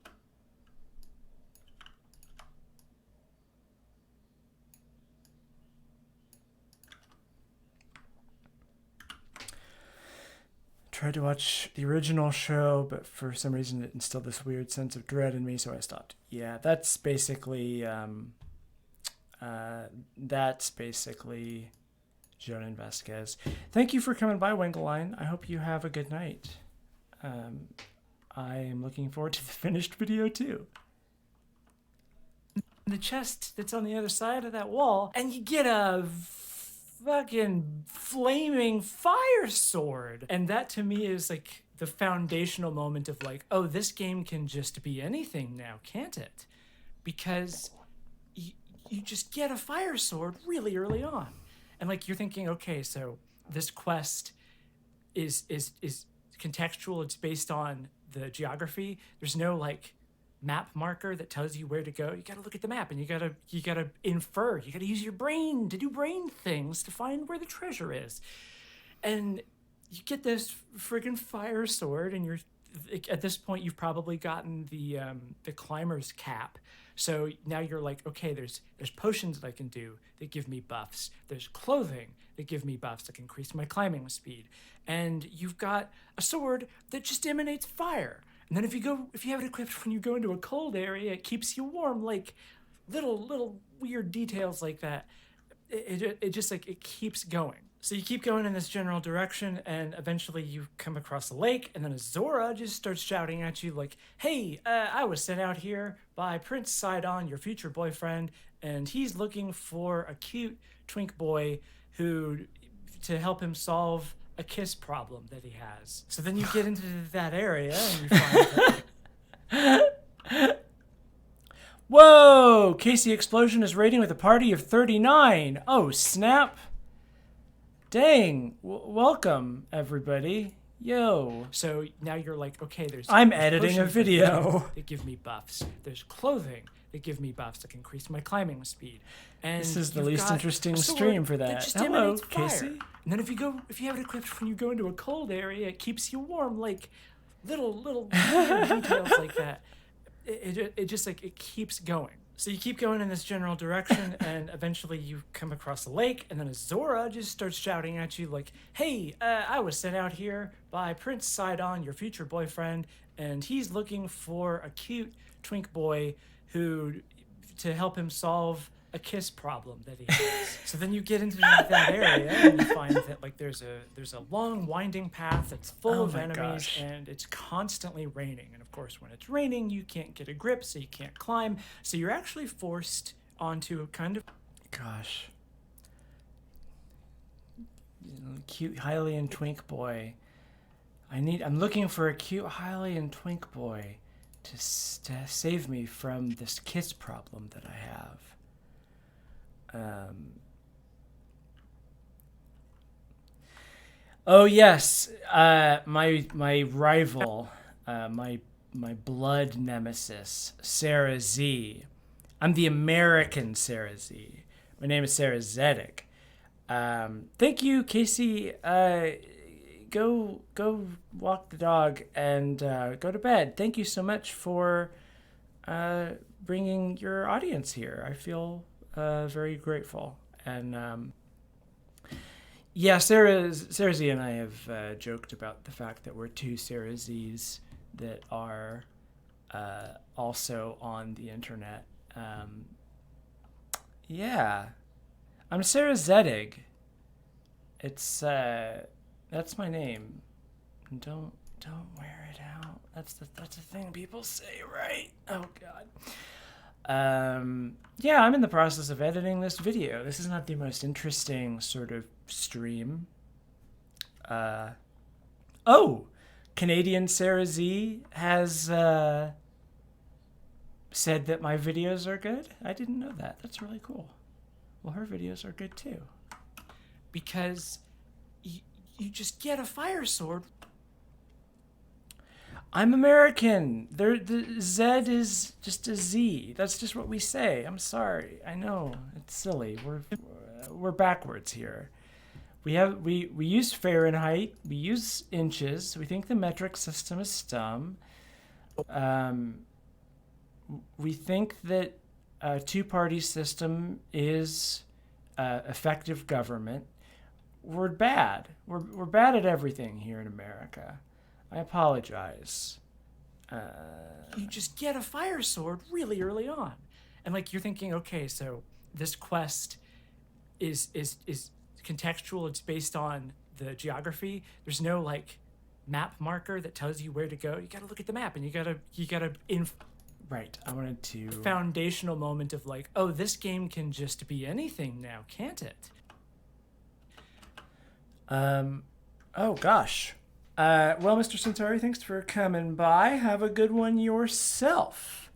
Tried to watch the original show, but for some reason it instilled this weird sense of dread in me, so I stopped. Yeah, that's basically Jonan Vasquez. Thank you for coming by, Wingeline. I hope you have a good night. I am looking forward to the finished video too. The chest that's on the other side of that wall, and you get a fucking flaming fire sword. And that to me is like the foundational moment of like, oh, this game can just be anything now, can't it? Because you just get a fire sword really early on. And like you're thinking, okay, so this quest is contextual, it's based on the geography. There's no like map marker that tells you where to go. You gotta look at the map and you gotta infer. You gotta use your brain to do brain things to find where the treasure is. And you get this friggin' fire sword, and you're at this point you've probably gotten the climber's cap. So now you're like, okay, there's potions that I can do that give me buffs. There's clothing that give me buffs that can increase my climbing speed. And you've got a sword that just emanates fire. And then if you have it equipped when you go into a cold area, it keeps you warm. Like little weird details like that. It just like it keeps going. So you keep going in this general direction, and eventually you come across a lake, and then Azora just starts shouting at you like, hey, I was sent out here by Prince Sidon, your future boyfriend, and he's looking for a cute twink boy to help him solve a kiss problem that he has. So then you get into that area, and you find that... Whoa! Casey Explosion is rating with a party of 39. Oh, snap. Dang. Welcome, everybody. Yo. So now you're like, okay, I'm editing a video. That give me buffs. There's clothing that give me buffs that can increase my climbing speed. And this is the least interesting stream for that. Hello, Casey. And then if you have it equipped when you go into a cold area, it keeps you warm. Like little weird details like that. It just like it keeps going. So you keep going in this general direction, and eventually you come across a lake, and then Azora just starts shouting at you like, hey, I was sent out here by Prince Sidon, your future boyfriend, and he's looking for a cute twink boy to help him solve a kiss problem that he has. So then you get into that area, and you find that like there's a long winding path that's full of enemies, and it's constantly raining. And of course, when it's raining, you can't get a grip, so you can't climb. So you're actually forced onto a kind of cute Hylian twink boy. I'm looking for a cute Hylian twink boy to save me from this kiss problem that I have. Oh yes, my rival, my blood nemesis, Sarah Z. I'm the American Sarah Z. My name is Sarah Zedig. Thank you, Casey. Go walk the dog and go to bed. Thank you so much for bringing your audience here. I feel very grateful. And Yeah, Sarah Z and I have joked about the fact that we're two Sarah Z's that are also on the internet. Yeah, I'm Sarah Zedig. It's that's my name. Don't wear it out. That's the thing people say, right? Oh God. Yeah, I'm in the process of editing this video. This is not the most interesting sort of stream. Oh, Canadian Sarah Z has said that my videos are good. I didn't know that. That's really cool. Well, her videos are good too. Because you just get a fire sword. I'm American. The Z is just a Z. That's just what we say. I'm sorry. I know it's silly. We're backwards here. We use Fahrenheit. We use inches. We think the metric system is dumb. We think that a two-party system is effective government. We're bad. We're bad at everything here in America. I apologize. You just get a fire sword really early on, and like you're thinking, okay, so this quest is contextual. It's based on the geography. There's no like map marker that tells you where to go. You got to look at the map, and you gotta Right. I wanted to foundational moment of like, oh, this game can just be anything now, can't it? Oh gosh. Well, Mr. Centauri, thanks for coming by. Have a good one yourself.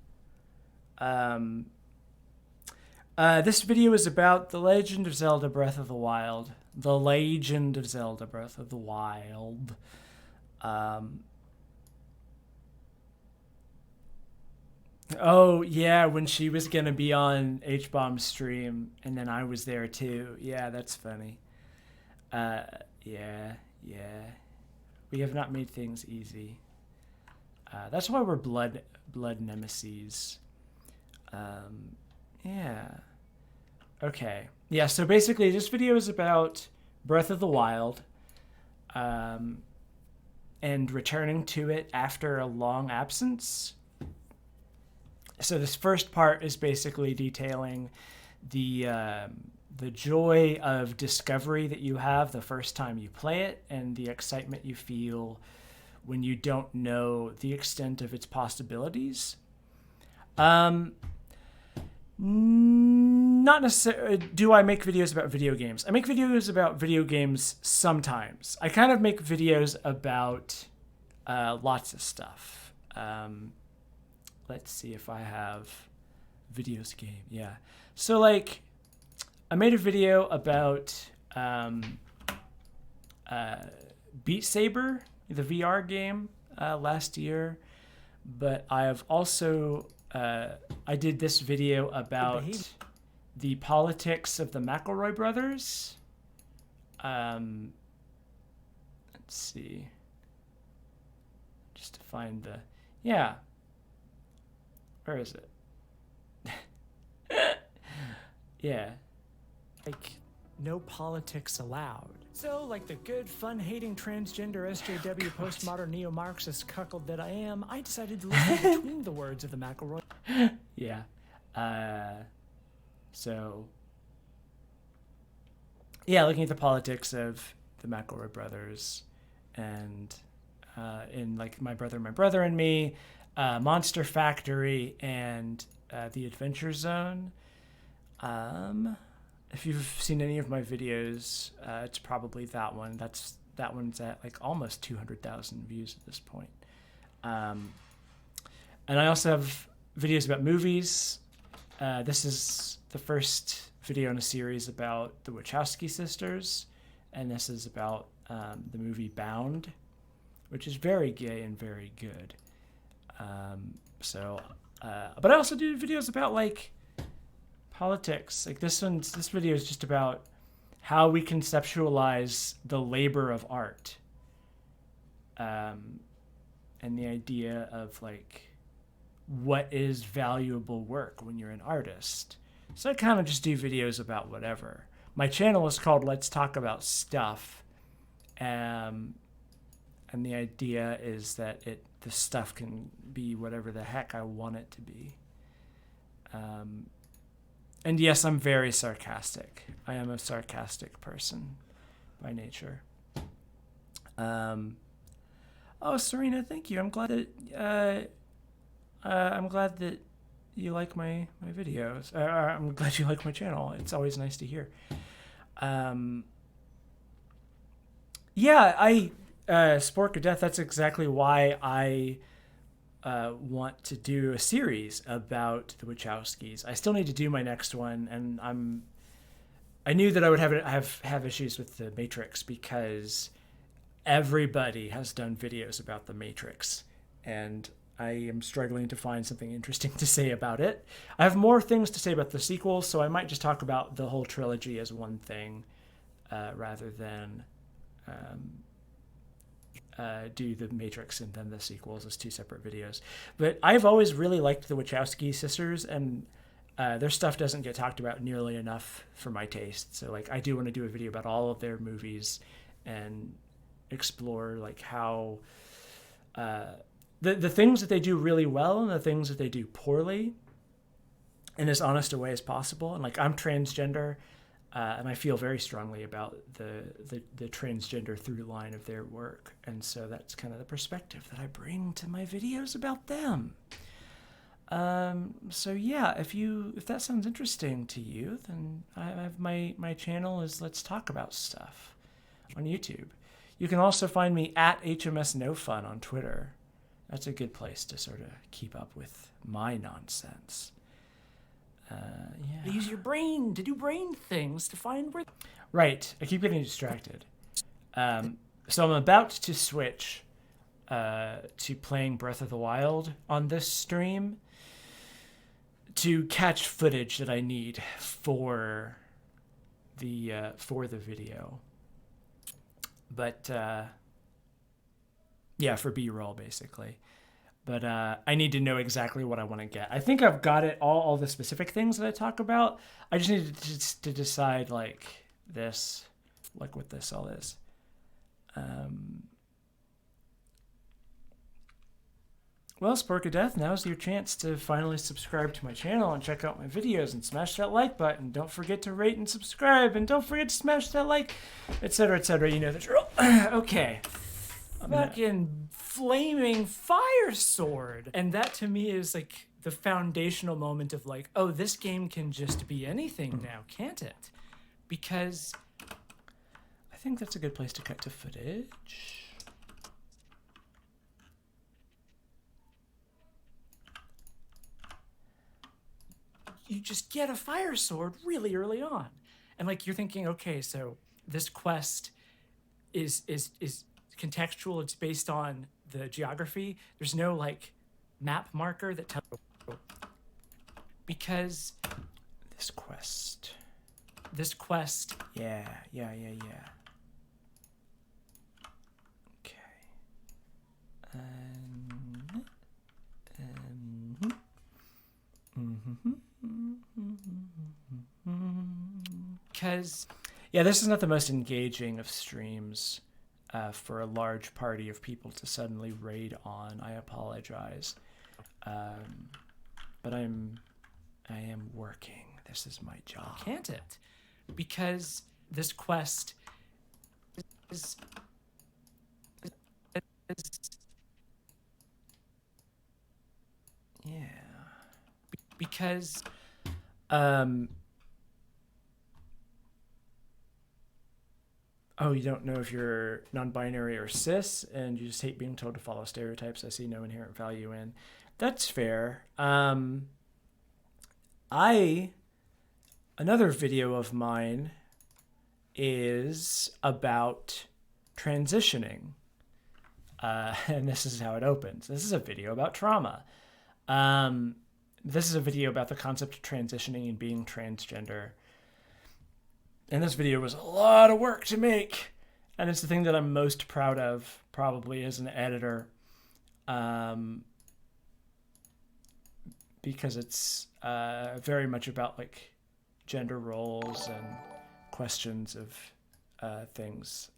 This video is about The Legend of Zelda Breath of the Wild. The Legend of Zelda Breath of the Wild. Oh, yeah, when she was going to be on H-Bomb's stream, and then I was there too. Yeah, that's funny. Yeah. We have not made things easy. That's why we're blood nemesis. Yeah. Okay. Yeah, so basically this video is about Breath of the Wild, and returning to it after a long absence. So this first part is basically detailing the joy of discovery that you have the first time you play it, and the excitement you feel when you don't know the extent of its possibilities. Not necessarily. Do I make videos about video games? I make videos about video games sometimes. I kind of make videos about lots of stuff. Let's see if I have videos game. Yeah. So like, I made a video about Beat Saber, the VR game, last year. But I have also, I did this video about the politics of the McElroy brothers. Let's see. Just to find the, yeah. Where is it? Yeah. Like, no politics allowed. So, like the good, fun-hating transgender SJW postmodern neo-Marxist cuckold that I am, I decided to listen between the words of the McElroy. Yeah. So, yeah, looking at the politics of the McElroy brothers, and in like My Brother and Me, Monster Factory, and The Adventure Zone. If you've seen any of my videos, it's probably that one. That one's at like almost 200,000 views at this point. And I also have videos about movies. This is the first video in a series about the Wachowski sisters, and this is about the movie Bound, which is very gay and very good. But I also do videos about like politics. Like this video is just about how we conceptualize the labor of art, and the idea of like what is valuable work when you're an artist. So I kind of just do videos about whatever. my channel is called Let's Talk About Stuff. And the idea is that the stuff can be whatever the heck I want it to be. And yes, I'm very sarcastic. I am a sarcastic person by nature. Oh, Serena, thank you. I'm glad that you like my videos. I'm glad you like my channel. It's always nice to hear. Sport or Death, that's exactly why I want to do a series about the Wachowskis. I still need to do my next one, and I knew that I would have issues with The Matrix because everybody has done videos about The Matrix, and I am struggling to find something interesting to say about it. I have more things to say about the sequels, so I might just talk about the whole trilogy as one thing rather than do The Matrix and then the sequels as two separate videos. But I've always really liked the Wachowski sisters, and their stuff doesn't get talked about nearly enough for my taste. So like, I do want to do a video about all of their movies and explore like how the things that they do really well and the things that they do poorly in as honest a way as possible. And like, I'm transgender, and I feel very strongly about the transgender through line of their work. And so that's kind of the perspective that I bring to my videos about them. So yeah, if that sounds interesting to you, then I have my channel is Let's Talk About Stuff on YouTube. You can also find me at HMS No Fun on Twitter. That's a good place to sort of keep up with my nonsense. Yeah. Use your brain to do brain things to find where. Right. I keep getting distracted. So I'm about to switch to playing Breath of the Wild on this stream to catch footage that I need for the video. But yeah, for B-roll basically. But I need to know exactly what I want to get. I think I've got it, all the specific things that I talk about. I just need to decide like what this all is. Well, Spork of Death, now's your chance to finally subscribe to my channel and check out my videos and smash that like button. Don't forget to rate and subscribe, and don't forget to smash that like, etc., etc. You know the drill. Okay. Fucking flaming fire sword. And that to me is like the foundational moment of like, oh, this game can just be anything now, can't it? Because I think that's a good place to cut to footage. you just get a fire sword really early on. And like you're thinking, okay, so this quest is contextual, it's based on the geography. There's no like map marker that tells because this quest. Yeah. Okay. Because yeah, this is not the most engaging of streams for a large party of people to suddenly raid on. I apologize, but I am working. This is my job. can't it? Because this quest is Yeah. because Oh, you don't know if you're non-binary or cis, and you just hate being told to follow stereotypes I see no inherent value in. That's fair. Another video of mine is about transitioning. And this is how it opens. This is a video about trauma. This is a video about the concept of transitioning and being transgender. And this video was a lot of work to make. And it's the thing that I'm most proud of, probably, as an editor. Because it's very much about, like, gender roles and questions of things.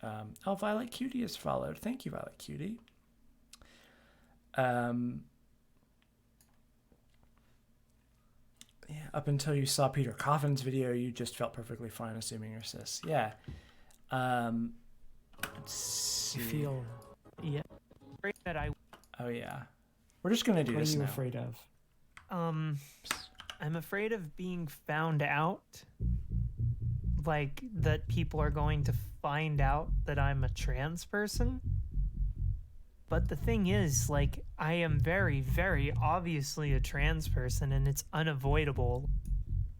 Oh, Violet Cutie is followed. Thank you, Violet Cutie. Yeah, up until you saw Peter Coffin's video, you just felt perfectly fine assuming you're cis. Yeah. Let's see. I feel. Yeah. Afraid that I Oh, yeah. We're just going to do What are this you now. afraid of? I'm afraid of being found out. Like that people are going to find out that I'm a trans person. But the thing is, like, I am very, very obviously a trans person and it's unavoidable.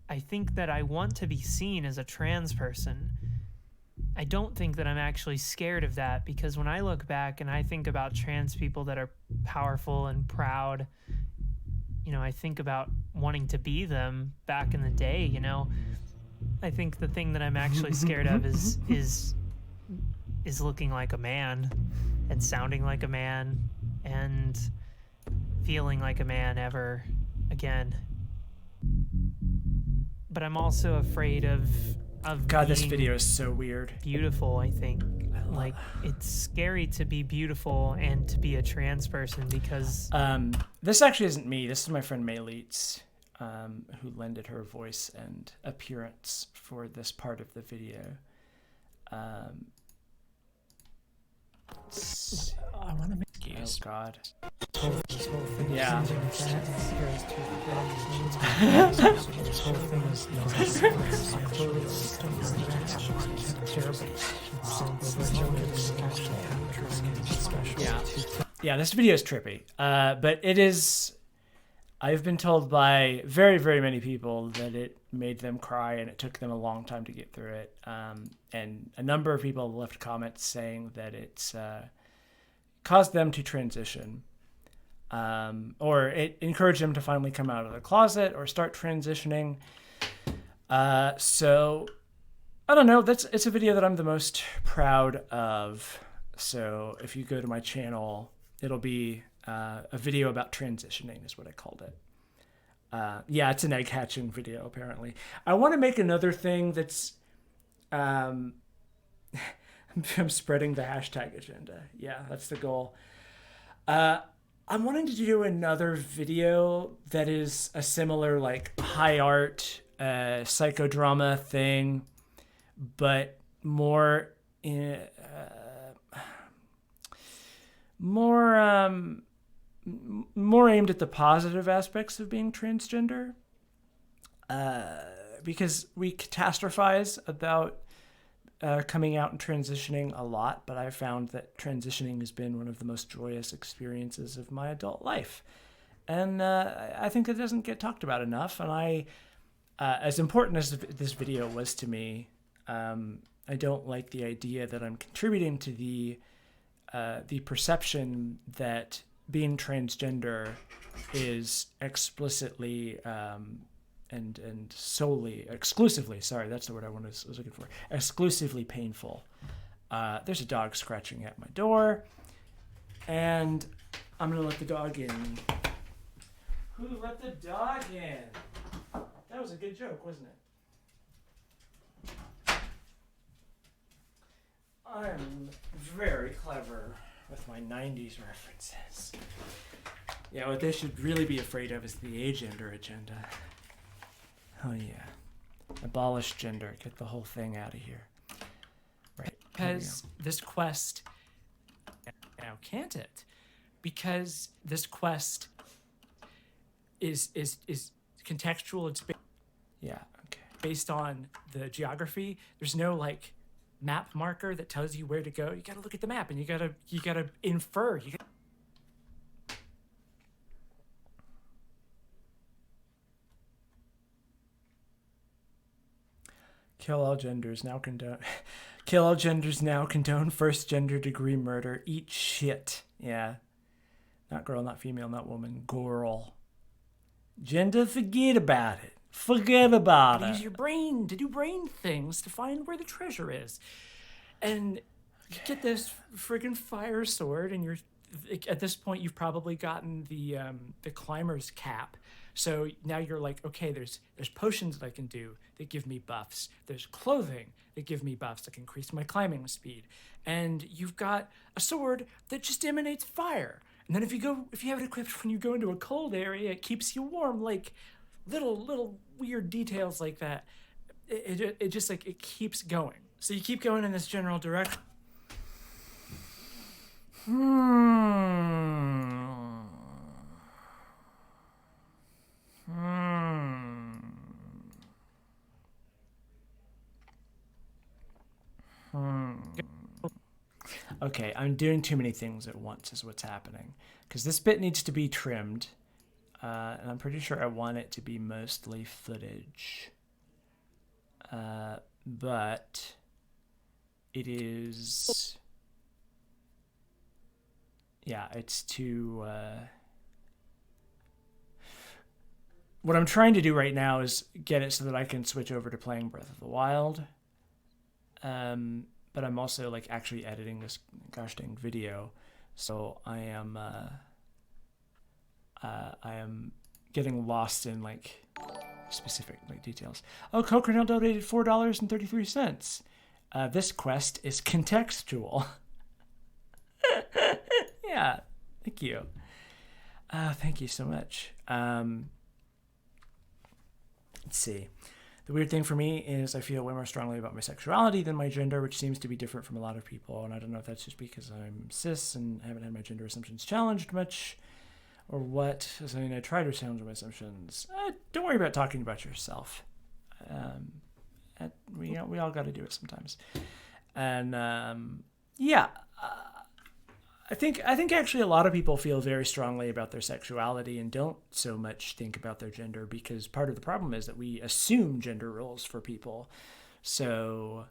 I think that I want to be seen as a trans person. I don't think that I'm actually scared of that because when I look back and I think about trans people that are powerful and proud, you know, I think about wanting to be them back in the day, you know. I think the thing that I'm actually scared of is looking like a man and sounding like a man and feeling like a man ever again. But I'm also afraid of God, this being video is so weird. beautiful, I think. Like, it's scary to be beautiful and to be a trans person because This actually isn't me. This is my friend Mayleets, who lended her voice and appearance for this part of the video. I want to make Oh, God. this whole thing. Yeah. This whole thing is Yeah. Yeah, this video is trippy. But it is... I've been told by very, very many people that it made them cry and it took them a long time to get through it. And a number of people left comments saying that it's caused them to transition. Or it encouraged them to finally come out of the closet or start transitioning. So, I don't know. It's a video that I'm the most proud of. So if you go to my channel, it'll be a video about transitioning is what I called it. Yeah, it's an egg hatching video, apparently. I want to make another thing that's... I'm spreading the hashtag agenda. Yeah, that's the goal. I'm wanting to do another video that is a similar, like, high art psychodrama thing, but more more aimed at the positive aspects of being transgender, because we catastrophize about coming out and transitioning a lot, but I found that transitioning has been one of the most joyous experiences of my adult life, and I think it doesn't get talked about enough. And I, as important as this video was to me, I don't like the idea that I'm contributing to the perception that being transgender is explicitly and solely, exclusively, sorry, that's the word I was looking for, exclusively painful. There's a dog scratching at my door, and I'm gonna let the dog in. Who let the dog in? That was a good joke, wasn't it? I'm very clever with my 90s references. Yeah, what they should really be afraid of is the agender agenda. Oh yeah. Abolish gender. Get the whole thing out of here. Right. Because this quest, now can't it? Because this quest is contextual. It's Yeah, okay. based on the geography. There's no like map marker that tells you where to go. You gotta look at the map and you gotta infer. Kill all genders now condone. Kill all genders now condone first gender degree murder. Eat shit. Yeah. Not girl, not female, not woman. Girl. Gender, forget about it. Forget about Use it. your brain to do brain things to find where the treasure is. And you get this friggin' fire sword and you're at this point you've probably gotten the climber's cap. So now you're like, okay, there's potions that I can do that give me buffs. There's clothing that give me buffs that can increase my climbing speed. And you've got a sword that just emanates fire. And then if you have it equipped when you go into a cold area, it keeps you warm. Like little weird details like that. It just like it keeps going. So you keep going in this general direction. Okay, I'm doing too many things at once is what's happening. Because this bit needs to be trimmed. And I'm pretty sure I want it to be mostly footage. But it is... Yeah, it's too... What I'm trying to do right now is get it so that I can switch over to playing Breath of the Wild. But I'm also like actually editing this gosh dang video, so I am getting lost in like specific like details. Oh, Coconut donated $4.33. This quest is contextual. Yeah, thank you. Thank you so much. Let's see. The weird thing for me is I feel way more strongly about my sexuality than my gender, which seems to be different from a lot of people. And I don't know if that's just because I'm cis and haven't had my gender assumptions challenged much or what. I mean, I try to challenge my assumptions. Don't worry about talking about yourself. We all got to do it sometimes. And yeah, I think actually a lot of people feel very strongly about their sexuality and don't so much think about their gender, because part of the problem is that we assume gender roles for people. So,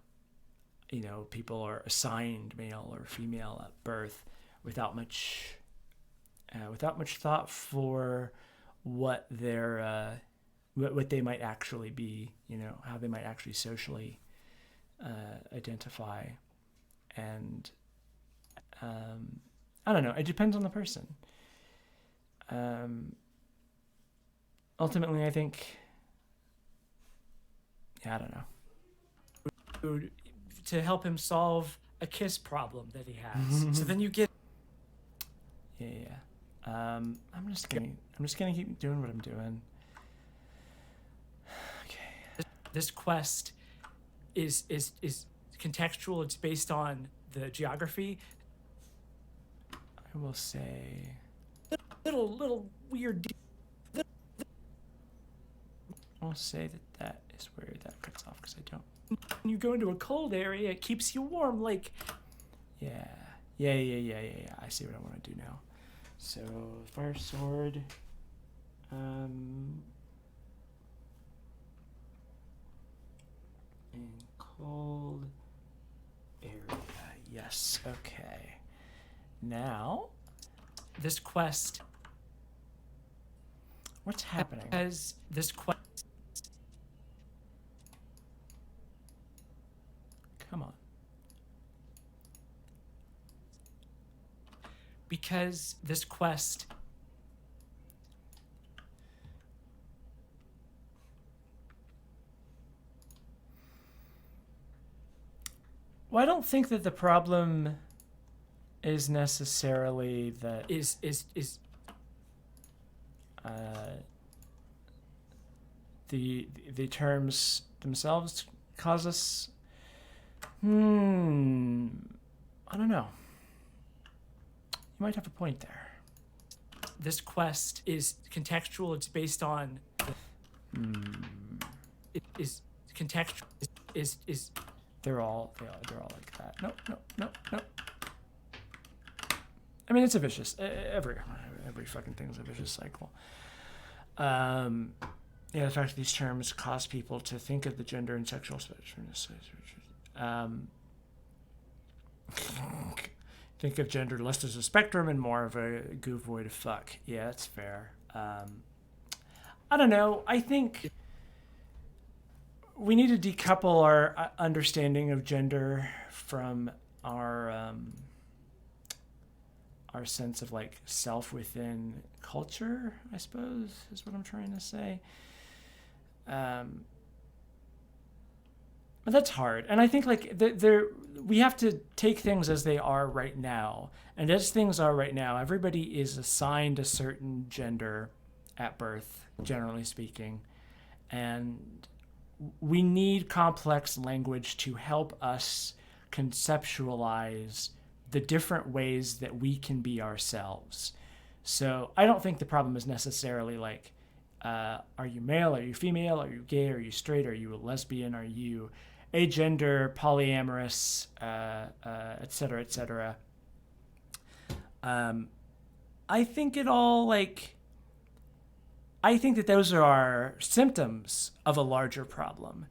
you know, people are assigned male or female at birth without much thought for what their what they might actually be, you know, how they might actually socially identify. And I don't know. It depends on the person. Ultimately, I think... Yeah, I don't know. To help him solve a kiss problem that he has. So then you get... Yeah. I'm just gonna keep doing what I'm doing. Okay. This quest is contextual. It's based on the geography. I will say... Little weird... I'll say that is where that cuts off, because I don't... When you go into a cold area, it keeps you warm, like... Yeah. I see what I want to do now. So, fire sword... in cold area. Yes, okay. Now, This quest... what's happening? Because this quest... Come on. Because this quest... Well, I don't think that the problem is necessarily that is the terms themselves cause us. I don't know. You might have a point there. This quest is contextual. It's based on... It is contextual. Is They're all like that. Nope. I mean, it's a vicious. Every fucking thing's a vicious cycle. Yeah, the fact that these terms cause people to think of the gender and sexual spectrum. Think of gender less as a spectrum and more of a goof void of fuck. Yeah, that's fair. I don't know. I think we need to decouple our understanding of gender from our our sense of like self within culture, I suppose, is what I'm trying to say. But that's hard, and I think like we have to take things as they are right now, and as things are right now, everybody is assigned a certain gender at birth, generally speaking, and we need complex language to help us conceptualize the different ways that we can be ourselves. So I don't think the problem is necessarily like, are you male? Are you female? Are you gay? Are you straight? Are you a lesbian? Are you agender, polyamorous, et cetera, et cetera? I think it all like, I think that those are symptoms of a larger problem,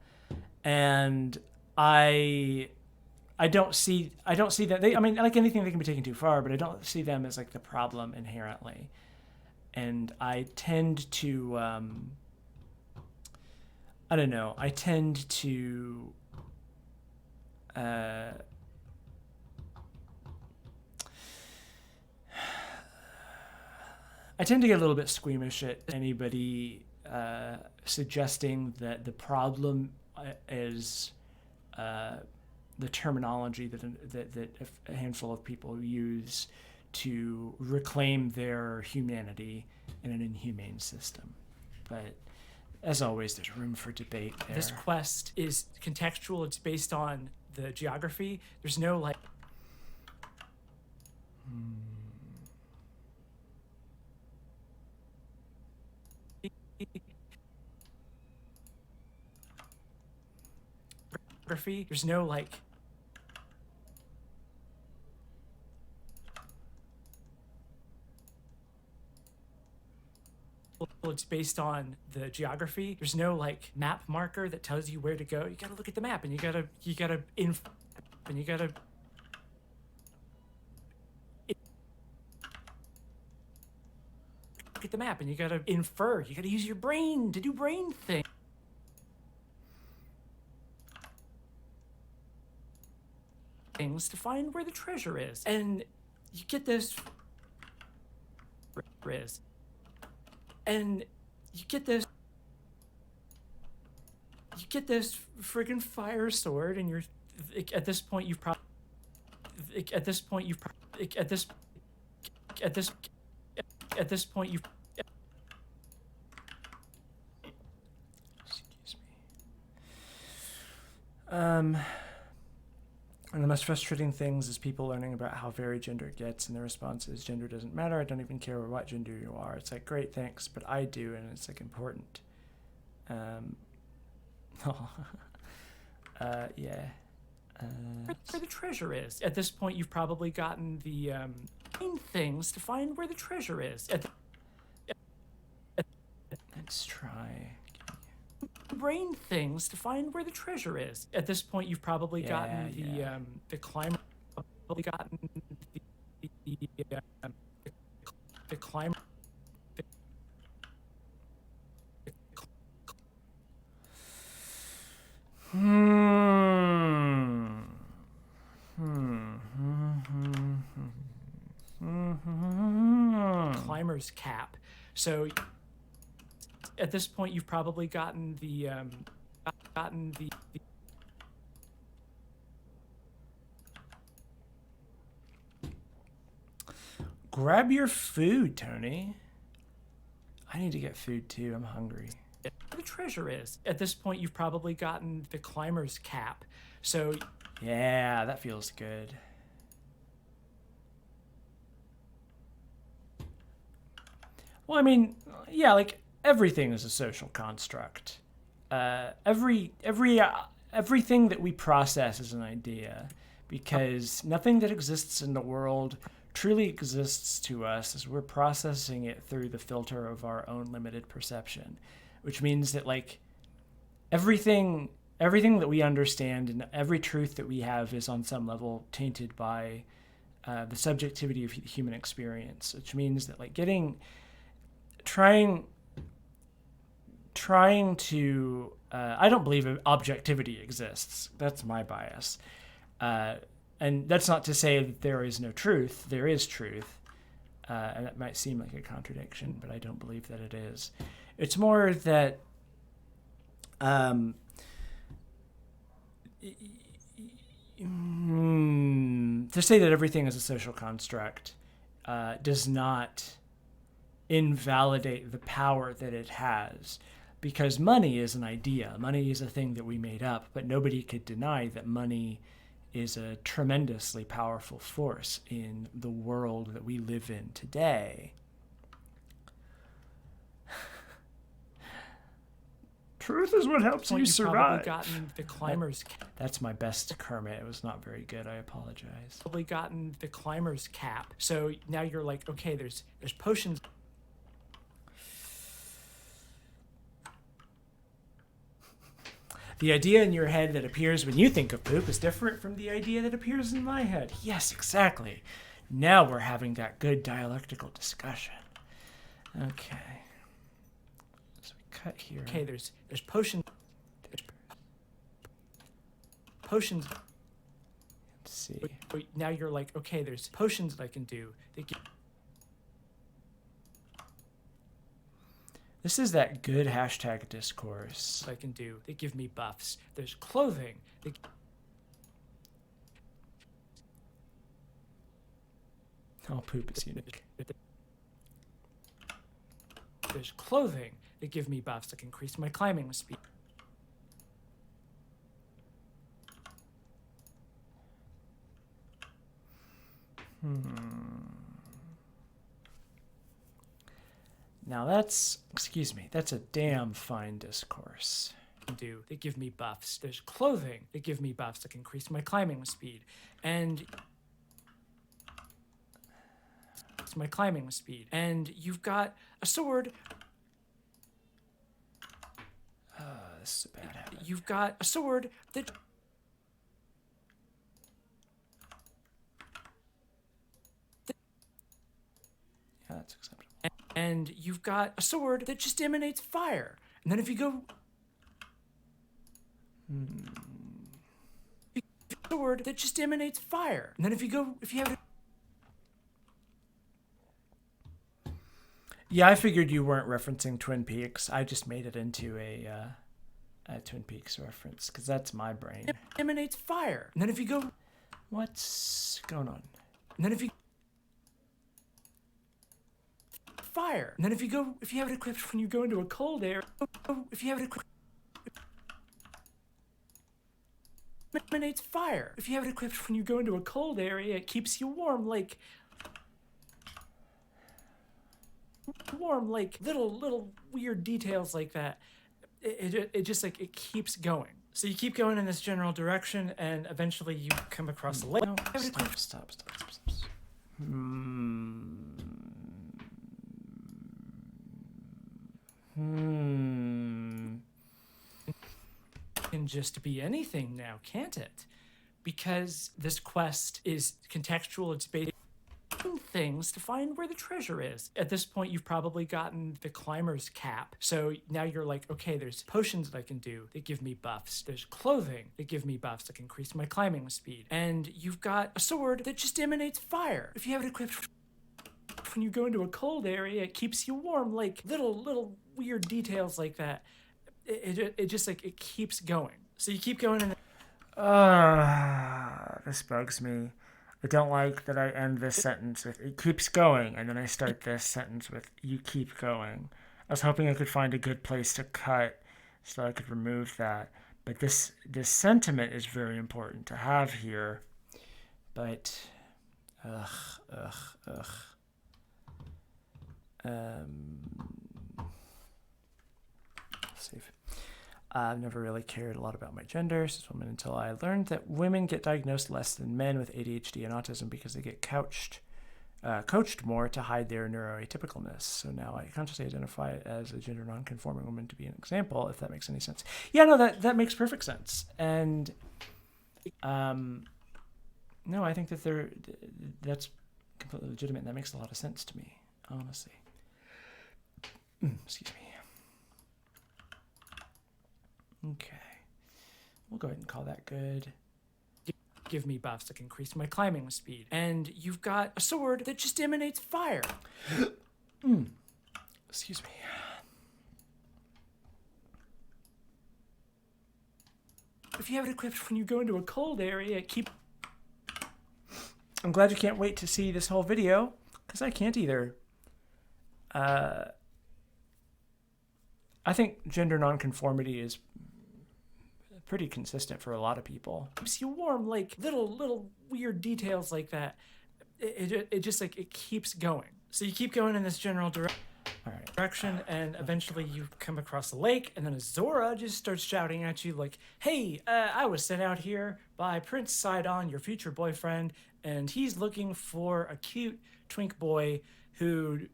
and I don't see that I mean, like anything that can be taken too far, but I don't see them as like the problem inherently. And I tend to I don't know, I tend to get a little bit squeamish at anybody suggesting that the problem is the terminology that a handful of people use to reclaim their humanity in an inhumane system. But as always, there's room for debate there. This quest is contextual. It's based on the geography. There's no like. Geography. There's no like. It's based on the geography. There's no like map marker that tells you where to go. You gotta look at the map, and you gotta look at the map, and you gotta infer. You gotta use your brain to do brain things to find where the treasure is, and you get this. And you get this friggin' fire sword, and you're at this point you've probably excuse me. And the most frustrating things is people learning about how varied gender gets, and their response is, gender doesn't matter, I don't even care what gender you are. It's like, great, thanks, but I do, and it's like important. Yeah. Where the treasure is. At this point, you've probably gotten the things to find where the treasure is. Let's try. Brain things to find where the treasure is. At this point, you've probably gotten the climber. Probably gotten the climber. Climber's cap. So at this point, you've probably gotten the Grab your food, Tony. I need to get food too. I'm hungry. The treasure is. At this point, you've probably gotten the climber's cap. So yeah, that feels good. Well, I mean, yeah, like everything is a social construct. Everything that we process is an idea, because nothing that exists in the world truly exists to us as we're processing it through the filter of our own limited perception, which means that like everything that we understand and every truth that we have is on some level tainted by the subjectivity of human experience, which means that like trying to I don't believe objectivity exists. That's my bias. And that's not to say that there is no truth. There is truth. And that might seem like a contradiction, but I don't believe that it is. It's more that to say that everything is a social construct does not invalidate the power that it has, because money is an idea. Money is a thing that we made up, but nobody could deny that money is a tremendously powerful force in the world that we live in today. Truth is what helps you survive. Gotten the climber's That's my best Kermit. It was not very good. I apologize. probably gotten the climber's cap. So now you're like, okay, there's potions. The idea in your head that appears when you think of poop is different from the idea that appears in my head. Yes, exactly. Now we're having that good dialectical discussion. Okay. So we cut here. Okay, there's potions. Potions. Let's see. But now you're like, okay, there's potions that I can do. This is that good hashtag discourse. I can do. They give me buffs. There's clothing. All poop is unique. There's clothing that give me buffs that can increase my climbing speed. Now that's, excuse me, that's a damn fine discourse. Do they give me buffs? There's clothing that give me buffs that can increase my climbing speed, and it's my climbing speed. And you've got a sword. This is a bad habit. You've got a sword that. Yeah, that's acceptable. And you've got a sword that just emanates fire. And then if you go. Sword that just emanates fire. And then if you have. Yeah, I figured you weren't referencing Twin Peaks. I just made it into a Twin Peaks reference, because that's my brain. Emanates fire. And then if you go. What's going on? And then if you. Fire. And then if you have it equipped when you go into a cold area. If you have it equipped. Emanates fire. If you have it equipped when you go into a cold area, it keeps you warm, like little weird details like that. It just like it keeps going. So you keep going in this general direction, and eventually you come across a lake. No, stop. Can just be anything now, can't it? Because this quest is contextual. It's based on things to find where the treasure is. At this point, you've probably gotten the climber's cap. So now you're like, okay, there's potions that I can do that give me buffs. There's clothing that give me buffs that can increase my climbing speed. And you've got a sword that just emanates fire. If you have it equipped when you go into a cold area, it keeps you warm, like little weird details like that. It just like it keeps going. So you keep going and This bugs me. I don't like that I end this sentence with "it keeps going" and then I start this sentence with "you keep going." I was hoping I could find a good place to cut so I could remove that. But this sentiment is very important to have here. But save. I've never really cared a lot about my gender as a woman until I learned that women get diagnosed less than men with ADHD and autism because they get coached more to hide their neuroatypicalness. So now I consciously identify as a gender non-conforming woman to be an example, if that makes any sense. Yeah, no, that makes perfect sense. And no, I think that that's completely legitimate, and that makes a lot of sense to me, honestly. Excuse me. Okay. We'll go ahead and call that good. give me buffs that can increase my climbing speed. And you've got a sword that just emanates fire. Excuse me. If you have it equipped when you go into a cold area, I'm glad you can't wait to see this whole video, because I can't either. I think gender nonconformity is pretty consistent for a lot of people. keeps you warm, like little weird details like that. It just like it keeps going. So you keep going in this general All right. direction, and eventually you come across a lake, and then Azora just starts shouting at you like, "Hey, I was sent out here by Prince Sidon, your future boyfriend, and he's looking for a cute twink boy to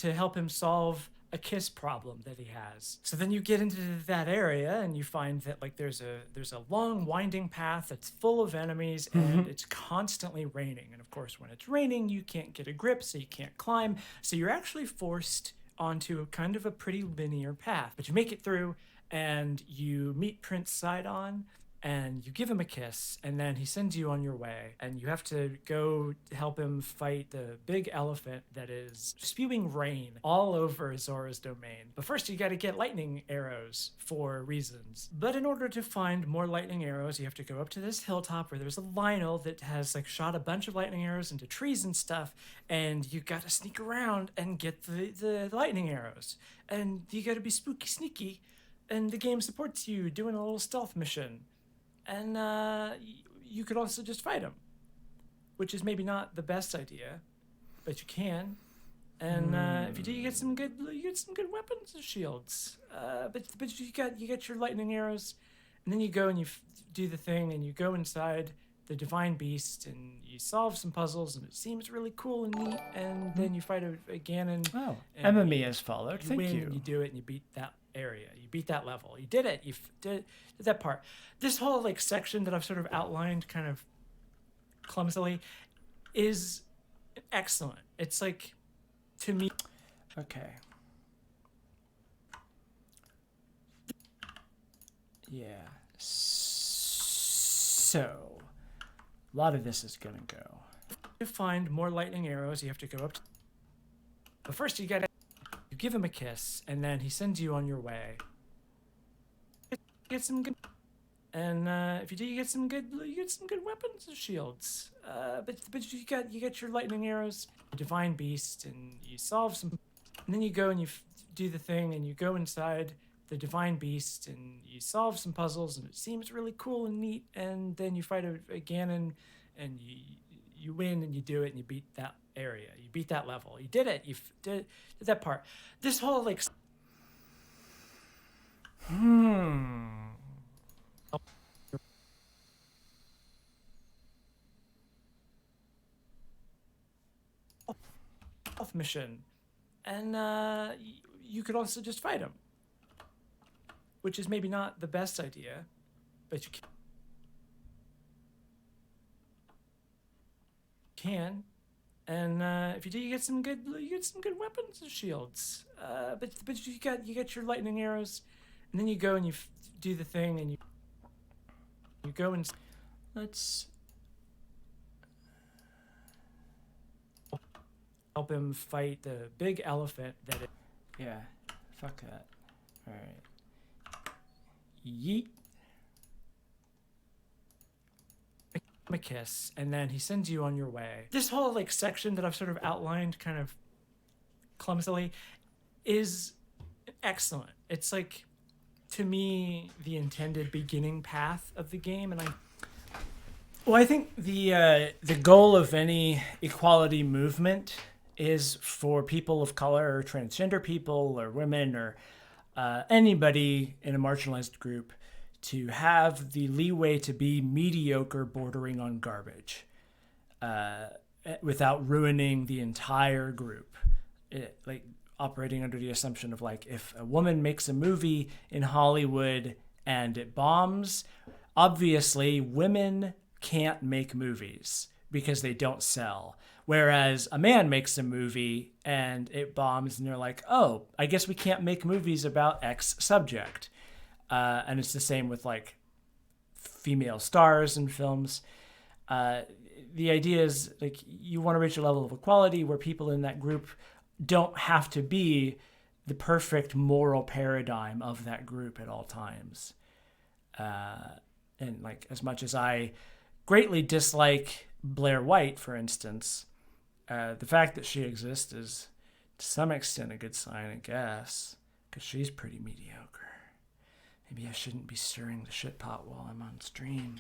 help him solve a kiss problem that he has." So then you get into that area and you find that like there's a long winding path that's full of enemies, and it's constantly raining. And of course, when it's raining, you can't get a grip, so you can't climb. So you're actually forced onto kind of a pretty linear path. But you make it through, and you meet Prince Sidon, and you give him a kiss, and then he sends you on your way, and you have to go help him fight the big elephant that is spewing rain all over Zora's domain. But first you gotta get lightning arrows for reasons. But in order to find more lightning arrows, you have to go up to this hilltop where there's a Lionel that has like shot a bunch of lightning arrows into trees and stuff, and you gotta sneak around and get the lightning arrows. And you gotta be spooky sneaky, and the game supports you doing a little stealth mission. And you could also just fight him, which is maybe not the best idea, but you can. And if you do, you get some good weapons and shields. But you get your lightning arrows, and then you go and you do the thing, and you go inside the divine beast, and you solve some puzzles, and it seems really cool and neat. And then you fight a Ganon. Oh, and Emma Mia has followed. you Thank win, you. and you do it, and you beat that area. You beat that level. You did it. You did that part. This whole like section that I've sort of outlined kind of clumsily is excellent. It's like, to me, Okay. Yeah. So, a lot of this is gonna go. to find more lightning arrows, you have to go up. But first, you give him a kiss, and then he sends you on your way. Get some good. And if you do, you get some good weapons and shields. But you get your lightning arrows, the divine beast, and you solve some. And then you go and you do the thing, and you go inside the divine beast, and you solve some puzzles, and it seems really cool and neat. And then you fight a Ganon, and you win, and you do it, and you beat that area. You beat that level. You did it. You did that part. This whole like. Mission, and you could also just fight him, which is maybe not the best idea, but you can. And if you do, you get some good weapons and shields. But you get your lightning arrows, and then you go and you do the thing, and you go and Let's. help him fight the big elephant that it. Yeah. Fuck that. All right. Yeet. A kiss, and then he sends you on your way. This whole like section that I've sort of outlined kind of clumsily is excellent. It's like, to me, the intended beginning path of the game, and Well, I think the goal of any equality movement is for people of color or transgender people or women or anybody in a marginalized group to have the leeway to be mediocre bordering on garbage without ruining the entire group. Like operating under the assumption of like, if a woman makes a movie in Hollywood and it bombs, obviously women can't make movies because they don't sell. Whereas a man makes a movie and it bombs and they're like, oh, I guess we can't make movies about X subject. And it's the same with like female stars in films. uh, the idea is like you want to reach a level of equality where people in that group don't have to be the perfect moral paradigm of that group at all times. And like as much as I greatly dislike Blair White, for instance, the fact that she exists is to some extent a good sign, I guess, because she's pretty mediocre. Maybe I shouldn't be stirring the shit pot while I'm on stream.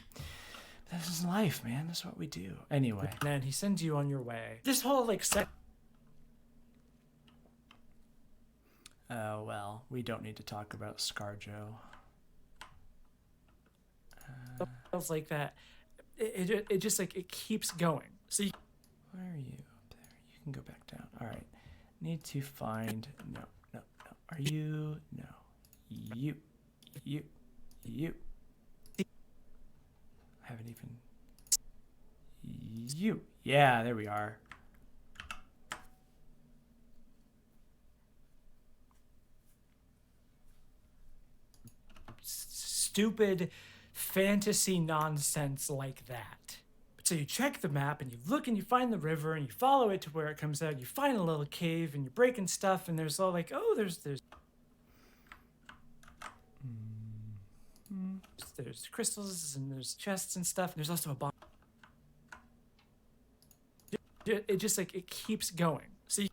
This is life, man. This is what we do. Anyway. And then he sends you on your way. This whole like Oh, well, we don't need to talk about ScarJo. feels like that. It just like it keeps going. So you, Where are you? Up there. You can go back down. All right. Need to find... No. Are you... No. You. I haven't even... You. Yeah, there we are. stupid fantasy nonsense like that. So you check the map and you look and you find the river and you follow it to where it comes out. You find a little cave and you're breaking stuff and there's all like, oh, there's crystals and there's chests and stuff. And there's also a bomb. It just like it keeps going. So you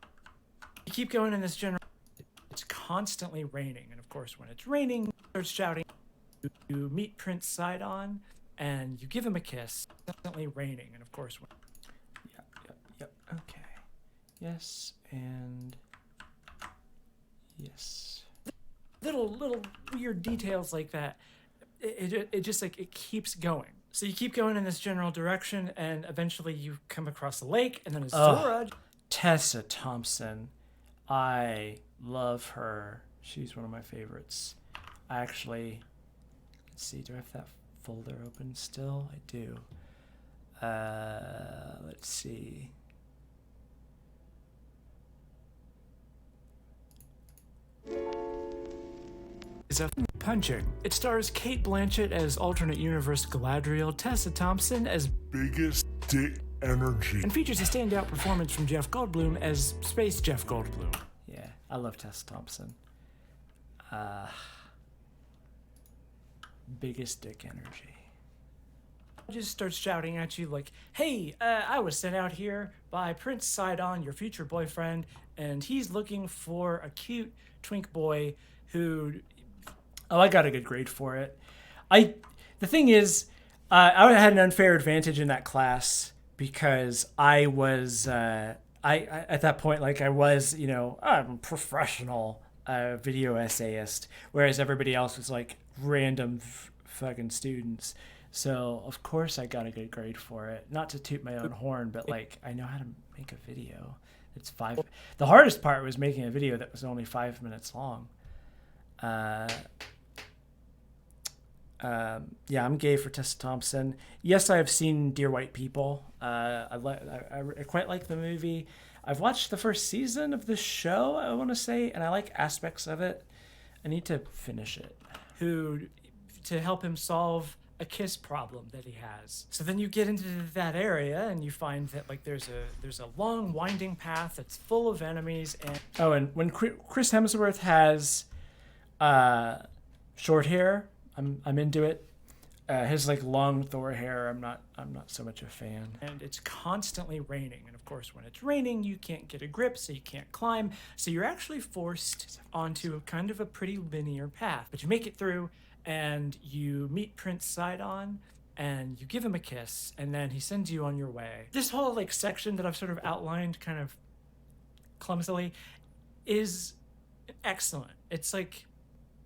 keep going in this general. It's constantly raining, and of course, when it's raining, you start shouting. You meet Prince Sidon, and you give him a kiss. It's constantly raining, and of course, when Yep. Okay. Yes, and... Yes. little weird details like that. It just like it keeps going. So you keep going in this general direction, and eventually you come across a lake, and then Azora. Tessa Thompson. I love her. She's one of my favorites. I actually... Let's see, do I have that folder open still? I do. Let's see. Is a punching. It stars Kate Blanchett as alternate universe Galadriel, Tessa Thompson as biggest dick energy. and features a standout performance from Jeff Goldblum as Space Jeff Goldblum. Yeah, I love Tessa Thompson. Biggest dick energy. Just starts shouting at you like, hey, I was sent out here by Prince Sidon, your future boyfriend, and he's looking for a cute twink boy who... Oh, I got a good grade for it. The thing is, I had an unfair advantage in that class because I was, I at that point, like I was, I'm a professional video essayist, whereas everybody else was like random fucking students. So of course I got a good grade for it. Not to toot my own horn, but like I know how to make a video. It's The hardest part was making a video that was only 5 minutes long. Yeah, I'm gay for Tessa Thompson. Yes, I have seen Dear White People. I quite like the movie. I've watched the first season of the show, I want to say, and I like aspects of it. I need to finish it. who to help him solve a kiss problem that he has. So then you get into that area and you find that like there's a long winding path that's full of enemies and Oh, and when Chris Hemsworth has short hair, I'm into it. His like long Thor hair, I'm not so much a fan. and it's constantly raining. And of course, when it's raining, you can't get a grip, so you can't climb. So you're actually forced onto a kind of a pretty linear path. But you make it through, and you meet Prince Sidon, and you give him a kiss, and then he sends you on your way. This whole like section that I've sort of outlined kind of clumsily is excellent. It's like,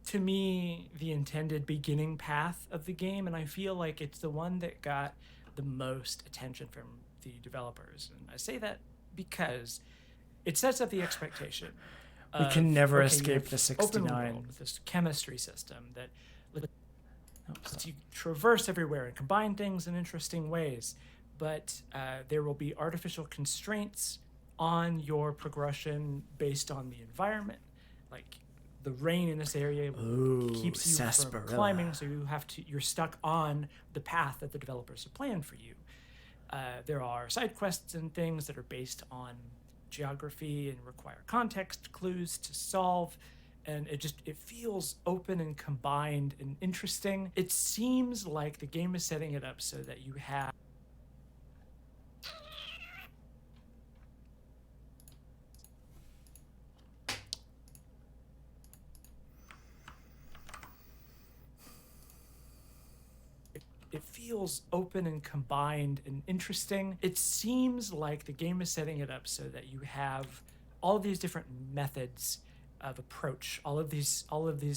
to me, the intended beginning path of the game, and I feel like it's the one that got the most attention from the developers. And I say that because it sets up the expectation. We can never you escape have the open 69. world with this chemistry system that lets you traverse everywhere and combine things in interesting ways. But there will be artificial constraints on your progression based on the environment. Like, the rain in this area keeps you from sarsaparilla. climbing, so you're stuck on the path that the developers have planned for you. There are side quests and things that are based on geography and require context clues to solve. And it feels open and combined and interesting. It seems like the game is setting it up so that you have it feels open and combined and interesting. It seems like the game is setting it up so that you have all of these different methods of approach, all of these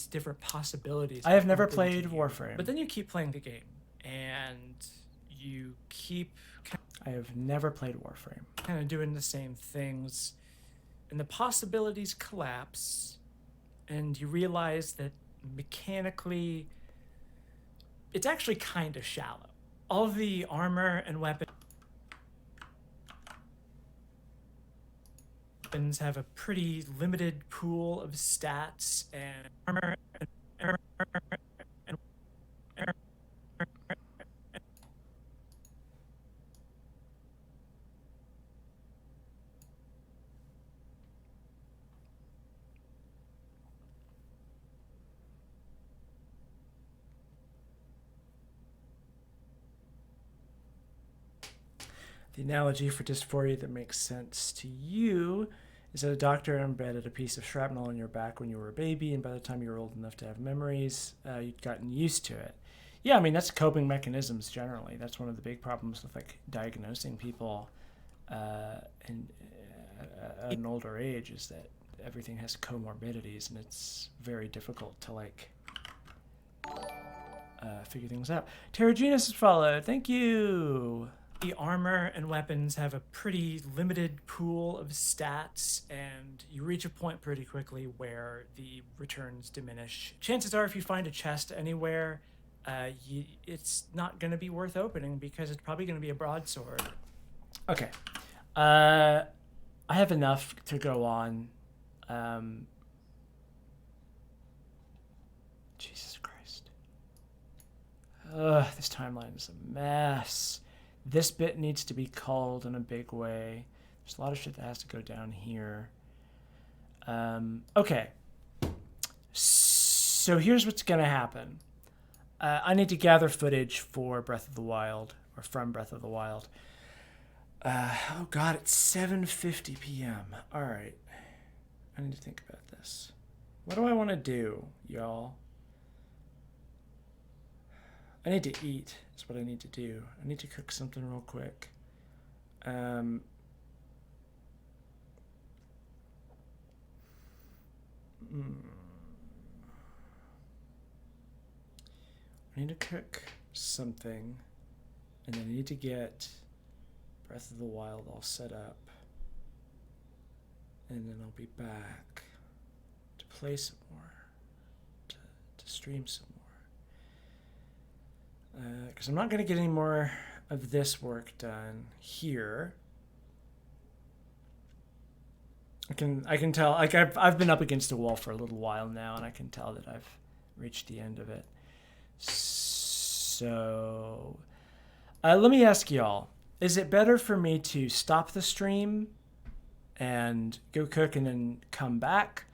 different possibilities. I have never open to played you. Warframe. But then you keep playing the game, and you keep I have never played Warframe. kind of doing the same things, and the possibilities collapse, and you realize that mechanically it's actually kind of shallow. All the armor and weapons have a pretty limited pool of stats, and armor and The analogy for dysphoria that makes sense to you is that a doctor embedded a piece of shrapnel in your back when you were a baby, and by the time you were old enough to have memories, you'd gotten used to it. Yeah, I mean, that's coping mechanisms generally. That's one of the big problems with like diagnosing people in at an older age, is that everything has comorbidities, and it's very difficult to like figure things out. Terragenus is followed. Thank you. the armor and weapons have a pretty limited pool of stats, and you reach a point pretty quickly where the returns diminish. Chances are, if you find a chest anywhere, it's not going to be worth opening because it's probably going to be a broadsword. Okay. I have enough to go on. Jesus Christ. This timeline is a mess. This bit needs to be culled in a big way. There's a lot of shit that has to go down here. Okay. So here's what's going to happen. I need to gather footage for Breath of the Wild, or from Breath of the Wild. Oh god, it's 7:50 p.m. All right. I need to think about this. What do I want to do, y'all? I need to eat. That's what I need to do. I need to cook something real quick. I need to cook something, and then I need to get Breath of the Wild all set up, and then I'll be back to play some more, to stream some more. Because I'm not going to get any more of this work done here. I can tell, like I've been up against a wall for a little while now, and I can tell that I've reached the end of it. So let me ask y'all, is it better for me to stop the stream and go cook and then come back?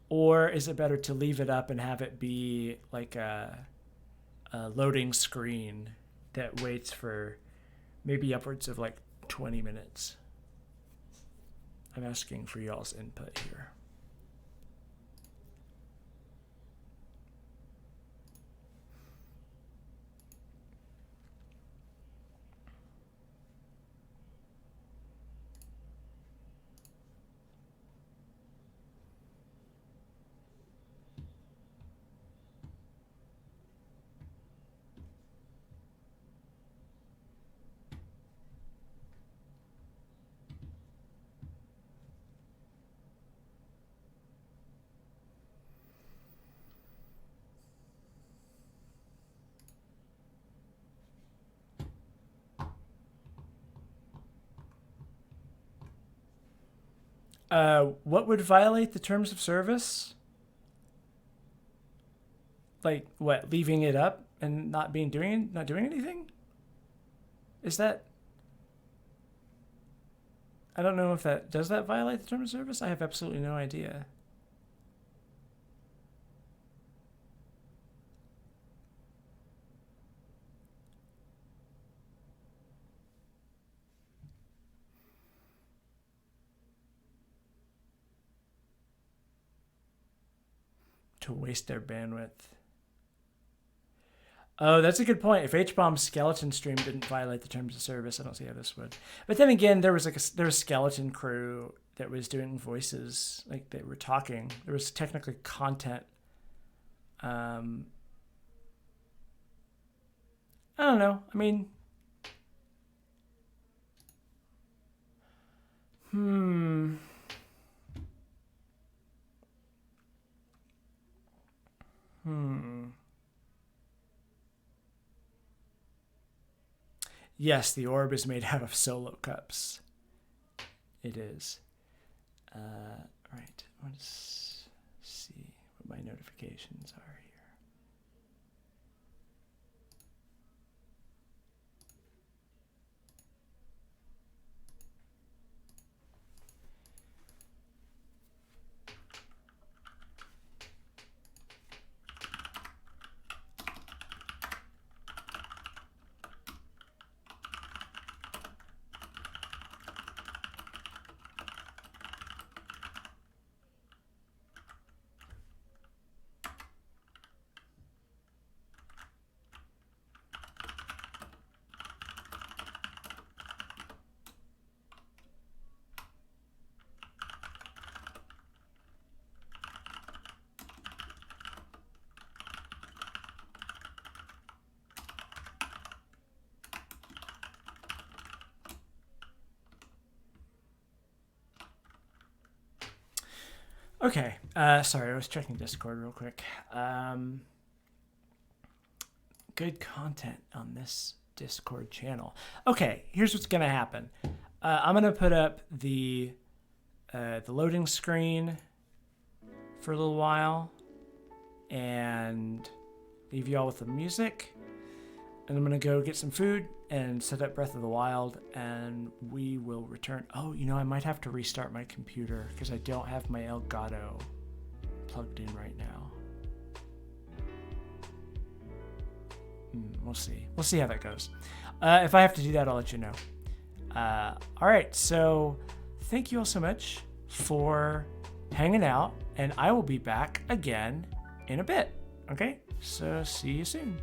Or is it better to leave it up and have it be like a loading screen that waits for maybe upwards of like 20 minutes? I'm asking for y'all's input here. What would violate the terms of service? Like what? Leaving it up and not doing anything? Is that I don't know if does that violate the terms of service? I have absolutely no idea. To waste their bandwidth. Oh, that's a good point. If H-Bomb's skeleton stream didn't violate the terms of service, I don't see how this would. But then again, there was a skeleton crew that was doing voices, like they were talking. There was technically content. I don't know. I mean, Yes, the orb is made out of solo cups. It is. Right. Let's see what my notifications are here. Okay. Sorry, I was checking Discord real quick. Good content on this Discord channel. Okay, here's what's gonna happen. I'm gonna put up the loading screen for a little while and leave you all with the music. And I'm gonna go get some food and set up Breath of the Wild, and we will return. Oh, you know, I might have to restart my computer because I don't have my Elgato plugged in right now. We'll see. We'll see how that goes. If I have to do that, I'll let you know. All right, so thank you all so much for hanging out, and I will be back again in a bit. Okay, so see you soon.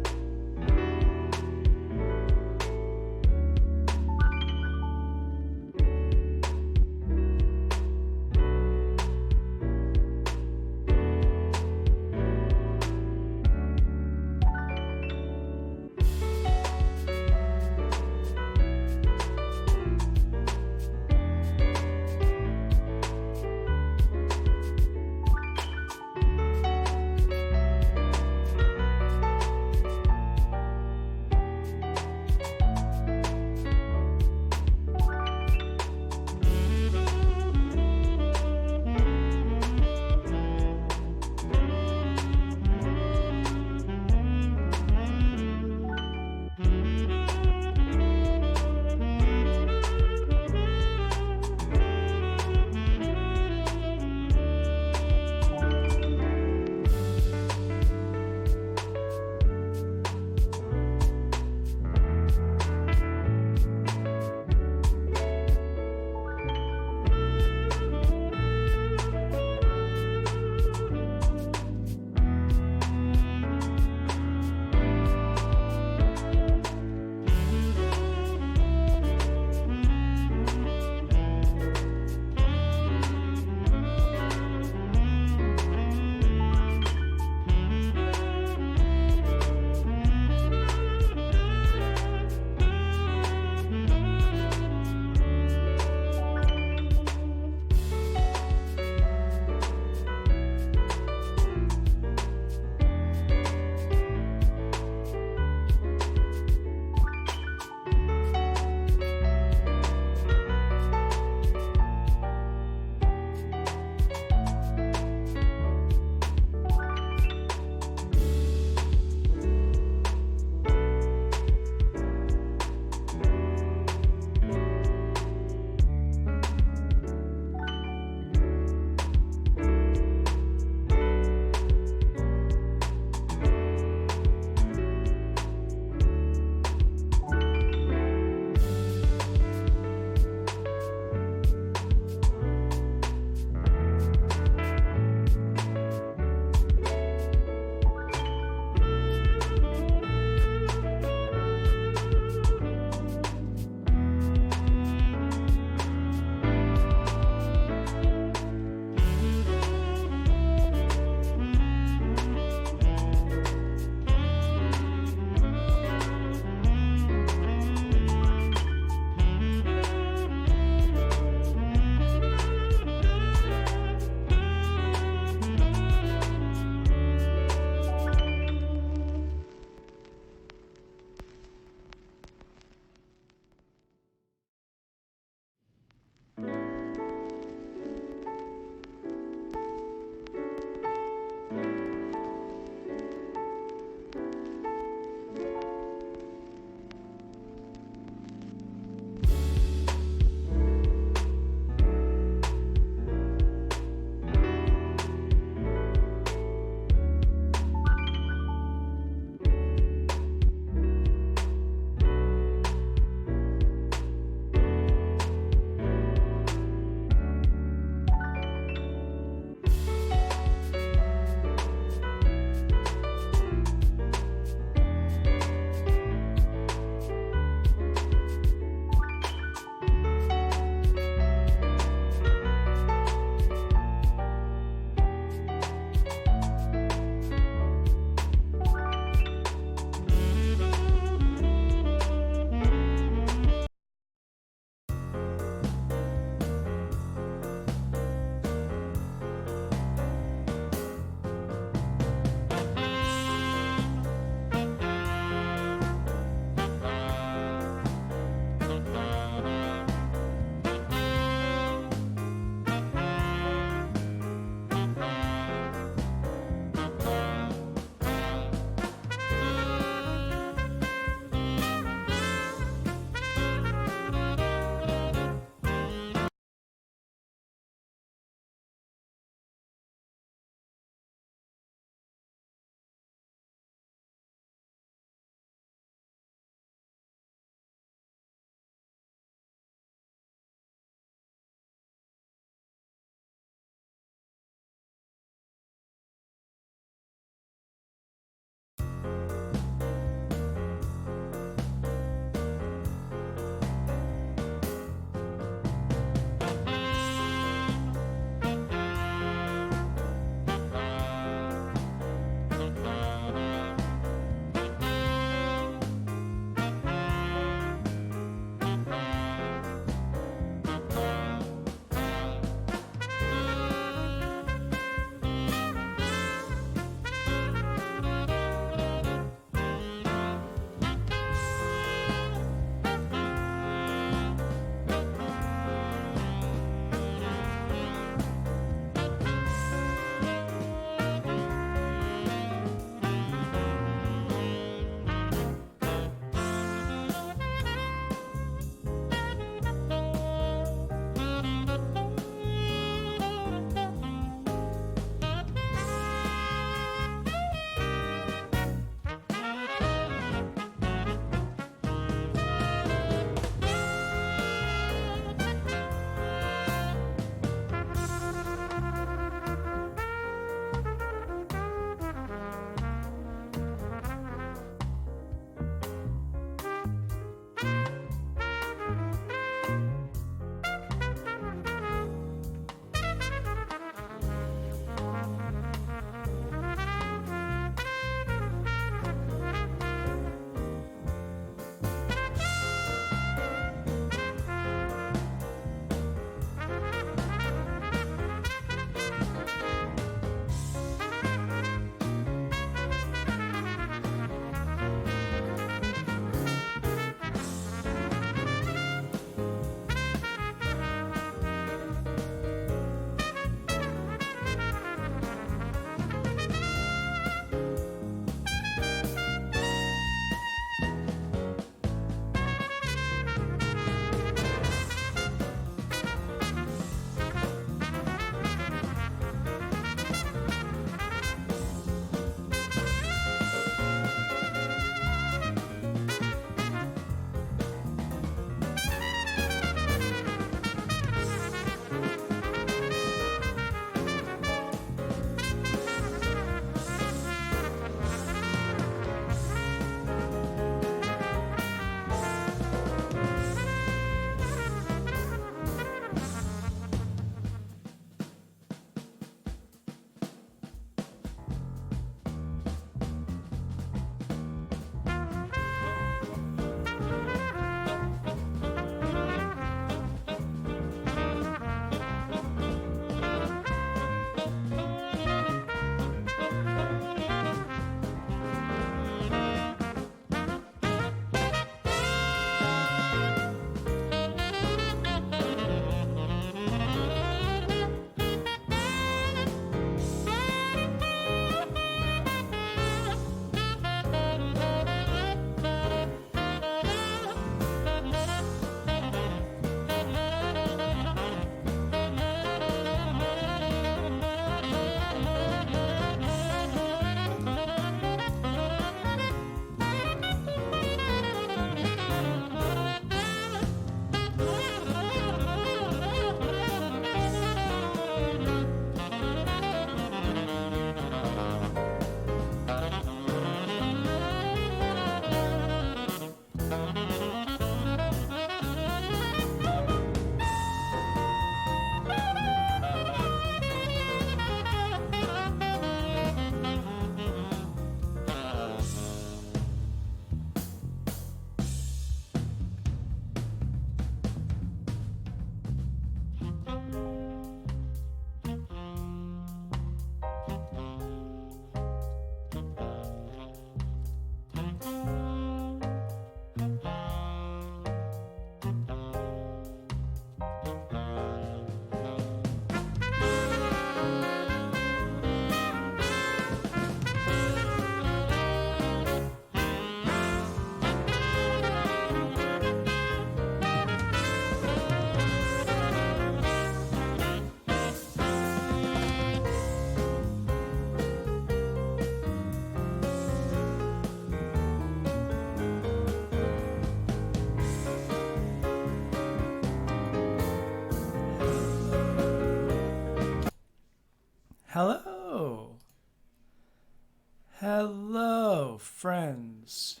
Hello, friends.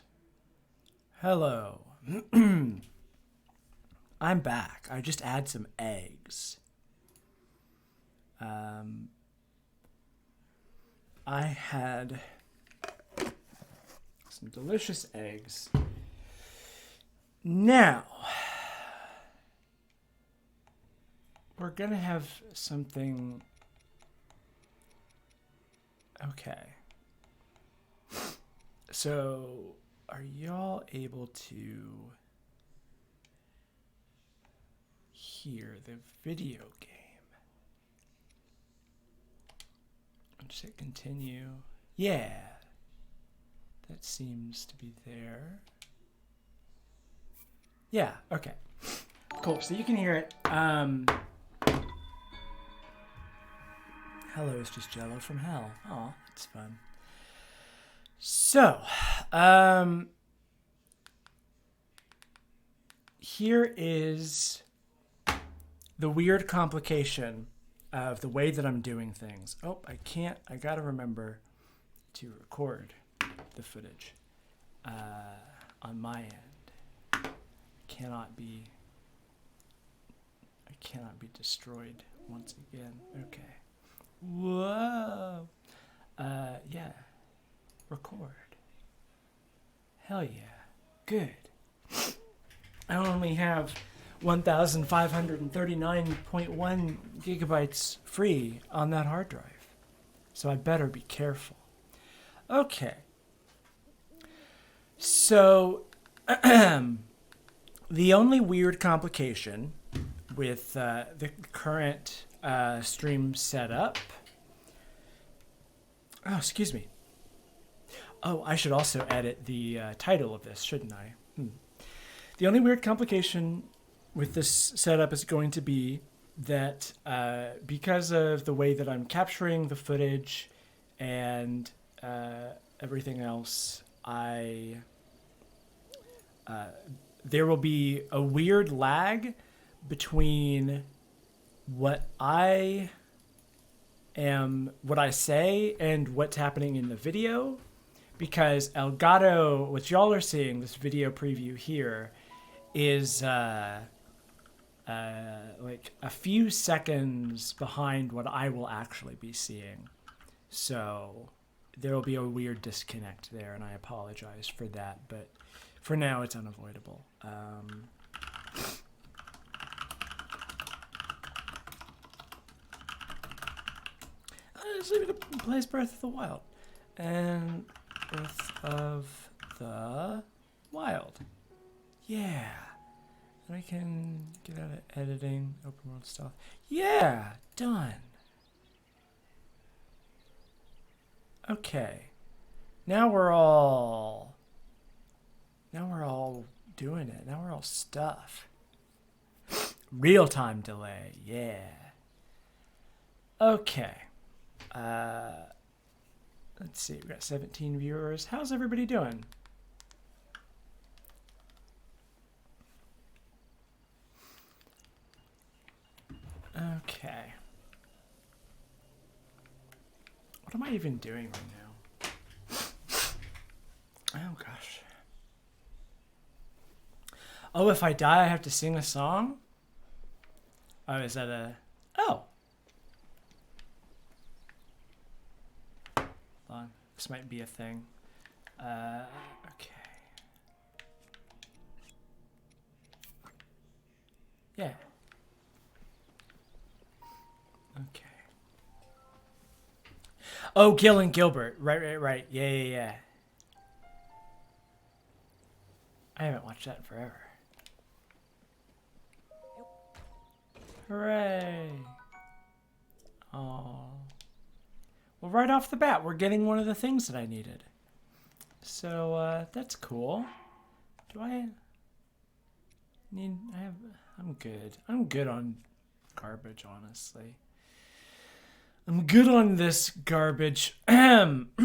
Hello. I'm back. I just add some eggs. I had some delicious eggs. Now, we're gonna have something. Okay. So, are y'all able to hear the video game? Just hit continue. Yeah. That seems to be there. Yeah, okay. Cool, so you can hear it. Hello is just Jello from hell. Aw, that's fun. So, here is the weird complication of the way that I'm doing things. Oh, I gotta remember to record the footage on my end. I cannot be destroyed once again. Okay. Whoa. Yeah. Record. Hell yeah. Good. I only have 1,539.1 gigabytes free on that hard drive. So I better be careful. Okay. So, the only weird complication with the current stream setup... Oh, excuse me. Oh, I should also edit the title of this, shouldn't I? The only weird complication with this setup is going to be that because of the way that I'm capturing the footage and everything else, there will be a weird lag between what I say and what's happening in the video, because Elgato, what y'all are seeing, this video preview here, is like a few seconds behind what I will actually be seeing. So there will be a weird disconnect there, and I apologize for that, but for now it's unavoidable. Let's leave it to plays Breath of the Wild. And Breath of the Wild. Yeah. And I can get out of editing, open world stuff. Yeah, done. Okay. Now we're all doing it. Now we're all stuff. Real-time delay, yeah. Okay. Let's see, we got 17 viewers. How's everybody doing? Okay. What am I even doing right now? Oh gosh. Oh, if I die, I have to sing a song? Oh, is that a... Oh. Hold on. This might be a thing. Okay. Yeah. Okay. Oh, Gil and Gilbert. Right. Yeah. I haven't watched that in forever. Hooray. Oh. Well, right off the bat, we're getting one of the things that I needed. So, that's cool. Do I need... I'm good. I'm good on garbage, honestly. I'm good on this garbage. Okay.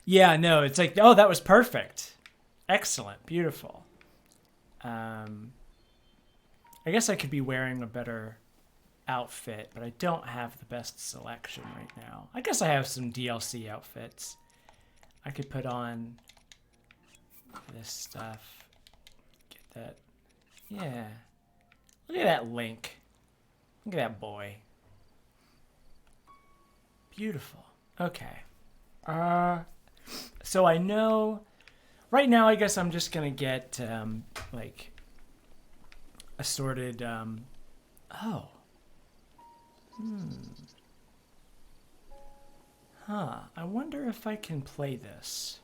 Yeah, no, it's like, oh, that was perfect. Excellent. Beautiful. I guess I could be wearing a better outfit, but I don't have the best selection right now. I guess I have some DLC outfits. I could put on this stuff. Get that. Yeah. Look at that Link. Look at that boy. Beautiful. Okay. So I know right now I guess I'm just gonna get like assorted oh. I wonder if I can play this.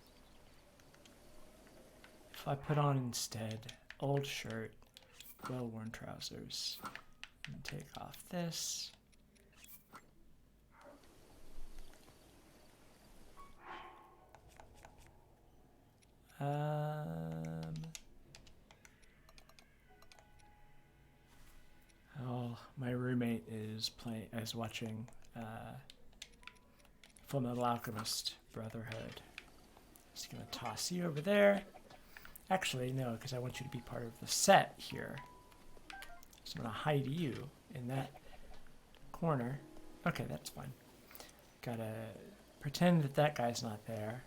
If I put on instead old shirt, well-worn trousers, and take off this. Oh, my roommate is watching Full Metal Alchemist Brotherhood. Just gonna toss you over there. Actually, no, because I want you to be part of the set here. So I'm gonna hide you in that corner. Okay, that's fine. Gotta pretend that that guy's not there.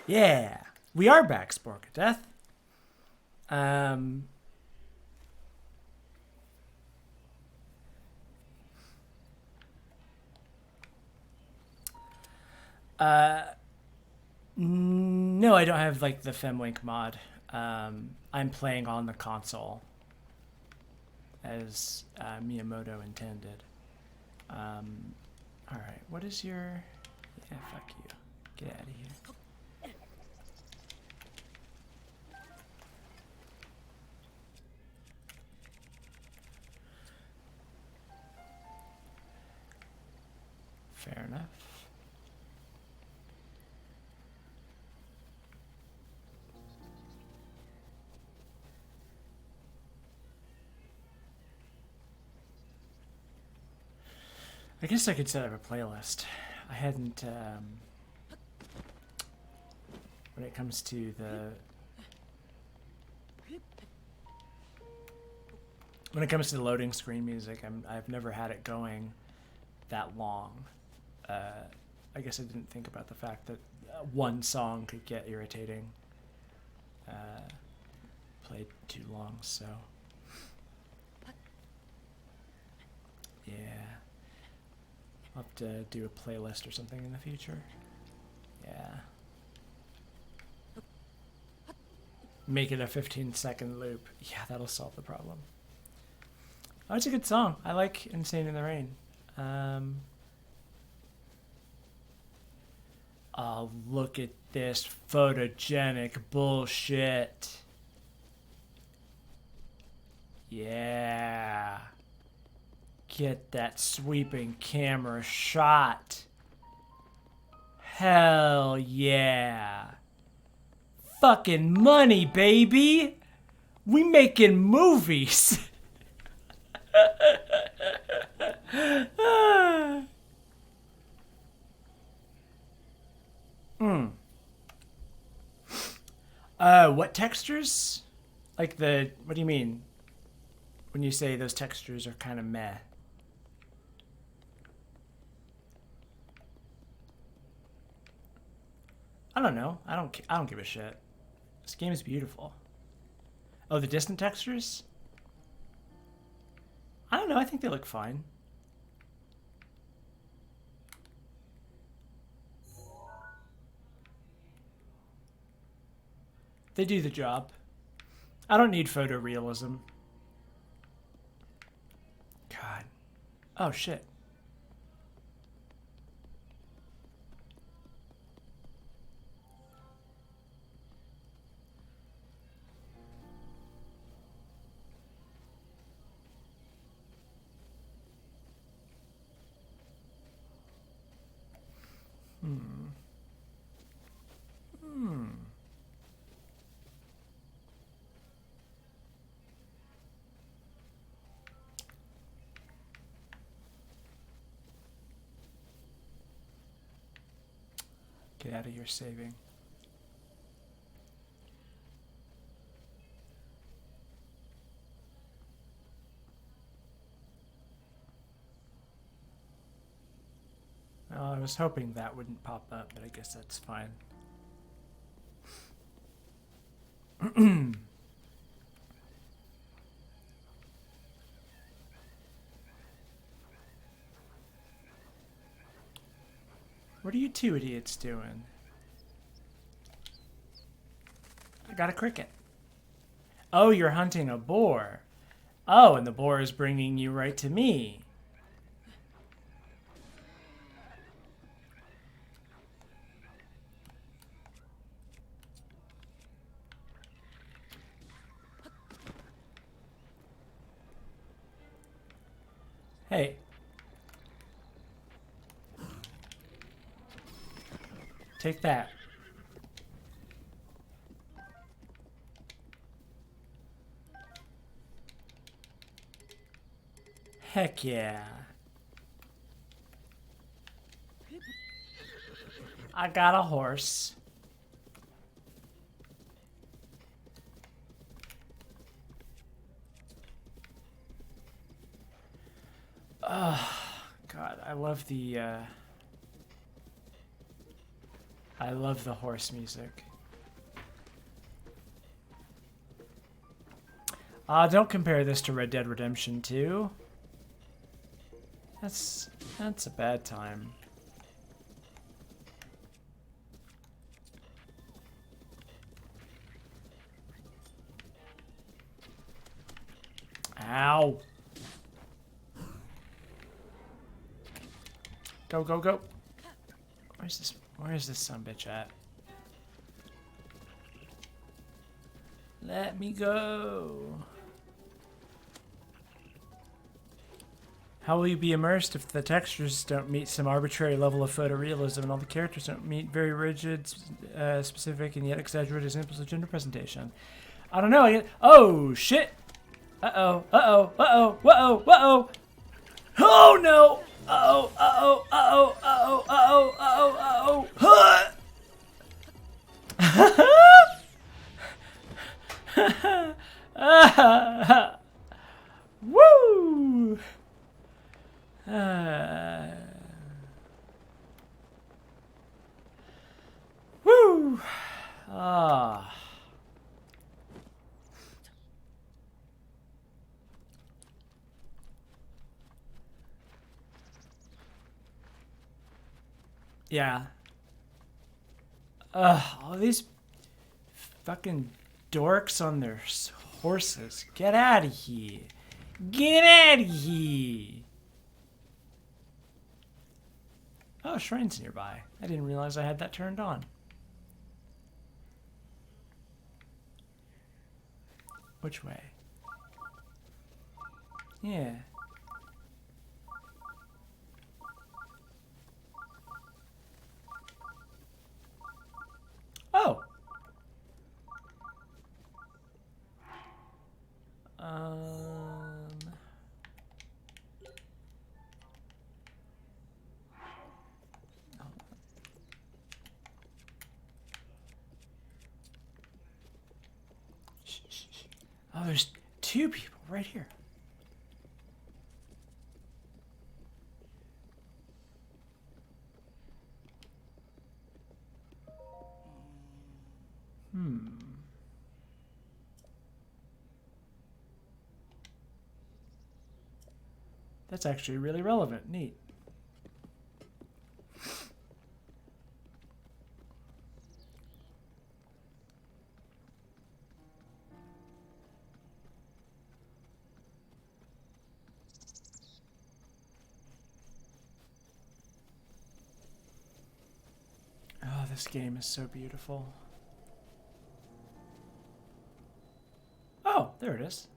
Yeah, we are back, Spork of Death. No, I don't have like the FemLink mod. I'm playing on the console as Miyamoto intended. All right, what is your? Yeah, fuck you. Get out of here. Fair enough. I guess I could set up a playlist. I hadn't, when it comes to the loading screen music, I've never had it going that long. I guess I didn't think about the fact that one song could get irritating. Played too long, so yeah. I'll have to do a playlist or something in the future. Yeah. Make it a 15-second loop. Yeah, that'll solve the problem. Oh, it's a good song. I like Insane in the Rain. Oh, look at this photogenic bullshit. Yeah. Get that sweeping camera shot. Hell yeah. Fucking money, baby. We making movies. What textures? Like what do you mean? When you say those textures are kind of meh. I don't know. I don't give a shit. This game is beautiful. Oh, the distant textures? I don't know. I think they look fine. They do the job. I don't need photorealism. God. Oh, shit. Get out of here saving. Well, I was hoping that wouldn't pop up, but I guess that's fine. What are you two idiots doing? I got a cricket. Oh, you're hunting a boar. Oh, and the boar is bringing you right to me. Hey. Take that. Heck yeah. I got a horse. God, I love the horse music. Don't compare this to Red Dead Redemption 2. That's a bad time. Ow. Go, go, go. Where's this sumbitch at? Let me go. How will you be immersed if the textures don't meet some arbitrary level of photorealism and all the characters don't meet very rigid, specific, and yet exaggerated examples of gender presentation? I don't know. Oh, shit. Uh-oh, uh-oh, uh-oh, uh-oh, uh-oh. Oh, no. Uh-oh, uh-oh, uh-oh, uh-oh, uh-oh, uh-oh, uh-oh. Woo! Woo! Ah. Yeah. All these fucking dorks on their horses. Get out of here. Get out of here. Oh, shrine's nearby. I didn't realize I had that turned on. Which way? Yeah. Oh. Oh, there's two people right here. That's actually really relevant. Neat. Oh, this game is so beautiful. Oh, there it is.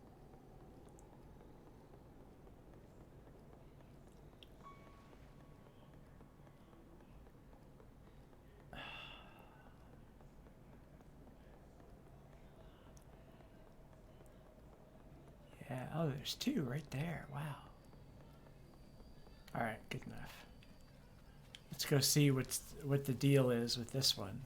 Yeah, oh, there's two right there. Wow. All right, good enough. Let's go see what the deal is with this one.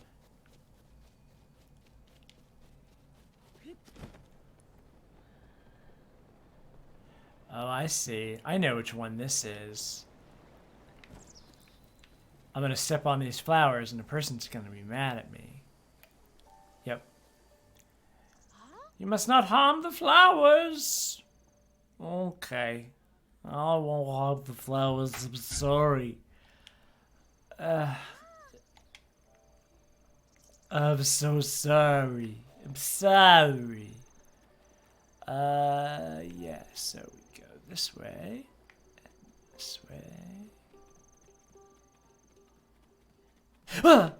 Oh, I see. I know which one this is. I'm gonna step on these flowers and the person's gonna be mad at me. Yep. You must not harm the flowers! Okay. I won't harm the flowers, I'm sorry. I'm so sorry. I'm sorry. Yeah, so we go this way. This way. Ah!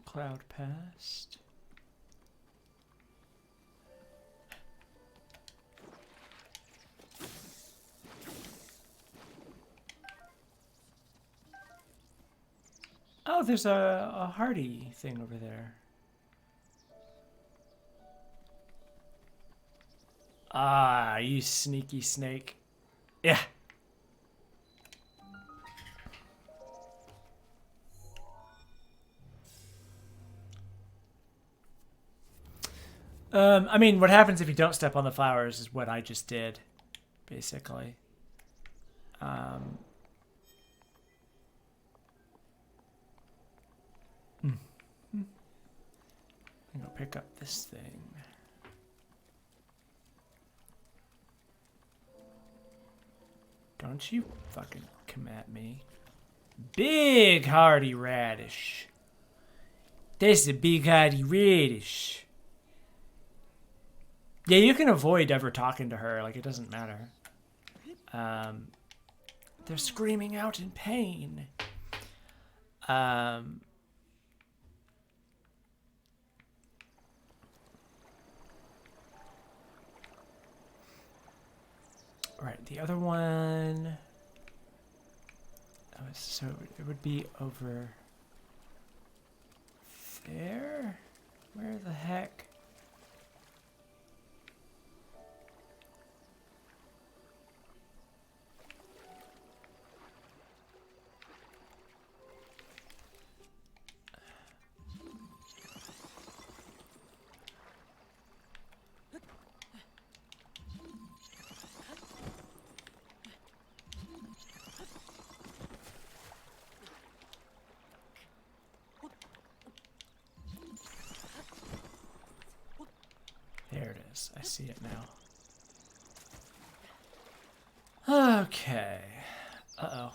Cloud passed. Oh, there's a hardy thing over there. Ah, you sneaky snake. Yeah. I mean, what happens if you don't step on the flowers is what I just did, basically. I'm gonna pick up this thing. Don't you fucking come at me. Big hardy radish. This is a big hardy radish. Yeah, you can avoid ever talking to her. Like, it doesn't matter. They're screaming out in pain. Right, the other one... Oh, so it would be over there? Where the heck? There it is. I see it now. Okay. Uh-oh.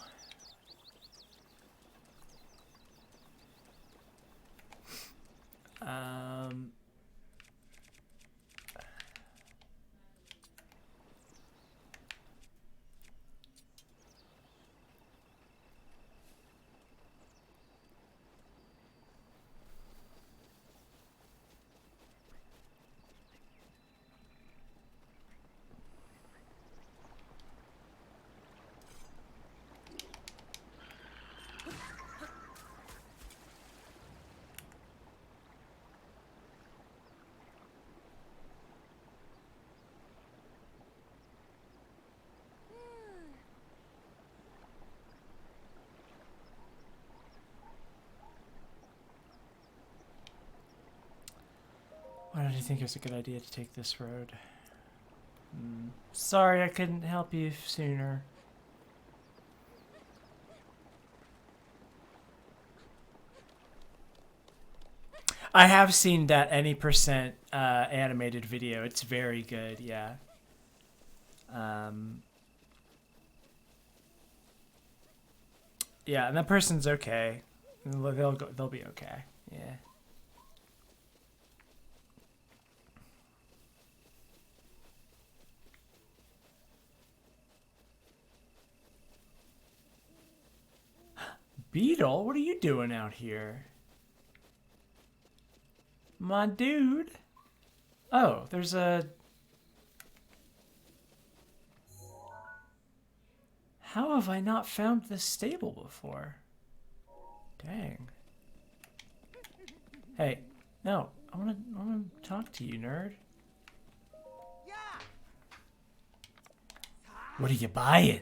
Why did you think it was a good idea to take this road? Sorry I couldn't help you sooner. I have seen that any percent animated video. It's very good, yeah. Yeah, and that person's okay. They'll be okay. Yeah. Beetle, what are you doing out here? My dude. Oh, there's a... How How have I not found this stable before? Dang. Hey, no, I wanna talk to you, nerd. What are you buying?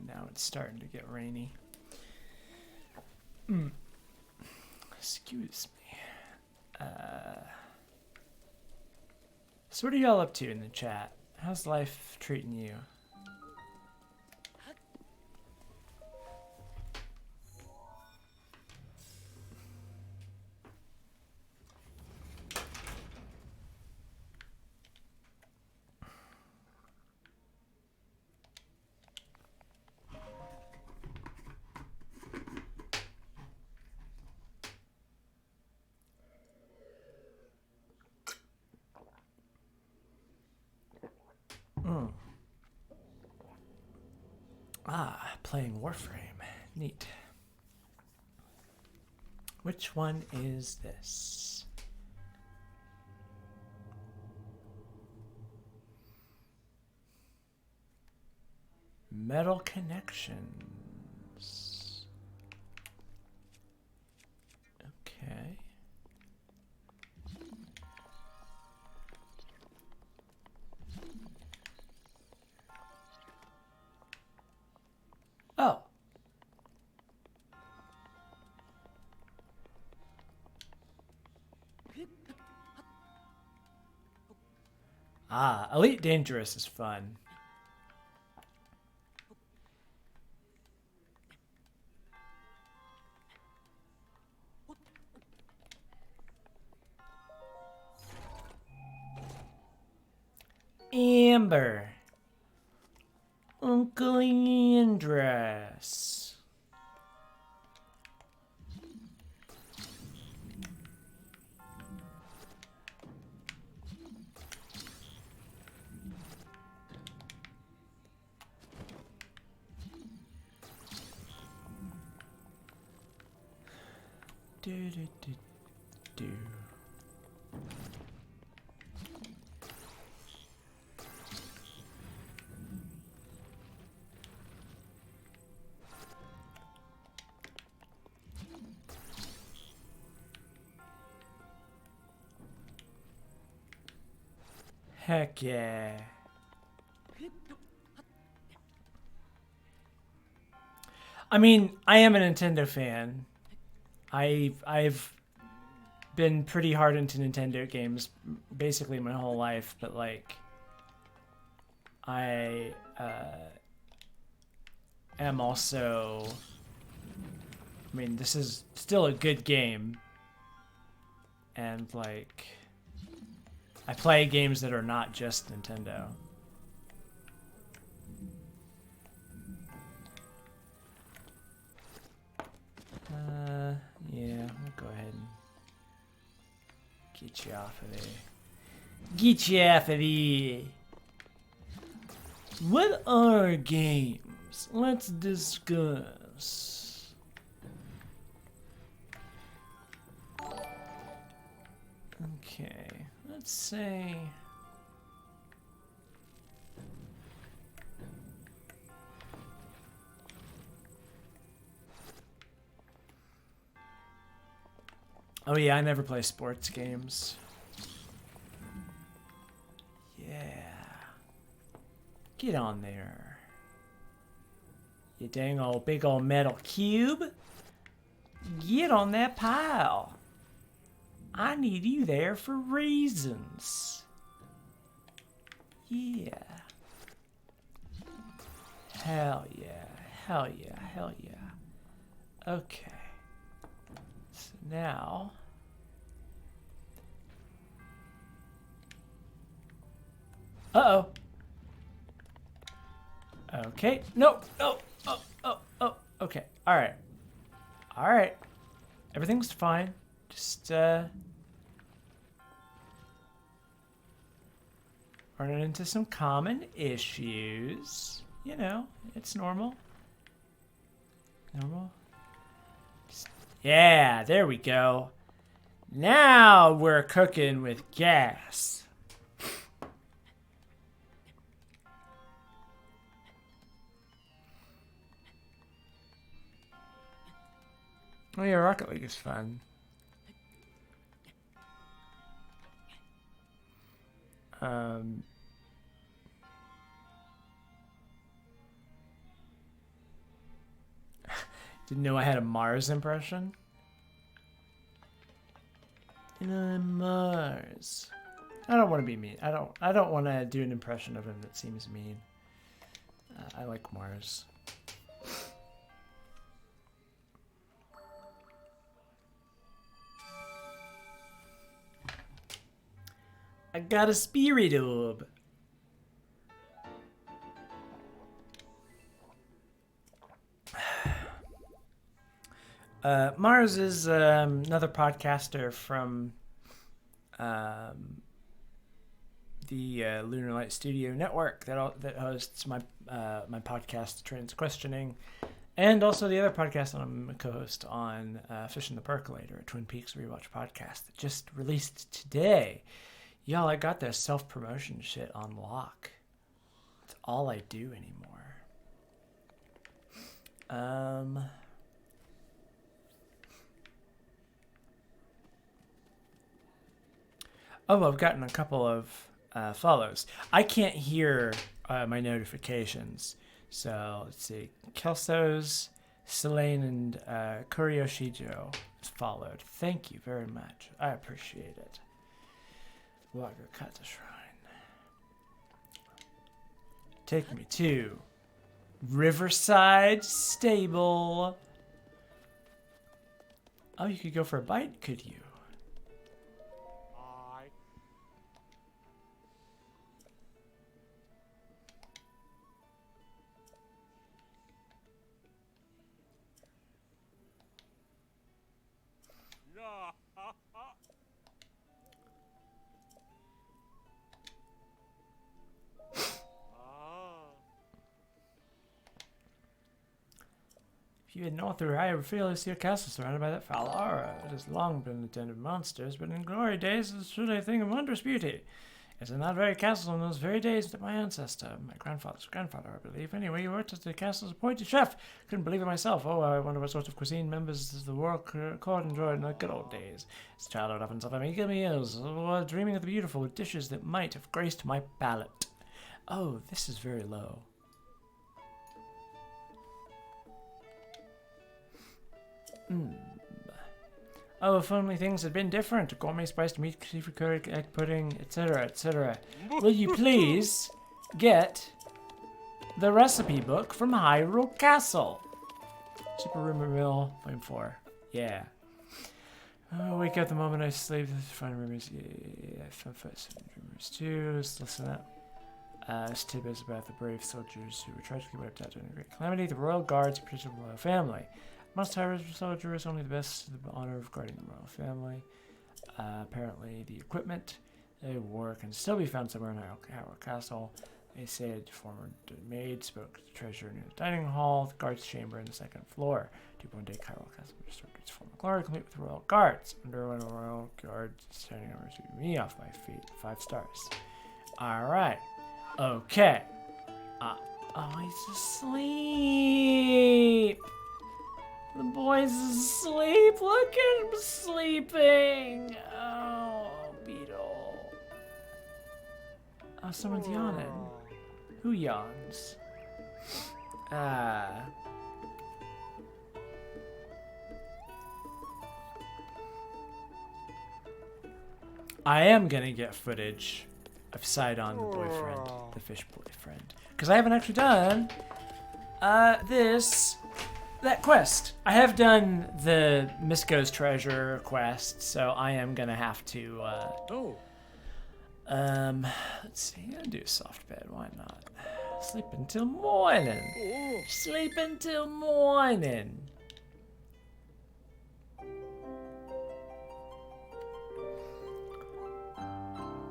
Now it's starting to get rainy. Excuse me. So what are y'all up to in the chat? How's life treating you? Playing Warframe. Neat. Which one is this? Metal Connections. Okay. Oh. Elite Dangerous is fun. Amber. Uncle Andress. Do do do do. Heck yeah. I mean, I am a Nintendo fan. I've been pretty hard into Nintendo games basically my whole life, but like I am also, I mean, this is still a good game, and like I play games that are not just Nintendo. Yeah, we'll go ahead and get you off of there. Get you off of there. What are games? Let's discuss. Okay, let's say... Oh yeah, I never play sports games. Yeah. Get on there. You dang old big old metal cube. Get on that pile. I need you there for reasons. Yeah. Hell yeah. Hell yeah. Hell yeah. Okay. So now... Uh-oh. Okay. No. No. Oh. Okay. All right. All right. Everything's fine. Just, running into some common issues. you know, it's normal. Normal. Yeah, there we go. Now we're cooking with gas. Oh yeah, Rocket League is fun. Didn't know I had a Mars impression. Mars. I don't want to be mean. I don't want to do an impression of him that seems mean. I like Mars. I got a spirit orb. Mars is another podcaster from the Lunar Light Studio Network that hosts my podcast, Trans Questioning, and also the other podcast that I'm a co-host on, Fishing the Percolator, a Twin Peaks rewatch podcast that just released today. Y'all, I got their self-promotion shit on lock. That's all I do anymore. Oh, I've gotten a couple of follows. I can't hear my notifications. So, let's see. Kelso's, Selene, and Kurioshijo is followed. Thank you very much. I appreciate it. Wagakata Shrine. Take me to Riverside Stable. Oh, you could go for a bite, could you? If you head north through High Field, you see a castle surrounded by that foul aura. It has long been the den of monsters, but in glory days it stood a thing of wondrous beauty. It's in that very castle in those very days that my ancestor, my grandfather's grandfather, I believe, anyway, he worked as the castle's appointed chef. Couldn't believe it myself. Oh, I wonder what sort of cuisine members of the royal court enjoyed in the good old days. His childhood often suffered eager meals, dreaming of the beautiful dishes that might have graced my palate. Oh, this is very low. Oh, if only things had been different. Gourmet spiced meat, seafood curry, egg pudding, etc., etc. Will you please get the recipe book from Hyrule Castle? Super Rumor Mill, Volume 4. Yeah. Oh, wake up the moment I sleep. Find rumors. Yeah. Rumors too. Let's listen up. This tip is about the brave soldiers who were tragically wiped out during a great calamity. The royal guards protected the royal family. Most Hyrule soldiers only the best to the honor of guarding the royal family. Apparently, the equipment they wore can still be found somewhere in Hyrule Castle. They said former maid spoke to the treasure near the dining hall, the guards' chamber, and the second floor. 2.8 Hyrule Castle restored its former glory, complete with royal guards. Underwent a royal guard standing over to me off my feet. 5 stars. All right. Okay. Oh, he's asleep. The boy's asleep. Look at him sleeping. Oh, Beetle. Oh, someone's yawning. Who yawns? I am gonna get footage of Sidon, the boyfriend, the fish boyfriend, because I haven't actually done that quest. I have done the Misko's treasure quest, so I am gonna have to let's see, I'm gonna do a soft bed, why not? Sleep until morning. Sleep until morning.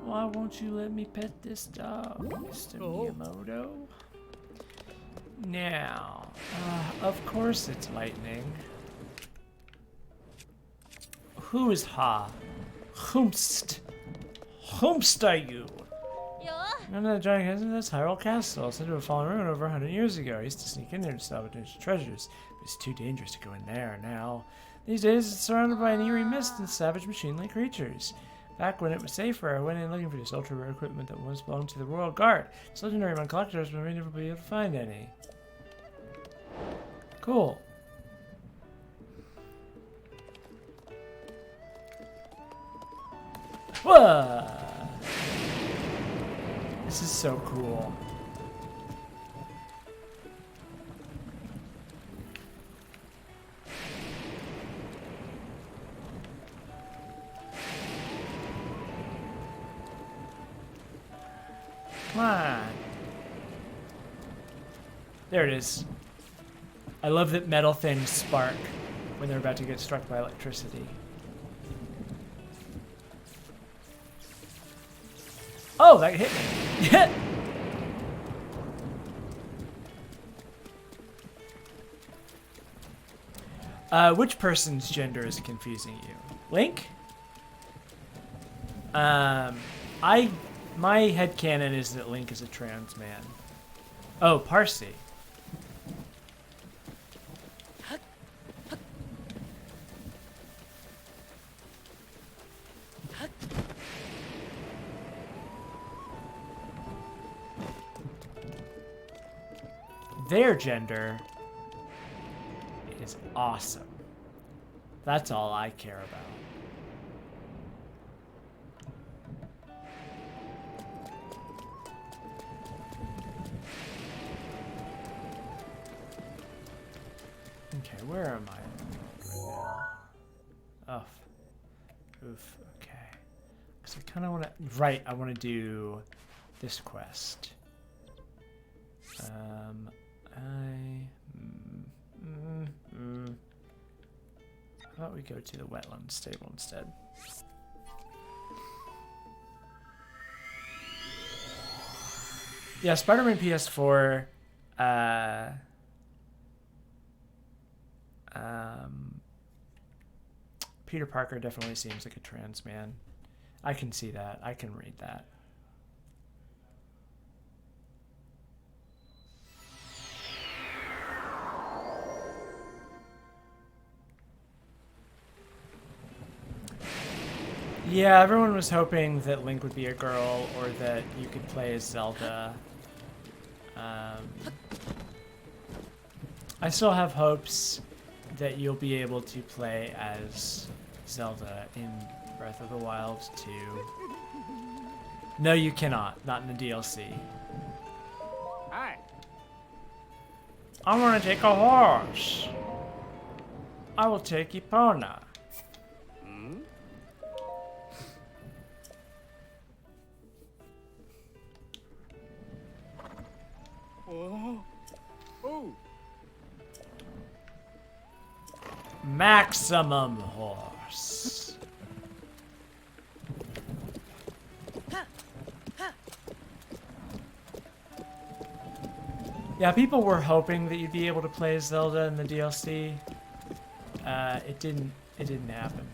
Why won't you let me pet this dog, Mr. Miyamoto? Now, of course it's lightning. Who is Ha? Whomst? Whomst are you? I'm not giant castle. That's Hyrule Castle, said to have fallen ruin over 100 years ago. I used to sneak in there to salvage ancient treasures, but it's too dangerous to go in there now. These days, it's surrounded by an eerie mist and savage machine-like creatures. Back when it was safer, I went in looking for this ultra-rare equipment that once belonged to the Royal Guard. It's legendary among collectors, but I may never be able to find any. Cool. Whoa! This is so cool. Come on. There it is. I love that metal things spark when they're about to get struck by electricity. Oh, that hit me. Which person's gender is confusing you? Link? My headcanon is that Link is a trans man. Oh, Parsi. Their gender is awesome. That's all I care about. Okay, where am I right now? Oh, oof. Okay, because I kind of want to. Right, I want to do this quest. How about we go to the wetland stable instead? Yeah, Spider-Man PS4. Peter Parker definitely seems like a trans man. I can see that. I can read that. Yeah, everyone was hoping that Link would be a girl or that you could play as Zelda. I still have hopes that you'll be able to play as Zelda in Breath of the Wild 2. No, you cannot. Not in the DLC. Hi. I want to take a horse. I will take Epona. Oh. Oh. Maximum horse. Yeah, people were hoping that you'd be able to play as Zelda in the DLC. It didn't happen.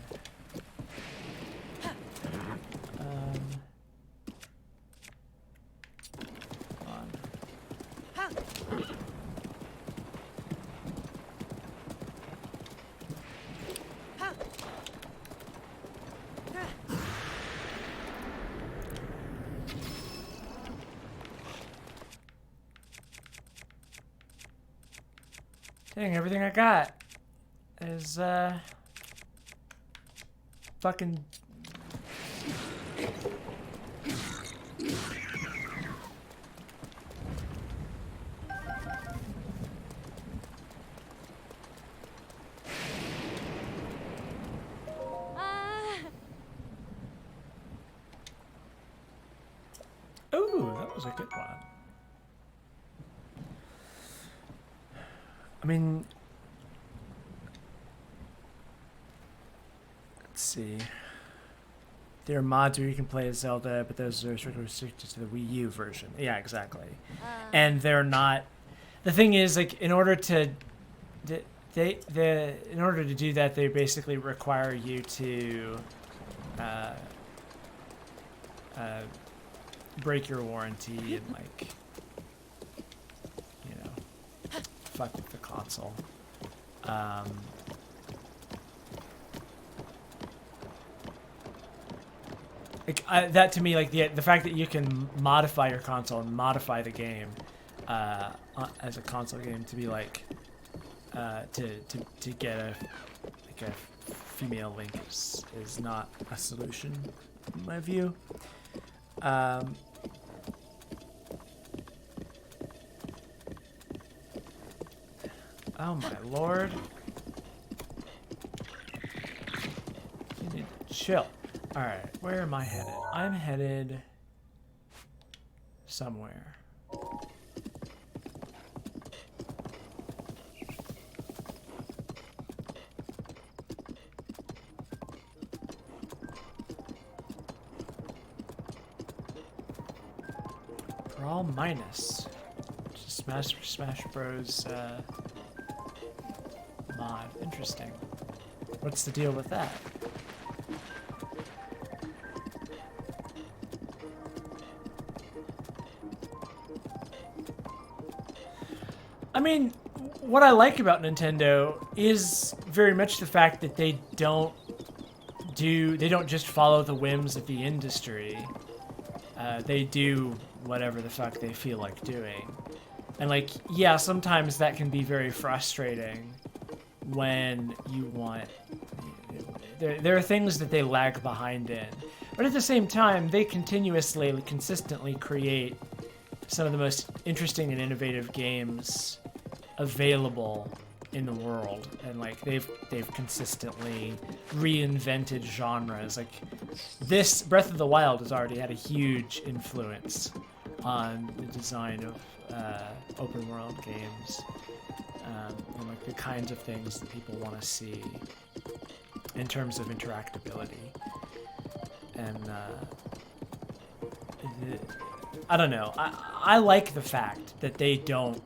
Dang, everything I got is, fucking... Ooh, that was a good one. I mean, let's see. There are mods where you can play as Zelda, but those are strictly restricted to the Wii U version. Yeah, exactly. And they're not. the thing is, like, in order to in order to do that, they basically require you to break your warranty and, like, you know, fuck with the console. Like, that to me, like, the fact that you can modify your console and modify the game as a console game to be like to get a female Link is not a solution in my view. Oh my lord. You need to chill. Alright, where am I headed? I'm headed somewhere. Brawl minus. Smash Bros. Mod. Interesting. What's the deal with that? I mean, what I like about Nintendo is very much the fact that they don't just follow the whims of the industry. They do whatever the fuck they feel like doing. And, like, yeah, sometimes that can be very frustrating when you want... There are things that they lag behind in. But at the same time, they consistently create some of the most interesting and innovative games available in the world, and, like, they've consistently reinvented genres. Like, this Breath of the Wild has already had a huge influence on the design of open world games, and, like, the kinds of things that people want to see in terms of interactability. And I don't know. I like the fact that they don't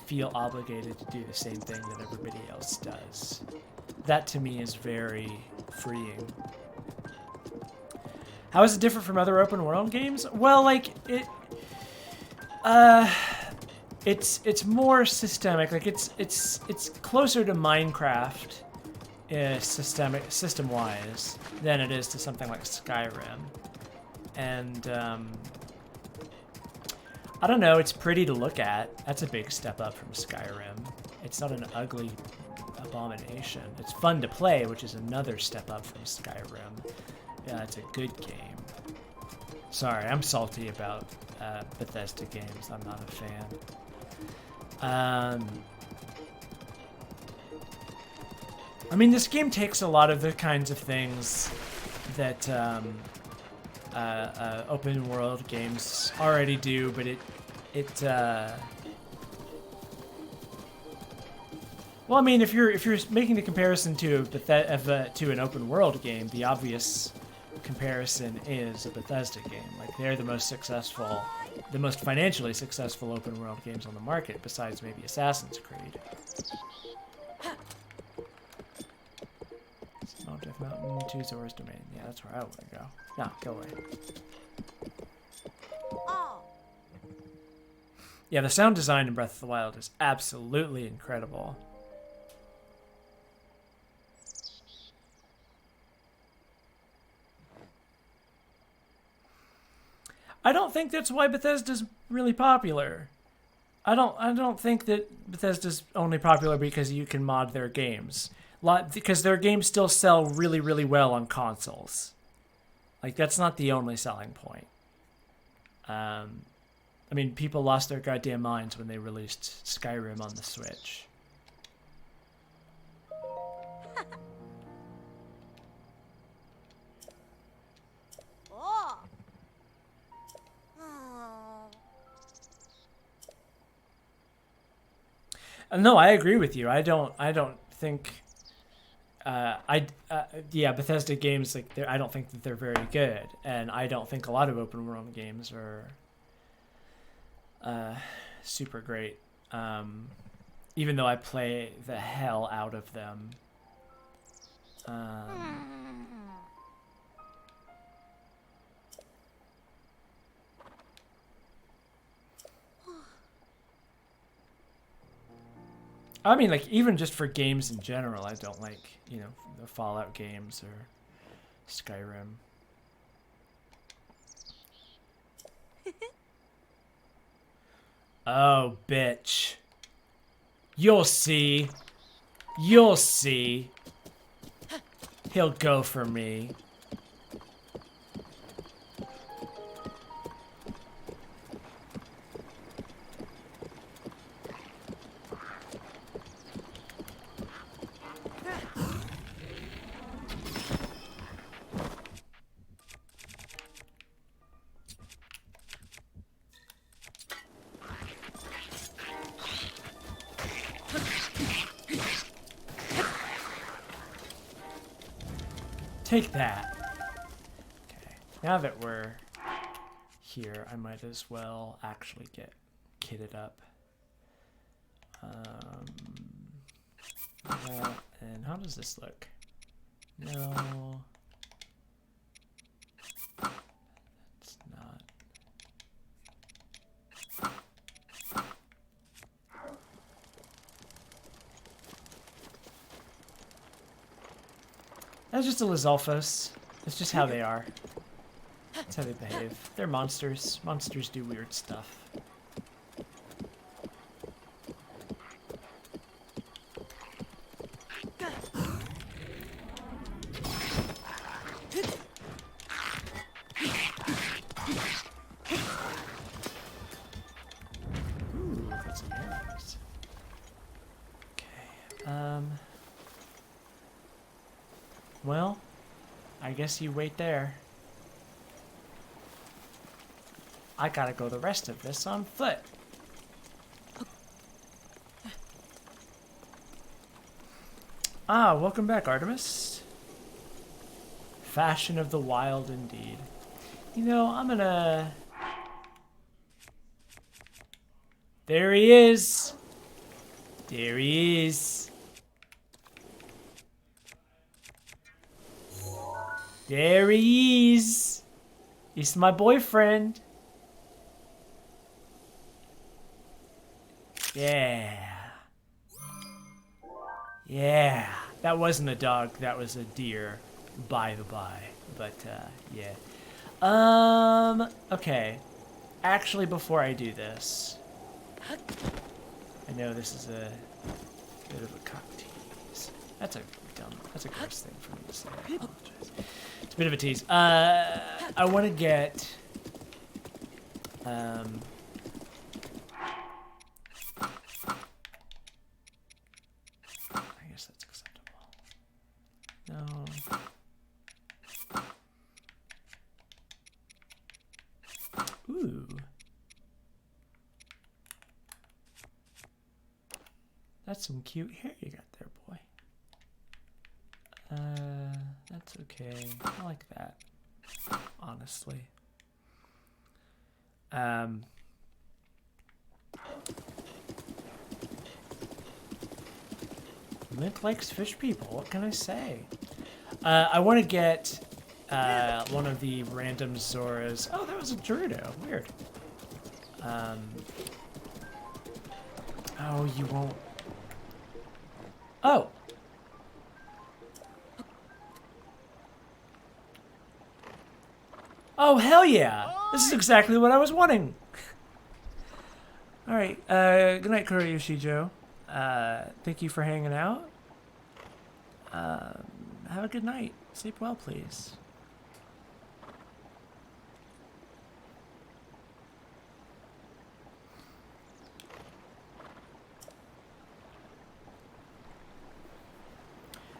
feel obligated to do the same thing that everybody else does. That to me is very freeing. How is it different from other open world games? Well, like, it's more systemic. Like, it's closer to Minecraft system wise than it is to something like Skyrim. And I don't know, it's pretty to look at. That's a big step up from Skyrim. It's not an ugly abomination. It's fun to play, which is another step up from Skyrim. Yeah, it's a good game. Sorry, I'm salty about Bethesda games. I'm not a fan. I mean, this game takes a lot of the kinds of things that open world games already do, but well, I mean, if you're making the comparison to an open world game, the obvious comparison is a Bethesda game. Like, they're the most successful, the most financially successful open world games on the market, besides maybe Assassin's Creed. Object Mountain, to Zora's Domain. Yeah, that's where I want to go. No, go away. Yeah, the sound design in Breath of the Wild is absolutely incredible. I don't think that's why Bethesda's really popular. I don't think that Bethesda's only popular because you can mod their games. Because their games still sell really, really well on consoles. Like, that's not the only selling point. I mean, people lost their goddamn minds when they released Skyrim on the Switch. No, I agree with you. I don't think... yeah, Bethesda games, like, I don't think that they're very good, and I don't think a lot of open world games are super great. Even though I play the hell out of them. I mean, like, even just for games in general, I don't like, you know, the Fallout games or Skyrim. Oh, bitch. You'll see. You'll see. He'll go for me. Take that. Okay, now that we're here, I might as well actually get kitted up. And how does this look? No. That's not. That's just a Lizalfos. It's just how they are. That's how they behave. They're monsters. Monsters do weird stuff. Ooh, got some arrows. Okay. Well, I guess you wait there. I gotta go the rest of this on foot. Ah, welcome back, Artemis. Fashion of the wild indeed. You know, I'm gonna... There he is! There he is! There he is! He's my boyfriend. Yeah. Yeah. That wasn't a dog, that was a deer, by the by. But, yeah. Okay. Actually, before I do this, I know this is a bit of a cock tease. That's a gross thing for me to say. I apologize. It's a bit of a tease. I want to get, I guess that's acceptable. No. Ooh. That's some cute hair you got there, boy. That's okay. I like that, honestly. Mick likes fish people. What can I say? I want to get one of the random Zoras. Oh, that was a Gerudo. Weird. Oh, you won't. Oh. Oh, hell yeah. This is exactly what I was wanting. All right. Good night, Kuroyoshi Joe. Thank you for hanging out. Have a good night. Sleep well, please.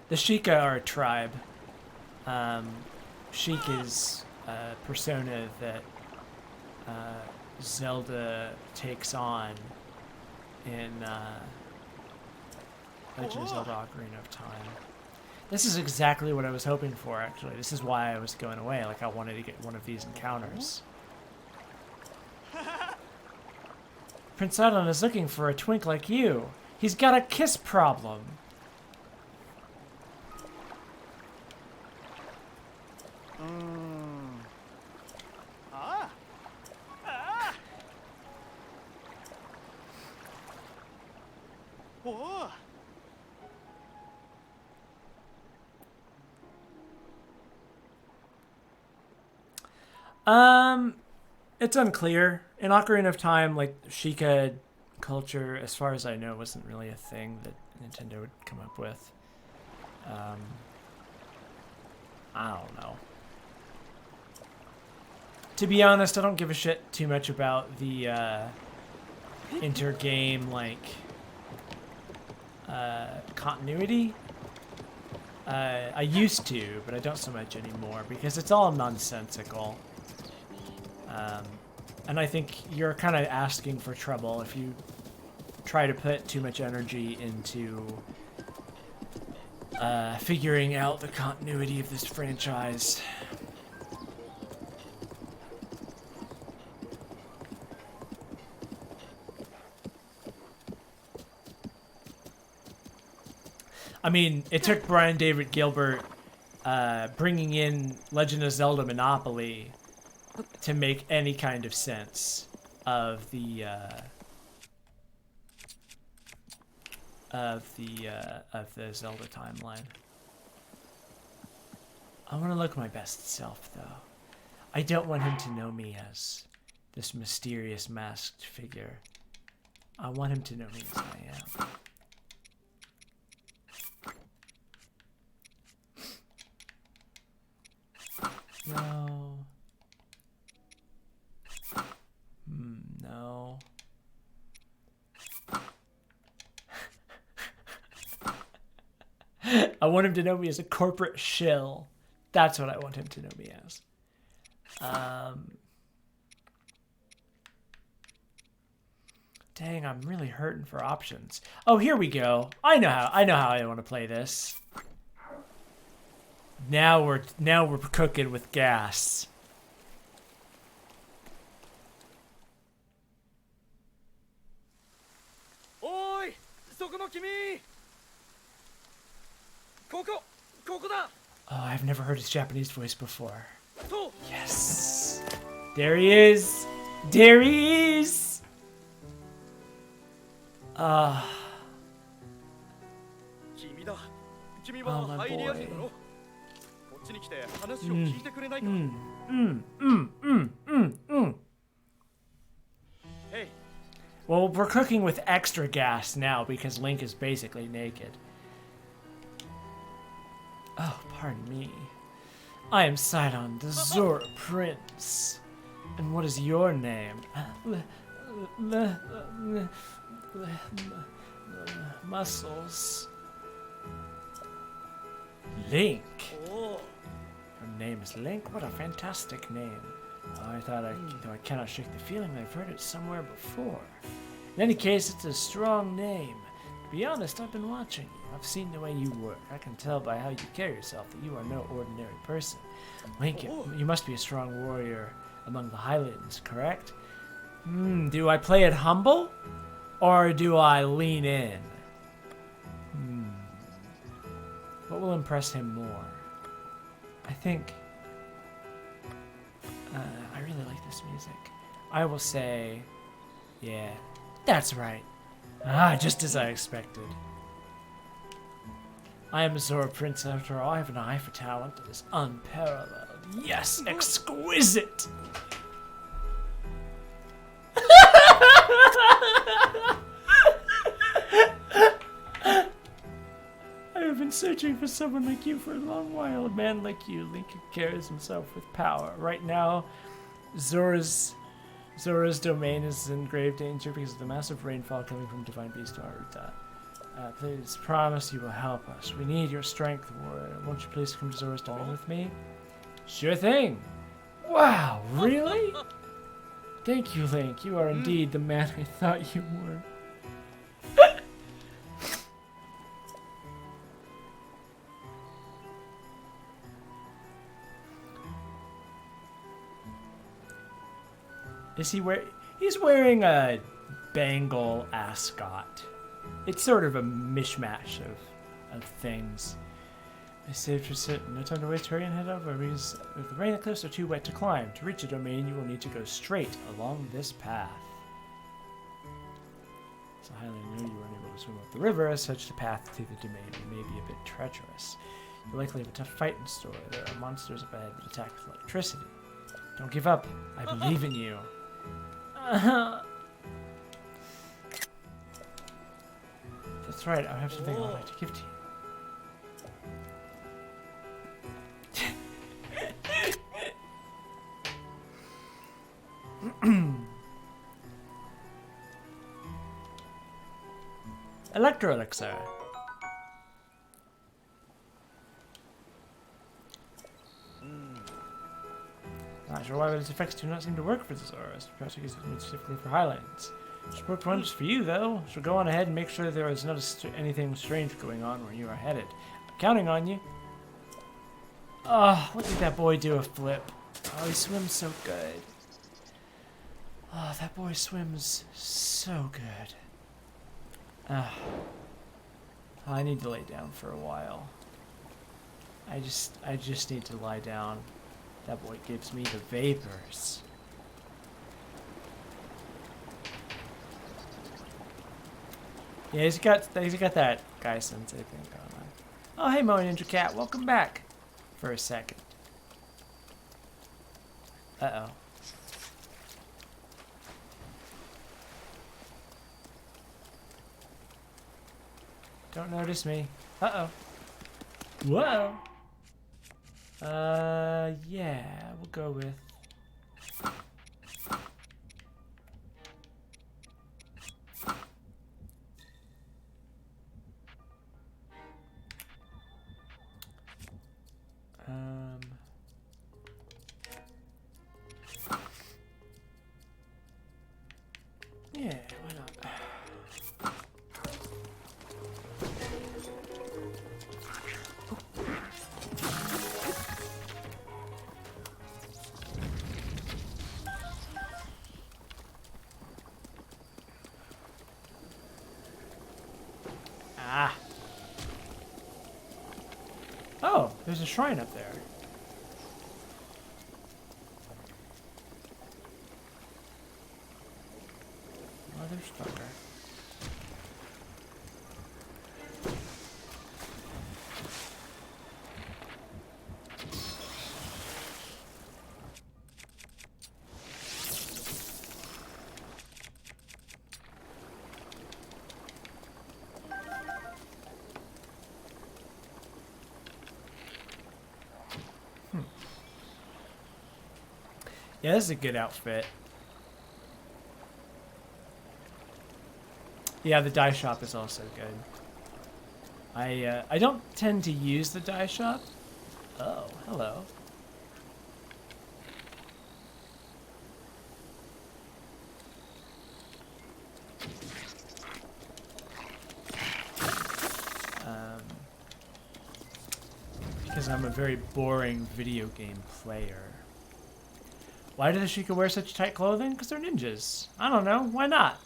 The Sheikah are a tribe. Sheik is a persona that Zelda takes on in Legend of Zelda Ocarina of Time. This is exactly what I was hoping for, actually. This is why I was going away. Like, I wanted to get one of these encounters. Prince Adon is looking for a twink like you. He's got a kiss problem. It's unclear. In Ocarina of Time, like, Sheikah culture, as far as I know, wasn't really a thing that Nintendo would come up with. I don't know. To be honest, I don't give a shit too much about the inter-game, like, continuity. I used to, but I don't so much anymore because it's all nonsensical. And I think you're kind of asking for trouble if you try to put too much energy into figuring out the continuity of this franchise. I mean, it took Brian David Gilbert bringing in Legend of Zelda Monopoly to make any kind of sense of the Zelda timeline. I want to look my best self, though. I don't want him to know me as this mysterious masked figure. I want him to know me as I am. No. No. I want him to know me as a corporate shill. That's what I want him to know me as. Dang, I'm really hurting for options. Oh, here we go. I know how I want to play this. Now we're cooking with gas. Oi! そこの君! Oh, I've never heard his Japanese voice before. そう! Yes. There he is. There he is. Ah. 君だ。君は Oh, my 入りやすいだろ。 boy. こっちに来て話を聞いてくれないか。 Hey. Well, we're cooking with extra gas now because Link is basically naked. Oh, pardon me. I am Sidon, the Zora Prince. And what is your name? Muscles. Link. Oh. Your name is Link? What a fantastic name. I thought though I cannot shake the feeling that I've heard it somewhere before. In any case, it's a strong name. To be honest, I've been watching you. I've seen the way you work. I can tell by how you carry yourself that you are no ordinary person. Link, you must be a strong warrior among the Highlands, correct? Do I play it humble? Or do I lean in? What will impress him more? I think... I really like this music. I will say... Yeah, that's right. Just as I expected. I am a Zora Prince after all. I have an eye for talent that is unparalleled. Yes, exquisite! I have been searching for someone like you for a long while. A man like you, Link, who carries himself with power. Right now, Zora's domain is in grave danger because of the massive rainfall coming from Divine Beast Aruta. Please promise you will help us. We need your strength, warrior. Won't you please come to Zora's domain with me? Sure thing. Wow, really? Thank you, Link. You are indeed the man I thought you were. Is he wearing... He's wearing a Bengal ascot. It's sort of a mishmash of things. I saved for sit. No time to waste. Hurry and head over because if the rain and cliffs are too wet to climb. To reach the domain, you will need to go straight along this path. So I highly know you weren't able to swim up the river, as such the path to the domain may be a bit treacherous. You'll likely have a tough fight in store. There are monsters up ahead that attack with electricity. Don't give up. I believe in you. That's right. I have something I'd like to give to you. Electro Elixir. Not sure why, but its effects do not seem to work for the Zoroast. Perhaps because it's specifically for Highlands. It's worked wonders for you, though. So go on ahead and make sure there is not anything strange going on where you are headed. I'm counting on you. Oh, look at that boy do a flip. Oh, he swims so good. Oh, that boy swims so good. I need to lay down for a while. I just need to lie down. That boy gives me the vapors. Yeah, he's got that guy sensei thing going on. Oh, hey, Mo Ninja Cat, welcome back. For a second. Uh-oh. Don't notice me. Uh-oh. Whoa. Yeah, we'll go with... Yeah, why not? Ah. Oh, there's a shrine up there. Motherfucker. Yeah, this is a good outfit. Yeah, the dye shop is also good. I don't tend to use the dye shop. Oh, hello. Because I'm a very boring video game player. Why do the Sheikah wear such tight clothing? Because they're ninjas. I don't know. Why not?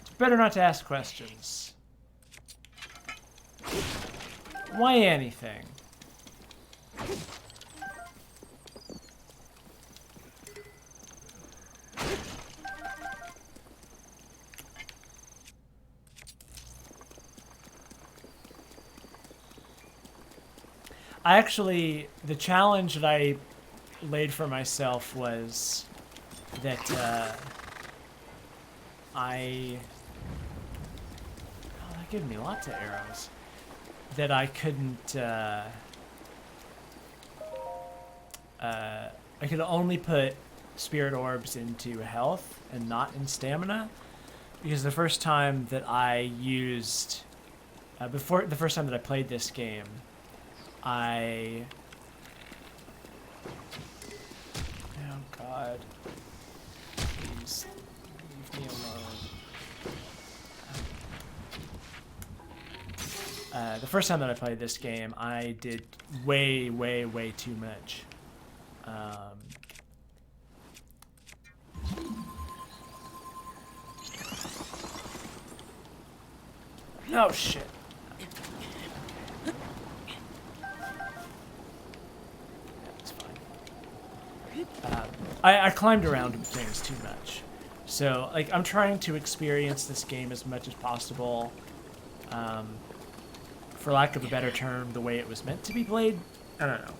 It's better not to ask questions. Why anything? I actually, the challenge that I laid for myself was that that gave me lots of arrows, that I couldn't I could only put spirit orbs into health and not in stamina, because the first time that I used before the first time that I played this game, oh God, please leave me alone. The first time that I played this game, I did way too much. Oh shit. That's fine. I climbed around things too much. So, like, I'm trying to experience this game as much as possible. For lack of a better term, the way it was meant to be played. I don't know.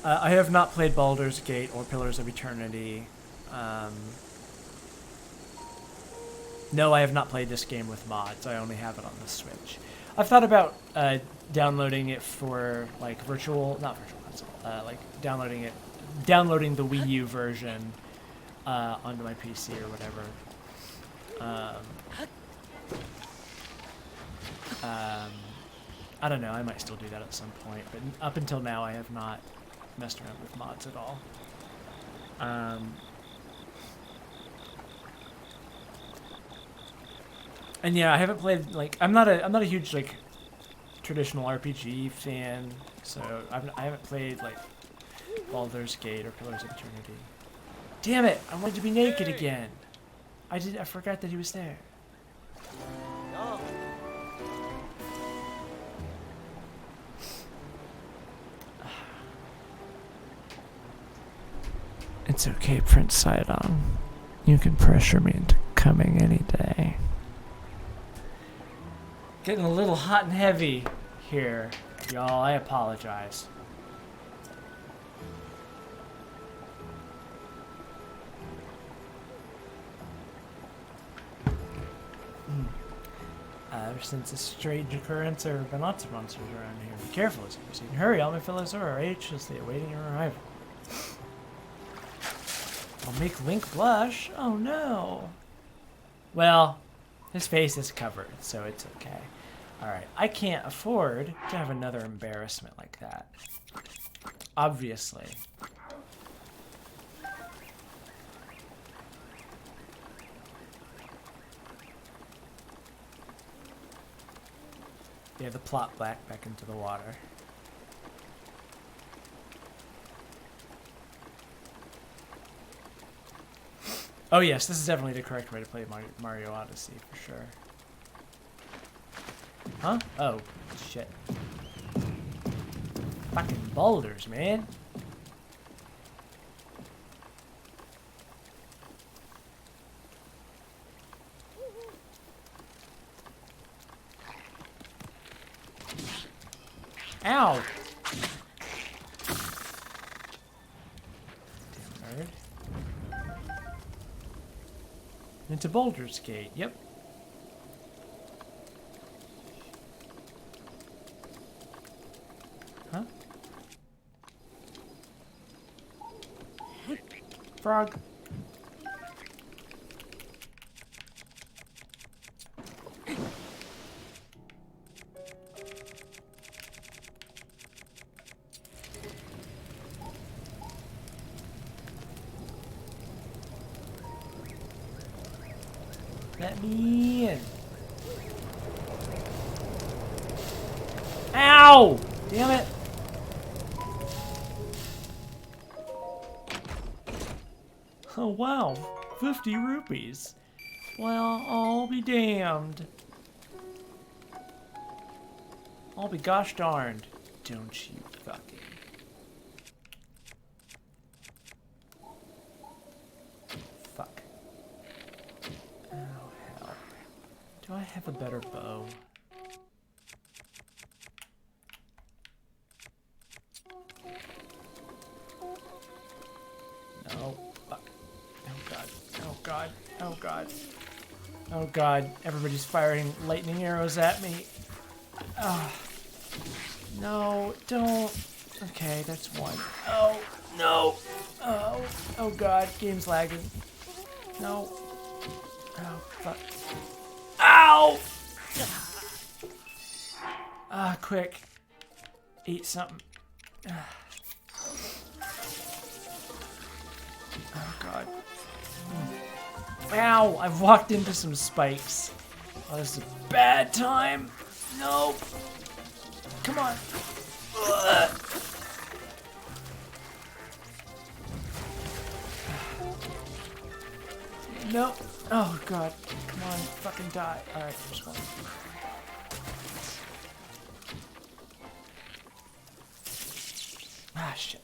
I have not played Baldur's Gate or Pillars of Eternity. No, I have not played this game with mods. I only have it on the Switch. I've thought about downloading it for like not virtual console, like downloading the Wii U version onto my PC or whatever. I don't know. I might still do that at some point, but up until now, I have not messed around with mods at all. And yeah, I haven't played like I'm not a huge like traditional RPG fan, so I haven't played like Baldur's Gate or Pillars of Eternity. Damn it! I wanted to be naked again. I forgot that he was there. It's okay, Prince Sidon. You can pressure me into coming any day. Getting a little hot and heavy here, y'all. I apologize. Ever since a strange occurrence, there have been lots of monsters around here. Be careful as you proceed. Hurry, all my fellows are anxiously awaiting your arrival. I'll make Link blush? Oh no. Well, his face is covered, so it's okay. Alright, I can't afford to have another embarrassment like that. Obviously. Yeah, the plot back into the water. Oh yes, this is definitely the correct way to play Mario Odyssey, for sure. Huh? Oh, shit. Fucking boulders, man. Ow! Damn nerd. Into Baldur's Gate, yep. Huh? Frog. Let me in. Ow! Damn it. Oh wow, 50 rupees. Well, I'll be damned. I'll be gosh darned. Don't you fucking. Fuck. Oh hell. Do I have a better bow? No. Fuck. Oh god. Oh god. Oh god. Oh god. Everybody's firing lightning arrows at me. Oh. No, don't. Okay, that's one. Oh, no. Oh, oh god, game's lagging. No. Oh, fuck. Ow! Ah, quick. Eat something. Oh god. Ow! I've walked into some spikes. Oh, this is a bad time. Nope. Come on. Ugh. No. Oh god. Come on, fucking die. Alright, there's one. Ah, shit.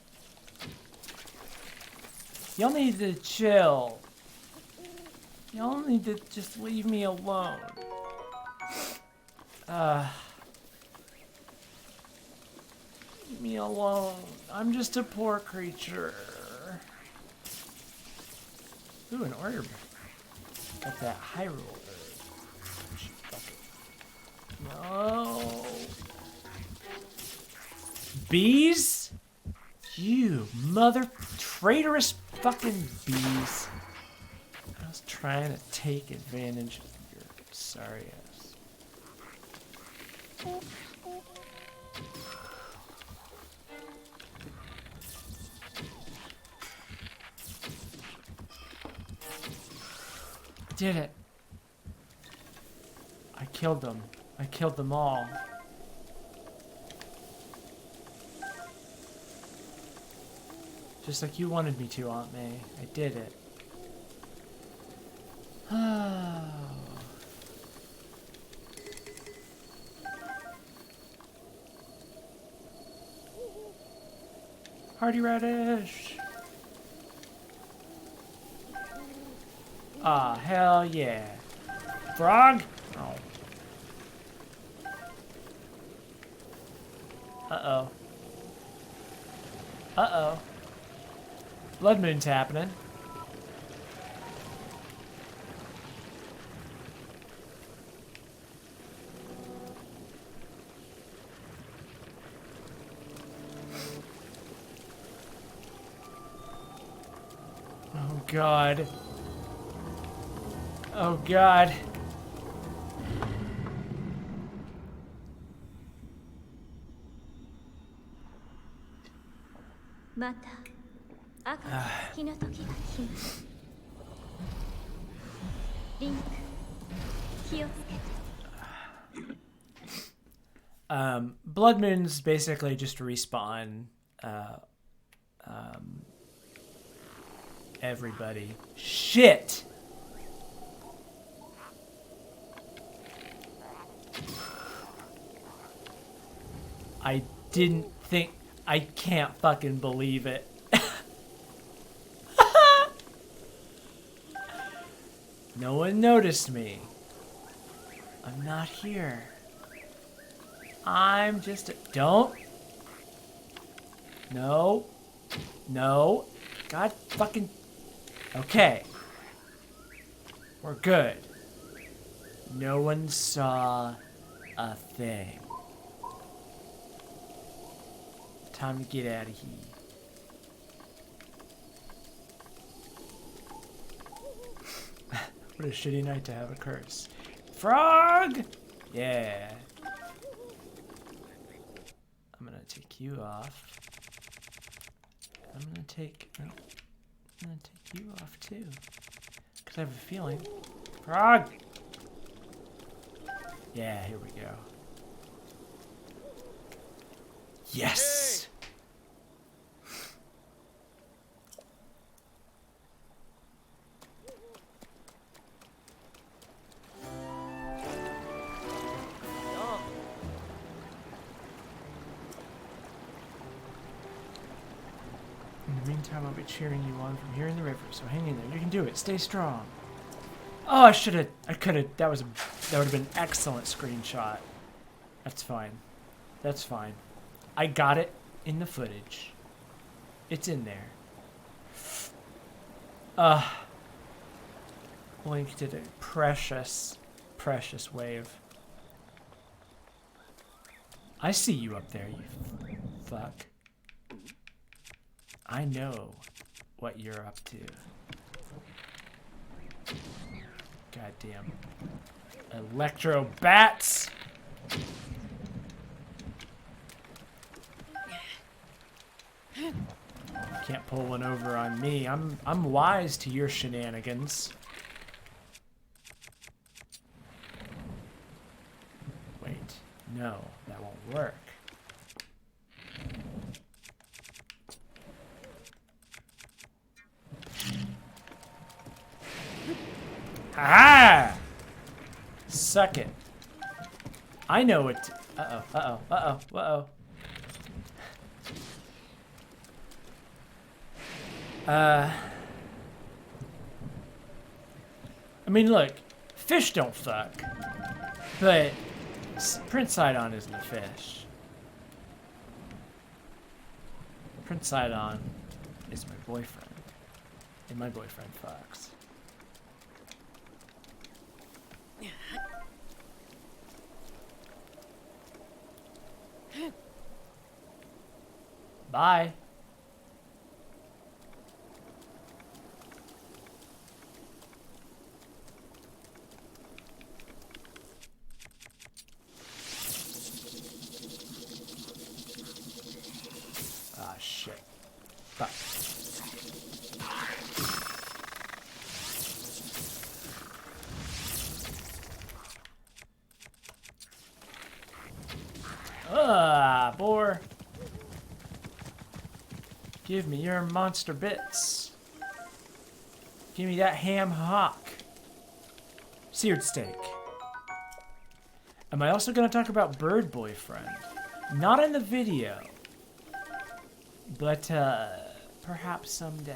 Y'all need to chill. Y'all need to just leave me alone. Leave me alone. I'm just a poor creature. Ooh, an orb. Got that high roller. No. Bees? You mother traitorous fucking bees. I was trying to take advantage of your sorry ass. Did it. I killed them. I killed them all. Just like you wanted me to, Aunt May. I did it. Hardy radish. Ah, hell yeah. Frog? Oh. Uh-oh. Uh-oh. Blood moon's happening. Oh god. Oh god. Blood moons basically just respawn everybody. Shit! I didn't think... I can't fucking believe it. No one noticed me. I'm not here. I'm just a... Don't. No. No. God fucking... Okay. We're good. No one saw a thing. Time to get out of here. What a shitty night to have a curse. Frog! Yeah. I'm gonna take you off. I'm gonna take... No. I'm gonna take you off too. Because I have a feeling... Frog! Yeah, here we go. Yes! In the meantime, I'll be cheering you on from here in the river, so hang in there. You can do it. Stay strong. Oh, I could have, that would have been an excellent screenshot. That's fine. That's fine. I got it in the footage. It's in there. Link did a precious, precious wave. I see you up there, you fuck. I know what you're up to. Goddamn. Electro bats! Can't pull one over on me. I'm wise to your shenanigans. Wait, no, that won't work. Suck it. I know what. Uh-oh. I mean, look, fish don't fuck, but Prince Sidon isn't a fish. Prince Sidon is my boyfriend, and my boyfriend fucks. Bye. Ah, shit. Fuck. Ah, boar. Give me your monster bits. Give me that ham hock. Seared steak. Am I also going to talk about Bird Boyfriend? Not in the video. But, perhaps someday.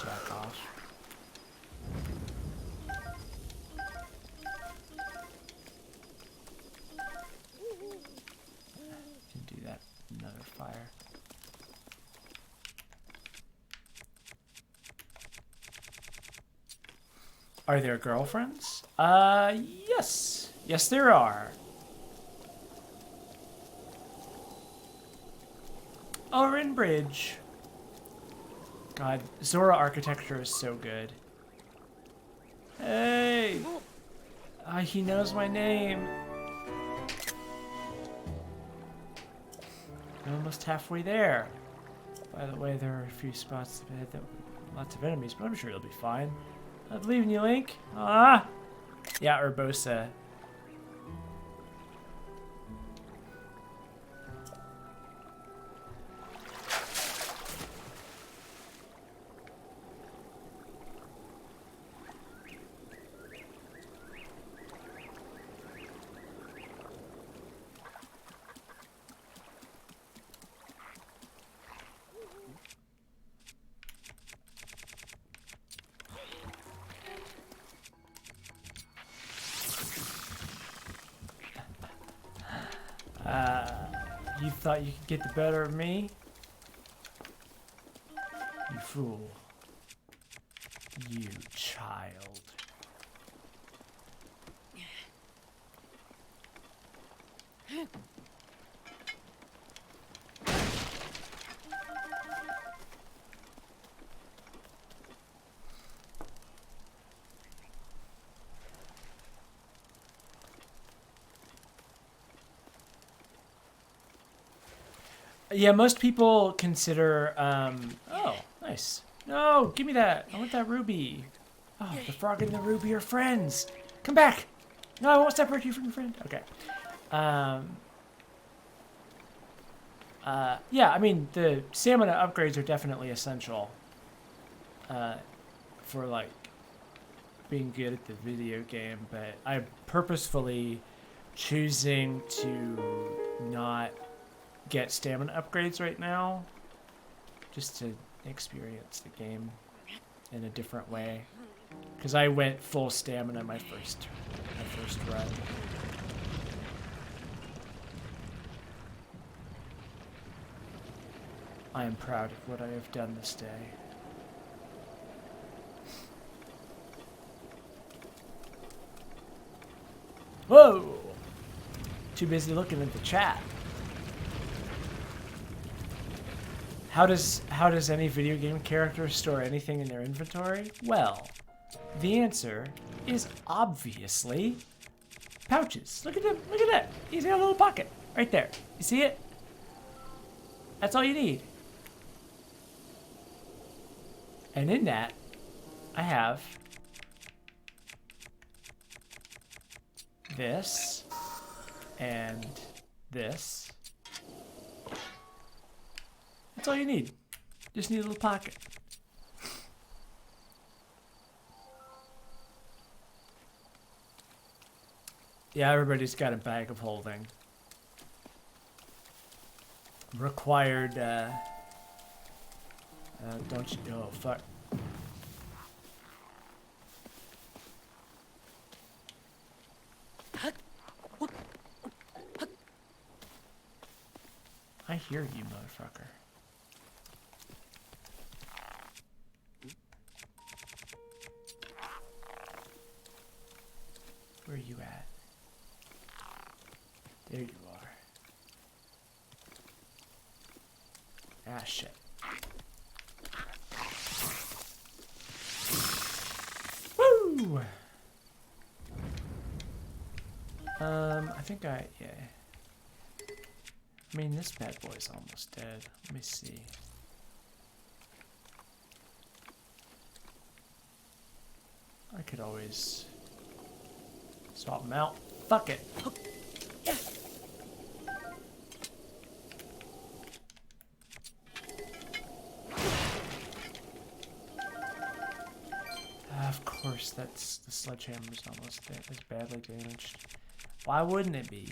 Jack off. Can do that. Another fire. Are there girlfriends? Yes. Yes, there are. Orin Bridge. God, Zora architecture is so good. Hey! He knows my name. I'm almost halfway there. By the way, there are a few spots ahead that lots of enemies, but I'm sure you'll be fine. I believe in you, Link. Ah! Yeah, Urbosa. You thought you could get the better of me? You fool. You child. Yeah, most people consider, oh, nice. No, give me that. I want that ruby. Oh, the frog and the ruby are friends. Come back. No, I won't separate you from your friend. Okay. Yeah, I mean, the stamina upgrades are definitely essential, for, like, being good at the video game, but I'm purposefully choosing to not get stamina upgrades right now, just to experience the game in a different way. Because I went full stamina my first run. I am proud of what I have done this day. Whoa! Too busy looking at the chat. How does any video game character store anything in their inventory? Well, the answer is obviously pouches. Look at him, look at that. He's got a little pocket right there. You see it? That's all you need. And in that, I have this and this. That's all you need. Just need a little pocket. Yeah, everybody's got a bag of holding. Required, don't you? Oh, fuck. I hear you, motherfucker. Where are you at? There you are. Ah, shit. Woo! I think yeah. I mean, this bad boy's almost dead. Let me see. I could always swap him out. Fuck it. Of course, that's the sledgehammer's almost as badly damaged. Why wouldn't it be?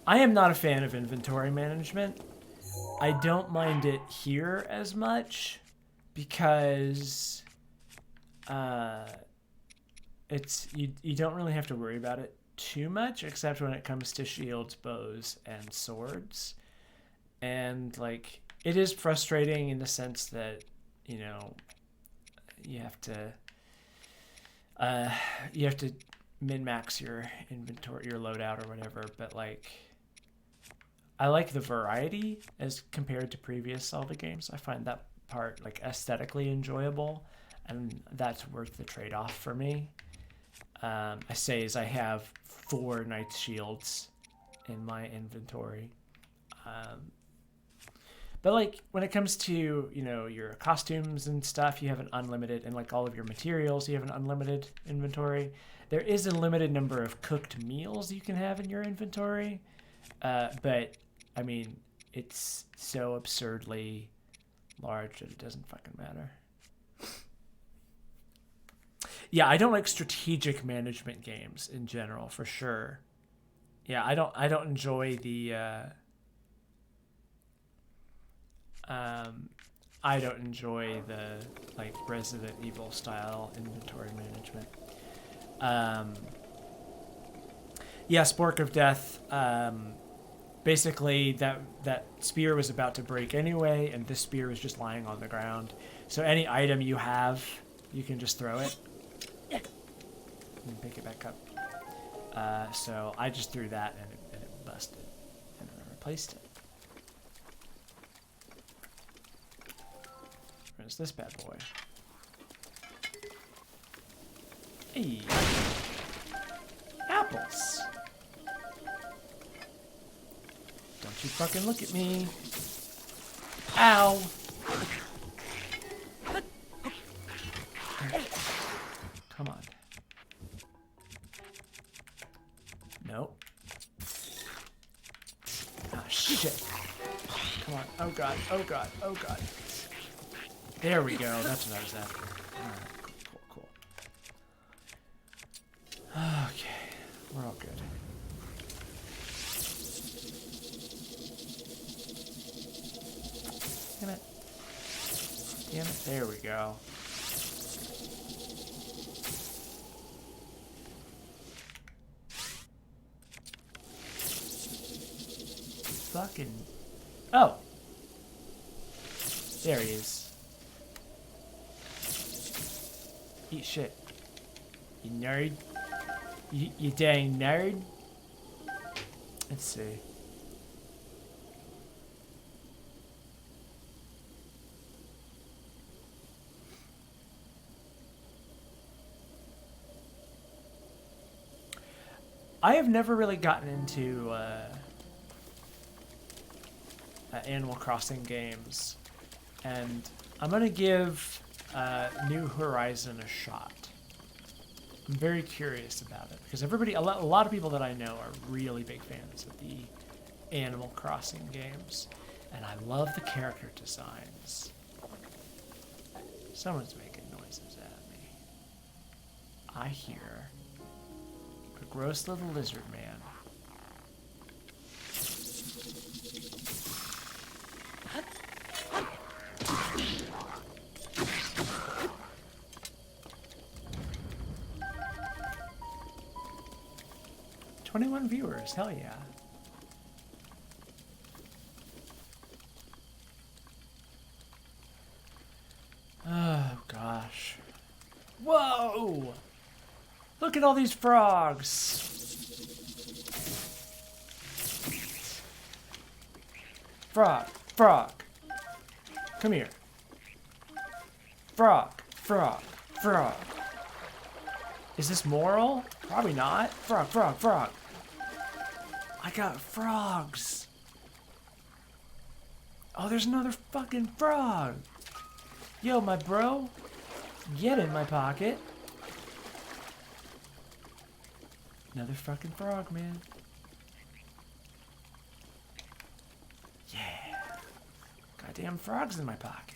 I am not a fan of inventory management. I don't mind it here as much because it's you don't really have to worry about it too much, except when it comes to shields, bows, and swords. And like it is frustrating in the sense that, you know, you have to min-max your inventory, your loadout or whatever, but like I like the variety as compared to previous Zelda games. I find that part like aesthetically enjoyable, and that's worth the trade-off for me. I say as I have 4 Knight's Shields in my inventory. But like when it comes to, you know, your costumes and stuff, you have an unlimited, and like all of your materials, you have an unlimited inventory. There is a limited number of cooked meals you can have in your inventory. But I mean, it's so absurdly large that it doesn't fucking matter. Yeah, I don't like strategic management games in general, for sure. Yeah, I don't enjoy the I don't enjoy the like Resident Evil style inventory management. Yeah, Spork of Death. Basically, that spear was about to break anyway, and this spear was just lying on the ground. So any item you have, you can just throw it and pick it back up. So I just threw that, and it busted, and I replaced it. Where's this bad boy? Hey, apples. Don't you fucking look at me. Ow. Come on. Nope. Ah, shit. Come on. Oh god. Oh god. Oh god. There we go. That's what I was after. Alright. Cool. Okay. We're all good. Damn it. Damn it. There we go. Fucking... Oh! There he is. Eat shit. You nerd. You dang nerd. Let's see. I have never really gotten into Animal Crossing games, and I'm gonna give New Horizon a shot. I'm very curious about it because a lot of people that I know are really big fans of the Animal Crossing games, and I love the character designs. Someone's making noises at me. I hear a gross little lizard man. "21 viewers, hell yeah." Oh gosh. Whoa! Look at all these frogs! Frog, frog. Come here. Frog, frog, frog. Is this moral? Probably not. Frog, frog, frog. I got frogs. Oh, there's another fucking frog. Yo, my bro. Get in my pocket. Another fucking frog, man. Yeah. Goddamn frogs in my pocket.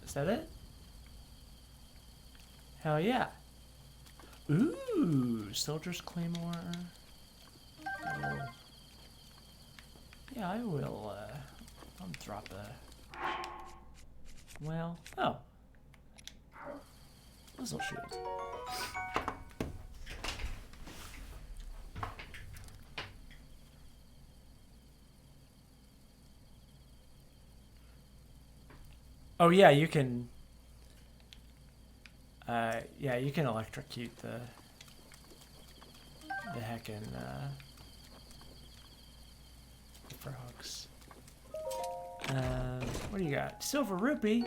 Is that it? Hell yeah. Ooh, Soldier's Claymore. Oh. Yeah, I will, I'll drop a... Well, oh. This'll shoot. Oh yeah, you can... yeah, you can electrocute the heckin', frogs. What do you got? Silver rupee?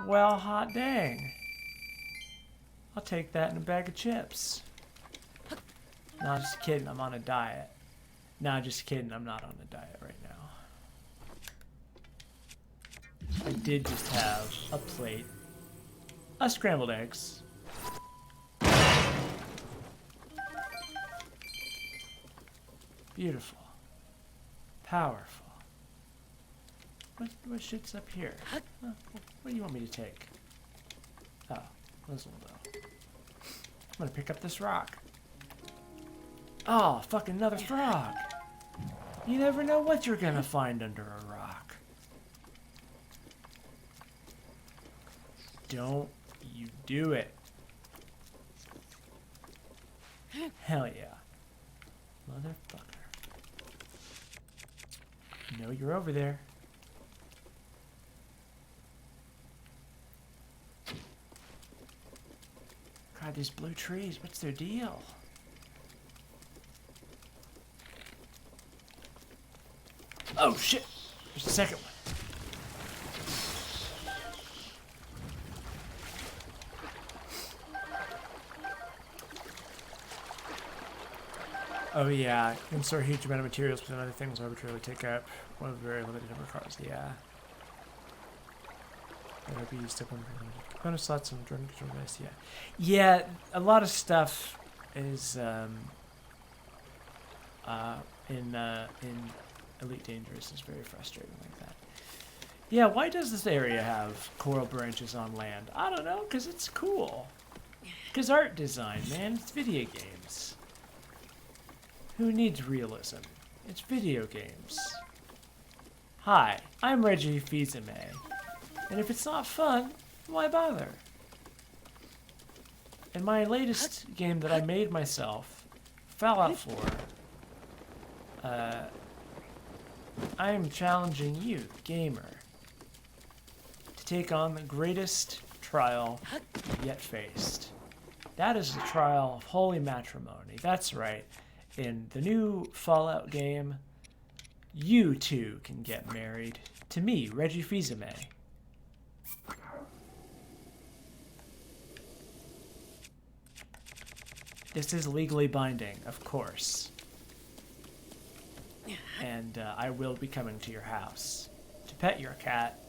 Well, hot dang. I'll take that in a bag of chips. No, just kidding, I'm on a diet. No, just kidding, I'm not on a diet right now. I did just have a plate of scrambled eggs. Beautiful. Powerful. What shit's up here? What do you want me to take? Oh, this will go. I'm gonna pick up this rock. Oh, fucking another frog. You never know what you're gonna find under a rock. Don't you do it. Hell yeah. Motherfucker. No, you're over there. God, these blue trees, what's their deal? Oh shit! There's the second one. Oh yeah, you can store a huge amount of materials, but other things arbitrarily take up one of the very limited number of cars. Yeah. That'll be step one. Component slots and drone control device. Yeah. Yeah, a lot of stuff is in Elite Dangerous is very frustrating like that. Yeah, why does this area have coral branches on land? I don't know, because it's cool. Because art design, man, it's video games. Who needs realism? It's video games. Hi, I'm Reggie Fils-Aimé, and if it's not fun, why bother? In my latest game that I made myself, Fallout 4, I am challenging you, gamer, to take on the greatest trial yet faced. That is the trial of holy matrimony. That's right. In the new Fallout game, You two can get married. To me, Reggie Fils-Aimé. This is legally binding, of course. And I will be coming to your house to pet your cat.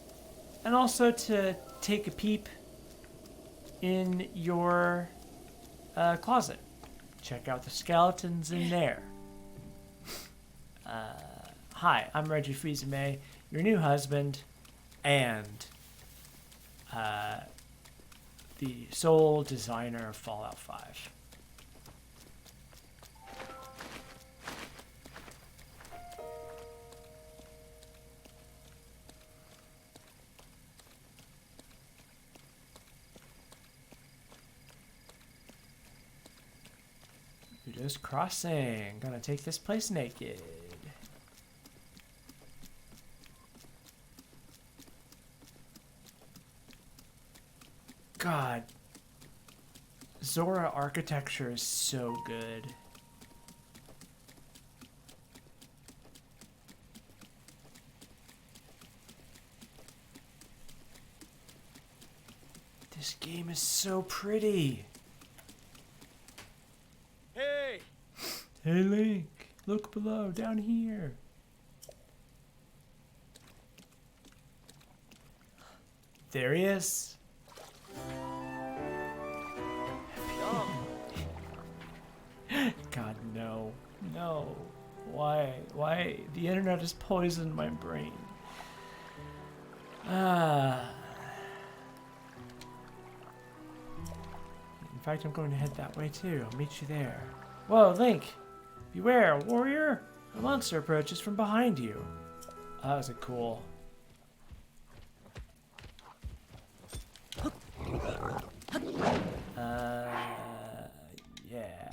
And also to take a peep in your closet. Check out the skeletons in there. Hi, I'm Reggie Fils-Aimé, your new husband, and the sole designer of Fallout 5. You're just crossing. Gonna take this place naked. God. Zora architecture is so good. This game is so pretty. Hey! Hey Link, look below, down here. There he is. God, no. No. Why? Why? The internet has poisoned my brain. In fact, I'm going to head that way too. I'll meet you there. Whoa, Link! Beware, warrior! A monster approaches from behind you. Oh, that was a cool. Yeah.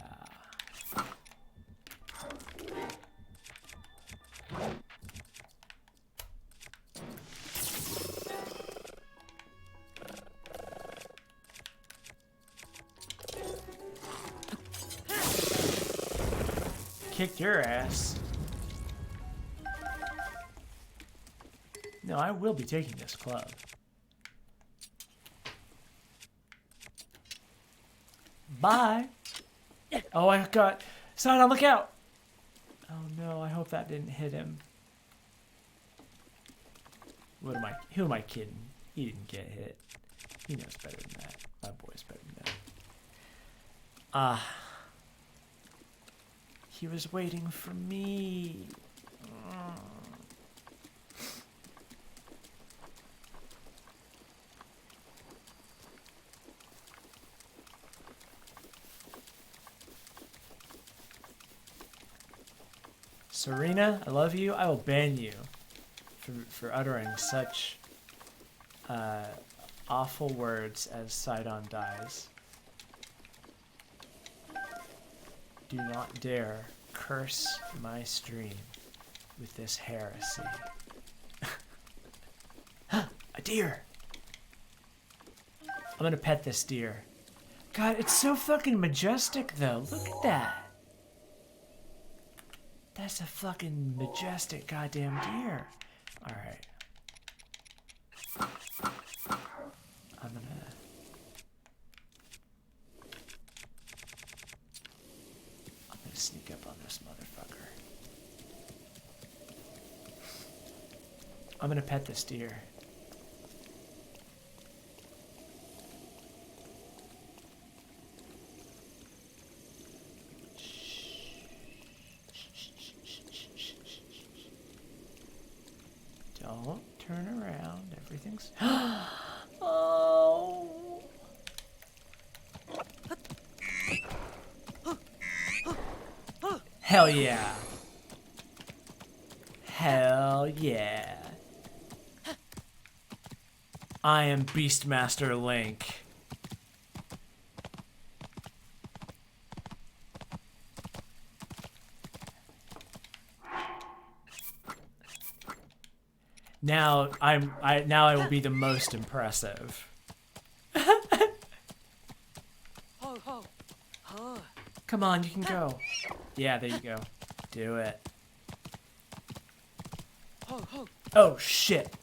Kicked your ass. No, I will be taking this club. Bye. Oh, I got... Sana, look out! Oh no, I hope that didn't hit him. Who am I kidding? He didn't get hit. He knows better than that. My boy's better than that. He was waiting for me. Serena, I love you. I will ban you for uttering such awful words as Sidon dies. Do not dare curse my stream with this heresy. A deer! I'm gonna pet this deer. God, it's so fucking majestic though. Look at that. That's a fucking majestic goddamn deer. Alright. I'm gonna sneak up on this motherfucker. I'm gonna pet this deer. Don't turn around. Everything's... Oh! Hell yeah. Hell yeah. I am Beastmaster Link. Now I will be the most impressive. Come on, you can go. Yeah, there you go. Do it. Oh shit.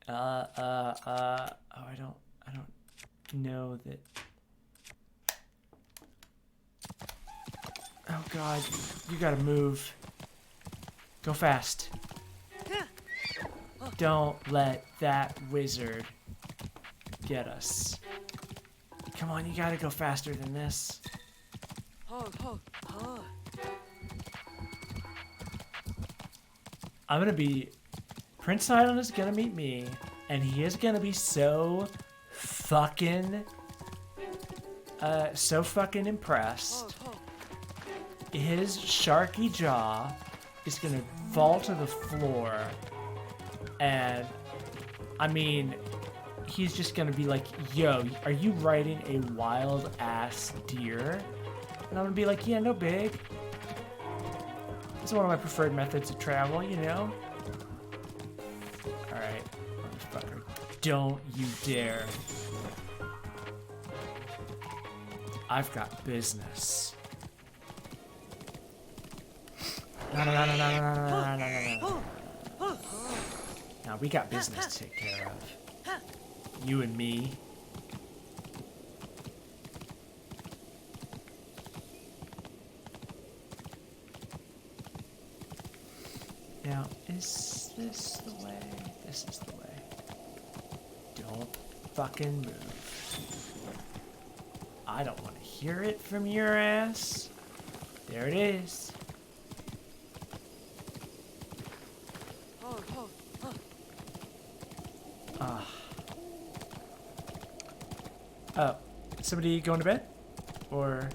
Oh, I don't know that. Oh god, you gotta move. Go fast. Don't let that wizard get us. Come on, you gotta go faster than this. I'm gonna be... Prince Island is gonna meet me, and he is gonna be so fucking impressed. His sharky jaw is gonna fall to the floor, and I mean, he's just gonna be like, yo, are you riding a wild ass deer? And I'm gonna be like, yeah, no big. It's one of my preferred methods of travel, you know? Alright, motherfucker. Don't you dare. I've got business. No. Now we got business to take care of. You and me. Now, is this the way? This is the way. Don't fucking move. I don't want to hear it from your ass. There it is. Oh, somebody going to bed? Or...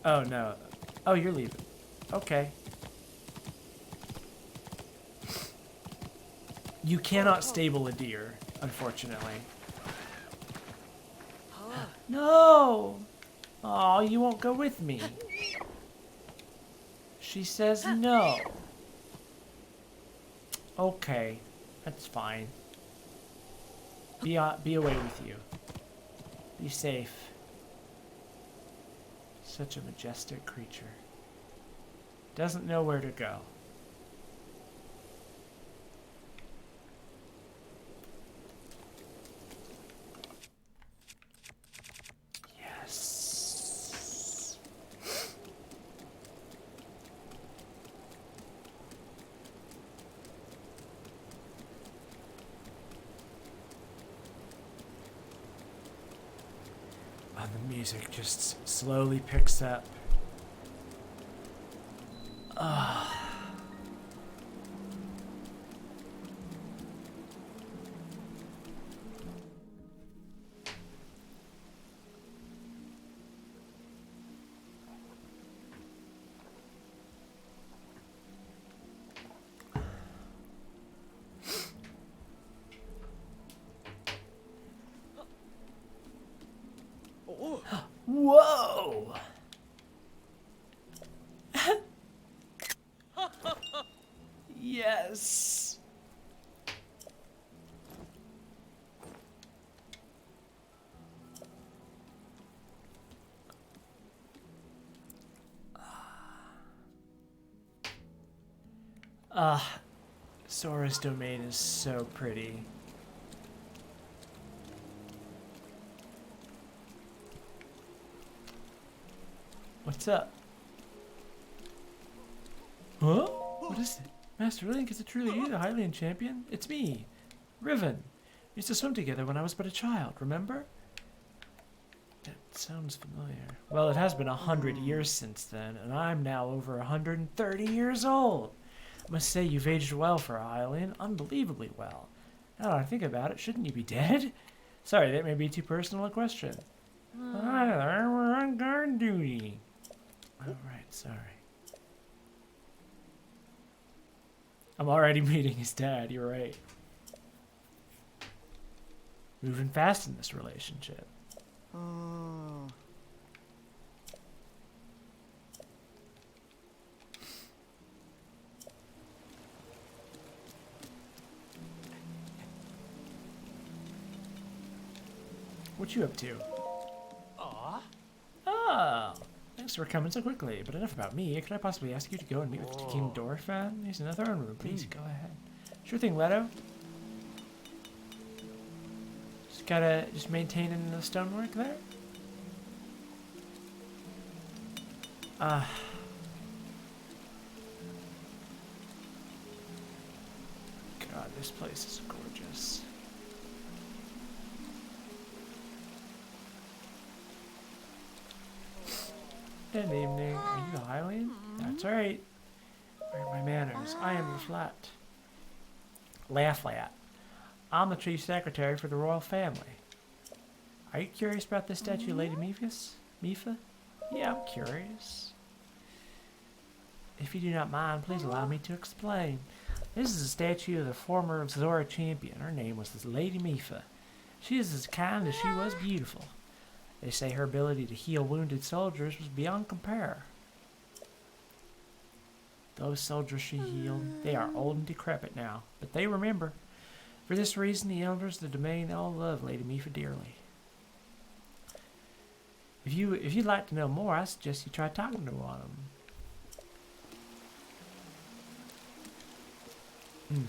Oh, no. Oh, you're leaving. Okay. You cannot stable a deer, unfortunately. No! Oh, you won't go with me. She says no. Okay, that's fine. Be away with you. Be safe. Such a majestic creature. Doesn't know where to go. Yes. And the music just slowly picks up. Whoa! Yes. Sora's domain is so pretty. What's up? Huh? What is it? Master Link, is it truly you, the Hylian champion? It's me, Riven. We used to swim together when I was but a child, remember? That sounds familiar. Well, it has been 100 years since then, and I'm now over 130 years old. I must say you've aged well for a Hylian, unbelievably well. Now that I think about it, shouldn't you be dead? Sorry, that may be too personal a question. Hi there, we're on guard duty. Alright, sorry. I'm already meeting his dad, you're right. Moving fast in this relationship. What you up to? Thanks for coming so quickly, but enough about me. Could I possibly ask you to go and meet with King Dorfan? He's in the throne room. Please go ahead. Sure thing, Leto. Just maintaining the stonework there. God, this place is gorgeous. Good evening. Are you Hylian? That's right. Where are my manners? I am Flat. Lafflat. I'm the chief secretary for the royal family. Are you curious about this statue of Lady Mifa? Yeah, I'm curious. If you do not mind, please allow me to explain. This is a statue of the former Zora champion. Her name was Lady Mifa. She is as kind as she was beautiful. They say her ability to heal wounded soldiers was beyond compare. Those soldiers she healed, they are old and decrepit now, but they remember. For this reason, the elders of the domain all love Lady Mifa dearly. If you'd like to know more, I suggest you try talking to one of them.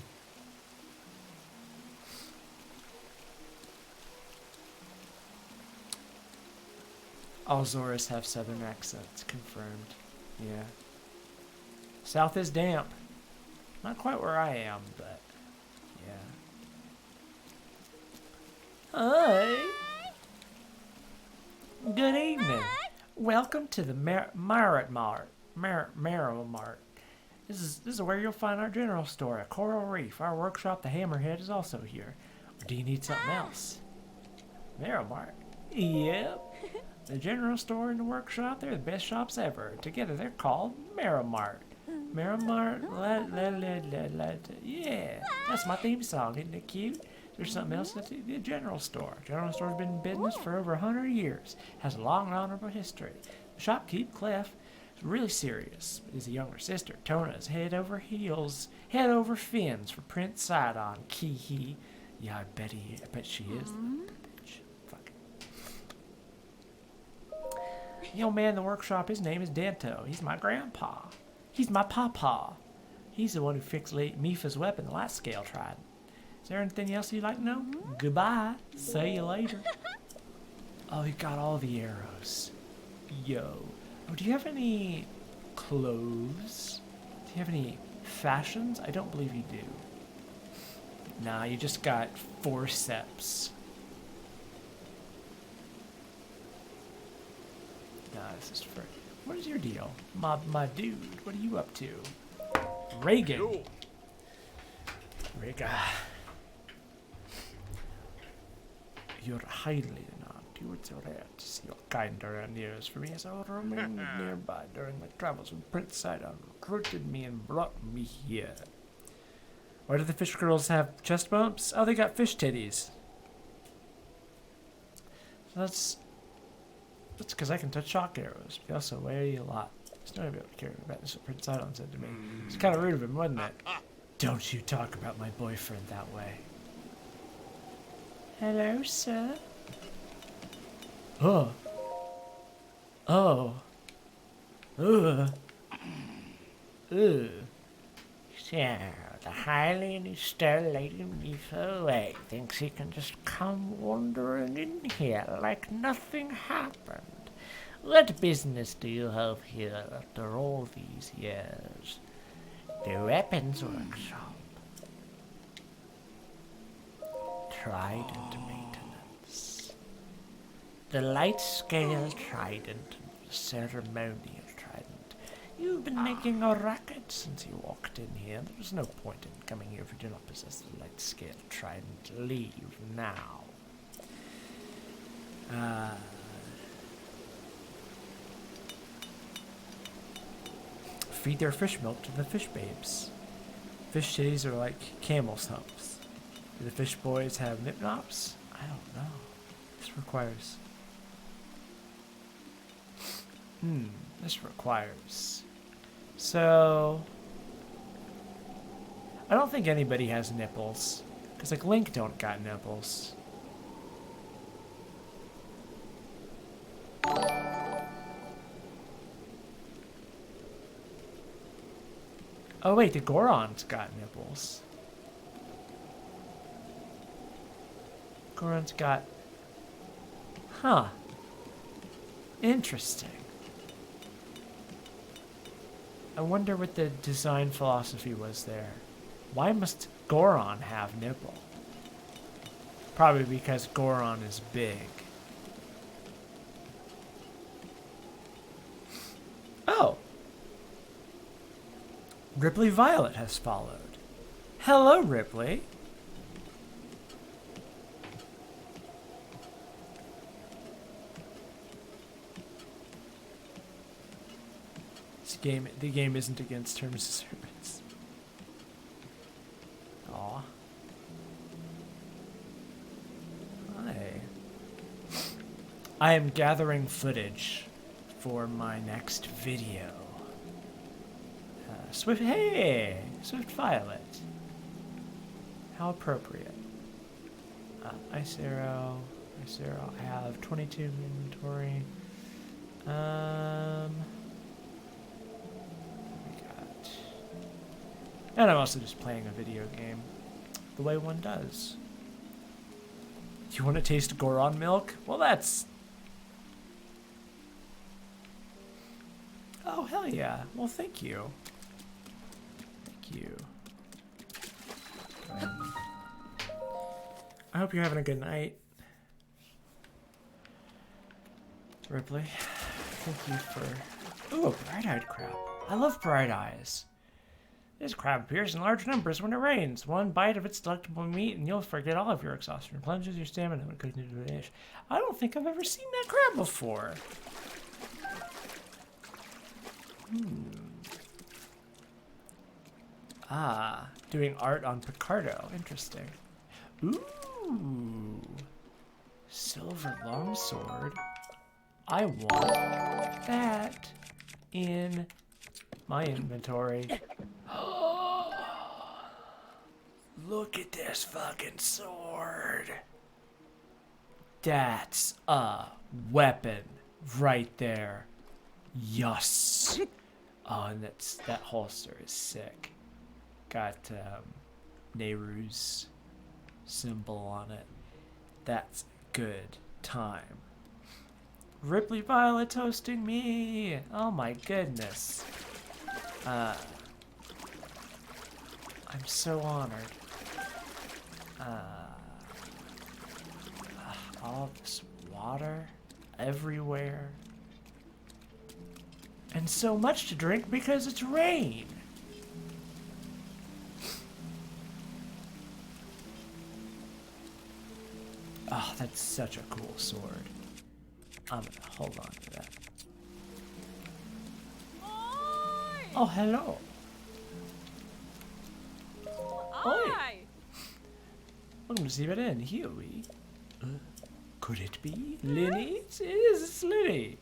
All Zoras have southern accents, confirmed. Yeah. South is damp. Not quite where I am, but yeah. Hi. Good evening. Welcome to the Marrow Mart. This is where you'll find our general store at Coral Reef. Our workshop, the Hammerhead, is also here. Or do you need something else? Marrow Mart. Yep. The general store and the workshop, they're the best shops ever. Together, they're called Marrow Mart. Marrow Mart, yeah. That's my theme song, isn't it cute? There's something else at the general store. General store's been in business for over 100 years. Has a long and honorable history. The shopkeep, Clef, is really serious. But his younger sister, Tona, is head over fins for Prince Sidon. Kee-hee. Yeah, I bet she is. Bitch. Fuck. The old man in the workshop, his name is Dento. He's my grandpa. He's my papa. He's the one who fixed Mifa's weapon, the light scale trident. Is there anything else you'd like to know? Goodbye. See you later. Oh, he got all the arrows. Yo. Oh, do you have any clothes? Do you have any fashions? I don't believe you do. Nah, you just got forceps. Nah, this is for... What is your deal? My dude, what are you up to? Reagan. Reagan. You're highly not towards your head to see your kinder and ears for me as I remained nearby during my travels when Prince Sidon recruited me and brought me here. Why do the fish girls have chest bumps? Oh, they got fish titties. So that's because I can touch shock arrows. They also weigh a lot. It's not able to carry me back. That's what Prince Sidon said to me. It's kind of rude of him, wasn't it? Don't you talk about my boyfriend that way. Hello, sir. Oh. Oh. Ugh. Ugh. So, the highly and still Lady Mifa away thinks he can just come wandering in here like nothing happened. What business do you have here after all these years? The weapons workshop. Trident maintenance. The light scale trident and the ceremonial trident. You've been making a racket since you walked in here. There's no point in coming here if you do not possess the light scale trident. Leave now. Feed their fish milk to the fish babes. Fish titties are like camel's humps. Do the fish boys have nip-nops? I don't know. This requires... This requires... So... I don't think anybody has nipples. Because, like, Link don't got nipples. Oh wait, the Goron's got nipples. Goron's got... Huh. Interesting. I wonder what the design philosophy was there. Why must Goron have nipple? Probably because Goron is big. Oh. Ripley Violet has followed. Hello, Ripley. The game isn't against terms of service. Aw. Hi. I am gathering footage for my next video. Swift Violet. How appropriate. Ice Arrow. I have 22 inventory. And I'm also just playing a video game, the way one does. Do you want to taste Goron milk? Well, that's... Oh, hell yeah. Well, thank you. Thank you. I hope you're having a good night. Ripley, thank you for... Ooh, a bright-eyed crab. I love bright eyes. This crab appears in large numbers when it rains. One bite of its delectable meat and you'll forget all of your exhaustion. Plunges your stamina when cooked into a dish. I don't think I've ever seen that crab before. Ah, doing art on Picardo. Interesting. Ooh. Silver longsword. I want that in my inventory. Look at this fucking sword. That's a weapon right there. Yes. Oh, and that holster is sick. Got Nehru's symbol on it. That's good time. Ripley Violet toasting me. Oh my goodness. I'm so honored. All this water everywhere. And so much to drink because it's rain. Oh, that's such a cool sword. I'm gonna hold on to that. Oh, hello. Oi. Welcome to Zedig Inn. Here we... could it be Linny? It is, it's Linny.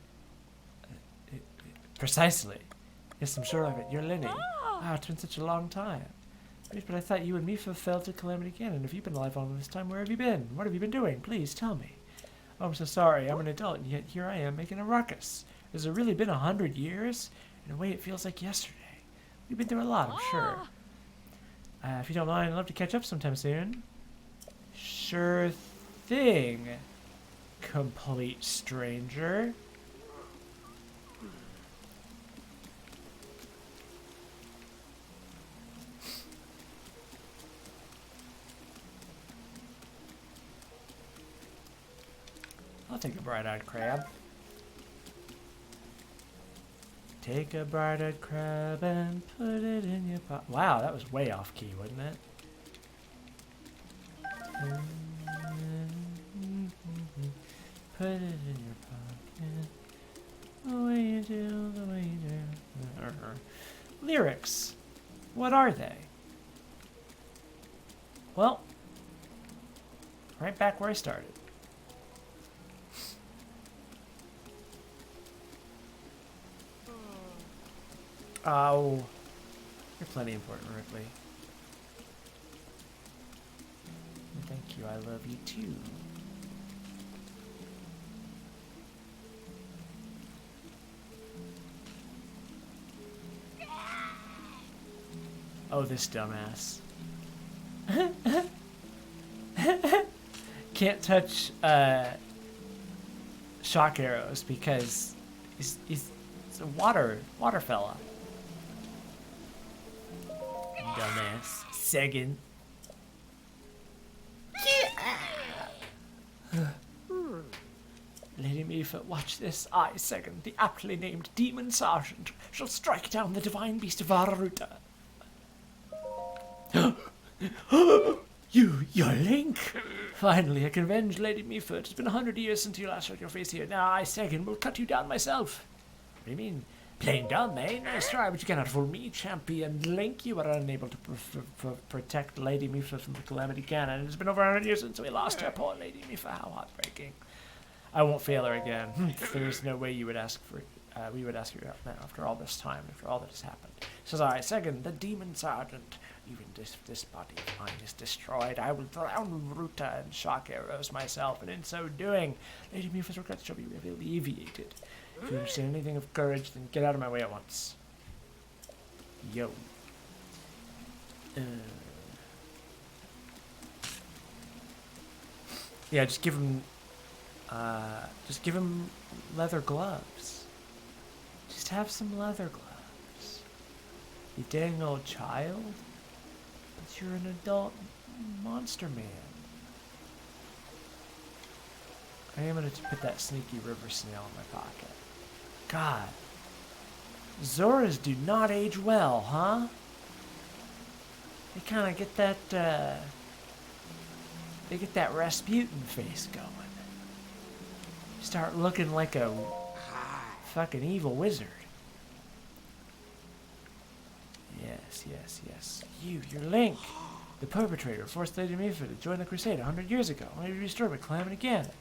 Precisely. Yes, I'm sure of it. You're Linny. Wow, it's been such a long time. But I thought you and me fulfilled the calamity again. And if you've been alive all this time, where have you been? What have you been doing? Please tell me. Oh, I'm so sorry. I'm an adult, and yet here I am making a ruckus. Has it really been 100 years? In a way, it feels like yesterday. We've been through a lot, I'm sure. If you don't mind, I'd love to catch up sometime soon. Sure thing, complete stranger. I'll take a bright-eyed crab. Take a bright-eyed crab and put it in your pocket. Wow, that was way off key, wasn't it? Put it in your pocket. The way you do, the way you do. Lyrics. What are they? Well, right back where I started. Oh, you're plenty important, Ripley. And thank you, I love you too. Oh, this dumbass. Can't touch shock arrows because he's a water fella. Dumbass. Second. Lady Meafort, watch this. I, Second, the aptly named Demon Sergeant, shall strike down the divine beast of Vararuta. You're Link! Finally, I can avenge Lady Meafort. It's been 100 years since you last showed your face here. Now I, Second, will cut you down myself. What do you mean? Plain dumb, eh? Nice try, but you cannot fool me, Champion Link. You are unable to protect Lady Meafort from the Calamity Cannon. It's been over 100 years since we lost her. Poor Lady Meafort. How heartbreaking. I won't fail her again. There's no way you would ask for... we would ask you out now after all this time, after all that has happened. Says I, Second, the Demon Sergeant. Even this body of mine is destroyed. I will drown Ruta and shock arrows myself, and in so doing, Lady Meafort's regrets shall be alleviated. If you understand anything of courage, then get out of my way at once. Yo. Yeah, just give him leather gloves. Just have some leather gloves. You dang old child. But you're an adult monster man. I am gonna put that sneaky river snail in my pocket. God. Zoras do not age well, huh? They kinda get that, they get that Rasputin face going. Start looking like a fucking evil wizard. Yes. You're Link, the perpetrator, forced Lady Meafort to join the crusade 100 years ago, only to be destroyed by Calamity Cannon.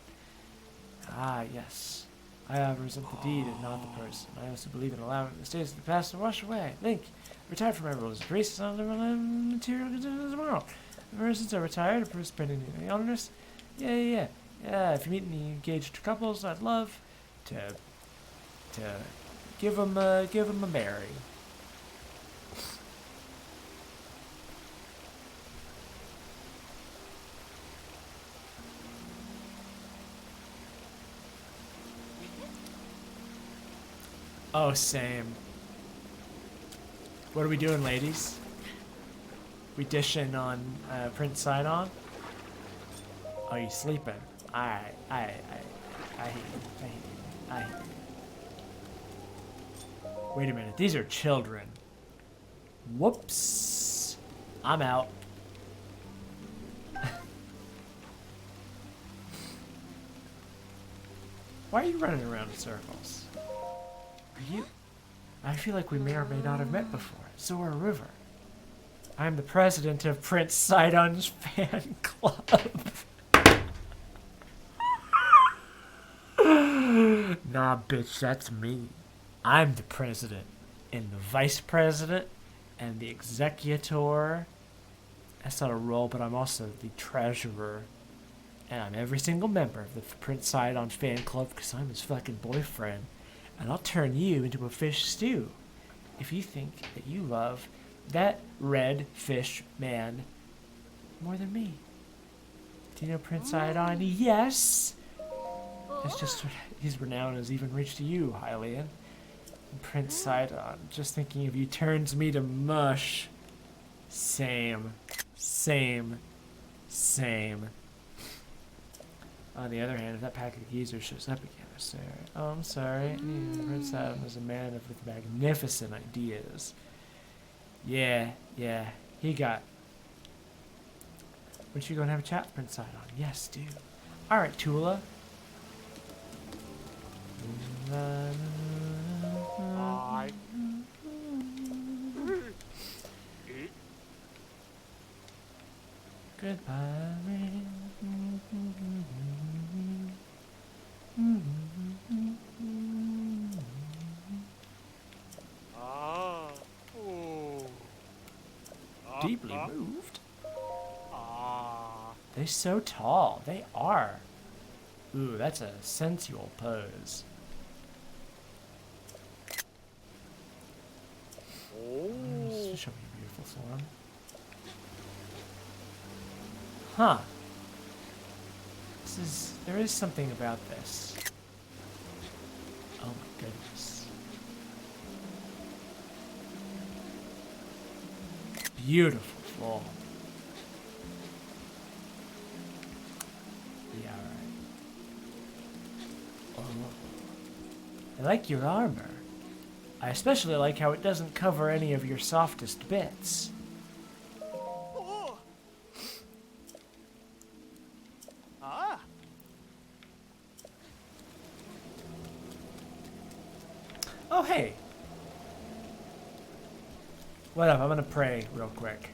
Ah, yes. I represent the deed and not the person. I also believe in allowing the states of the past to wash away. Link, retired from my role as a priest, and I'll never material concerns of the world. Ever since I retired, I've participated in the elders. Yeah. If you meet any engaged couples, I'd love to give them a berry. Oh, same. What are we doing, ladies? We dishing on Prince Sidon? Oh, you sleeping? I hate you. Wait a minute, these are children. Whoops. I'm out. Why are you running around in circles? Are you? I feel like we may or may not have met before. Zora River. I'm the president of Prince Sidon's fan club. Nah, bitch, that's me. I'm the president, and the vice president, and the executor. That's not a role, but I'm also the treasurer. And I'm every single member of the Prince Sidon fan club because I'm his fucking boyfriend. And I'll turn you into a fish stew if you think that you love that red fish man more than me. Do you know Prince Sidon? Yes! It's just his renown has even reached you, Hylian. Prince Sidon, just thinking of you turns me to mush. Same. On the other hand, if that pack of geezers shows up again, I'm sorry. Oh, I'm sorry. Prince Sidon is a man with magnificent ideas. Yeah, he got... When you gonna have a chat with Prince Sidon? Yes, dude. Alright, Tula. Goodbye. Deeply moved? They're so tall. They are. Ooh, that's a sensual pose. Show me a beautiful uniform. Huh. There is something about this. Oh my goodness. Beautiful fall. Yeah, right. Oh. I like your armor. I especially like how it doesn't cover any of your softest bits. Oh. Ah. Oh, hey. What up? I'm gonna pray real quick.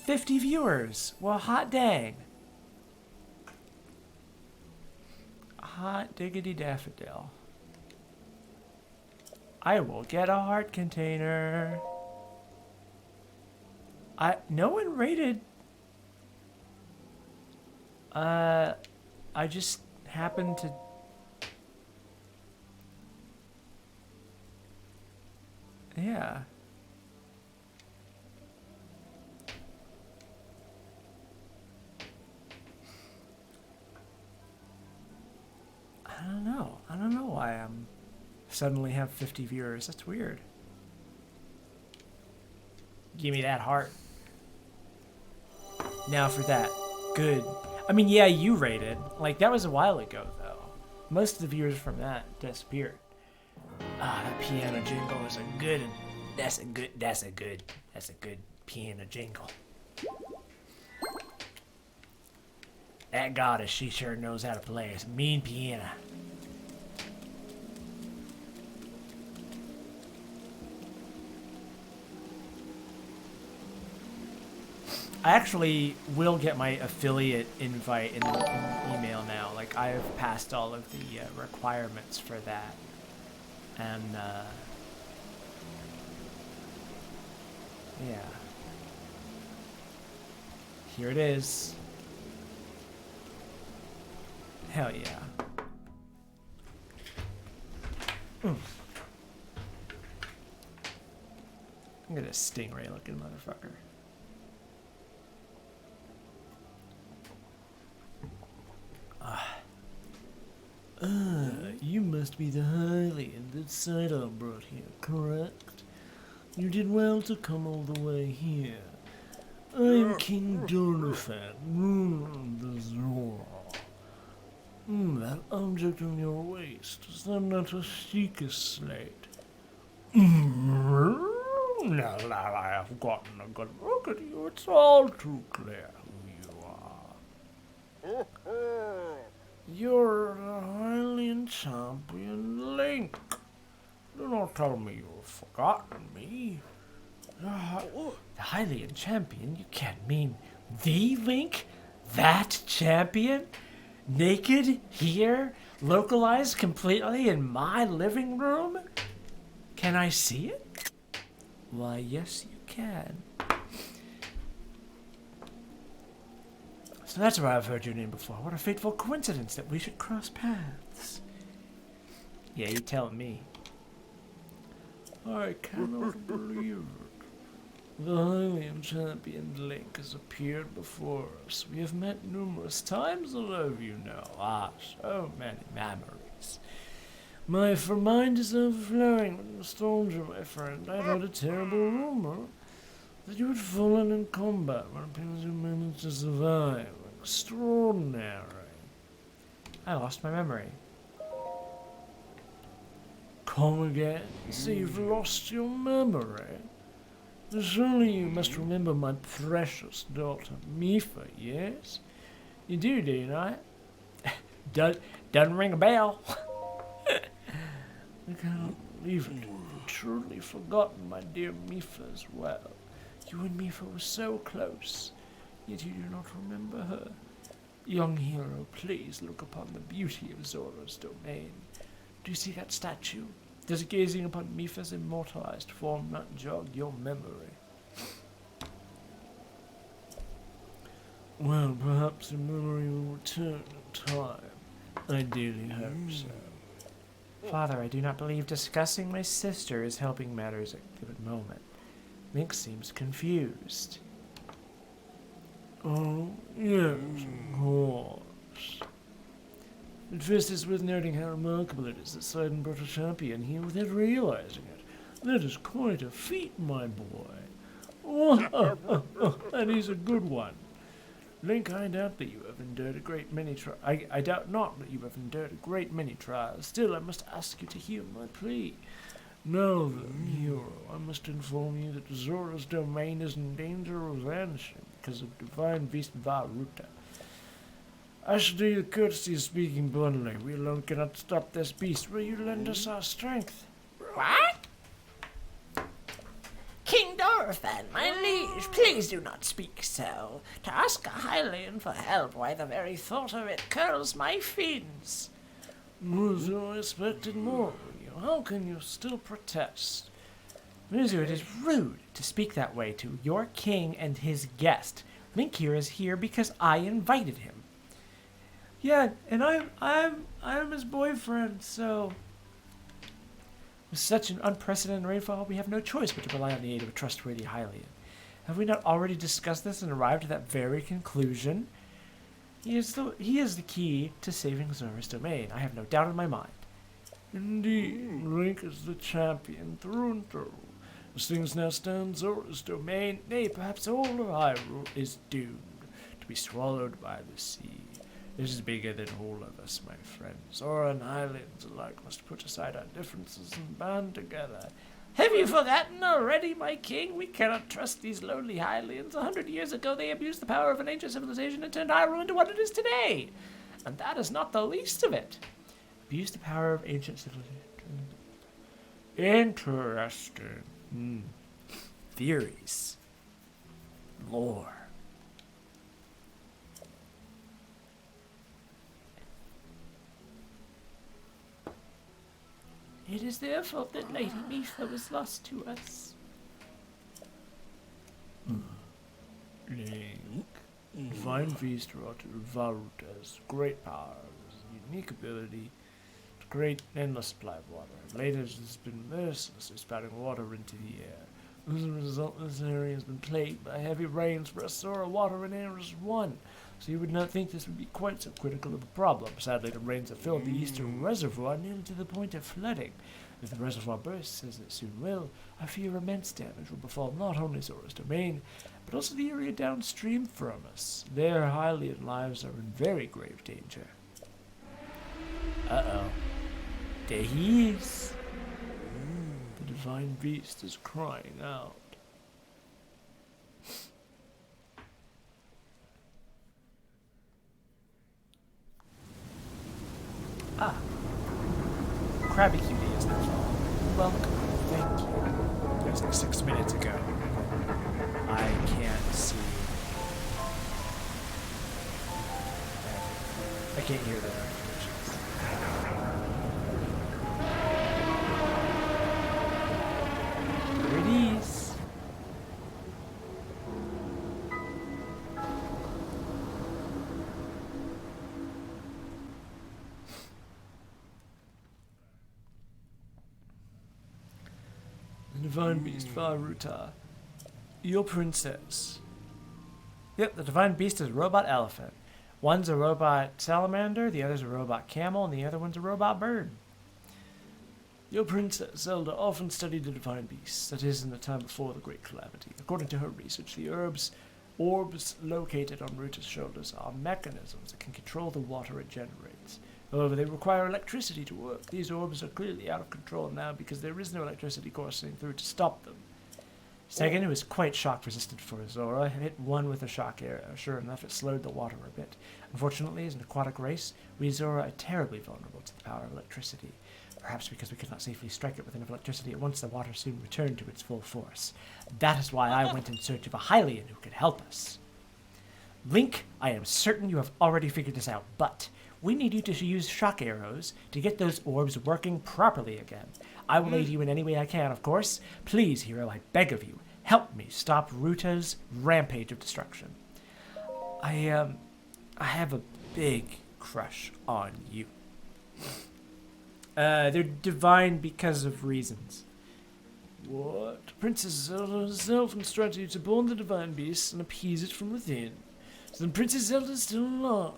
50 viewers. Well, hot dang. Hot diggity daffodil. I will get a heart container. No one rated. I just happened to. Yeah. I don't know. I don't know why I'm suddenly have 50 viewers. That's weird. Give me that heart. Now for that. Good. I mean, yeah, you rated. Like, that was a while ago, though. Most of the viewers from that disappeared. Ah, that piano jingle is a good. That's a good piano jingle. That goddess, she sure knows how to play. It's mean piano. I actually will get my affiliate invite in email now. Like, I've passed all of the requirements for that. And, yeah. Here it is. Hell yeah. Look at this stingray looking motherfucker. You must be the Hylian that Sidon brought here, correct? You did well to come all the way here. I am King Donophan, ruler of the Zora. That object on your waist, is that not a seeker slate? Now that I have gotten a good look at you, it's all too clear who you are. You're the Hylian champion Link. Do not tell me you've forgotten me. The Hylian champion? You can't mean the Link? That champion? Naked? Here? Localized completely in my living room? Can I see it? Why, yes you can. So that's where I've heard your name before. What a fateful coincidence that we should cross paths. Yeah, you're telling me. I cannot believe it. The Hylian champion Link has appeared before us. We have met numerous times, although you know. Ah, so many memories. My mind is overflowing with nostalgia, my friend. I heard a terrible rumor that you had fallen in combat when appears you managed to survive. Extraordinary. I lost my memory. Come again? So you've lost your memory? Surely you must remember my precious daughter, Mifa, yes? You do you not? Doesn't ring a bell. I cannot believe it. You've truly forgotten my dear Mifa as well. You and Mifa were so close, yet you do not remember her. Young hero, please look upon the beauty of Zora's domain. Do you see that statue? Does gazing upon Mifa's immortalized form not jog your memory? Well, perhaps your memory will return in time. I dearly hope so. Father, I do not believe discussing my sister is helping matters at the moment. Link seems confused. Oh, yes, of course. But first, it's worth noting how remarkable it is that Sidon brought a champion here without realizing it. That is quite a feat, my boy. Oh, and he's a good one. Link, I doubt that you have endured a great many I doubt not that you have endured a great many trials. Still, I must ask you to hear my plea. Now then, hero, I must inform you that Zora's domain is in danger of vanishing because of divine beast Varuta. I shall do you the courtesy of speaking bluntly. We alone cannot stop this beast. Will you lend us our strength? What? King Dorothan, my liege, please do not speak so. To ask a Hylian for help, why the very thought of it curls my fins. I expected more of you. How can you still protest? Mizu, it is rude to speak that way to your king and his guest. Link here is here because I invited him. Yeah, and I'm his boyfriend, so with such an unprecedented rainfall, we have no choice but to rely on the aid of a trustworthy Hylian. Have we not already discussed this and arrived at that very conclusion? He is the key to saving Zora's domain. I have no doubt in my mind. Indeed, Link is the champion through and through. As things now stand, Zora's domain, nay, perhaps all of Hyrule, is doomed to be swallowed by the sea. This is bigger than all of us, my friends. Zora and Hylians alike must put aside our differences and band together. Have you forgotten already, my king? We cannot trust these lowly Hylians. 100 years ago, they abused the power of an ancient civilization and turned Hyrule into what it is today. And that is not the least of it. Abuse the power of ancient civilization. Interesting. Theories. Lore. It is their fault that Lady Mipha was lost to us. Link. Divine Beast brought Varuta's great power, unique ability to create an endless supply of water. Later, it has been mercilessly spouting water into the air. As a result, this area has been plagued by heavy rains for Sora. Water and air is one, so you would not think this would be quite so critical of a problem. Sadly, the rains have filled the eastern reservoir nearly to the point of flooding. If the reservoir bursts, as it soon will, I fear immense damage will befall not only Zora's domain, but also the area downstream from us. Their Hylian lives are in very grave danger. Uh-oh. There he is. The divine beast is crying out. Ah. Krabby Cutie is now following. Welcome. Thank you. It was like 6 minutes ago. I can't see. I can't hear the notifications. There it is. The divine beast Varuta. Your princess. Yep, the divine beast is a robot elephant. One's a robot salamander, the other's a robot camel, and the other one's a robot bird. Your princess, Zelda, often studied the divine beasts, that is, in the time before the Great Calamity. According to her research, the orbs located on Ruta's shoulders are mechanisms that can control the water it generates. However, they require electricity to work. These orbs are clearly out of control now because there is no electricity coursing through to stop them. Second, it was quite shock resistant for Zora. It hit one with a shock arrow. Sure enough, it slowed the water a bit. Unfortunately, as an aquatic race, we Zora are terribly vulnerable to the power of electricity. Perhaps because we could not safely strike it with enough electricity at once, the water soon returned to its full force. That is why I went in search of a Hylian who could help us. Link, I am certain you have already figured this out, but we need you to use shock arrows to get those orbs working properly again. I will aid you in any way I can, of course. Please, hero, I beg of you, help me stop Ruta's rampage of destruction. I have a big crush on you. They're divine because of reasons. What? Princess Zelda herself instructed you to burn the divine beast and appease it from within. So then Princess Zelda is still alive.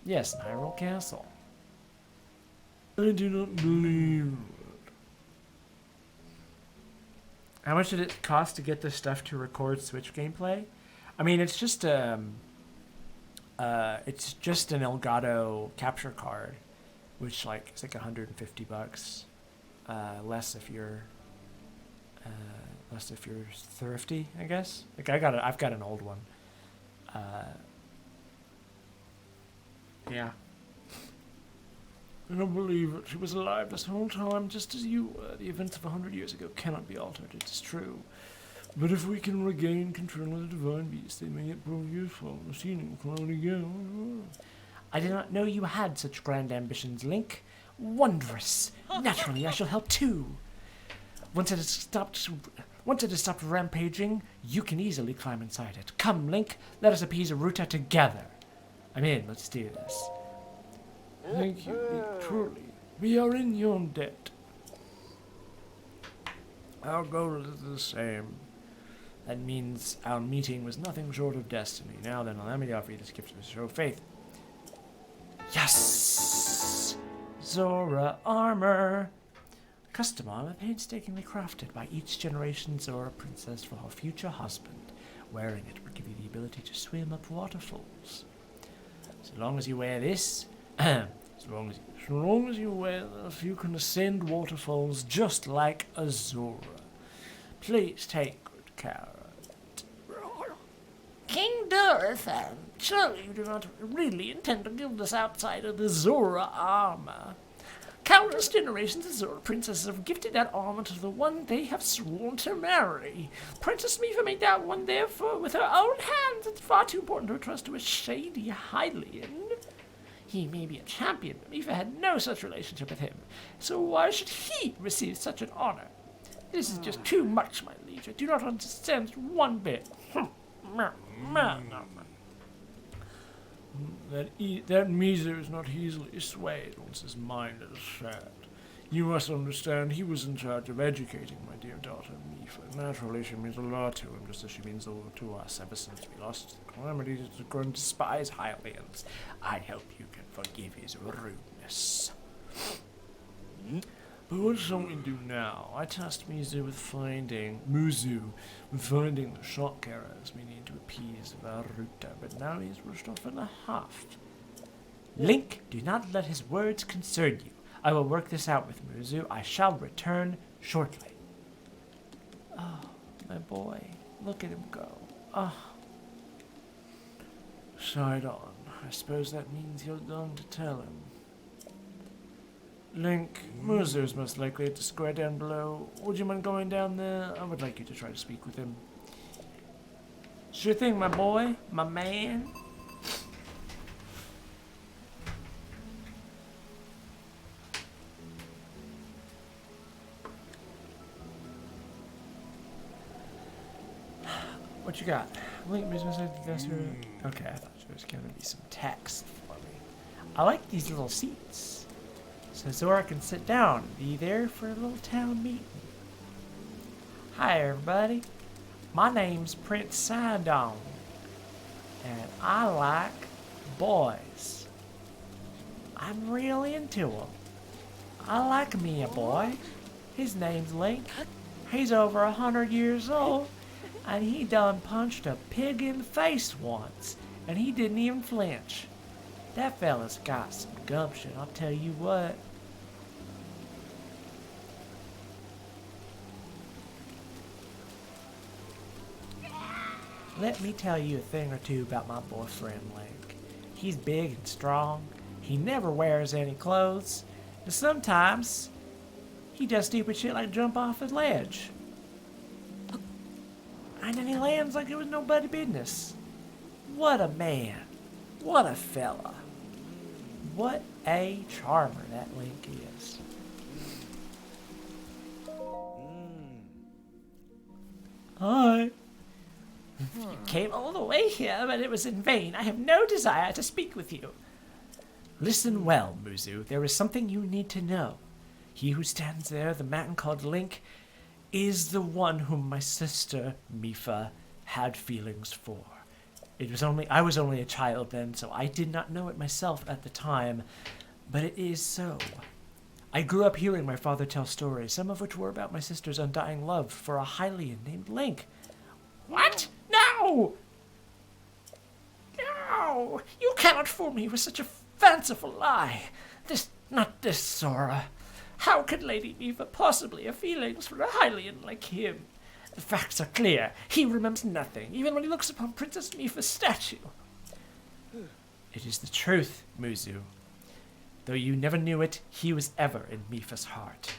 Yes, in Hyrule Castle. I do not believe it. How much did it cost to get this stuff to record Switch gameplay? I mean, it's just an Elgato capture card, which it's like $150. Less if you're thrifty, I guess. Like I've got an old one. Yeah. I don't believe it. She was alive this whole time, just as you were. The events of 100 years ago cannot be altered. It is true. But if we can regain control of the divine beast, they may yet prove useful. The scene will only go. I did not know you had such grand ambitions, Link. Wondrous. Naturally, I shall help too. Once it has stopped rampaging, you can easily climb inside it. Come, Link, let us appease Ruta together. I'm in. Let's do this. Thank you, Link, truly. We are in your debt. Our goal is the same. That means our meeting was nothing short of destiny. Now then, allow me to offer you this gift of show of faith. Yes! Zora armor! Custom armor painstakingly crafted by each generation Zora princess for her future husband. Wearing it will give you the ability to swim up waterfalls. So long as you wear this, so long as you wear this, you can ascend waterfalls just like a Zora. Please take good care of it. King Dorothan, surely you do not really intend to give this outsider the Zora armor. Countless generations of Zora princesses have gifted that armor to the one they have sworn to marry. Princess Mifa made that one therefore with her own hands. It's far too important to trust to a shady Hylian. He may be a champion, but Mifa had no such relationship with him. So why should he receive such an honor? This is just too much, my liege. I do not understand one bit. That Miser is not easily swayed once his mind is set. You must understand he was in charge of educating my dear daughter Mifa. Naturally, she means a lot to him, just as she means a lot to us ever since we lost the calamities to grown to despise Hylians. I hope you can forgive his rudeness. But what shall we do now? I tasked Muzu with finding the shock arrows we need to appease Varuta, but now he's rushed off in a huff. Link, do not let his words concern you. I will work this out with Muzu. I shall return shortly. Oh, my boy. Look at him go. Oh. Side on. I suppose that means you're going to tell him. Link, Muzu's most likely at the square down below. Would you mind going down there? I would like you to try to speak with him. Sure thing, my boy. My man. What you got? Link, okay, I thought there was going to be some text for me. I like these little seats. So Zora can sit down and be there for a little town meeting. Hi everybody. My name's Prince Sidon. And I like boys. I'm real into them. I like me a boy. His name's Link. He's over 100 years old. And he done punched a pig in the face once. And he didn't even flinch. That fella's got some gumption, I'll tell you what. Let me tell you a thing or two about my boyfriend Link. He's big and strong. He never wears any clothes. And sometimes he does stupid shit like jump off a ledge. And then he lands like it was nobody's business. What a man. What a fella. What a charmer that Link is. Hi. You came all the way here, but it was in vain. I have no desire to speak with you. Listen well, Muzu. There is something you need to know. He who stands there, the man called Link, is the one whom my sister, Mifa, had feelings for. I was only a child then, so I did not know it myself at the time, but it is so. I grew up hearing my father tell stories, some of which were about my sister's undying love for a Hylian named Link. What? No! No! You cannot fool me with such a fanciful lie. Not this, Sora. How could Lady Mifa possibly have feelings for a Hylian like him? The facts are clear. He remembers nothing, even when he looks upon Princess Mifa's statue. It is the truth, Muzu. Though you never knew it, he was ever in Mifa's heart.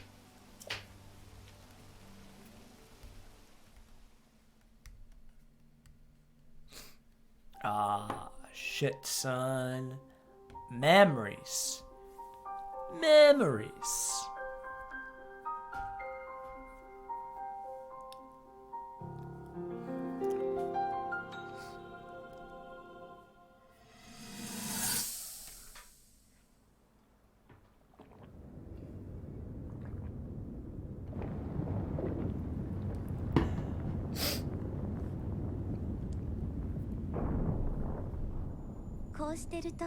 Ah, shit, son. Memories. Memories.こうしてると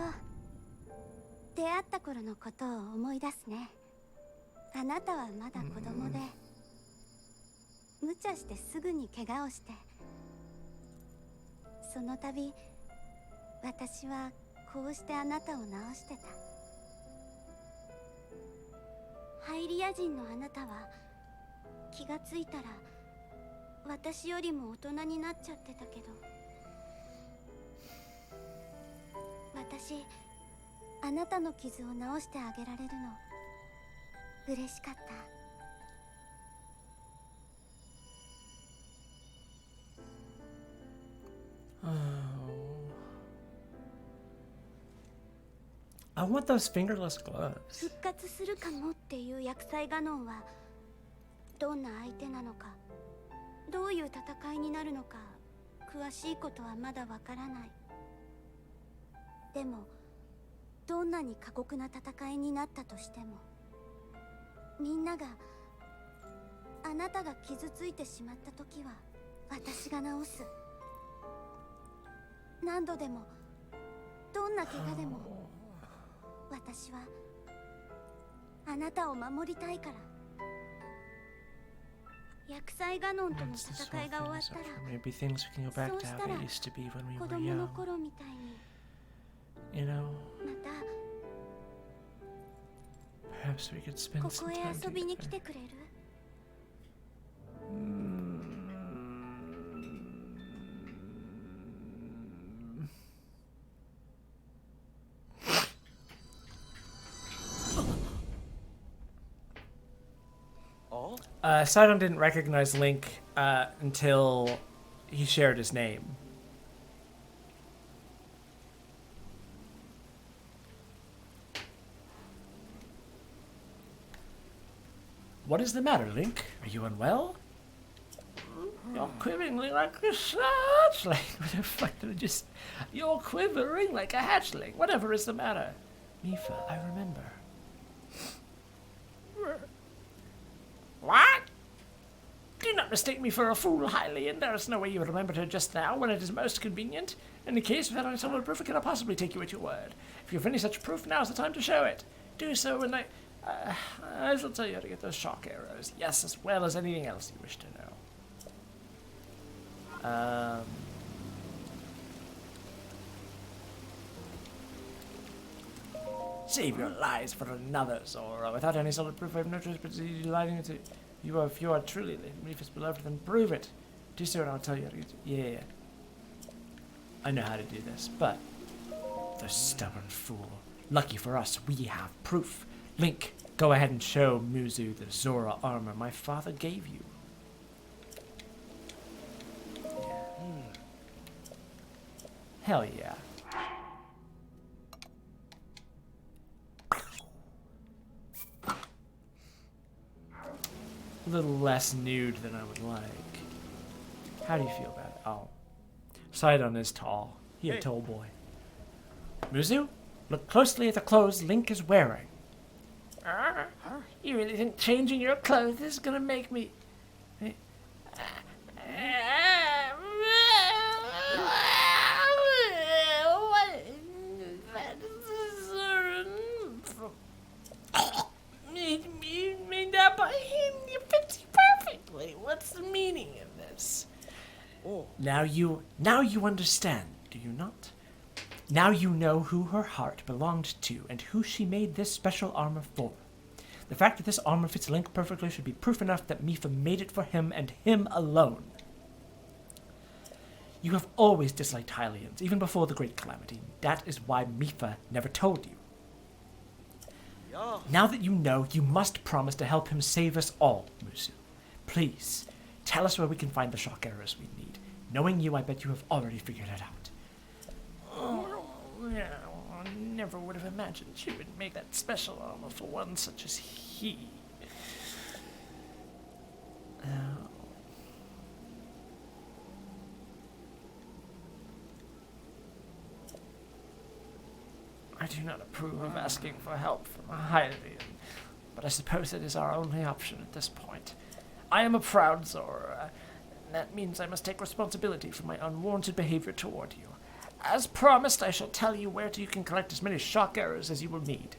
出会った頃のことを思い出すね。あなたはまだ子供で無茶してすぐに怪我をして、その度私はこうしてあなたを治してた。ハイリア人のあなたは気がついたら私よりも大人になっちゃってたけど、私あなたの傷を治してあげられるの嬉しかった。I want those fingerless gloves. 復活するかもっていう薬剤ガノンはどんな相手なのか、どういう戦いになるのか詳しいことはまだわからない。でもどんなに過酷な戦いになったとしても、みんながあなたが傷ついてしまった時は私が治す。何度でもどんな怪我でも私はあなたを守りたいから。薬剤ガノンとの Once this 戦 whole いが thing 終わっ is た over, ら、 maybe things we can go back to how they used to be when we 子 were 供の young. 頃みたいに You know, また perhaps we could spend こ some こへ time 遊びに来 together. てくれる？ Sidon didn't recognize Link until he shared his name. What is the matter, Link? Are you unwell? You're quivering like a hatchling. What the fuck did I just... You're quivering like a hatchling. Whatever is the matter? Mifa, I remember. What? Do not mistake me for a fool, Hylian. There is no way you remembered her just now when it is most convenient. In the case without any solid proof, I cannot possibly take you at your word. If you have any such proof, now is the time to show it. Do so, and I shall tell you how to get those shock arrows. Yes, as well as anything else you wish to know. Save your lies for another, Zora. Without any solid proof, I have no choice but to you lying to you. If you are truly Mifa's beloved, then prove it. Do so, and I'll tell you how to get it. Yeah. I know how to do this, but the stubborn fool. Lucky for us, we have proof. Link, go ahead and show Muzu the Zora armor my father gave you. Yeah. Hell yeah. A little less nude than I would like. How do you feel about it? Oh. Sidon is tall. He a tall boy. Muzu? Look closely at the clothes Link is wearing. You really think changing your clothes is gonna make me... Made up by him. You fit perfectly. What's the meaning of this? Now you understand, do you not? Now you know who her heart belonged to and who she made this special armor for. The fact that this armor fits Link perfectly should be proof enough that Mipha made it for him and him alone. You have always disliked Hylians, even before the Great Calamity. That is why Mipha never told you. Now that you know, you must promise to help him save us all, Musu. Please, tell us where we can find the shock arrows we need. Knowing you, I bet you have already figured it out. Oh, yeah, I never would have imagined she would make that special armor for one such as he. I do not approve of asking for help from a Hylian, but I suppose it is our only option at this point. I am a proud Zora, and that means I must take responsibility for my unwarranted behavior toward you. As promised, I shall tell you where you can collect as many shock arrows as you will need.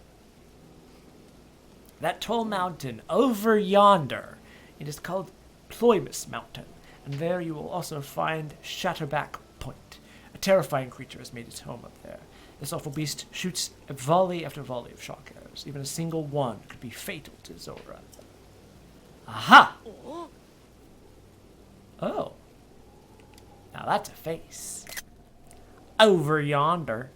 That tall mountain over yonder, it is called Ploymus Mountain, and there you will also find Shatterback Point. A terrifying creature has made its home up there. This awful beast shoots a volley after volley of shock arrows. Even a single one could be fatal to Zora. Aha! Oh. Now that's a face. Over yonder.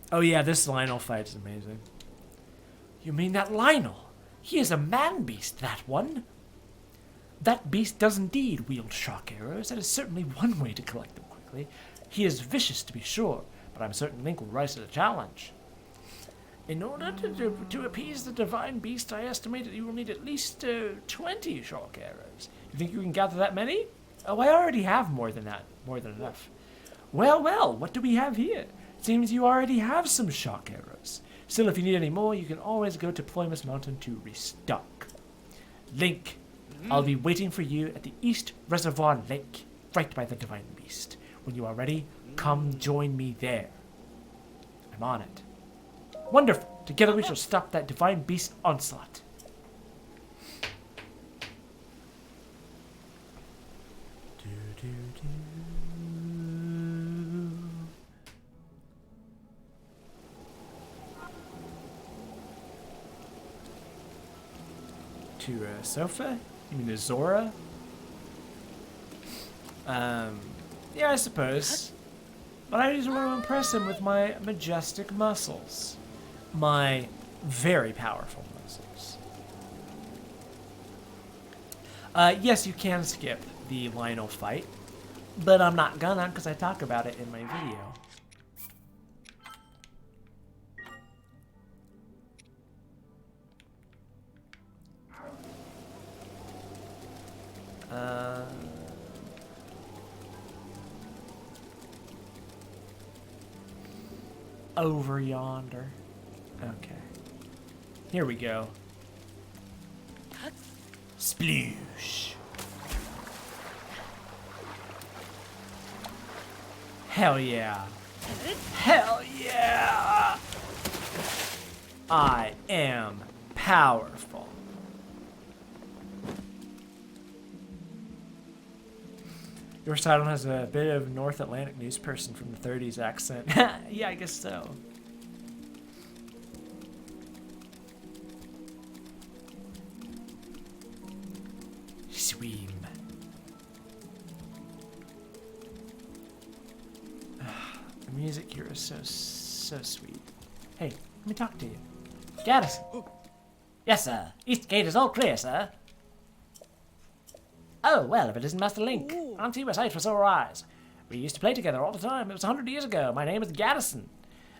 Oh yeah, this Lionel fight is amazing. You mean that Lionel? He is a man-beast, that one. That beast does indeed wield shock arrows. That is certainly one way to collect them quickly. He is vicious, to be sure, but I'm certain Link will rise to the challenge. In order to appease the divine beast, I estimate that you will need at least 20 shock arrows. You think you can gather that many? Oh, I already have more than that. More than enough. Well, well, what do we have here? It seems you already have some shock arrows. Still, if you need any more, you can always go to Ploymus Mountain to restock. Link, I'll be waiting for you at the East Reservoir Lake, right by the divine beast. When you are ready, come join me there. I'm on it. Wonderful! Together we shall stop that divine beast's onslaught. To Sofa? You mean to Zora? Yeah, I suppose. But I just want to impress him with my majestic muscles. My very powerful muscles. Yes, you can skip the Lionel fight, but I'm not gonna because I talk about it in my video. Over yonder. Okay. Here we go. Sploosh. Hell yeah. Hell yeah! I am powerful. Your Sidon has a bit of North Atlantic news person from the 30s accent. Yeah, I guess so. Swim. The music here is so sweet. Hey, let me talk to you. Gaddison. Yes, sir. East Gate is all clear, sir. Oh, well, if it isn't Master Link. Aren't you a sight for sore eyes? We used to play together all the time. It was 100 years ago. My name is Gaddison.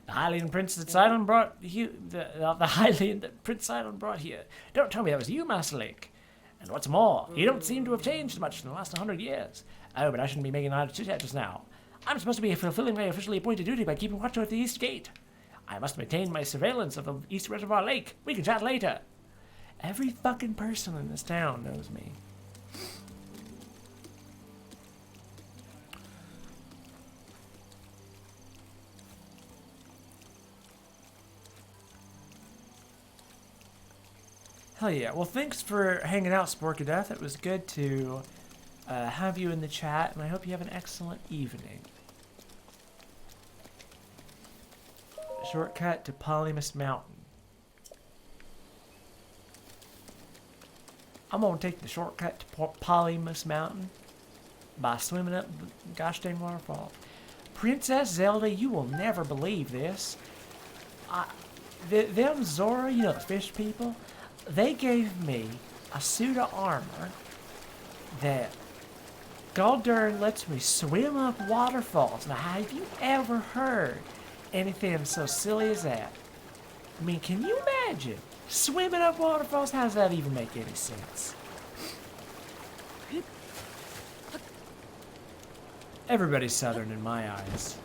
The Hylian Prince that Sidon brought you... The Hylian that Prince Sidon brought here. Don't tell me that was you, Master Link. And what's more, you don't seem to have changed much in the last 100 years. Oh, but I shouldn't be making that chit-chat just now. I'm supposed to be fulfilling my officially appointed duty by keeping watch over the East Gate. I must maintain my surveillance of the East Reservoir Lake. We can chat later. Every fucking person in this town knows me. Hell yeah. Well, thanks for hanging out, Sporkadeath. It was good to have you in the chat, and I hope you have an excellent evening. Shortcut to Polymus Mountain. I'm gonna take the shortcut to Polymus Mountain by swimming up the gosh dang waterfall. Princess Zelda, you will never believe this. Them Zora, you know, the fish people, they gave me a suit of armor that god darn lets me swim up waterfalls. Now, have you ever heard anything so silly as that? I mean, can you imagine swimming up waterfalls? How does that even make any sense? Everybody's Southern in my eyes.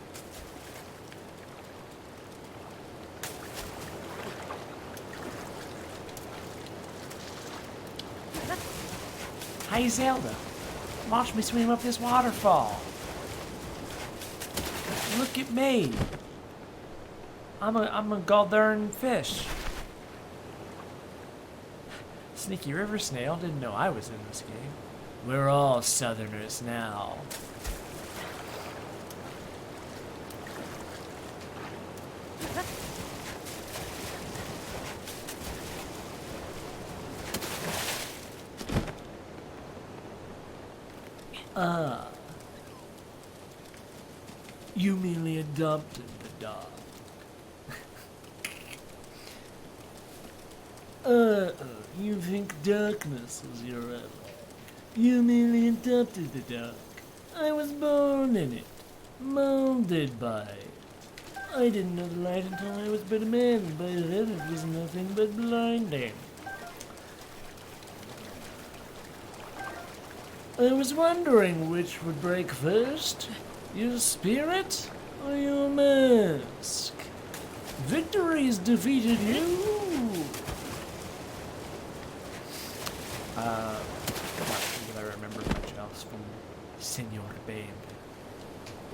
Hey Zelda, watch me swim up this waterfall. Look at me. I'm a god darn fish. Sneaky river snail didn't know I was in this game. We're all Southerners now. You merely adopted the dog. You think darkness was your ally. You merely adopted the dark. I was born in it, molded by it. I didn't know the light until I was but a man. By then it was nothing but blinding. I was wondering which would break first, your spirit or your mask. Victory's defeated you. Come on, I remember much else from Senor Babe.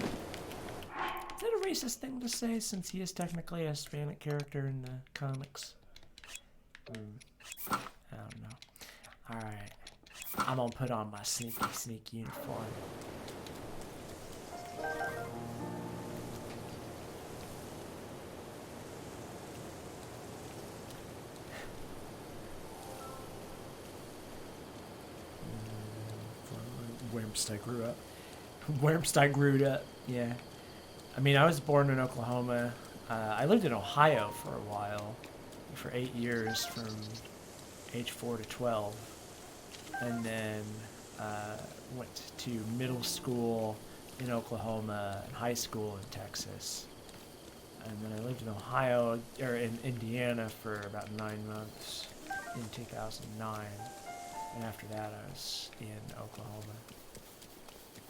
Is that a racist thing to say since he is technically a Hispanic character in the comics? I don't know. Alright. I'm gonna put on my sneak uniform. Wimps, grew up. Wimps, grew up, yeah. I mean, I was born in Oklahoma. I lived in Ohio for a while, for 8 years, from age 4 to 12. And then went to middle school in Oklahoma and high school in Texas. And then I lived in Ohio, or in Indiana for about 9 months in 2009. And after that I was in Oklahoma,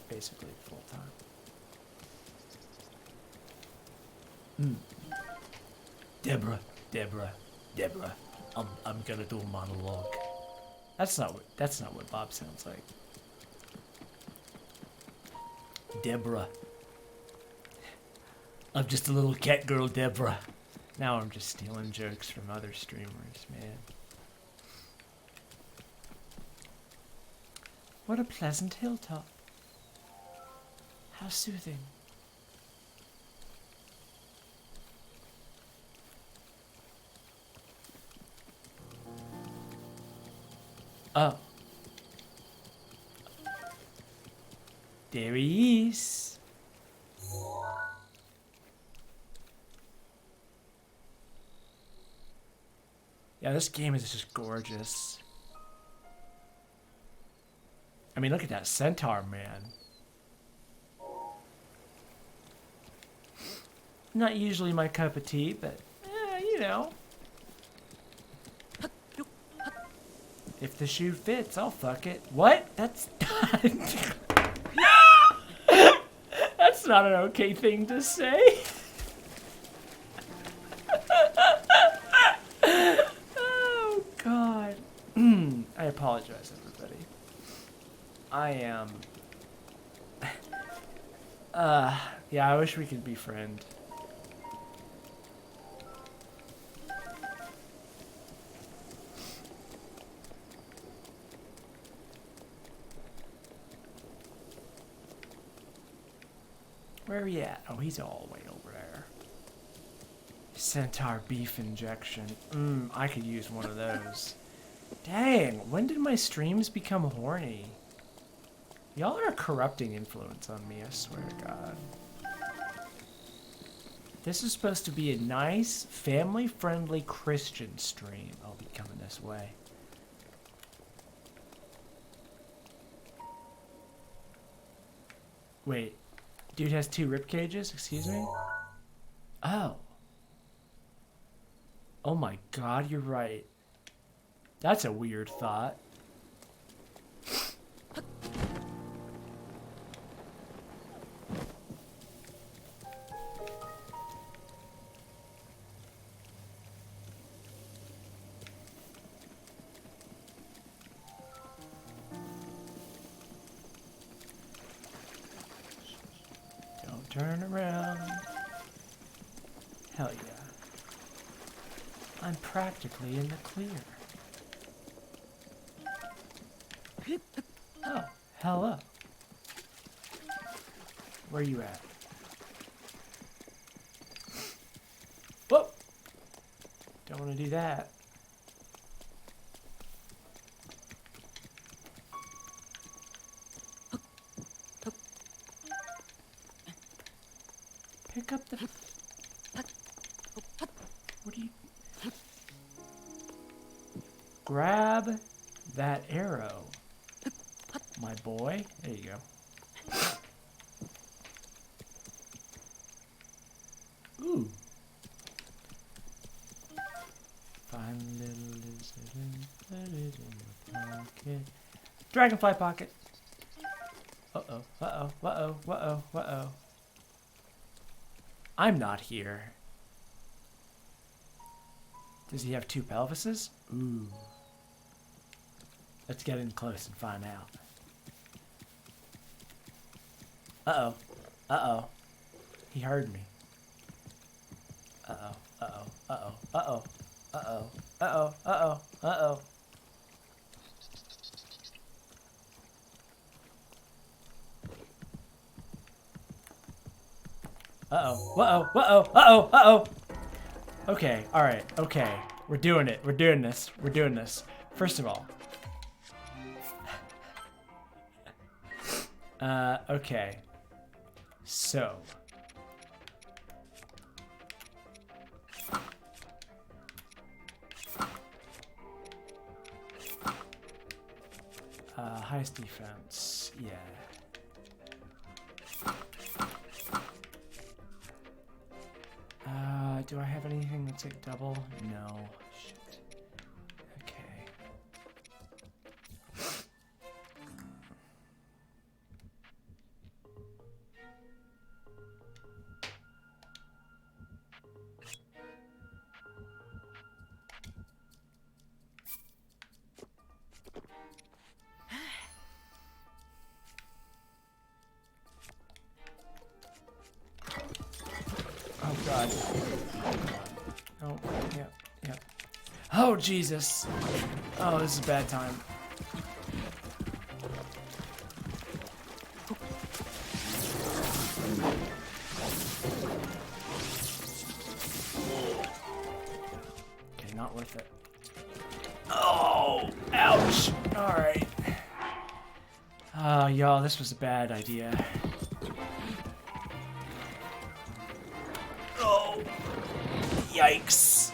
basically full time. Deborah, I'm gonna do a monologue. That's not what Bob sounds like. Deborah. I'm just a little cat girl, Deborah. Now I'm just stealing jokes from other streamers, man. What a pleasant hilltop. How soothing. Oh. There he is. Yeah, this game is just gorgeous. I mean, look at that centaur, man. Not usually my cup of tea, but, you know. If the shoe fits, I'll fuck it. What? That's That's not an okay thing to say. Oh, God. I apologize, everybody. I am... yeah, I wish we could be friends. Where are you at? Oh, he's all the way over there. Centaur beef injection. I could use one of those. Dang, when did my streams become horny? Y'all are a corrupting influence on me, I swear to God. This is supposed to be a nice, family-friendly Christian stream. I'll be coming this way. Wait. Dude has 2 rib cages? Excuse me? Oh. Oh my God, you're right. That's a weird thought. Don't turn around. Hell yeah. I'm practically in the clear. Oh, hello. Where you at? Whoa! Don't want to do that. Pick up the... What do you... Grab that arrow, my boy. There you go. Ooh. Find a little lizard and put it in your pocket. Dragonfly pocket. Uh-oh, uh-oh, uh-oh, uh-oh, uh-oh. I'm not here. Does he have 2 pelvises? Ooh. Let's get in close and find out. Uh-oh. Uh-oh. He heard me. Uh-oh. Uh-oh. Uh-oh. Uh-oh. Uh-oh. Uh-oh. Uh-oh. Uh-oh. Uh-oh. Uh-oh. Uh-oh. Uh-oh. Uh-oh. Okay. All right. Okay. We're doing it. We're doing this. We're doing this. First of all. Okay. So. Highest defense. Yeah. Do I have anything that's like double? No. Shit. Okay. Oh God. Oh, yep, yep. Oh Jesus. Oh, this is a bad time. Okay, not worth it. Oh, ouch. All right. Oh, y'all, this was a bad idea. Oh, yikes.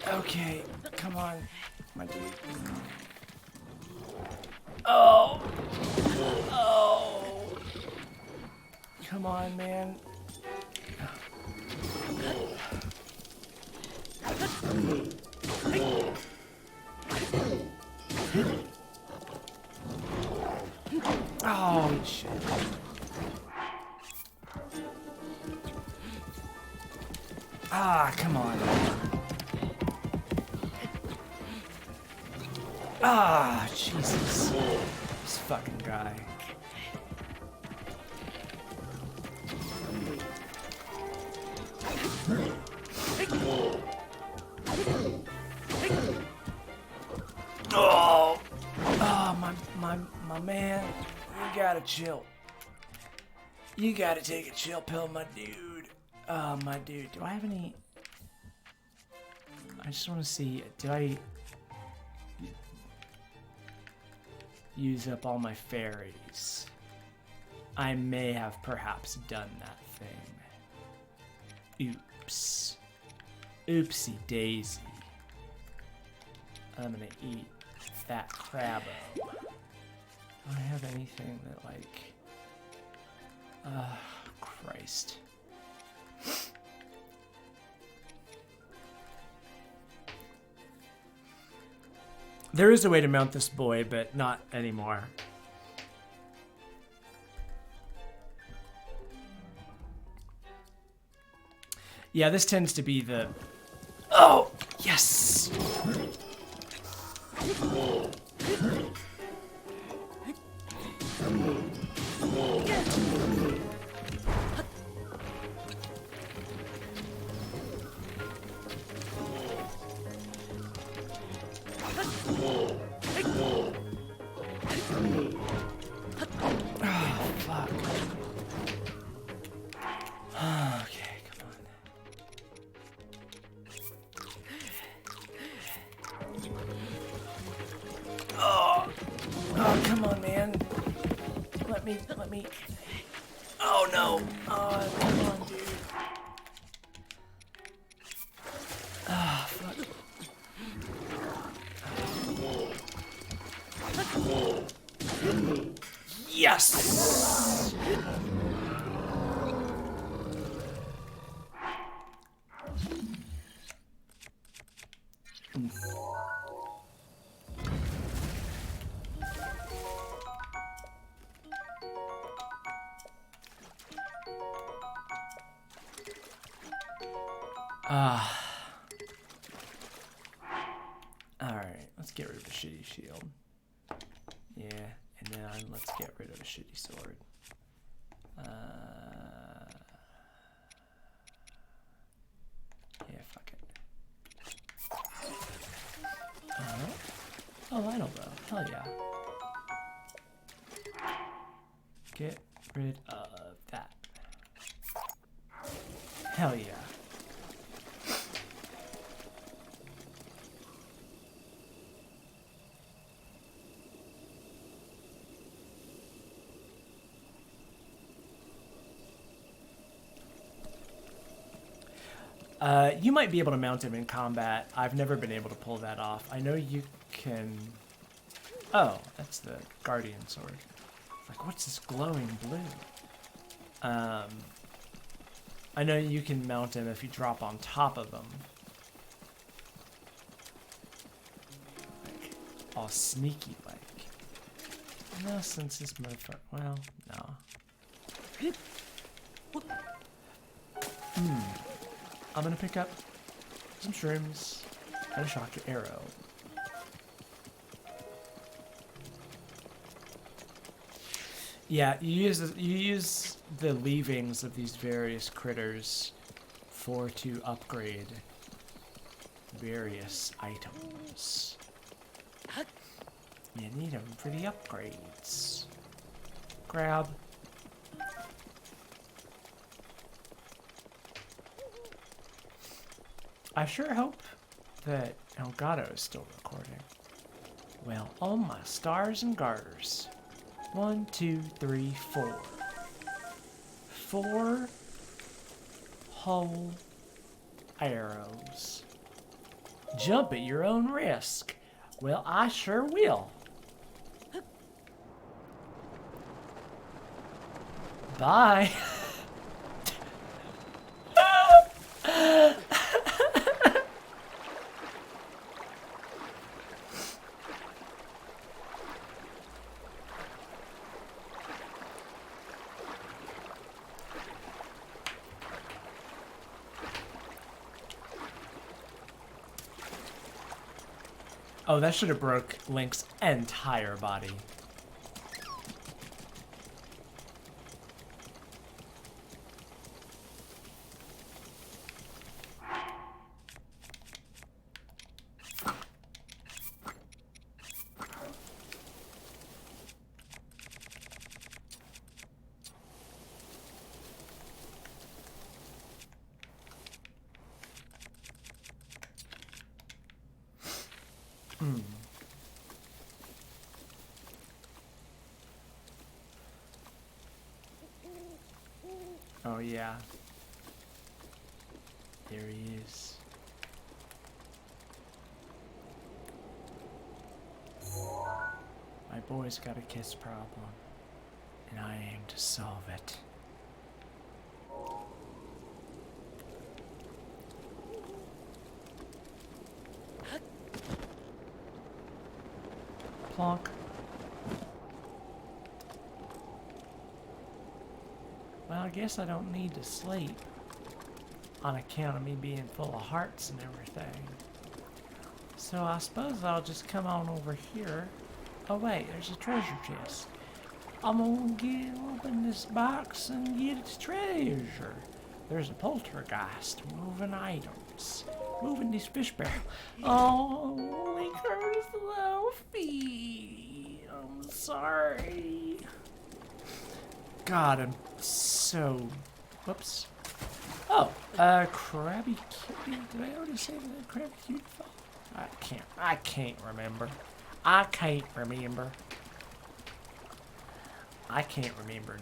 Okay, come on, my dude. Oh, oh, come on, man. Oh, shit. Ah, come on. Ah, Jesus. This fucking guy. Oh, my man, you gotta chill. You gotta take a chill pill, my dude. Oh, my dude. Do I have any? I just want to see. Do I use up all my fairies? I may have perhaps done that thing. Oops. Oopsie daisy. I'm gonna eat that crabbo. Do I have anything that, like... Christ. There is a way to mount this boy, but not anymore. Yeah, this tends to be the... Oh! Yes! Let me. Oh no! Oh, come on, dude. Ah, fuck. Yes! Alright, let's get rid of the shitty shield. Yeah, and then let's get rid of the shitty sword. Yeah, fuck it. Oh, Lionel bow. Hell yeah. Get rid of that. Hell yeah. You might be able to mount him in combat. I've never been able to pull that off. I know you can... Oh, that's the Guardian Sword. Like, what's this glowing blue? I know you can mount him if you drop on top of him. Like, all sneaky like. No, since this motherfucker... Well, no. I'm gonna pick up some shrooms and a shock arrow. Yeah, you use the leavings of these various critters to upgrade various items. You need them for the upgrades. Grab. I sure hope that Elgato is still recording. Well, oh my stars and garters. 1, 2, 3, 4. 4 whole arrows. Jump at your own risk. Well, I sure will. Bye. Oh, that should have broke Link's entire body. Oh yeah. There he is. My boy's got a kiss problem, and I aim to solve it. Plonk. Well, I guess I don't need to sleep on account of me being full of hearts and everything. So I suppose I'll just come on over here. Oh wait, there's a treasure chest. I'm gonna open this box and get its treasure. There's a poltergeist moving items. Moving this fish barrel. Oh, Link hurts the little feet. I'm sorry. God, I'm so... Whoops. Oh, Krabby Cutie. Did I already say that Krabby Cutie fell? I can't remember. I can't remember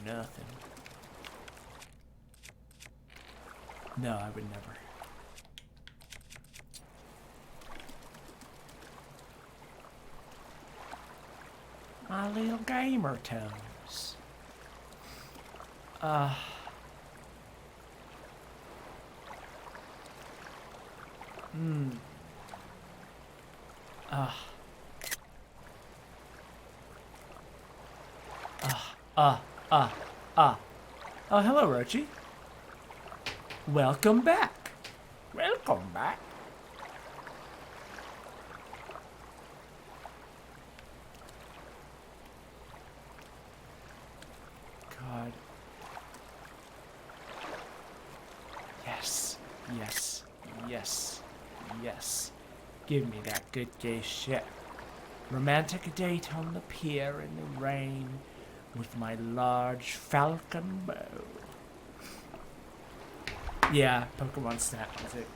nothing. No, I would never. My little gamer toes. Oh, hello, Rochi. Welcome back. Welcome back. God. Yes. Yes. Yes. Yes. Give me that good gay shit. Romantic date on the pier in the rain with my large falcon bow. Yeah, Pokemon Snap was it.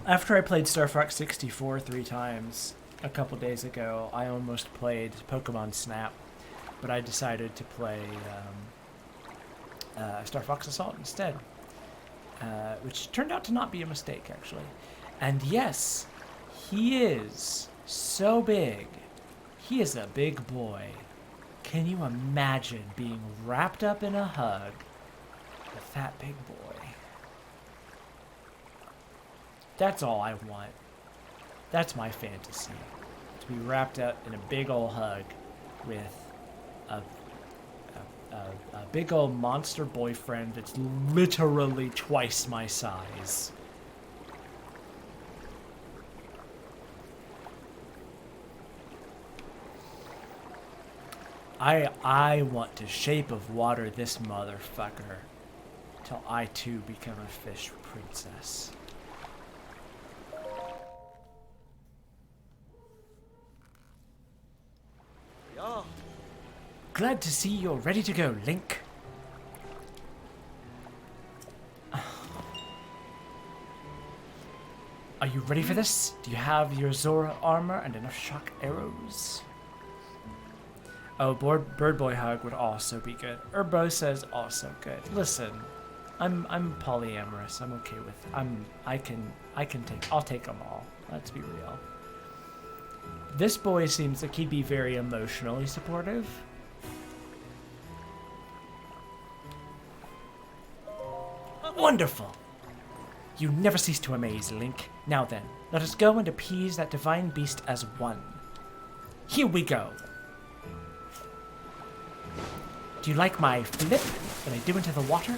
After I played Star Fox 64 3 times a couple days ago, I almost played Pokemon Snap, but I decided to play Star Fox Assault instead, which turned out to not be a mistake, actually. And yes, he is so big. He is a big boy. Can you imagine being wrapped up in a hug with that big boy? That's all I want. That's my fantasy. To be wrapped up in a big old hug with a big old monster boyfriend that's literally twice my size. I want to shape of water this motherfucker till I too become a fish princess. Yeah. Glad to see you're ready to go, Link. Are you ready for this? Do you have your Zora armor and enough shock arrows? Oh, Bird Boy Hug would also be good. Urbo says also good. Listen, I'm polyamorous. I'm okay with. I'll take them all. Let's be real. This boy seems like he'd be very emotionally supportive. Wonderful. You never cease to amaze, Link. Now then, let us go and appease that divine beast as one. Here we go. Do you like my flip that I do into the water?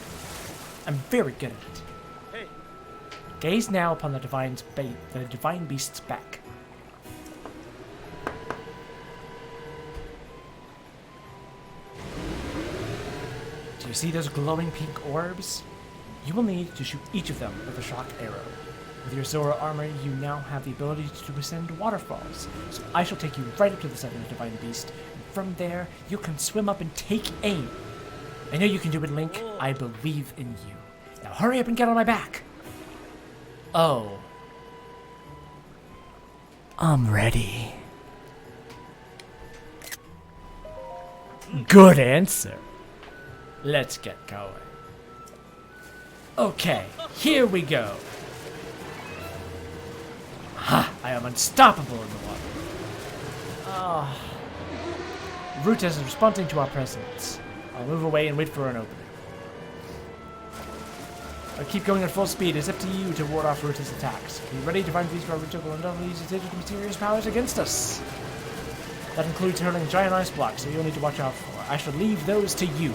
I'm very good at it. Hey. Gaze now upon the divine beast's back. Do you see those glowing pink orbs? You will need to shoot each of them with a shock arrow. With your Zora armor, you now have the ability to ascend waterfalls. So I shall take you right up to the center of the divine beast, and from there, you can swim up and take aim. I know you can do it, Link. I believe in you. Now hurry up and get on my back. Oh. I'm ready. Good answer. Let's get going. Okay, here we go. Ha! I am unstoppable in the water. Ah. Rutas is responding to our presence. I'll move away and wait for an opening. I'll keep going at full speed. It's up to you to ward off Rutas' attacks. Be ready to find these Ruta will undoubtedly use its mysterious powers against us. That includes hurling giant ice blocks, so you'll need to watch out for. I shall leave those to you.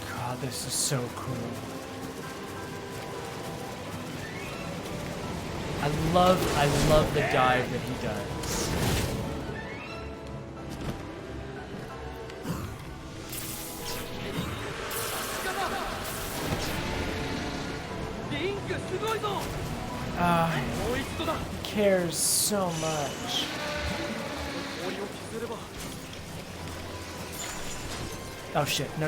God, this is so cool. I love the dive that he does. He cares so much. Oh shit, no.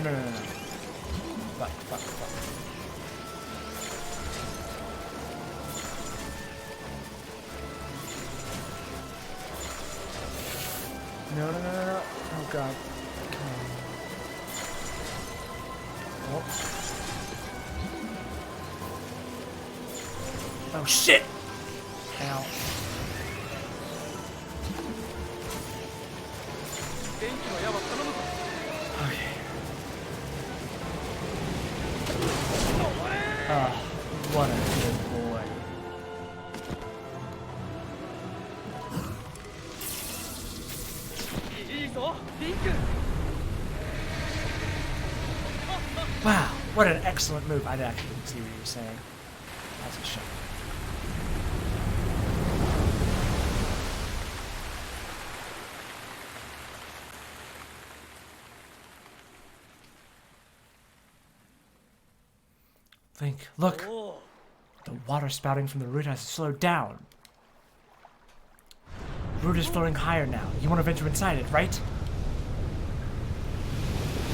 Fuck. No. Oh god. Come on. Oh shit! Ow. Okay. What a good boy. Wow, what an excellent move. I actually didn't see what you were saying. That's a shame. Link, look! The water spouting from the root has slowed down. Root is flowing higher now. You want to venture inside it, right?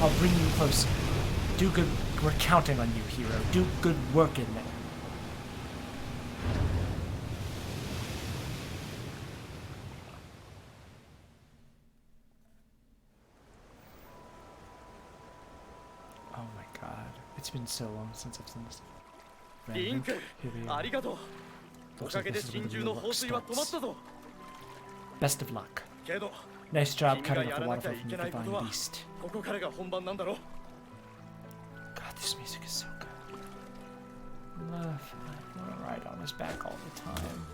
I'll bring you closer. Do good. We're counting on you, hero. Do good work in there. Oh my god. It's been so long since I've seen this. Link, Here we are. ありがとう。お Looks か like げで this is where 真 the 珠 real の work 放水は止まった starts. ぞ。 Best of luck. けど、 Nice job 君 cutting が off や the らなきゃ waterfall い from け the ないこと divine は beast. ここからが本番なんだろ。 God, this music is so good. I want to ride on his back all the time.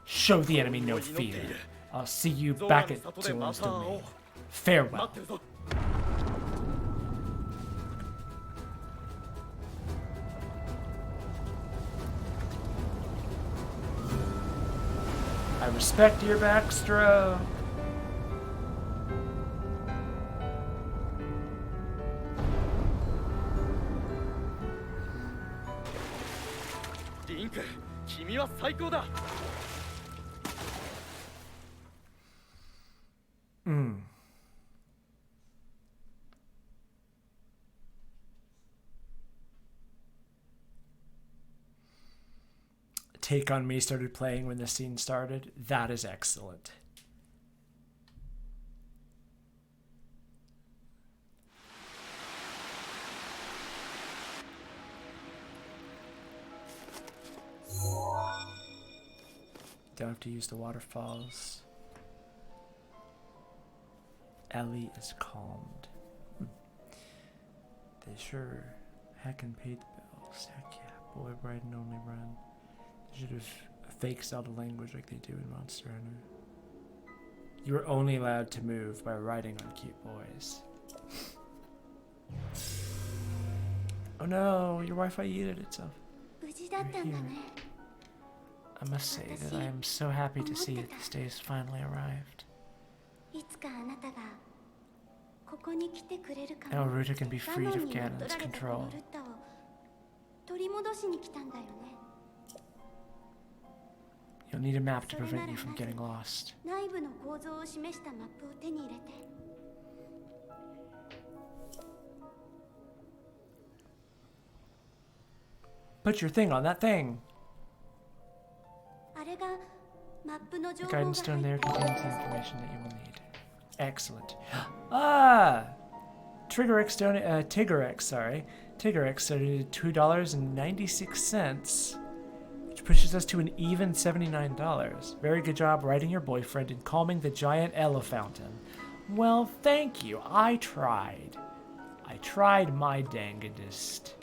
Show the enemy no fear. I'll see you back at Zora's domain. 待 Farewell. ってるぞ。 I respect your backstroke. Link, 君は最高だ。Take on Me started playing when the scene started. That is excellent. Don't have to use the waterfalls. Ellie is calmed. They sure heckin' paid the bills. Heck yeah. Boy, bride and only run. They should have fake Zelda language like they do in Monster Hunter. You were only allowed to move by riding on cute boys. Oh no, your Wi-Fi yeeted itself. 無事だったんだね。 I must say that I am so happy to see that this day has finally arrived. いつかあなたがここに来てくれるか Now も。 Ruta can be ガ freed ノン of に乗っ Ganon's 取られたこ control. のルッタを取り戻しに来たんだよね。 You'll need a map to それな prevent ら you from まず getting lost. 内部の構造を示したマップを手に入れて。 Put your thing on that thing. あれがマップの The 情報が入 guidance っ stone there た contains the information that you will need. Excellent. Ah! Tigrex donated $2.96, which pushes us to an even $79. Very good job writing your boyfriend and calming the giant elephantine. Well, thank you. I tried. I tried my dangedest.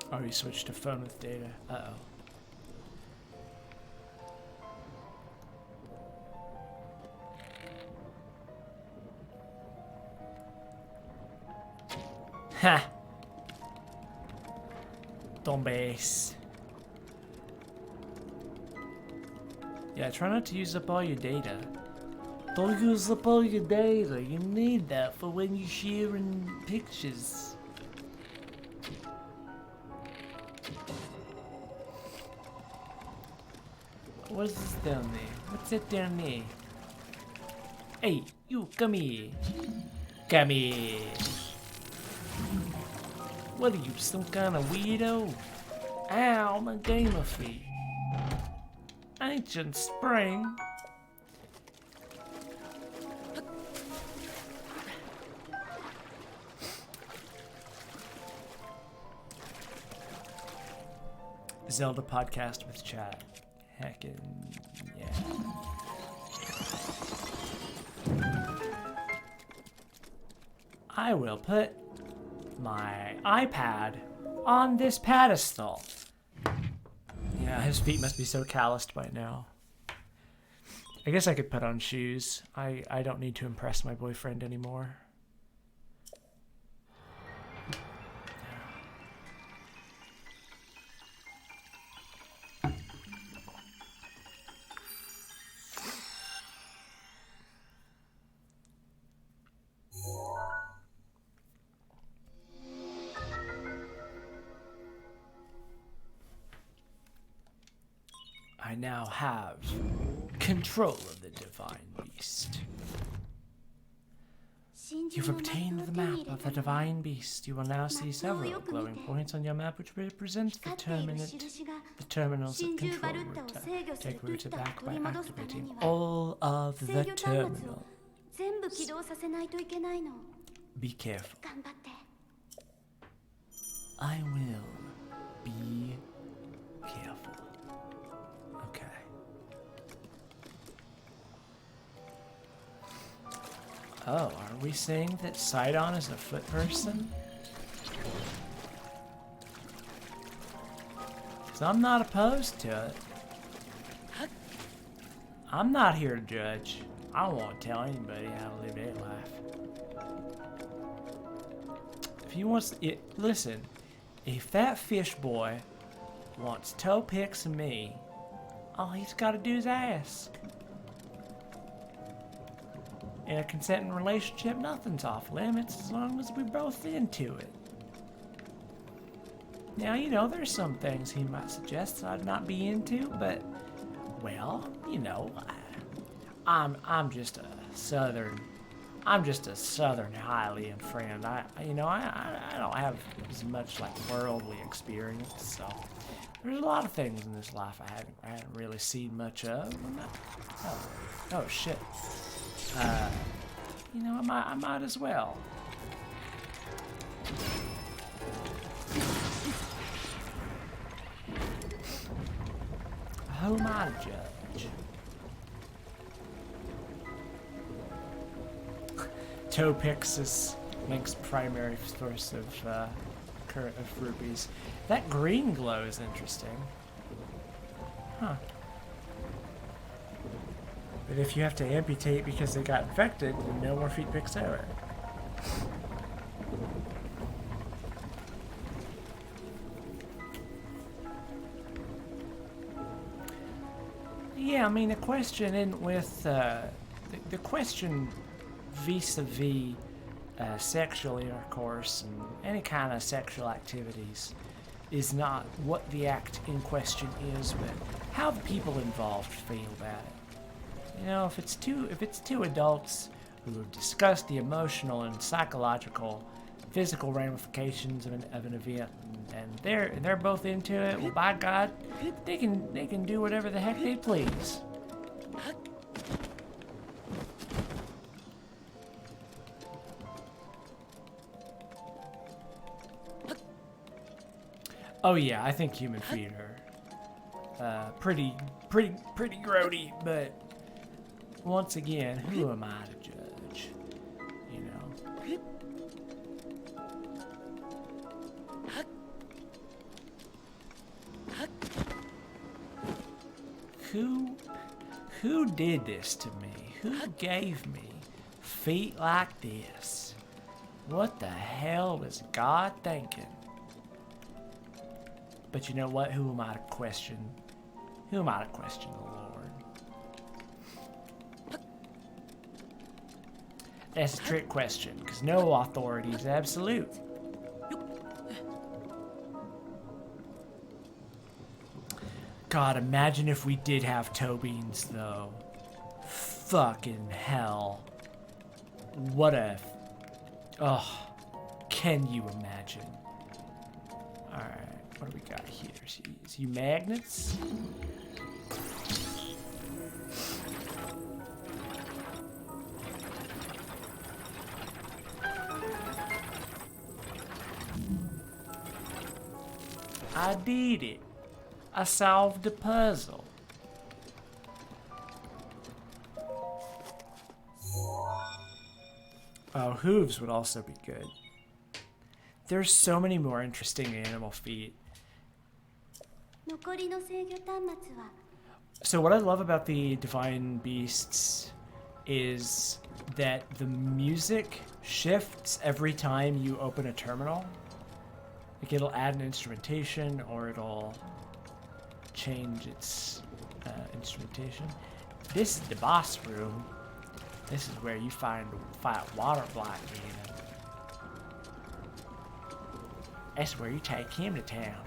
Oh, he switched to phone with data. Uh-oh. Ha! Tombes. Yeah, try not to use up all your data. Don't use up all your data. You need that for when you're sharing pictures. What's this down there? What's that down there? Hey, you, come here. Come here. What are you, some kind of weirdo? Ow, my gamer feet. Ancient Spring. Zelda podcast with chat. Heckin' yeah. I will put my iPad on this pedestal. Yeah, his feet must be so calloused by now. I guess I could put on shoes. I don't need to impress my boyfriend anymore. I now have control of the divine beast. You've obtained the map of the divine beast. You will now see several glowing points on your map which represent the terminals of control Ruta. Take Ruta back by activating all of the terminals. 全部起動させないといけないの。 Be careful. 頑張って。 I will be careful. Okay. Oh, are we saying that Sidon is a foot person? 'Cause I'm not opposed to it. I'm not here to judge. I won't tell anybody how to live their life. If he wants it, listen. If that fish boy wants toe pics of me, all he's got to do is ask. In a consenting relationship, nothing's off limits as long as we're both into it. Now, you know, there's some things he might suggest that I'd not be into, but, well, you know, I'm just a southern Hylian friend. I don't have as much like worldly experience, so there's a lot of things in this life I haven't really seen much of. Oh shit. You know, I might as well. Who am I to judge? Topix is Link's primary source of rupees. That green glow is interesting. Huh. But if you have to amputate because they got infected, then no more feet picks ever. Yeah, I mean, the question in with the question vis-a-vis sexual intercourse and any kind of sexual activities is not what the act in question is, but how the people involved feel about it. You know, if it's two adults who have discussed the emotional and psychological, physical ramifications of an event, and they're both into it, well, by God, they can do whatever the heck they please. Oh yeah, I think human feet are pretty grody, but once again, who am I to judge? You know. Who did this to me? Who gave me feet like this? What the hell was God thinking? But you know what? Who am I to question? Who am I to question the Lord? That's a trick question, because no authority is absolute. God, imagine if we did have toe beans, though. Fucking hell. What a... Oh, can you imagine? Alright, what do we got here? Is you magnets? I did it. I solved the puzzle. Oh, hooves would also be good. There's so many more interesting animal feet. So what I love about the Divine Beasts is that the music shifts every time you open a terminal. Like it'll add an instrumentation or it'll change its instrumentation. This is the boss room. This is where you fight Water Black Demon. That's where you take him to town.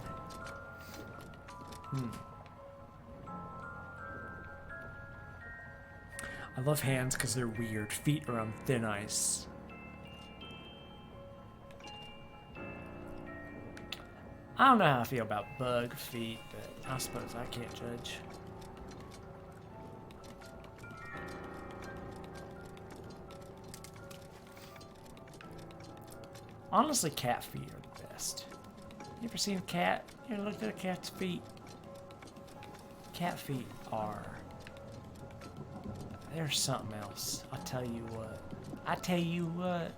I love hands because they're weird. Feet are on thin ice. I don't know how I feel about bug feet, but I suppose I can't judge. Honestly, cat feet are the best. You ever seen a cat? You ever looked at a cat's feet? Cat feet are... There's something else. I'll tell you what. I tell you what.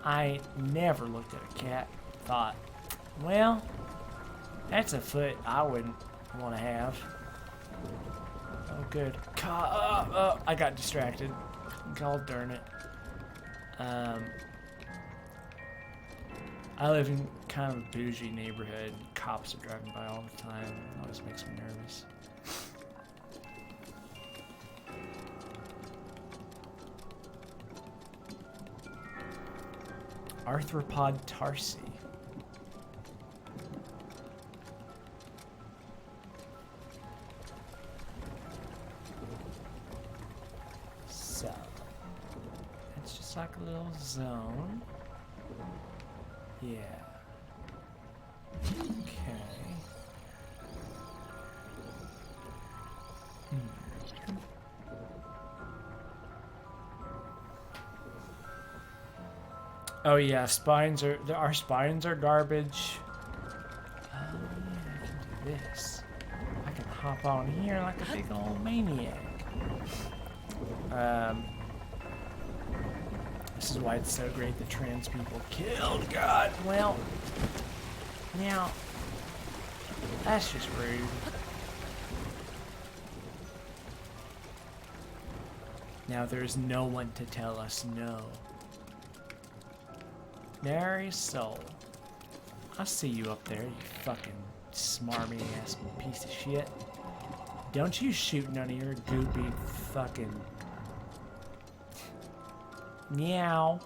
I never looked at a cat and thought, well, that's a foot I wouldn't want to have. Oh, good. I got distracted. God darn it. I live in kind of a bougie neighborhood. Cops are driving by all the time. It always makes me nervous. Arthropod tarsi. So, it's just like a little zone. Yeah. Okay. Oh yeah, our spines are garbage. Oh yeah, I can do this. I can hop on here like a big old maniac. This is why it's so great that trans people killed God. Well, now that's just rude. Now there's no one to tell us no. Mary Soul. I see you up there, you fucking smarmy ass piece of shit. Don't you shoot none of your goopy fucking... Meow.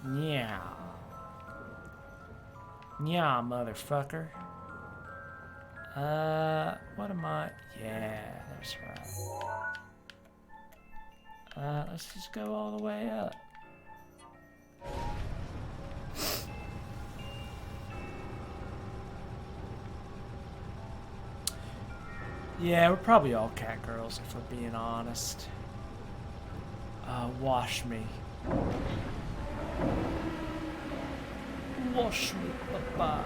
Meow. Meow, motherfucker. What am I? Yeah, that's right. Let's just go all the way up. Yeah, we're probably all cat girls if we're being honest. Wash me. Wash me, papa.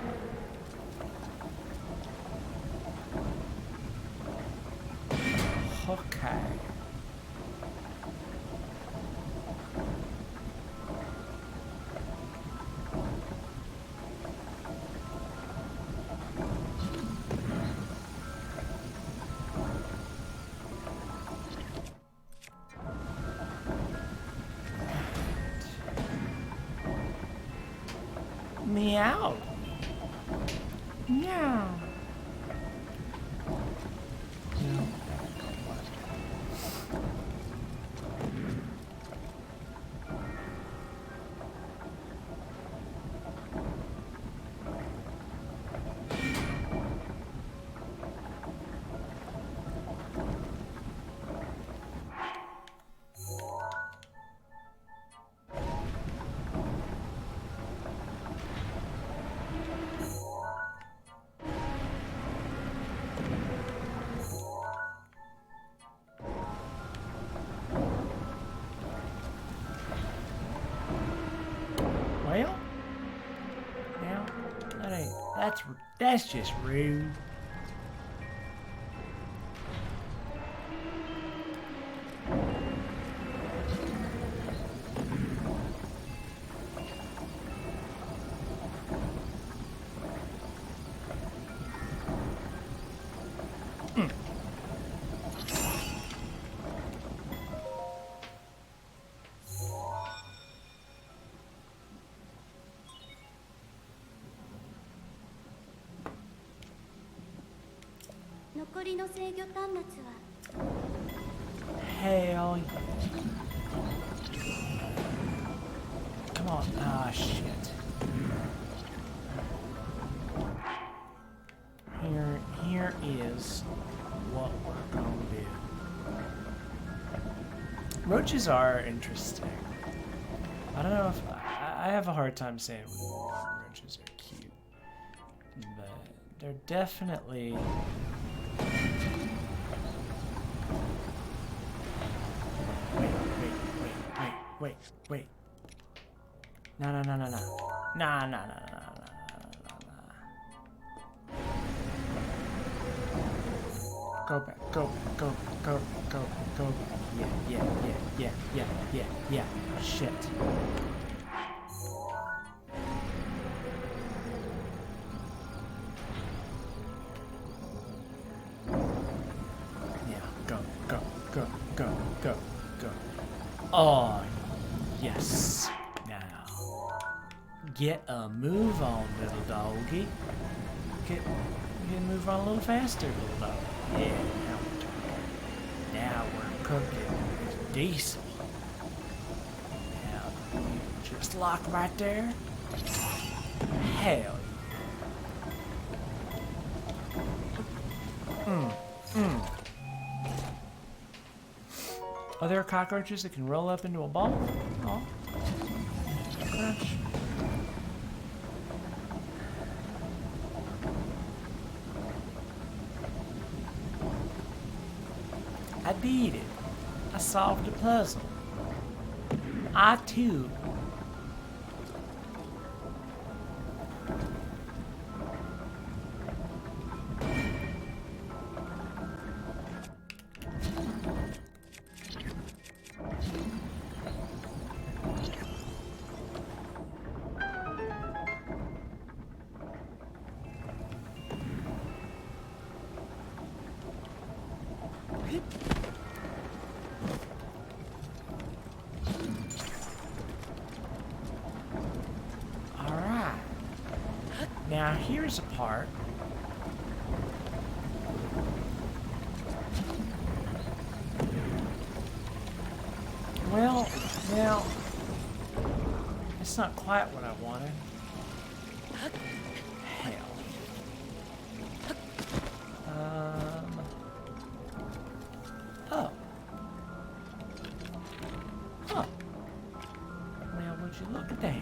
Okay. Meow. Meow. Well, now that's just rude. Hell yeah. Come on. Ah, shit. Here is what we're gonna do. Roaches are interesting. I don't know if... I have a hard time saying roaches are cute. But they're definitely... Wait. No. Nah. Go back. Yeah. Shit. Yeah, go. Oh, yes. Now, get a move on, little doggy. Get a move on a little faster, little dog. Yeah, now we're talking. Now we're cooking. Diesel. Now, just lock right there. Hell yeah. Are there cockroaches that can roll up into a ball? Oh. Crunch. I did it. I solved the puzzle. I too. Alright. Now here's a part. Well, now, it's not quite what I wanted. Hell. Oh. Huh. Well, would you look at that?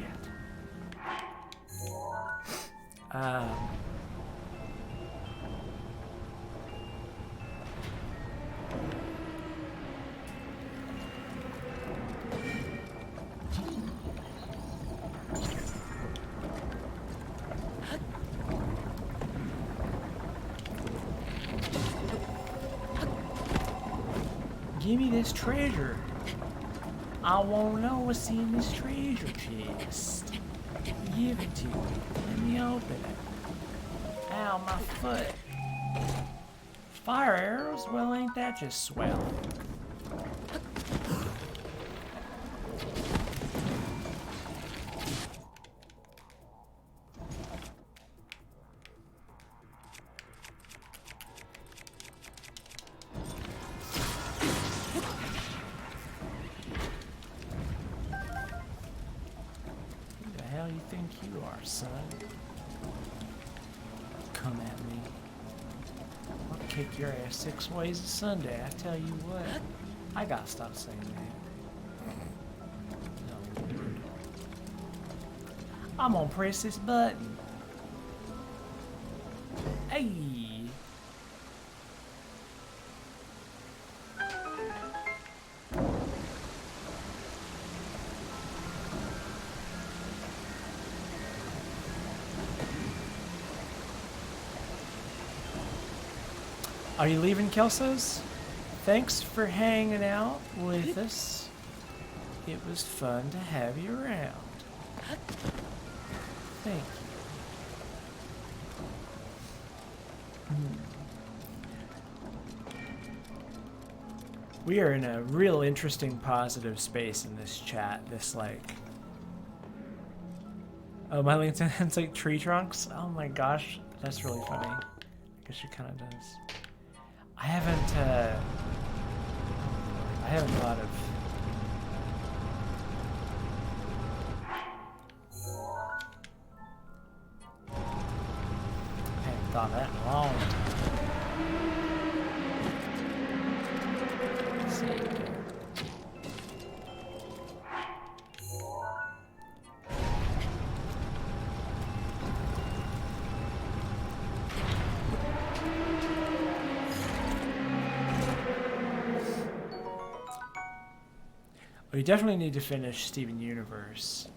Give me this treasure. I wanna know what's in this treasure chest. Give it to me. Let me open it. Ow, my foot. Fire arrows? Well, ain't that just swell? Who the hell you think you are, son? Come at me. I'll kick your ass 6 ways a Sunday, I tell you what. I gotta stop saying that. No, Lord. I'm gonna press this button. Hey! Are you leaving, Kelsos? Thanks for hanging out with us. It was fun to have you around. Thank you. We are in a real interesting positive space in this chat. This like... Oh, my LinkedIn's like tree trunks? Oh my gosh, that's really funny. I guess she kind of does. I haven't thought of... I haven't thought of that in a long time. Let's see here. We definitely need to finish Steven Universe.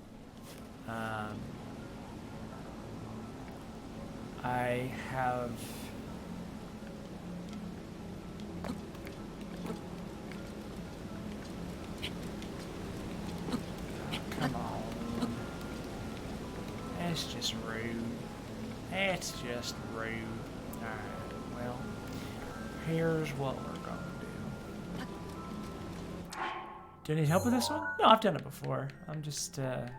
I have... Come on. That's just rude. That's just rude. Alright, well, here's what we're going to do. Do you need help with this one? No, I've done it before. I'm just gonna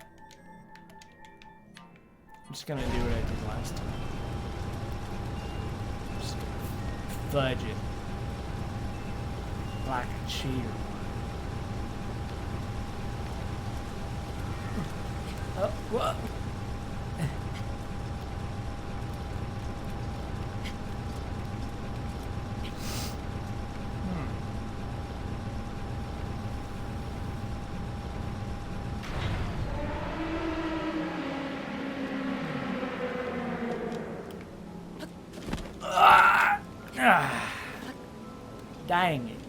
do what I did last time. I'm just gonna fudge it like a cheater. Whoa. Dang it.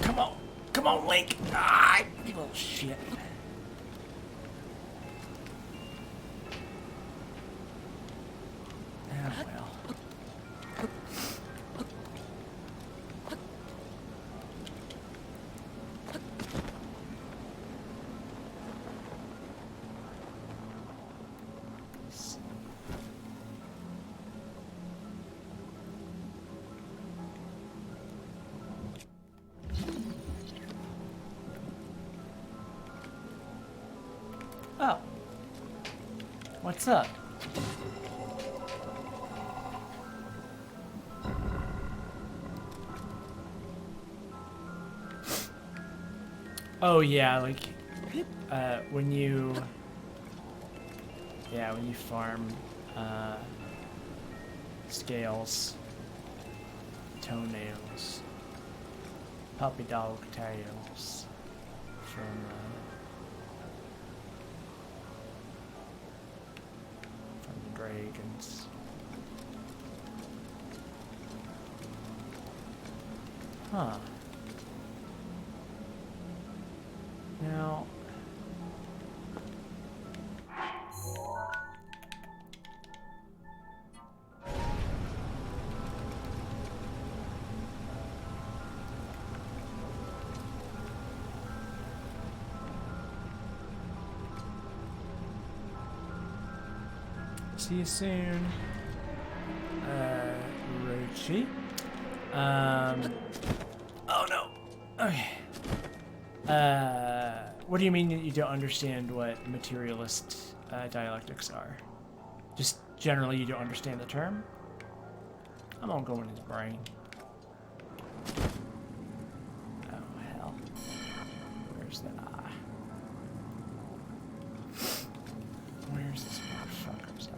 Come on. Come on, Link. Ah, you little shit. Ah, well. Oh. What's up? Oh yeah, like when you farm scales, toenails, puppy dog tails from the dragons. Huh. Now, see you soon, Rochi. Oh no. Okay. What do you mean that you don't understand what materialist dialectics are? Just generally you don't understand the term? I'm gonna go in his brain. Oh hell. Where's that eye? Where's this motherfucker's eye?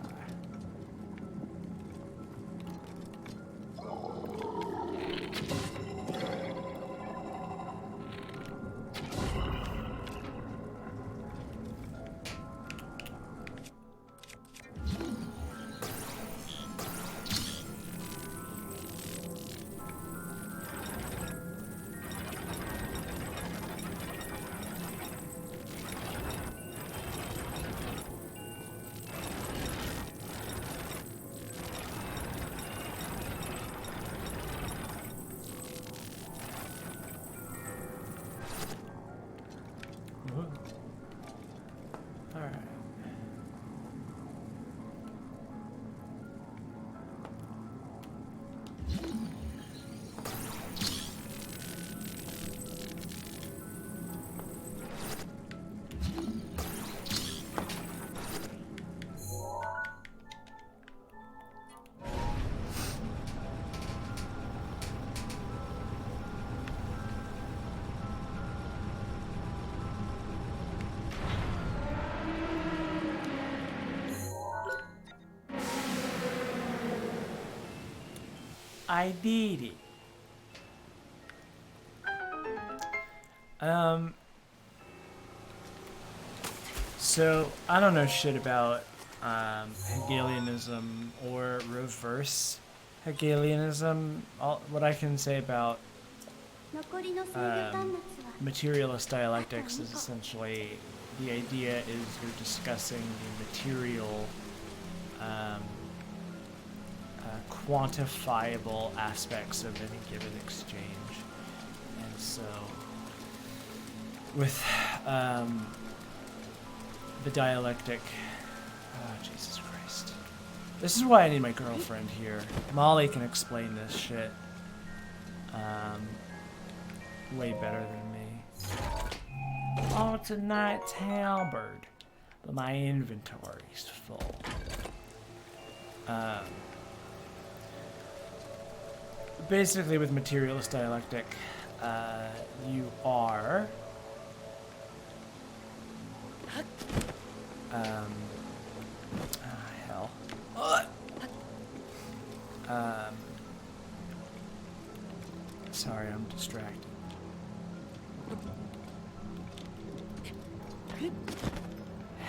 Alright. I did it. So I don't know shit about Hegelianism or reverse Hegelianism. What I can say about 残りの制御端末は materialist dialectics is essentially the idea is you're discussing the material, quantifiable aspects of any given exchange. And so, with the dialectic, oh Jesus Christ. This is why I need my girlfriend here. Molly can explain this shit way better than me. Oh, it's a knight's halberd. but my inventory's full. Basically, with materialist dialectic, you are hell. Sorry, I'm distracted.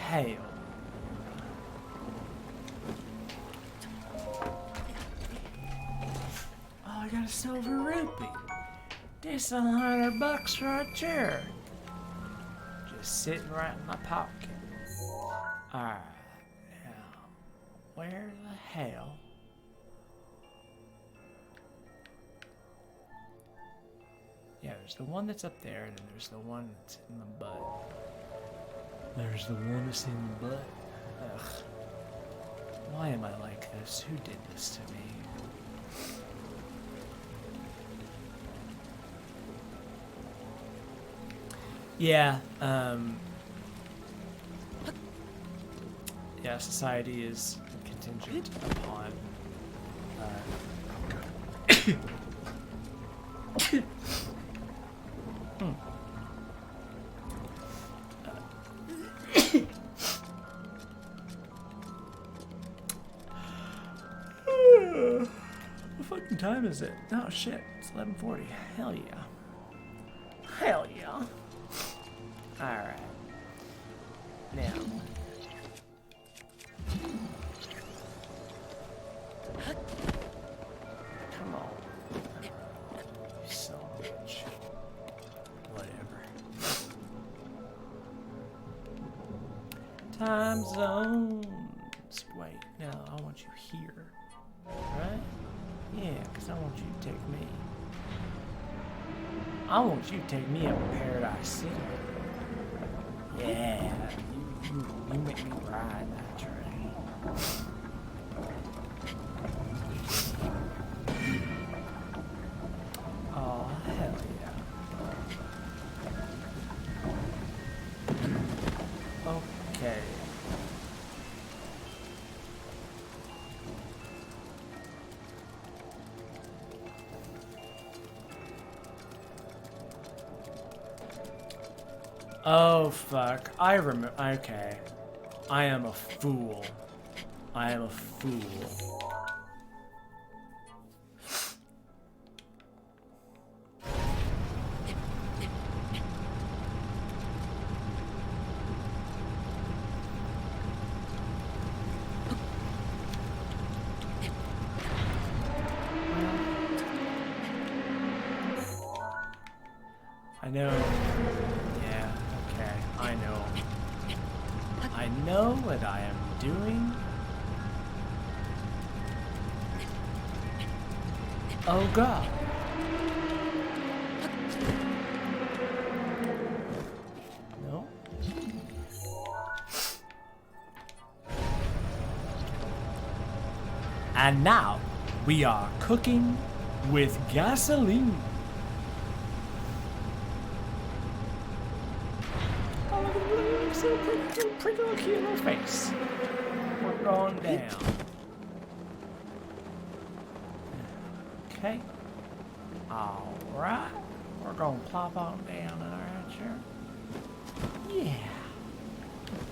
Hail. Oh, I got a silver rupee. This $100 right there. Just sitting right in my pocket. Alright. Now, where the hell? Yeah, there's the one that's up there, and then there's the one that's in the butt. There's the one that's in the butt. Ugh. Why am I like this? Who did this to me? Yeah, yeah, society is contingent upon, what fucking time is it? Oh shit, it's 11:40. Hell yeah. Hell yeah. Alright. Now. Come on. So much. Whatever. Time zones. Wait, no, I want you here. Right? Yeah, because I want you to take me. I want you to take me up to Paradise City. Yeah, you make me ride that train. Oh, hell yeah. Okay. Oh, fuck. I remember. Okay. I am a fool. I am a fool. I know. I know what I am doing. Oh God. No. And now we are cooking with gasoline. Pretty little cute little face. We're going down. Okay. Alright. We're gonna plop on down alright, sure. Yeah.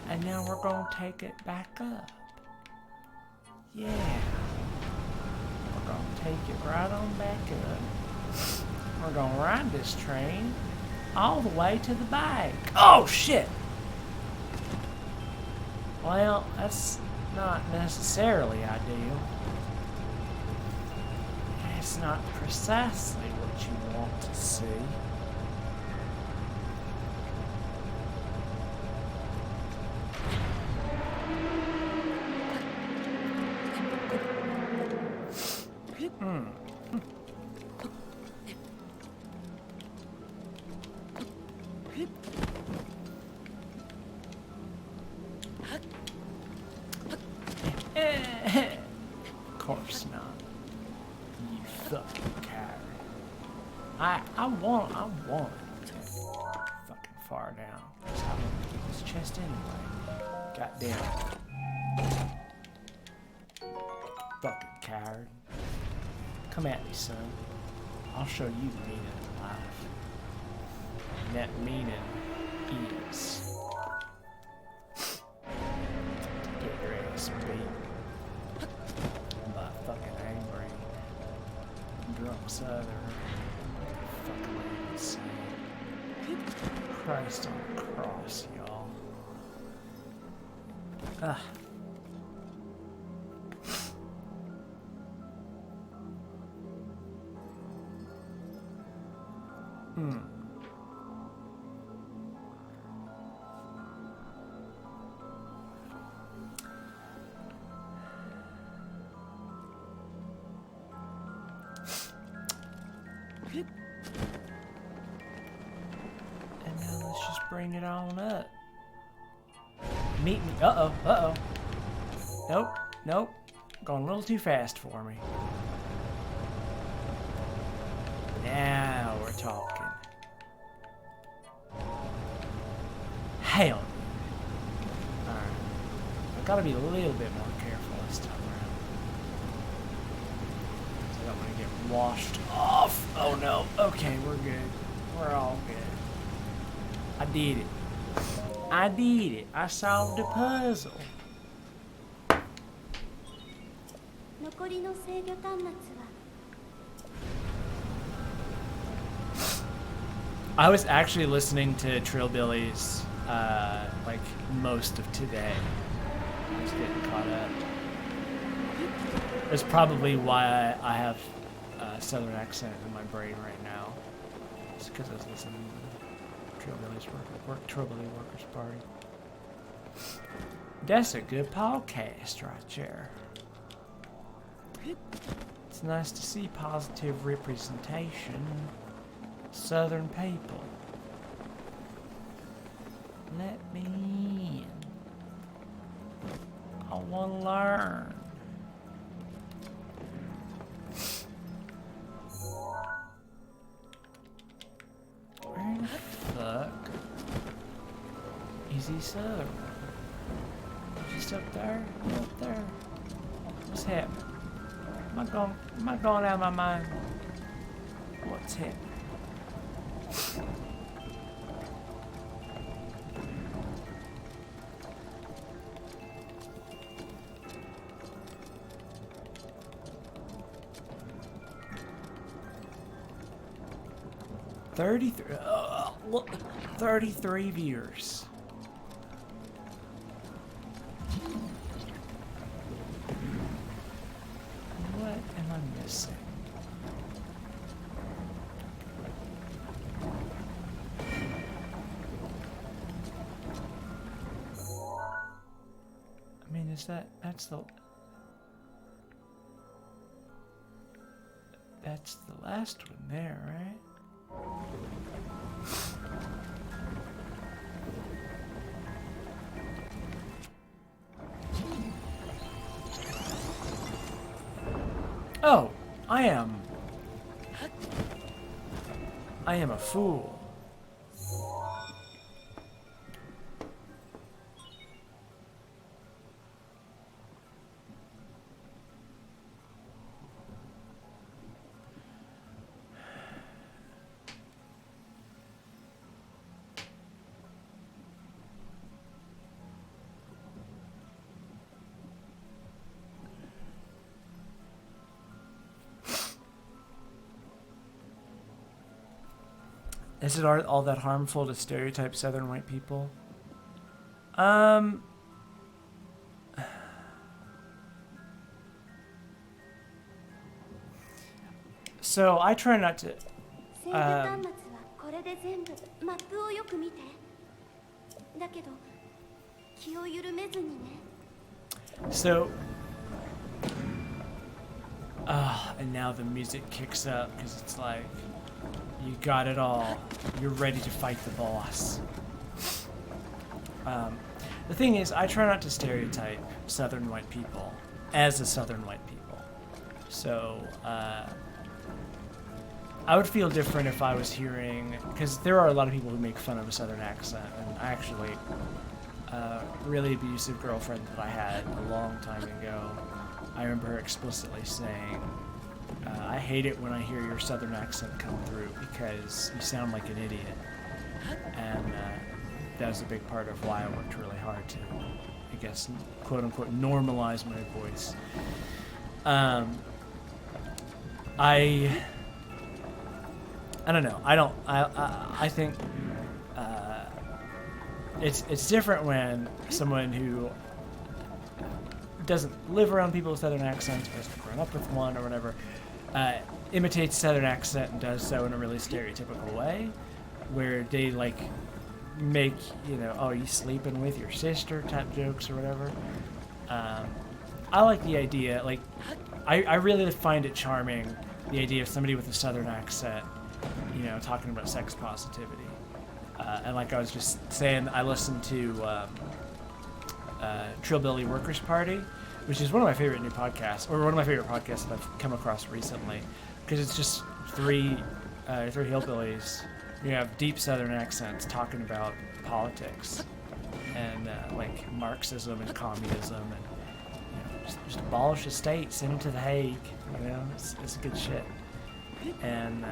And now we're gonna take it back up. Yeah. We're gonna take it right on back up. We're gonna ride this train all the way to the bank. Oh shit! Well, that's not necessarily ideal. It's not precisely what you want to see. Of course not. You fucking coward. I want fucking far down. That's how I'm gonna get this chest anyway. Goddamn. Fucking coward. Come at me, son. I'll show you the meaning of life. And that meaning is to get your ass beat by a fucking angry, drunk southerner. Fucking insane. Christ on the cross, y'all. Ah. And now let's just bring it on up. Meet me. Uh-oh, uh-oh. Nope, nope. Going a little too fast for me. Now we're talking. Hell. Alright. I've got to be a little bit more careful this time around. So I don't want to get washed off. Oh no. Okay, we're good. We're all good. I did it. I did it. I solved the puzzle. 残りの制御端末は I was actually listening to Trillbillies like most of today. I was getting caught up. That's probably why I have a southern accent in my brain right now. It's because I was listening to Trillbillies Trillbilly Workers Party. That's a good podcast right there. It's nice to see positive representation. Southern people. Let me in. I want to learn. Where the fuck is he Southern? Just up there? Up there? What's happening? Am I going out of my mind? What's happening? Look, 33 viewers. What am I missing? I mean, that's the last one there, right? Oh, I am a fool. Is it all that harmful to stereotype Southern white people? So I try not to. 制御端末はこれで全部マップをよく見て。だけど気を緩めずにね。So, and now the music kicks up because it's like, you got it all. You're ready to fight the boss. The thing is, I try not to stereotype Southern white people as a Southern white people. So, I would feel different if I was hearing, because there are a lot of people who make fun of a Southern accent, and I actually really abusive girlfriend that I had a long time ago, I remember her explicitly saying, I hate it when I hear your southern accent come through because you sound like an idiot. And that was a big part of why I worked really hard to, I guess, quote unquote, normalize my voice. I don't know. I think it's different when someone who doesn't live around people with southern accents or hasn't grown up with one or whatever imitates southern accent and does so in a really stereotypical way, where they like make, you know, oh, you sleeping with your sister type jokes or whatever. I like the idea, like I really find it charming, the idea of somebody with a southern accent, you know, talking about sex positivity. And like I was just saying, I listened to Trillbilly Workers Party, which is one of my favorite new podcasts, or one of my favorite podcasts that I've come across recently, because it's just three hillbillies who have deep southern accents talking about politics and like Marxism and communism and, you know, just abolish the state, send them to the Hague, you know, it's good shit. And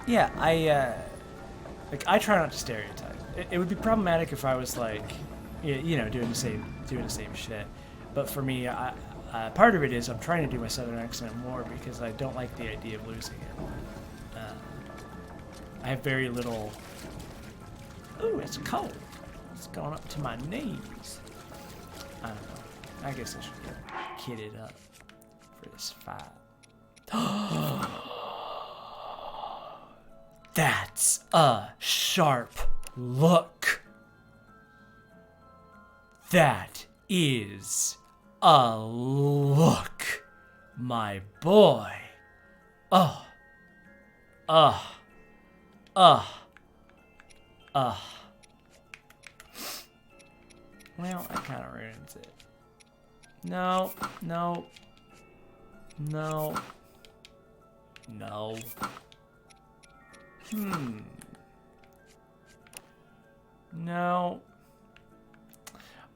yeah, I try not to stereotype. It would be problematic if I was like, you know, doing the same shit. But for me, part of it is I'm trying to do my southern accent more because I don't like the idea of losing it. I have very little. Ooh, it's cold. It's going up to my knees. I don't know. I guess I should get kitted up for this fight. That's a sharp look. That is a look, my boy. Well, that kind of ruins it. No. No.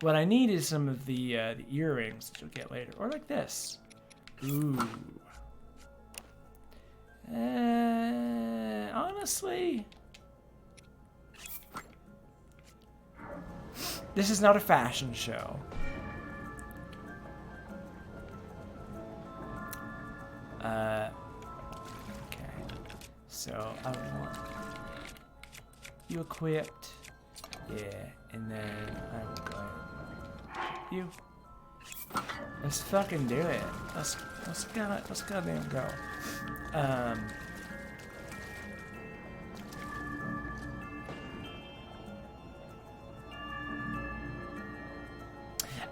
What I need is some of the earrings that you'll get later, or like this. Ooh. Honestly, this is not a fashion show. Okay. So I want you equipped. Yeah, and then I will go ahead and you. Let's fucking do it. Let's goddamn go.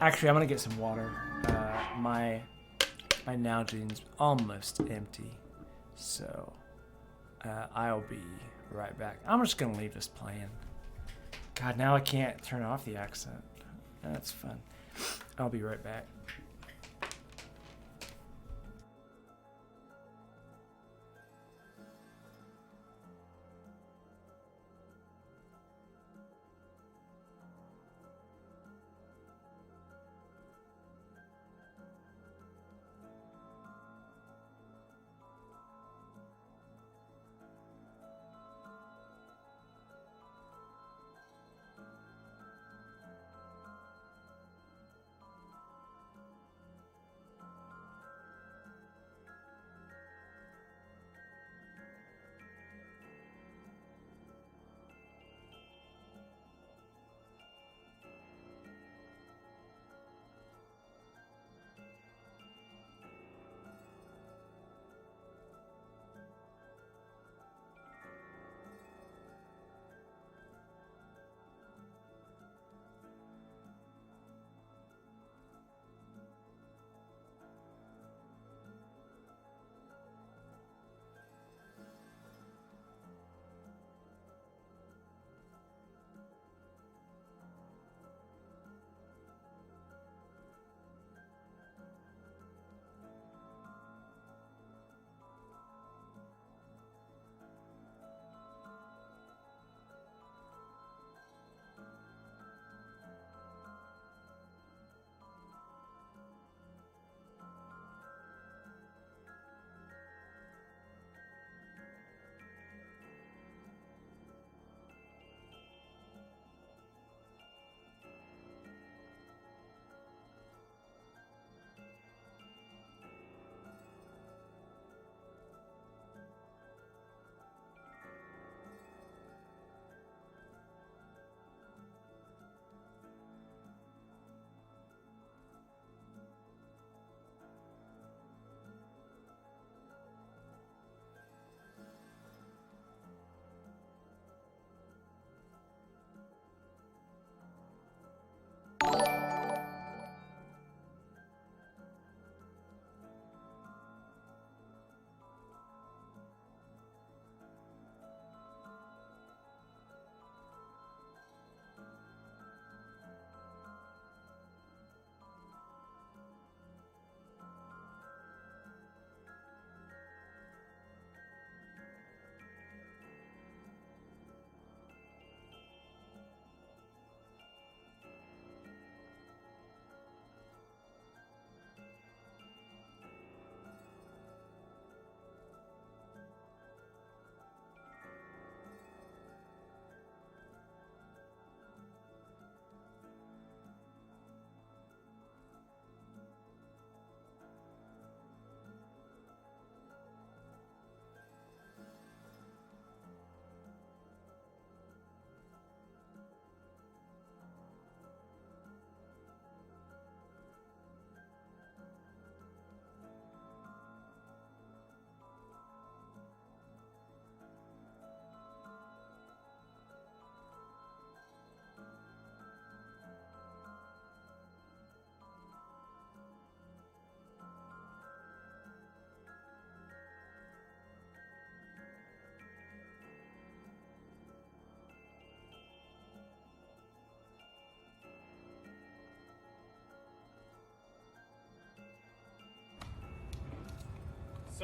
Actually, I'm gonna get some water. My Nalgene's almost empty, so I'll be right back. I'm just gonna leave this playing. God, now I can't turn off the accent. That's fun. I'll be right back.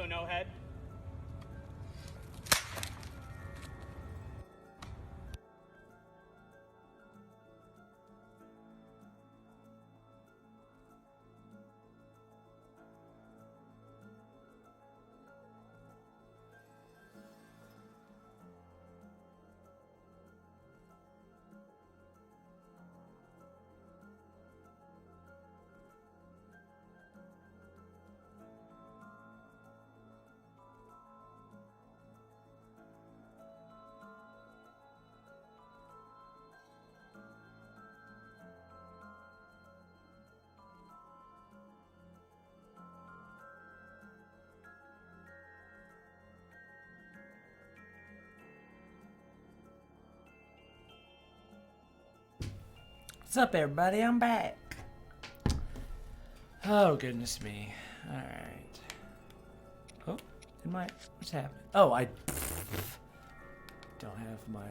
Also no head? What's up, everybody? I'm back. Oh, goodness me. Alright. Oh, what's happening? Oh, I don't have my,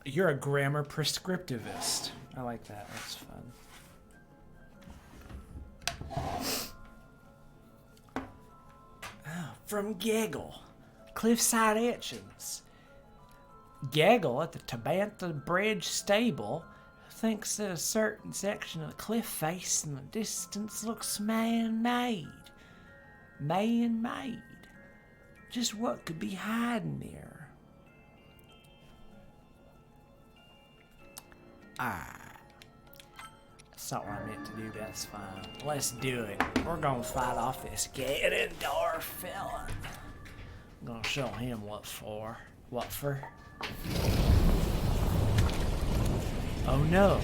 You're a grammar prescriptivist. I like that. That's fun. Oh, from Gaggle. Cliffside Etchings. Gaggle at the Tabantha Bridge Stable thinks that a certain section of the cliff face in the distance looks man-made. Man-made. Just what could be hiding there? That's not what I meant to do, but that's fine. Let's do it. We're gonna fight off this Ganondorf fella. I'm gonna show him what for. Oh no,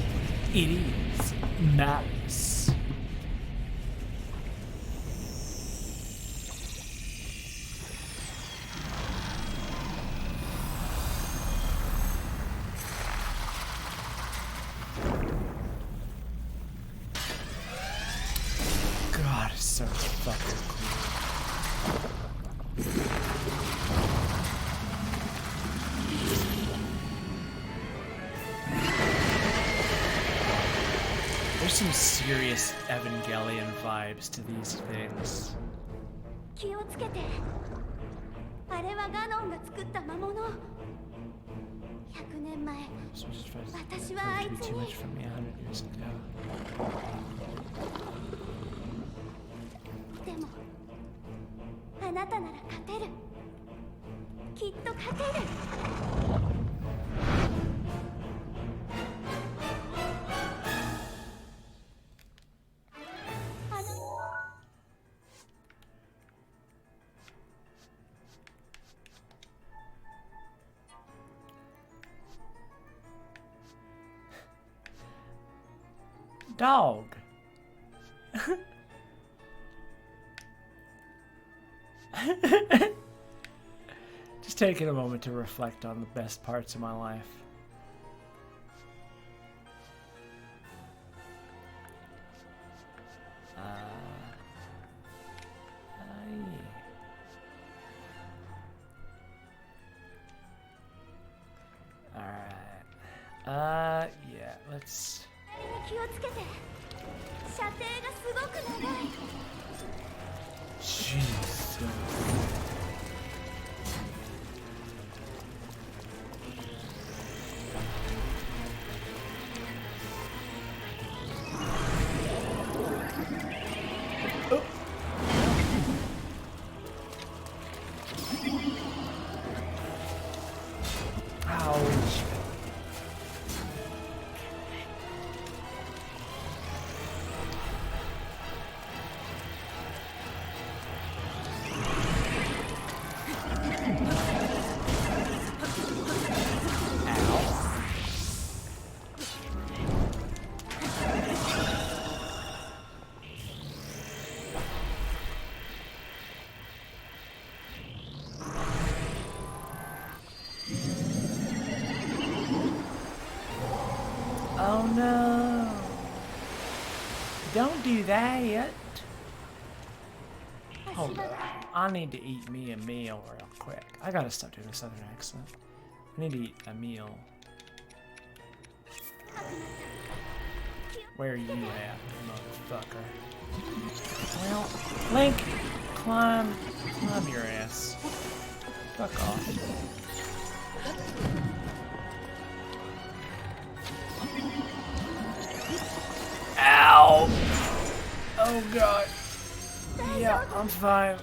it is Malice. God, it's so fucking cool. There's some serious Evangelion vibes to these things. 気をつけて。あれはガノンが作った魔物。100年前、 So just tries 私はあい to be つ too に much for me 100 years ago. でもあなたなら勝てる。きっと勝てる。あの Dog. Just taking a moment to reflect on the best parts of my life. Yeah. Alright. Yeah, let's... 気をつけて。射程がすごく長い。 Jesus. Ouch. Oh no. Don't do that. Hold up. I need to eat me a meal real quick. I gotta stop doing a southern accent. I need to eat a meal. Where are you at, motherfucker? Well, Link, climb your ass. Fuck off. Ow! Oh god. Yeah, I'm fine.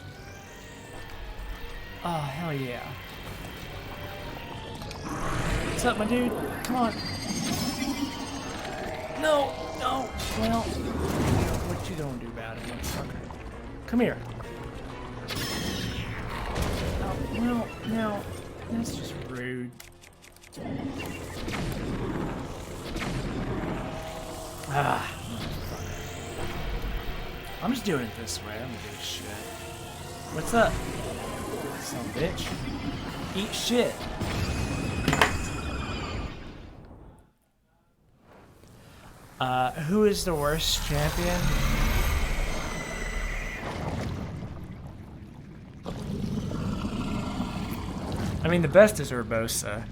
Oh, hell yeah. What's up, my dude? Come on. No, no. Well, what you gonna do about it, motherfucker? Come here. Oh, well, no. That's just rude. Ah. I'm just doing it this way. I don't give a shit. What's up? Some bitch. Eat shit. Who is the worst champion? I mean, the best is Urbosa.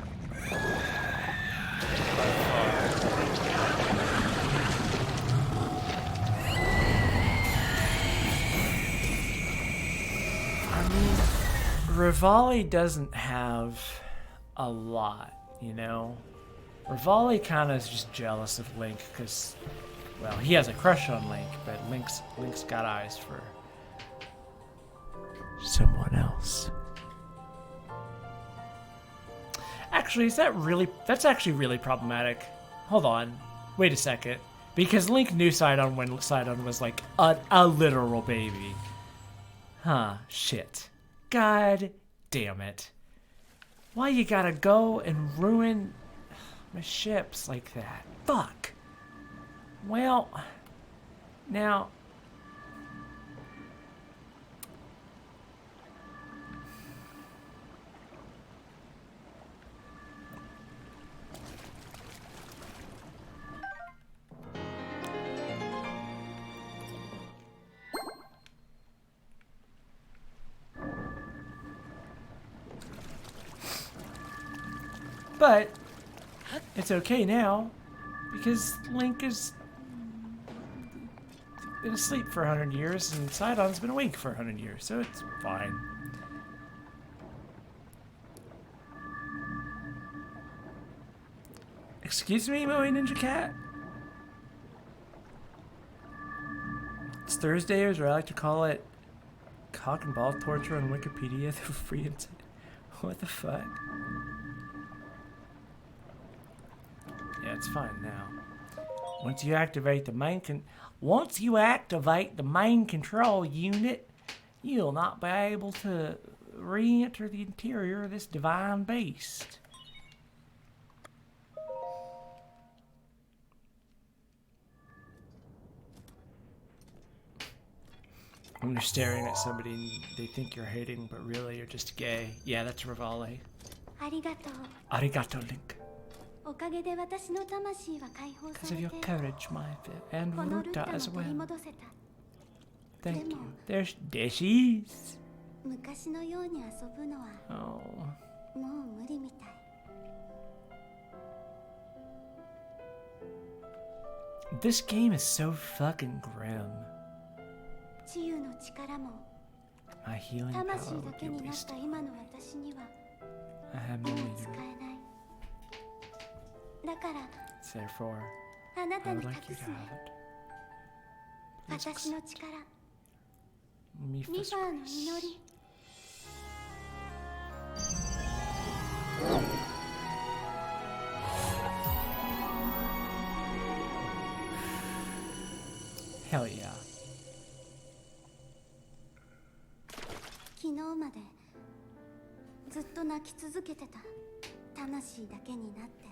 Rivali doesn't have a lot, you know? Rivali kind of is just jealous of Link because, well, he has a crush on Link, but Link's got eyes for someone else. Actually, that's actually really problematic. Hold on. Wait a second. Because Link knew Sidon when Sidon was like a literal baby. Huh, shit. God damn it. Why you gotta go and ruin my ships like that? Fuck. Well, now... But it's okay now because Link has been asleep for 100 years and Sidon's been awake for 100 years, so it's fine. Excuse me, Moe Ninja Cat? It's Thursday, or as I like to call it, cock and ball torture on Wikipedia. The free insight. What the fuck? Yeah, it's fine now. Once you activate the main control unit, you'll not be able to re-enter the interior of this divine beast. When you're staring at somebody and they think you're hating, but really you're just gay. Yeah, that's Rivali. Arigato, Link. Because of your courage, my fair, and Ruta as well. Thank you. There she is. Oh. This game is so fucking grim. My healing power will be wasted. I have no meter. Therefore, I would like you to have it. Please accept. Mifas grace. Hell yeah. 昨日までずっと泣き続けてた魂だけになって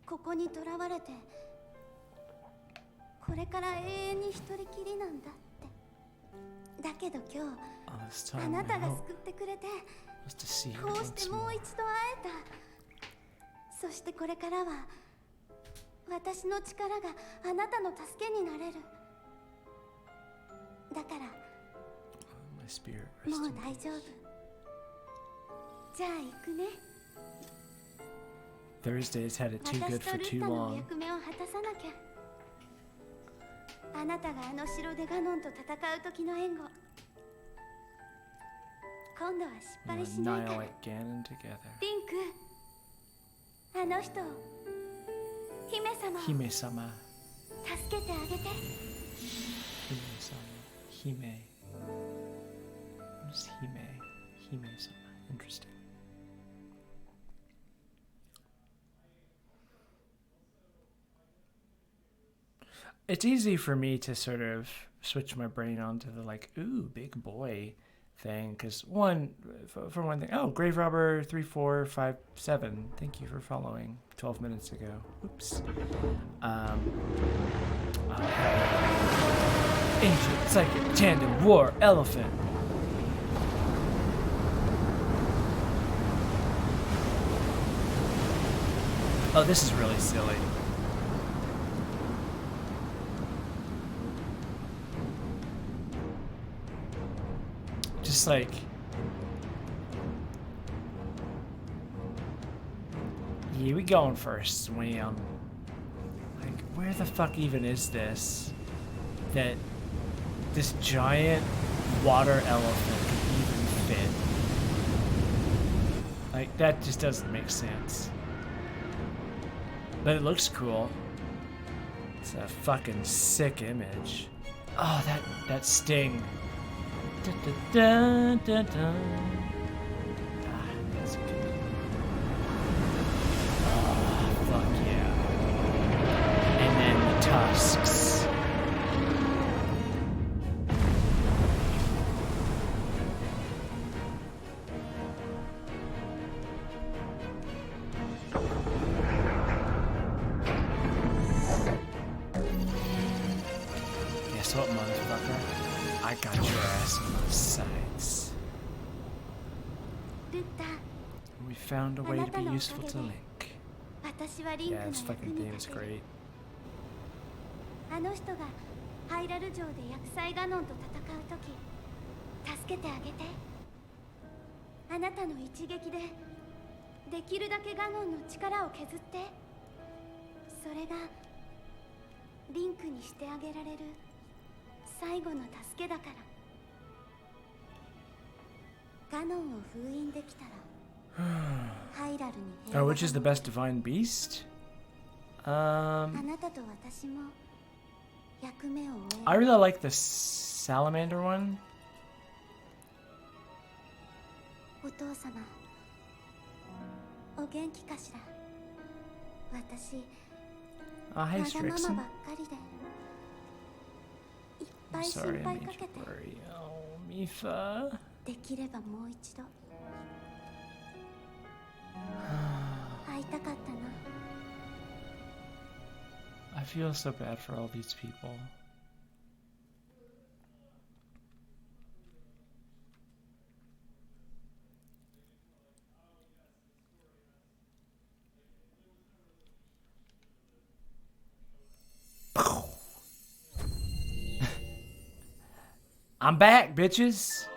ここに囚われてこれから永遠に一人きりなんだってだけど今日あなたが救ってくれてこうしてもう一度会えたそしてこれからは私の力があなたの助けになれるだから spirit も rest う in 大 peace. 丈夫。じゃあ行くね。 Thursdays had it too 私 good と for ル too ッタのお long. 役目を果たさなきゃ。あなたがあの城でガノンと戦う時の援護。今度は失 We'll 敗しないから。 annihilate Ganon together. リンク、あの人、姫様、 Hime-sama. 助けてあげて。 Hime-sama. Hime. What is Hime? Hime-sama. Interesting. It's easy for me to sort of switch my brain onto the like, ooh, big boy thing. Because for one thing, oh, Grave Robber 3457. Thank you for following 12 minutes ago. Oops. Ancient Psychic Tandem War Elephant. Oh, this is really silly. Just like yeah, we going for a swim. Like, where the fuck even is this? That this giant water elephant could even fit. Like, that just doesn't make sense. But it looks cool. It's a fucking sick image. Oh, that sting. Da, da, da, da, da. Ah, that's good. Oh, fuck yeah. And then the tusks. Guess what, motherfucker? I got your ass in my sights. ルッタ、 We found a way to be useful to Link. 私はリンク Yeah, の this 役 fucking に game 立 is てる。 great. あの人がハイラル城で薬剤ガノンと戦う時、助けてあげて。あなたの一撃でできるだけガノンの力を削って。それがリンクにしてあげられる最後の助けだから。ガノンを封印できたらハイラルに平和 Oh, が which is the best divine beast? あなたと私も役目を終え I really like the salamander one. お父様、お元気かしら。私、 Oh, hey, わがまま Strixon. ばっかりでいっぱ I'm い心 sorry I 配 made か you けて。 worry. Oh, Mifa. できればもう一度会いたかったな。 I feel so bad for all these people. I'm back, bitches.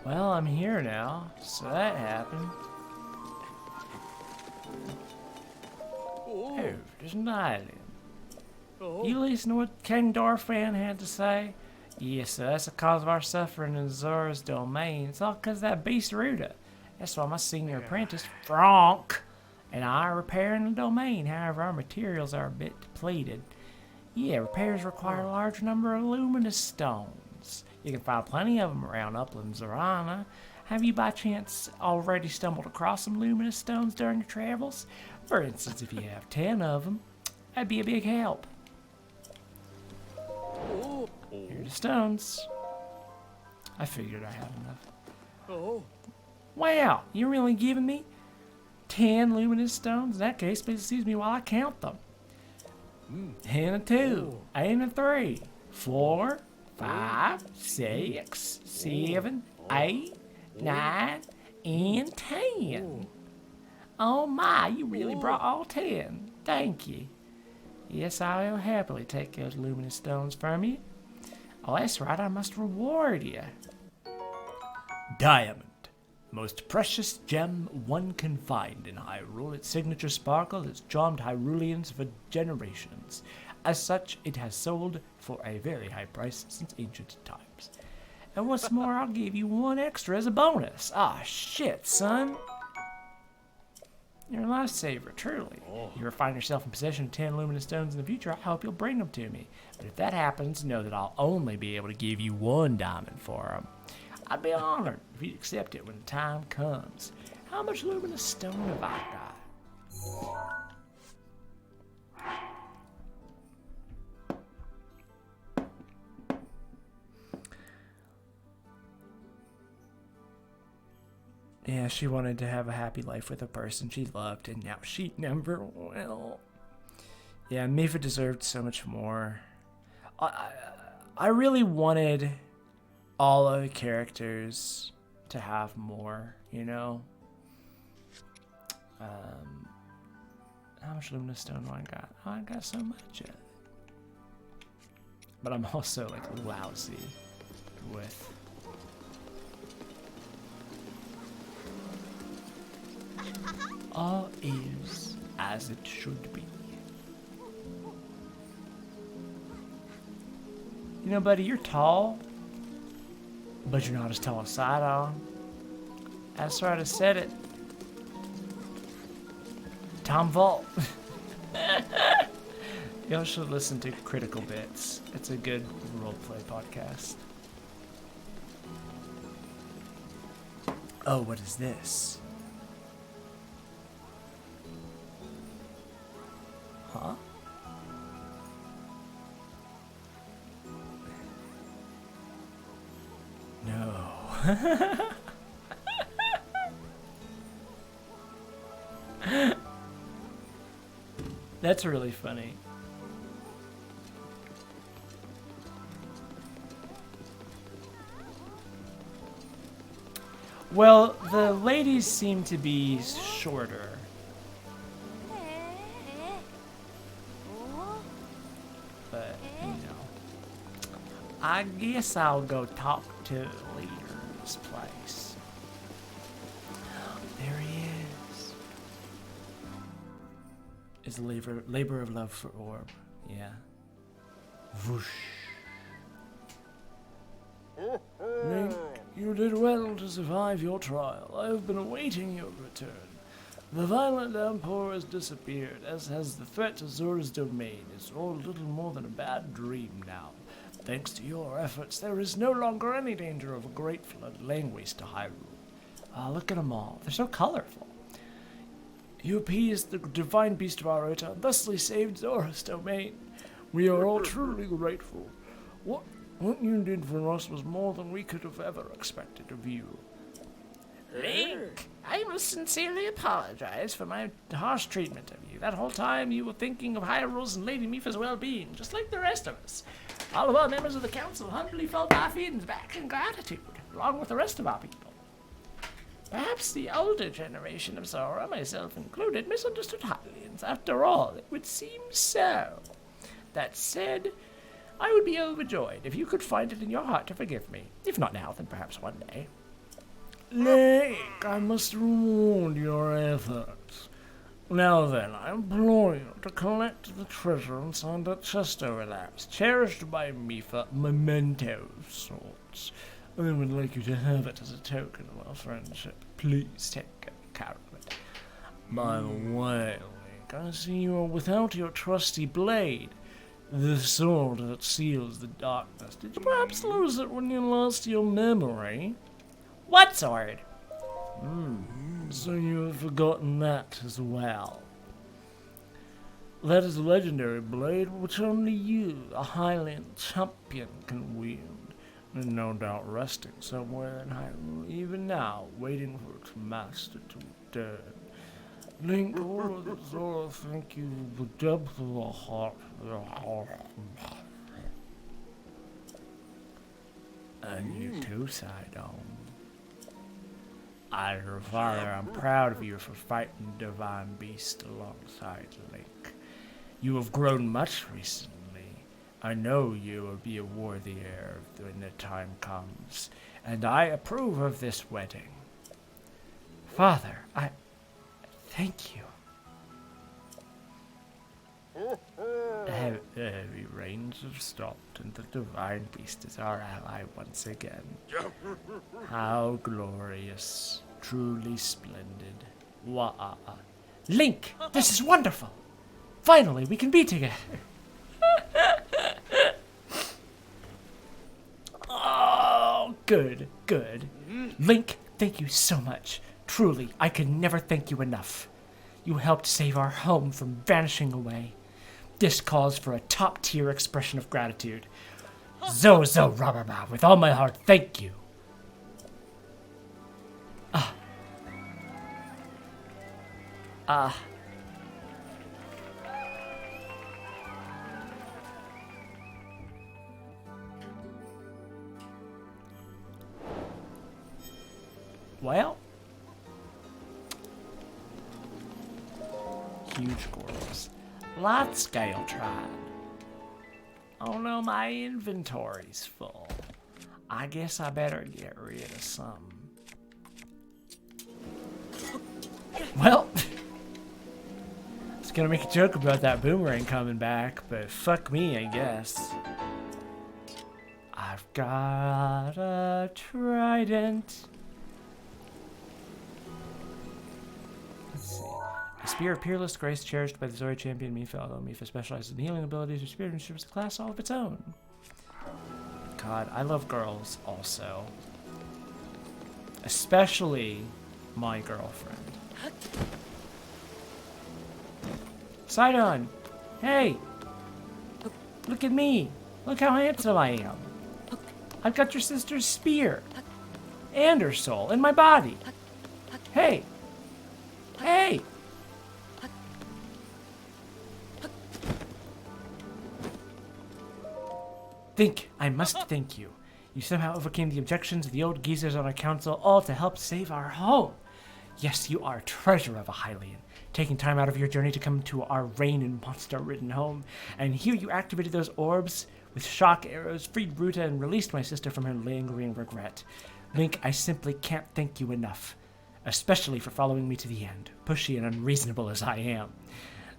Well, I'm here now, so that happened. Oh, there's an island. You listen to what King Dorfan had to say? Yes, sir, that's the cause of our suffering in Zora's domain. It's all because of that beast Ruda. That's why my senior apprentice, Frank, and I are repairing the domain. However, our materials are a bit depleted. Yeah, repairs require a large number of luminous stones. You can find plenty of them around Upland Zorana. Have you by chance already stumbled across some luminous stones during your travels? For instance, if you have 10 of them, that'd be a big help. Here are the stones. I figured I had enough. Wow, you're really giving me 10 luminous stones? In that case, please excuse me while I count them. 10 and 2, 8 and 3, 4, 5, 6, 7, 8, 9, and 10. Oh my, you really brought all 10. Thank you. Yes, I will happily take those luminous stones from you. Oh, that's right, I must reward you. Diamond. Most precious gem one can find in Hyrule. Its signature sparkle has charmed Hyruleans for generations. As such, it has sold for a very high price since ancient times. And what's more, I'll give you 1 extra as a bonus. Ah, shit, son. You're a lifesaver, truly. If you ever find yourself in possession of 10 luminous stones in the future, I hope you'll bring them to me. But if that happens, know that I'll only be able to give you 1 diamond for them. I'd be honored if you'd accept it when the time comes. How much luminous stone have I got? Yeah, she wanted to have a happy life with a person she loved, and now she never will. Yeah, Mifa deserved so much more. I really wanted all of the characters to have more, you know? How much luminous stone do I got? Oh, I got so much of it. But I'm also, like, lousy with... All is as it should be. You know, buddy, you're tall, but you're not as tall as Sidon. That's right, I said it. Tom Vault. Y'all should listen to Critical Bits. It's a good roleplay podcast. Oh, what is this? Huh? No. That's really funny. Well, the ladies seem to be shorter. But, you know. I guess I'll go talk to the leader of this place. There he is. Is the labor of love for orb. Yeah. Whoosh. Link, you did well to survive your trial. I have been awaiting your return. The violent downpour has disappeared, as has the threat to Zora's domain. It's all little more than a bad dream now. Thanks to your efforts, there is no longer any danger of a great flood laying waste to Hyrule. Look at them all. They're so colorful. You appeased the divine beast of Arota, and thusly saved Zora's domain. We are all truly grateful. What you did for us was more than we could have ever expected of you. Link, I must sincerely apologize for my harsh treatment of you. That whole time you were thinking of Hyrule's and Lady Mifa's well-being, just like the rest of us. All of our members of the council humbly felt our feelings back in gratitude, along with the rest of our people. Perhaps the older generation of Zora, myself included, misunderstood Hylians. After all, it would seem so. That said, I would be overjoyed if you could find it in your heart to forgive me. If not now, then perhaps one day. Link, I must reward your efforts. Now then, I implore you to collect the treasure inside that chest over there. It's cherished by me for memento of sorts. I would like you to have it as a token of our friendship. Please take care of it. By the way, Link, I see you are without your trusty blade. The sword that seals the darkness. Did you perhaps lose it when you lost your memory? What sword? So you have forgotten that as well. That is a legendary blade which only you, a Hylian champion, can wield. And no doubt resting somewhere in Hyrule, even now, waiting for its master to return. Link, Zora, thank you from the depth of the heart. And you too, Sidon. Father, I'm proud of you for fighting Divine Beast alongside Link. You have grown much recently. I know you will be a worthy heir when the time comes, and I approve of this wedding. Father, I thank you. The heavy rains have stopped, and the Divine Beast is our ally once again. How glorious, truly splendid. Wah. Link, this is wonderful. Finally, we can be together. Oh, good. Link, thank you so much. Truly, I could never thank you enough. You helped save our home from vanishing away. This calls for a top-tier expression of gratitude. Zo, Rababa, with all my heart, thank you. Well, huge squirrels. Large scale tried. Oh no, my inventory's full. I guess I better get rid of some. Well, I was gonna make a joke about that boomerang coming back, but fuck me, I guess. I've got a trident. Let's see. A spear of peerless grace cherished by the Zori champion Mifa, although Mifa specializes in healing abilities, her spirit ensures a class all of its own. God, I love girls also. Especially my girlfriend. Sidon! Hey! Look at me! Look how handsome I am! I've got your sister's spear! And her soul in my body! Hey! Hey! I must thank you. You somehow overcame the objections of the old geezers on our council, all to help save our home. Yes, you are a treasure of a Hylian, taking time out of your journey to come to our rain and monster-ridden home. And here you activated those orbs with shock arrows, freed Ruta, and released my sister from her lingering regret. Link, I simply can't thank you enough, especially for following me to the end, pushy and unreasonable as I am.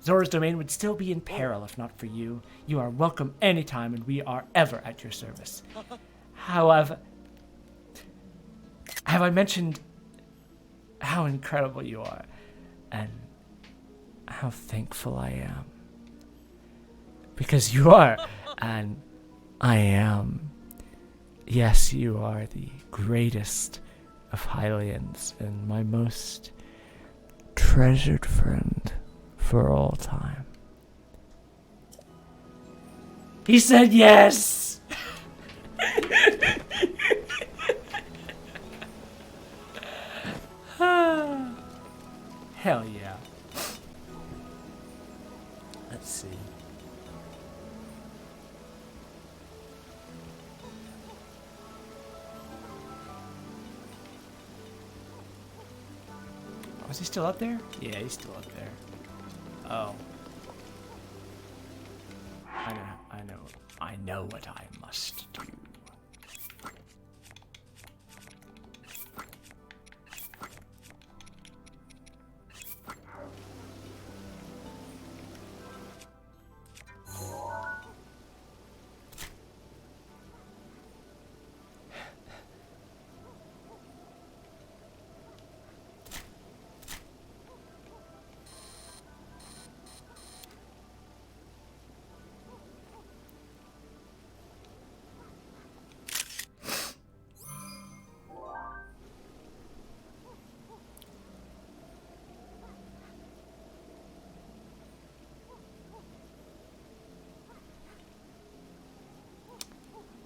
Zora's domain would still be in peril if not for you. You are welcome anytime, and we are ever at your service. However, have I mentioned how incredible you are, and how thankful I am? Because you are, and I am. Yes, you are the greatest of Hylians, and my most treasured friend for all time. He said yes! Hell yeah. Let's see. Oh, is he still up there? Yeah, he's still up there. Oh. I know what I must do.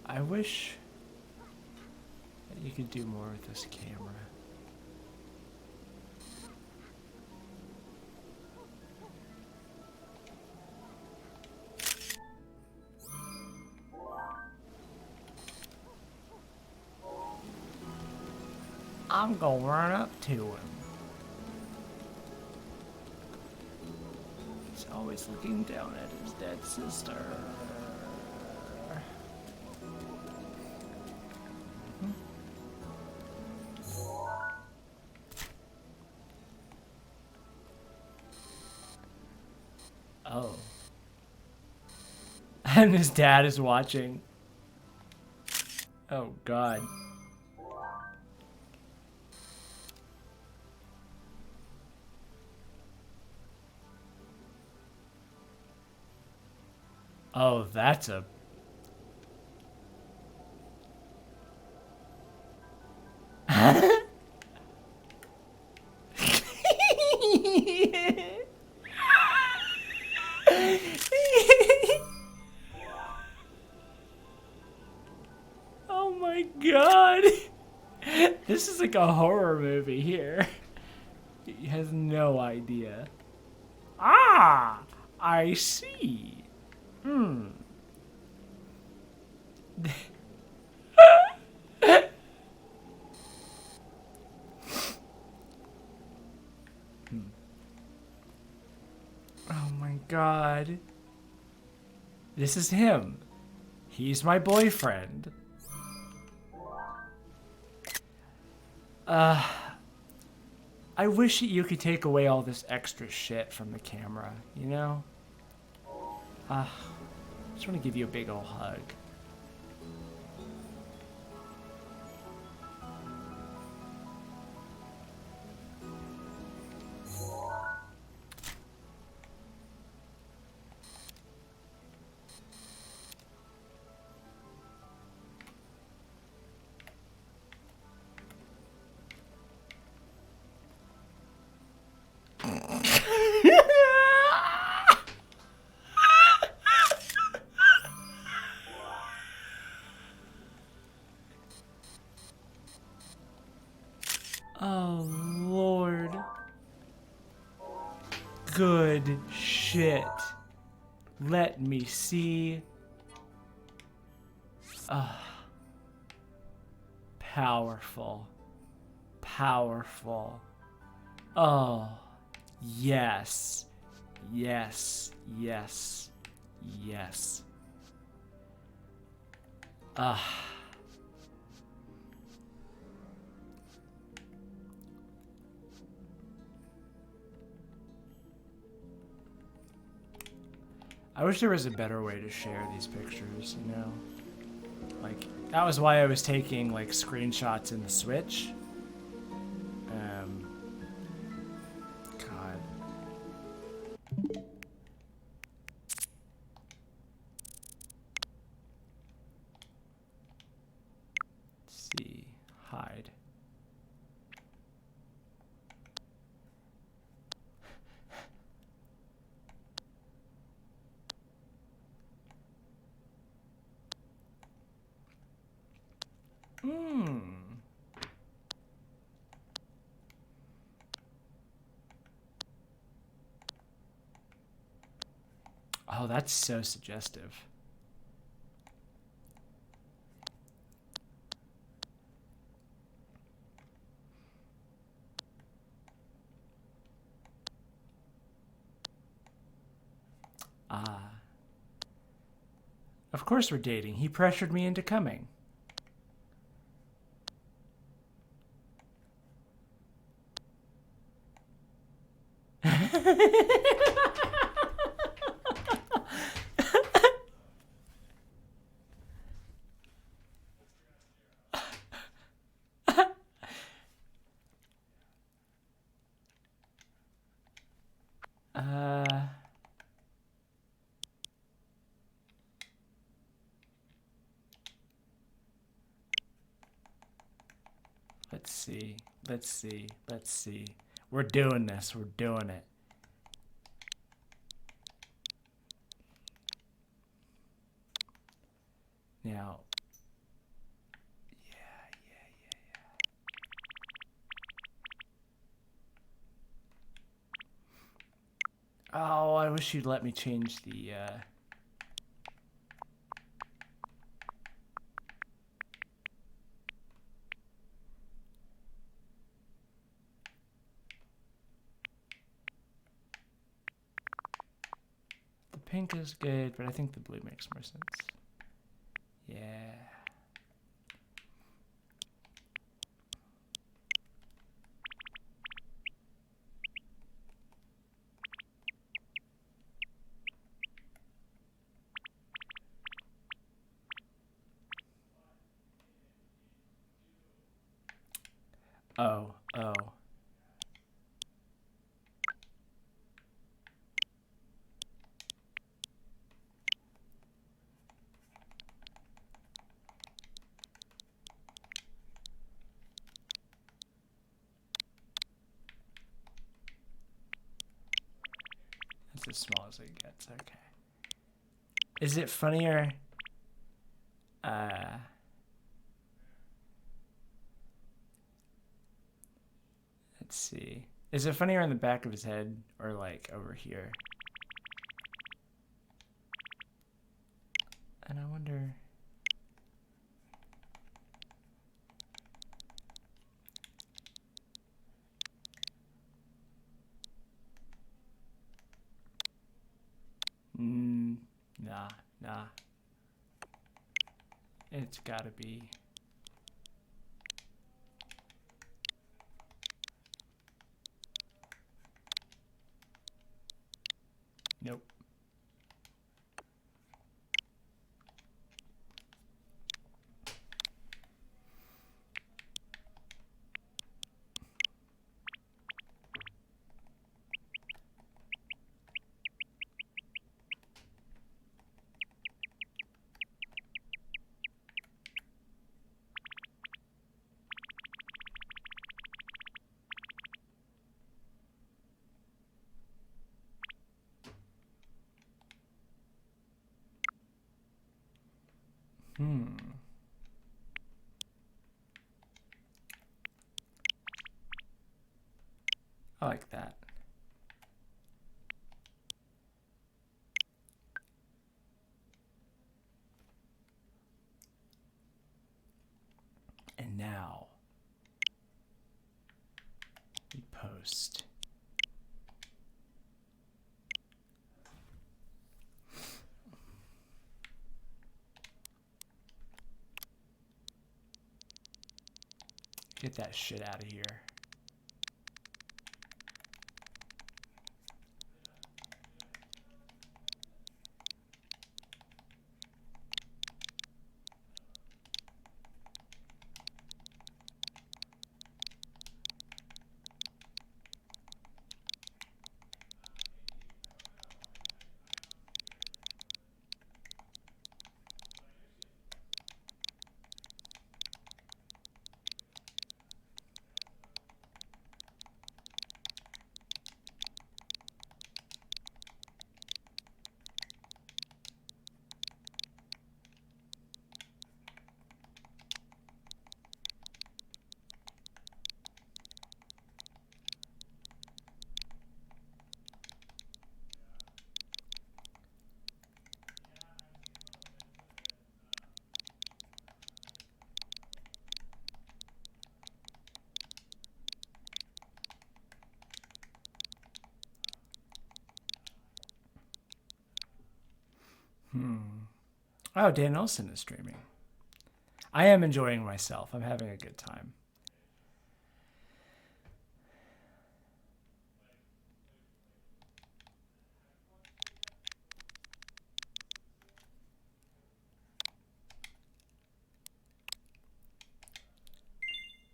I wish that you could do more with this camera. I'm gonna run up to him. He's always looking down at his dead sister. Oh. And his dad is watching. Oh, God. Oh, that's a... Oh my God. This is like a horror movie here. He has no idea. Ah, I see. Hmm. Oh my God. This is him. He's my boyfriend. I wish you could take away all this extra shit from the camera, you know? I just want to give you a big ol' hug. Oh, Lord. Good shit. Let me see. Powerful. Powerful. Oh, yes. Yes. Yes. Yes. I wish there was a better way to share these pictures, you know? Like, that was why I was taking, like, screenshots in the Switch. God. Let's see. Hide. Oh, that's so suggestive. Of course we're dating. He pressured me into coming. Let's see. Let's see. Let's see. We're doing this. We're doing it. Now. Oh, I wish you'd let me change the, pink is good, but I think the blue makes more sense. Yeah. Oh, oh. That's as small as it gets, okay. Is it funnier? Let's see. Is it funnier on the back of his head or like over here? And I wonder. Nah. It's gotta be. Nope. I like that. And now we post. Get that shit out of here. Oh, Dan Nelson is streaming. I am enjoying myself. I'm having a good time.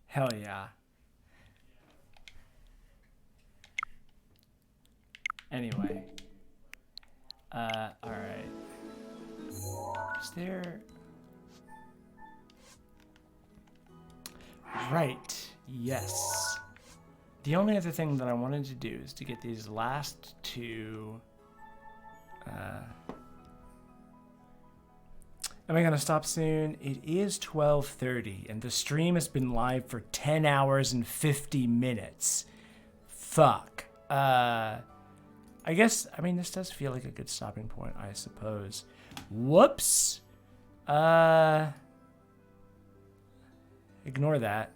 Hell yeah. Anyway. Alright. Is there... Right. Yes. The only other thing that I wanted to do is to get these last two... Am I gonna stop soon? It is 12:30 and the stream has been live for 10 hours and 50 minutes. Fuck. I guess, I mean, this does feel like a good stopping point, I suppose. Whoops. Ignore that.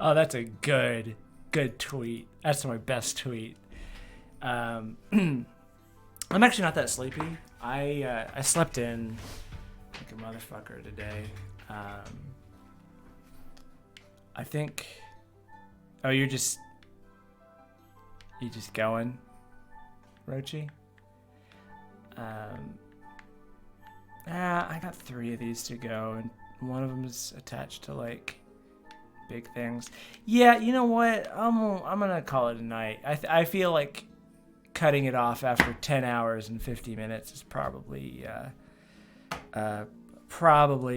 Oh, that's a good tweet. That's my best tweet. I'm actually not that sleepy. I slept in like a motherfucker today. I think. Oh, you just going, Rochi? I got 3 of these to go, and one of them is attached to like big things. Yeah, you know what? I'm gonna call it a night. I feel like cutting it off after 10 hours and 50 minutes is probably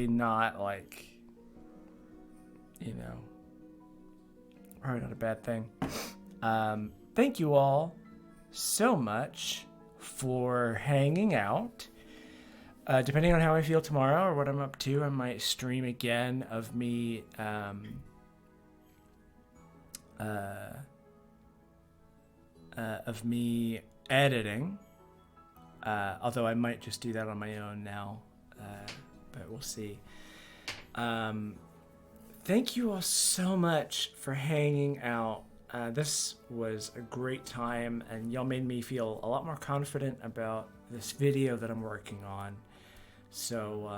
not like, you know, probably not a bad thing. Thank you all so much for hanging out. Depending on how I feel tomorrow or what I'm up to, I might stream again of me editing. Although I might just do that on my own now, but we'll see. Thank you all so much for hanging out. This was a great time, and y'all made me feel a lot more confident about this video that I'm working on. So,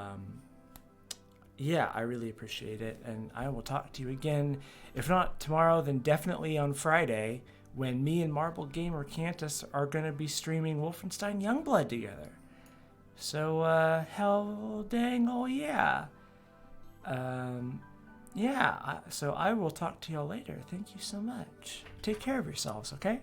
yeah, I really appreciate it, and I will talk to you again. If not tomorrow, then definitely on Friday, when me and Marble Gamer Cantus are going to be streaming Wolfenstein Youngblood together. So, hell dang, oh yeah. So I will talk to y'all later. Thank you so much. Take care of yourselves, okay?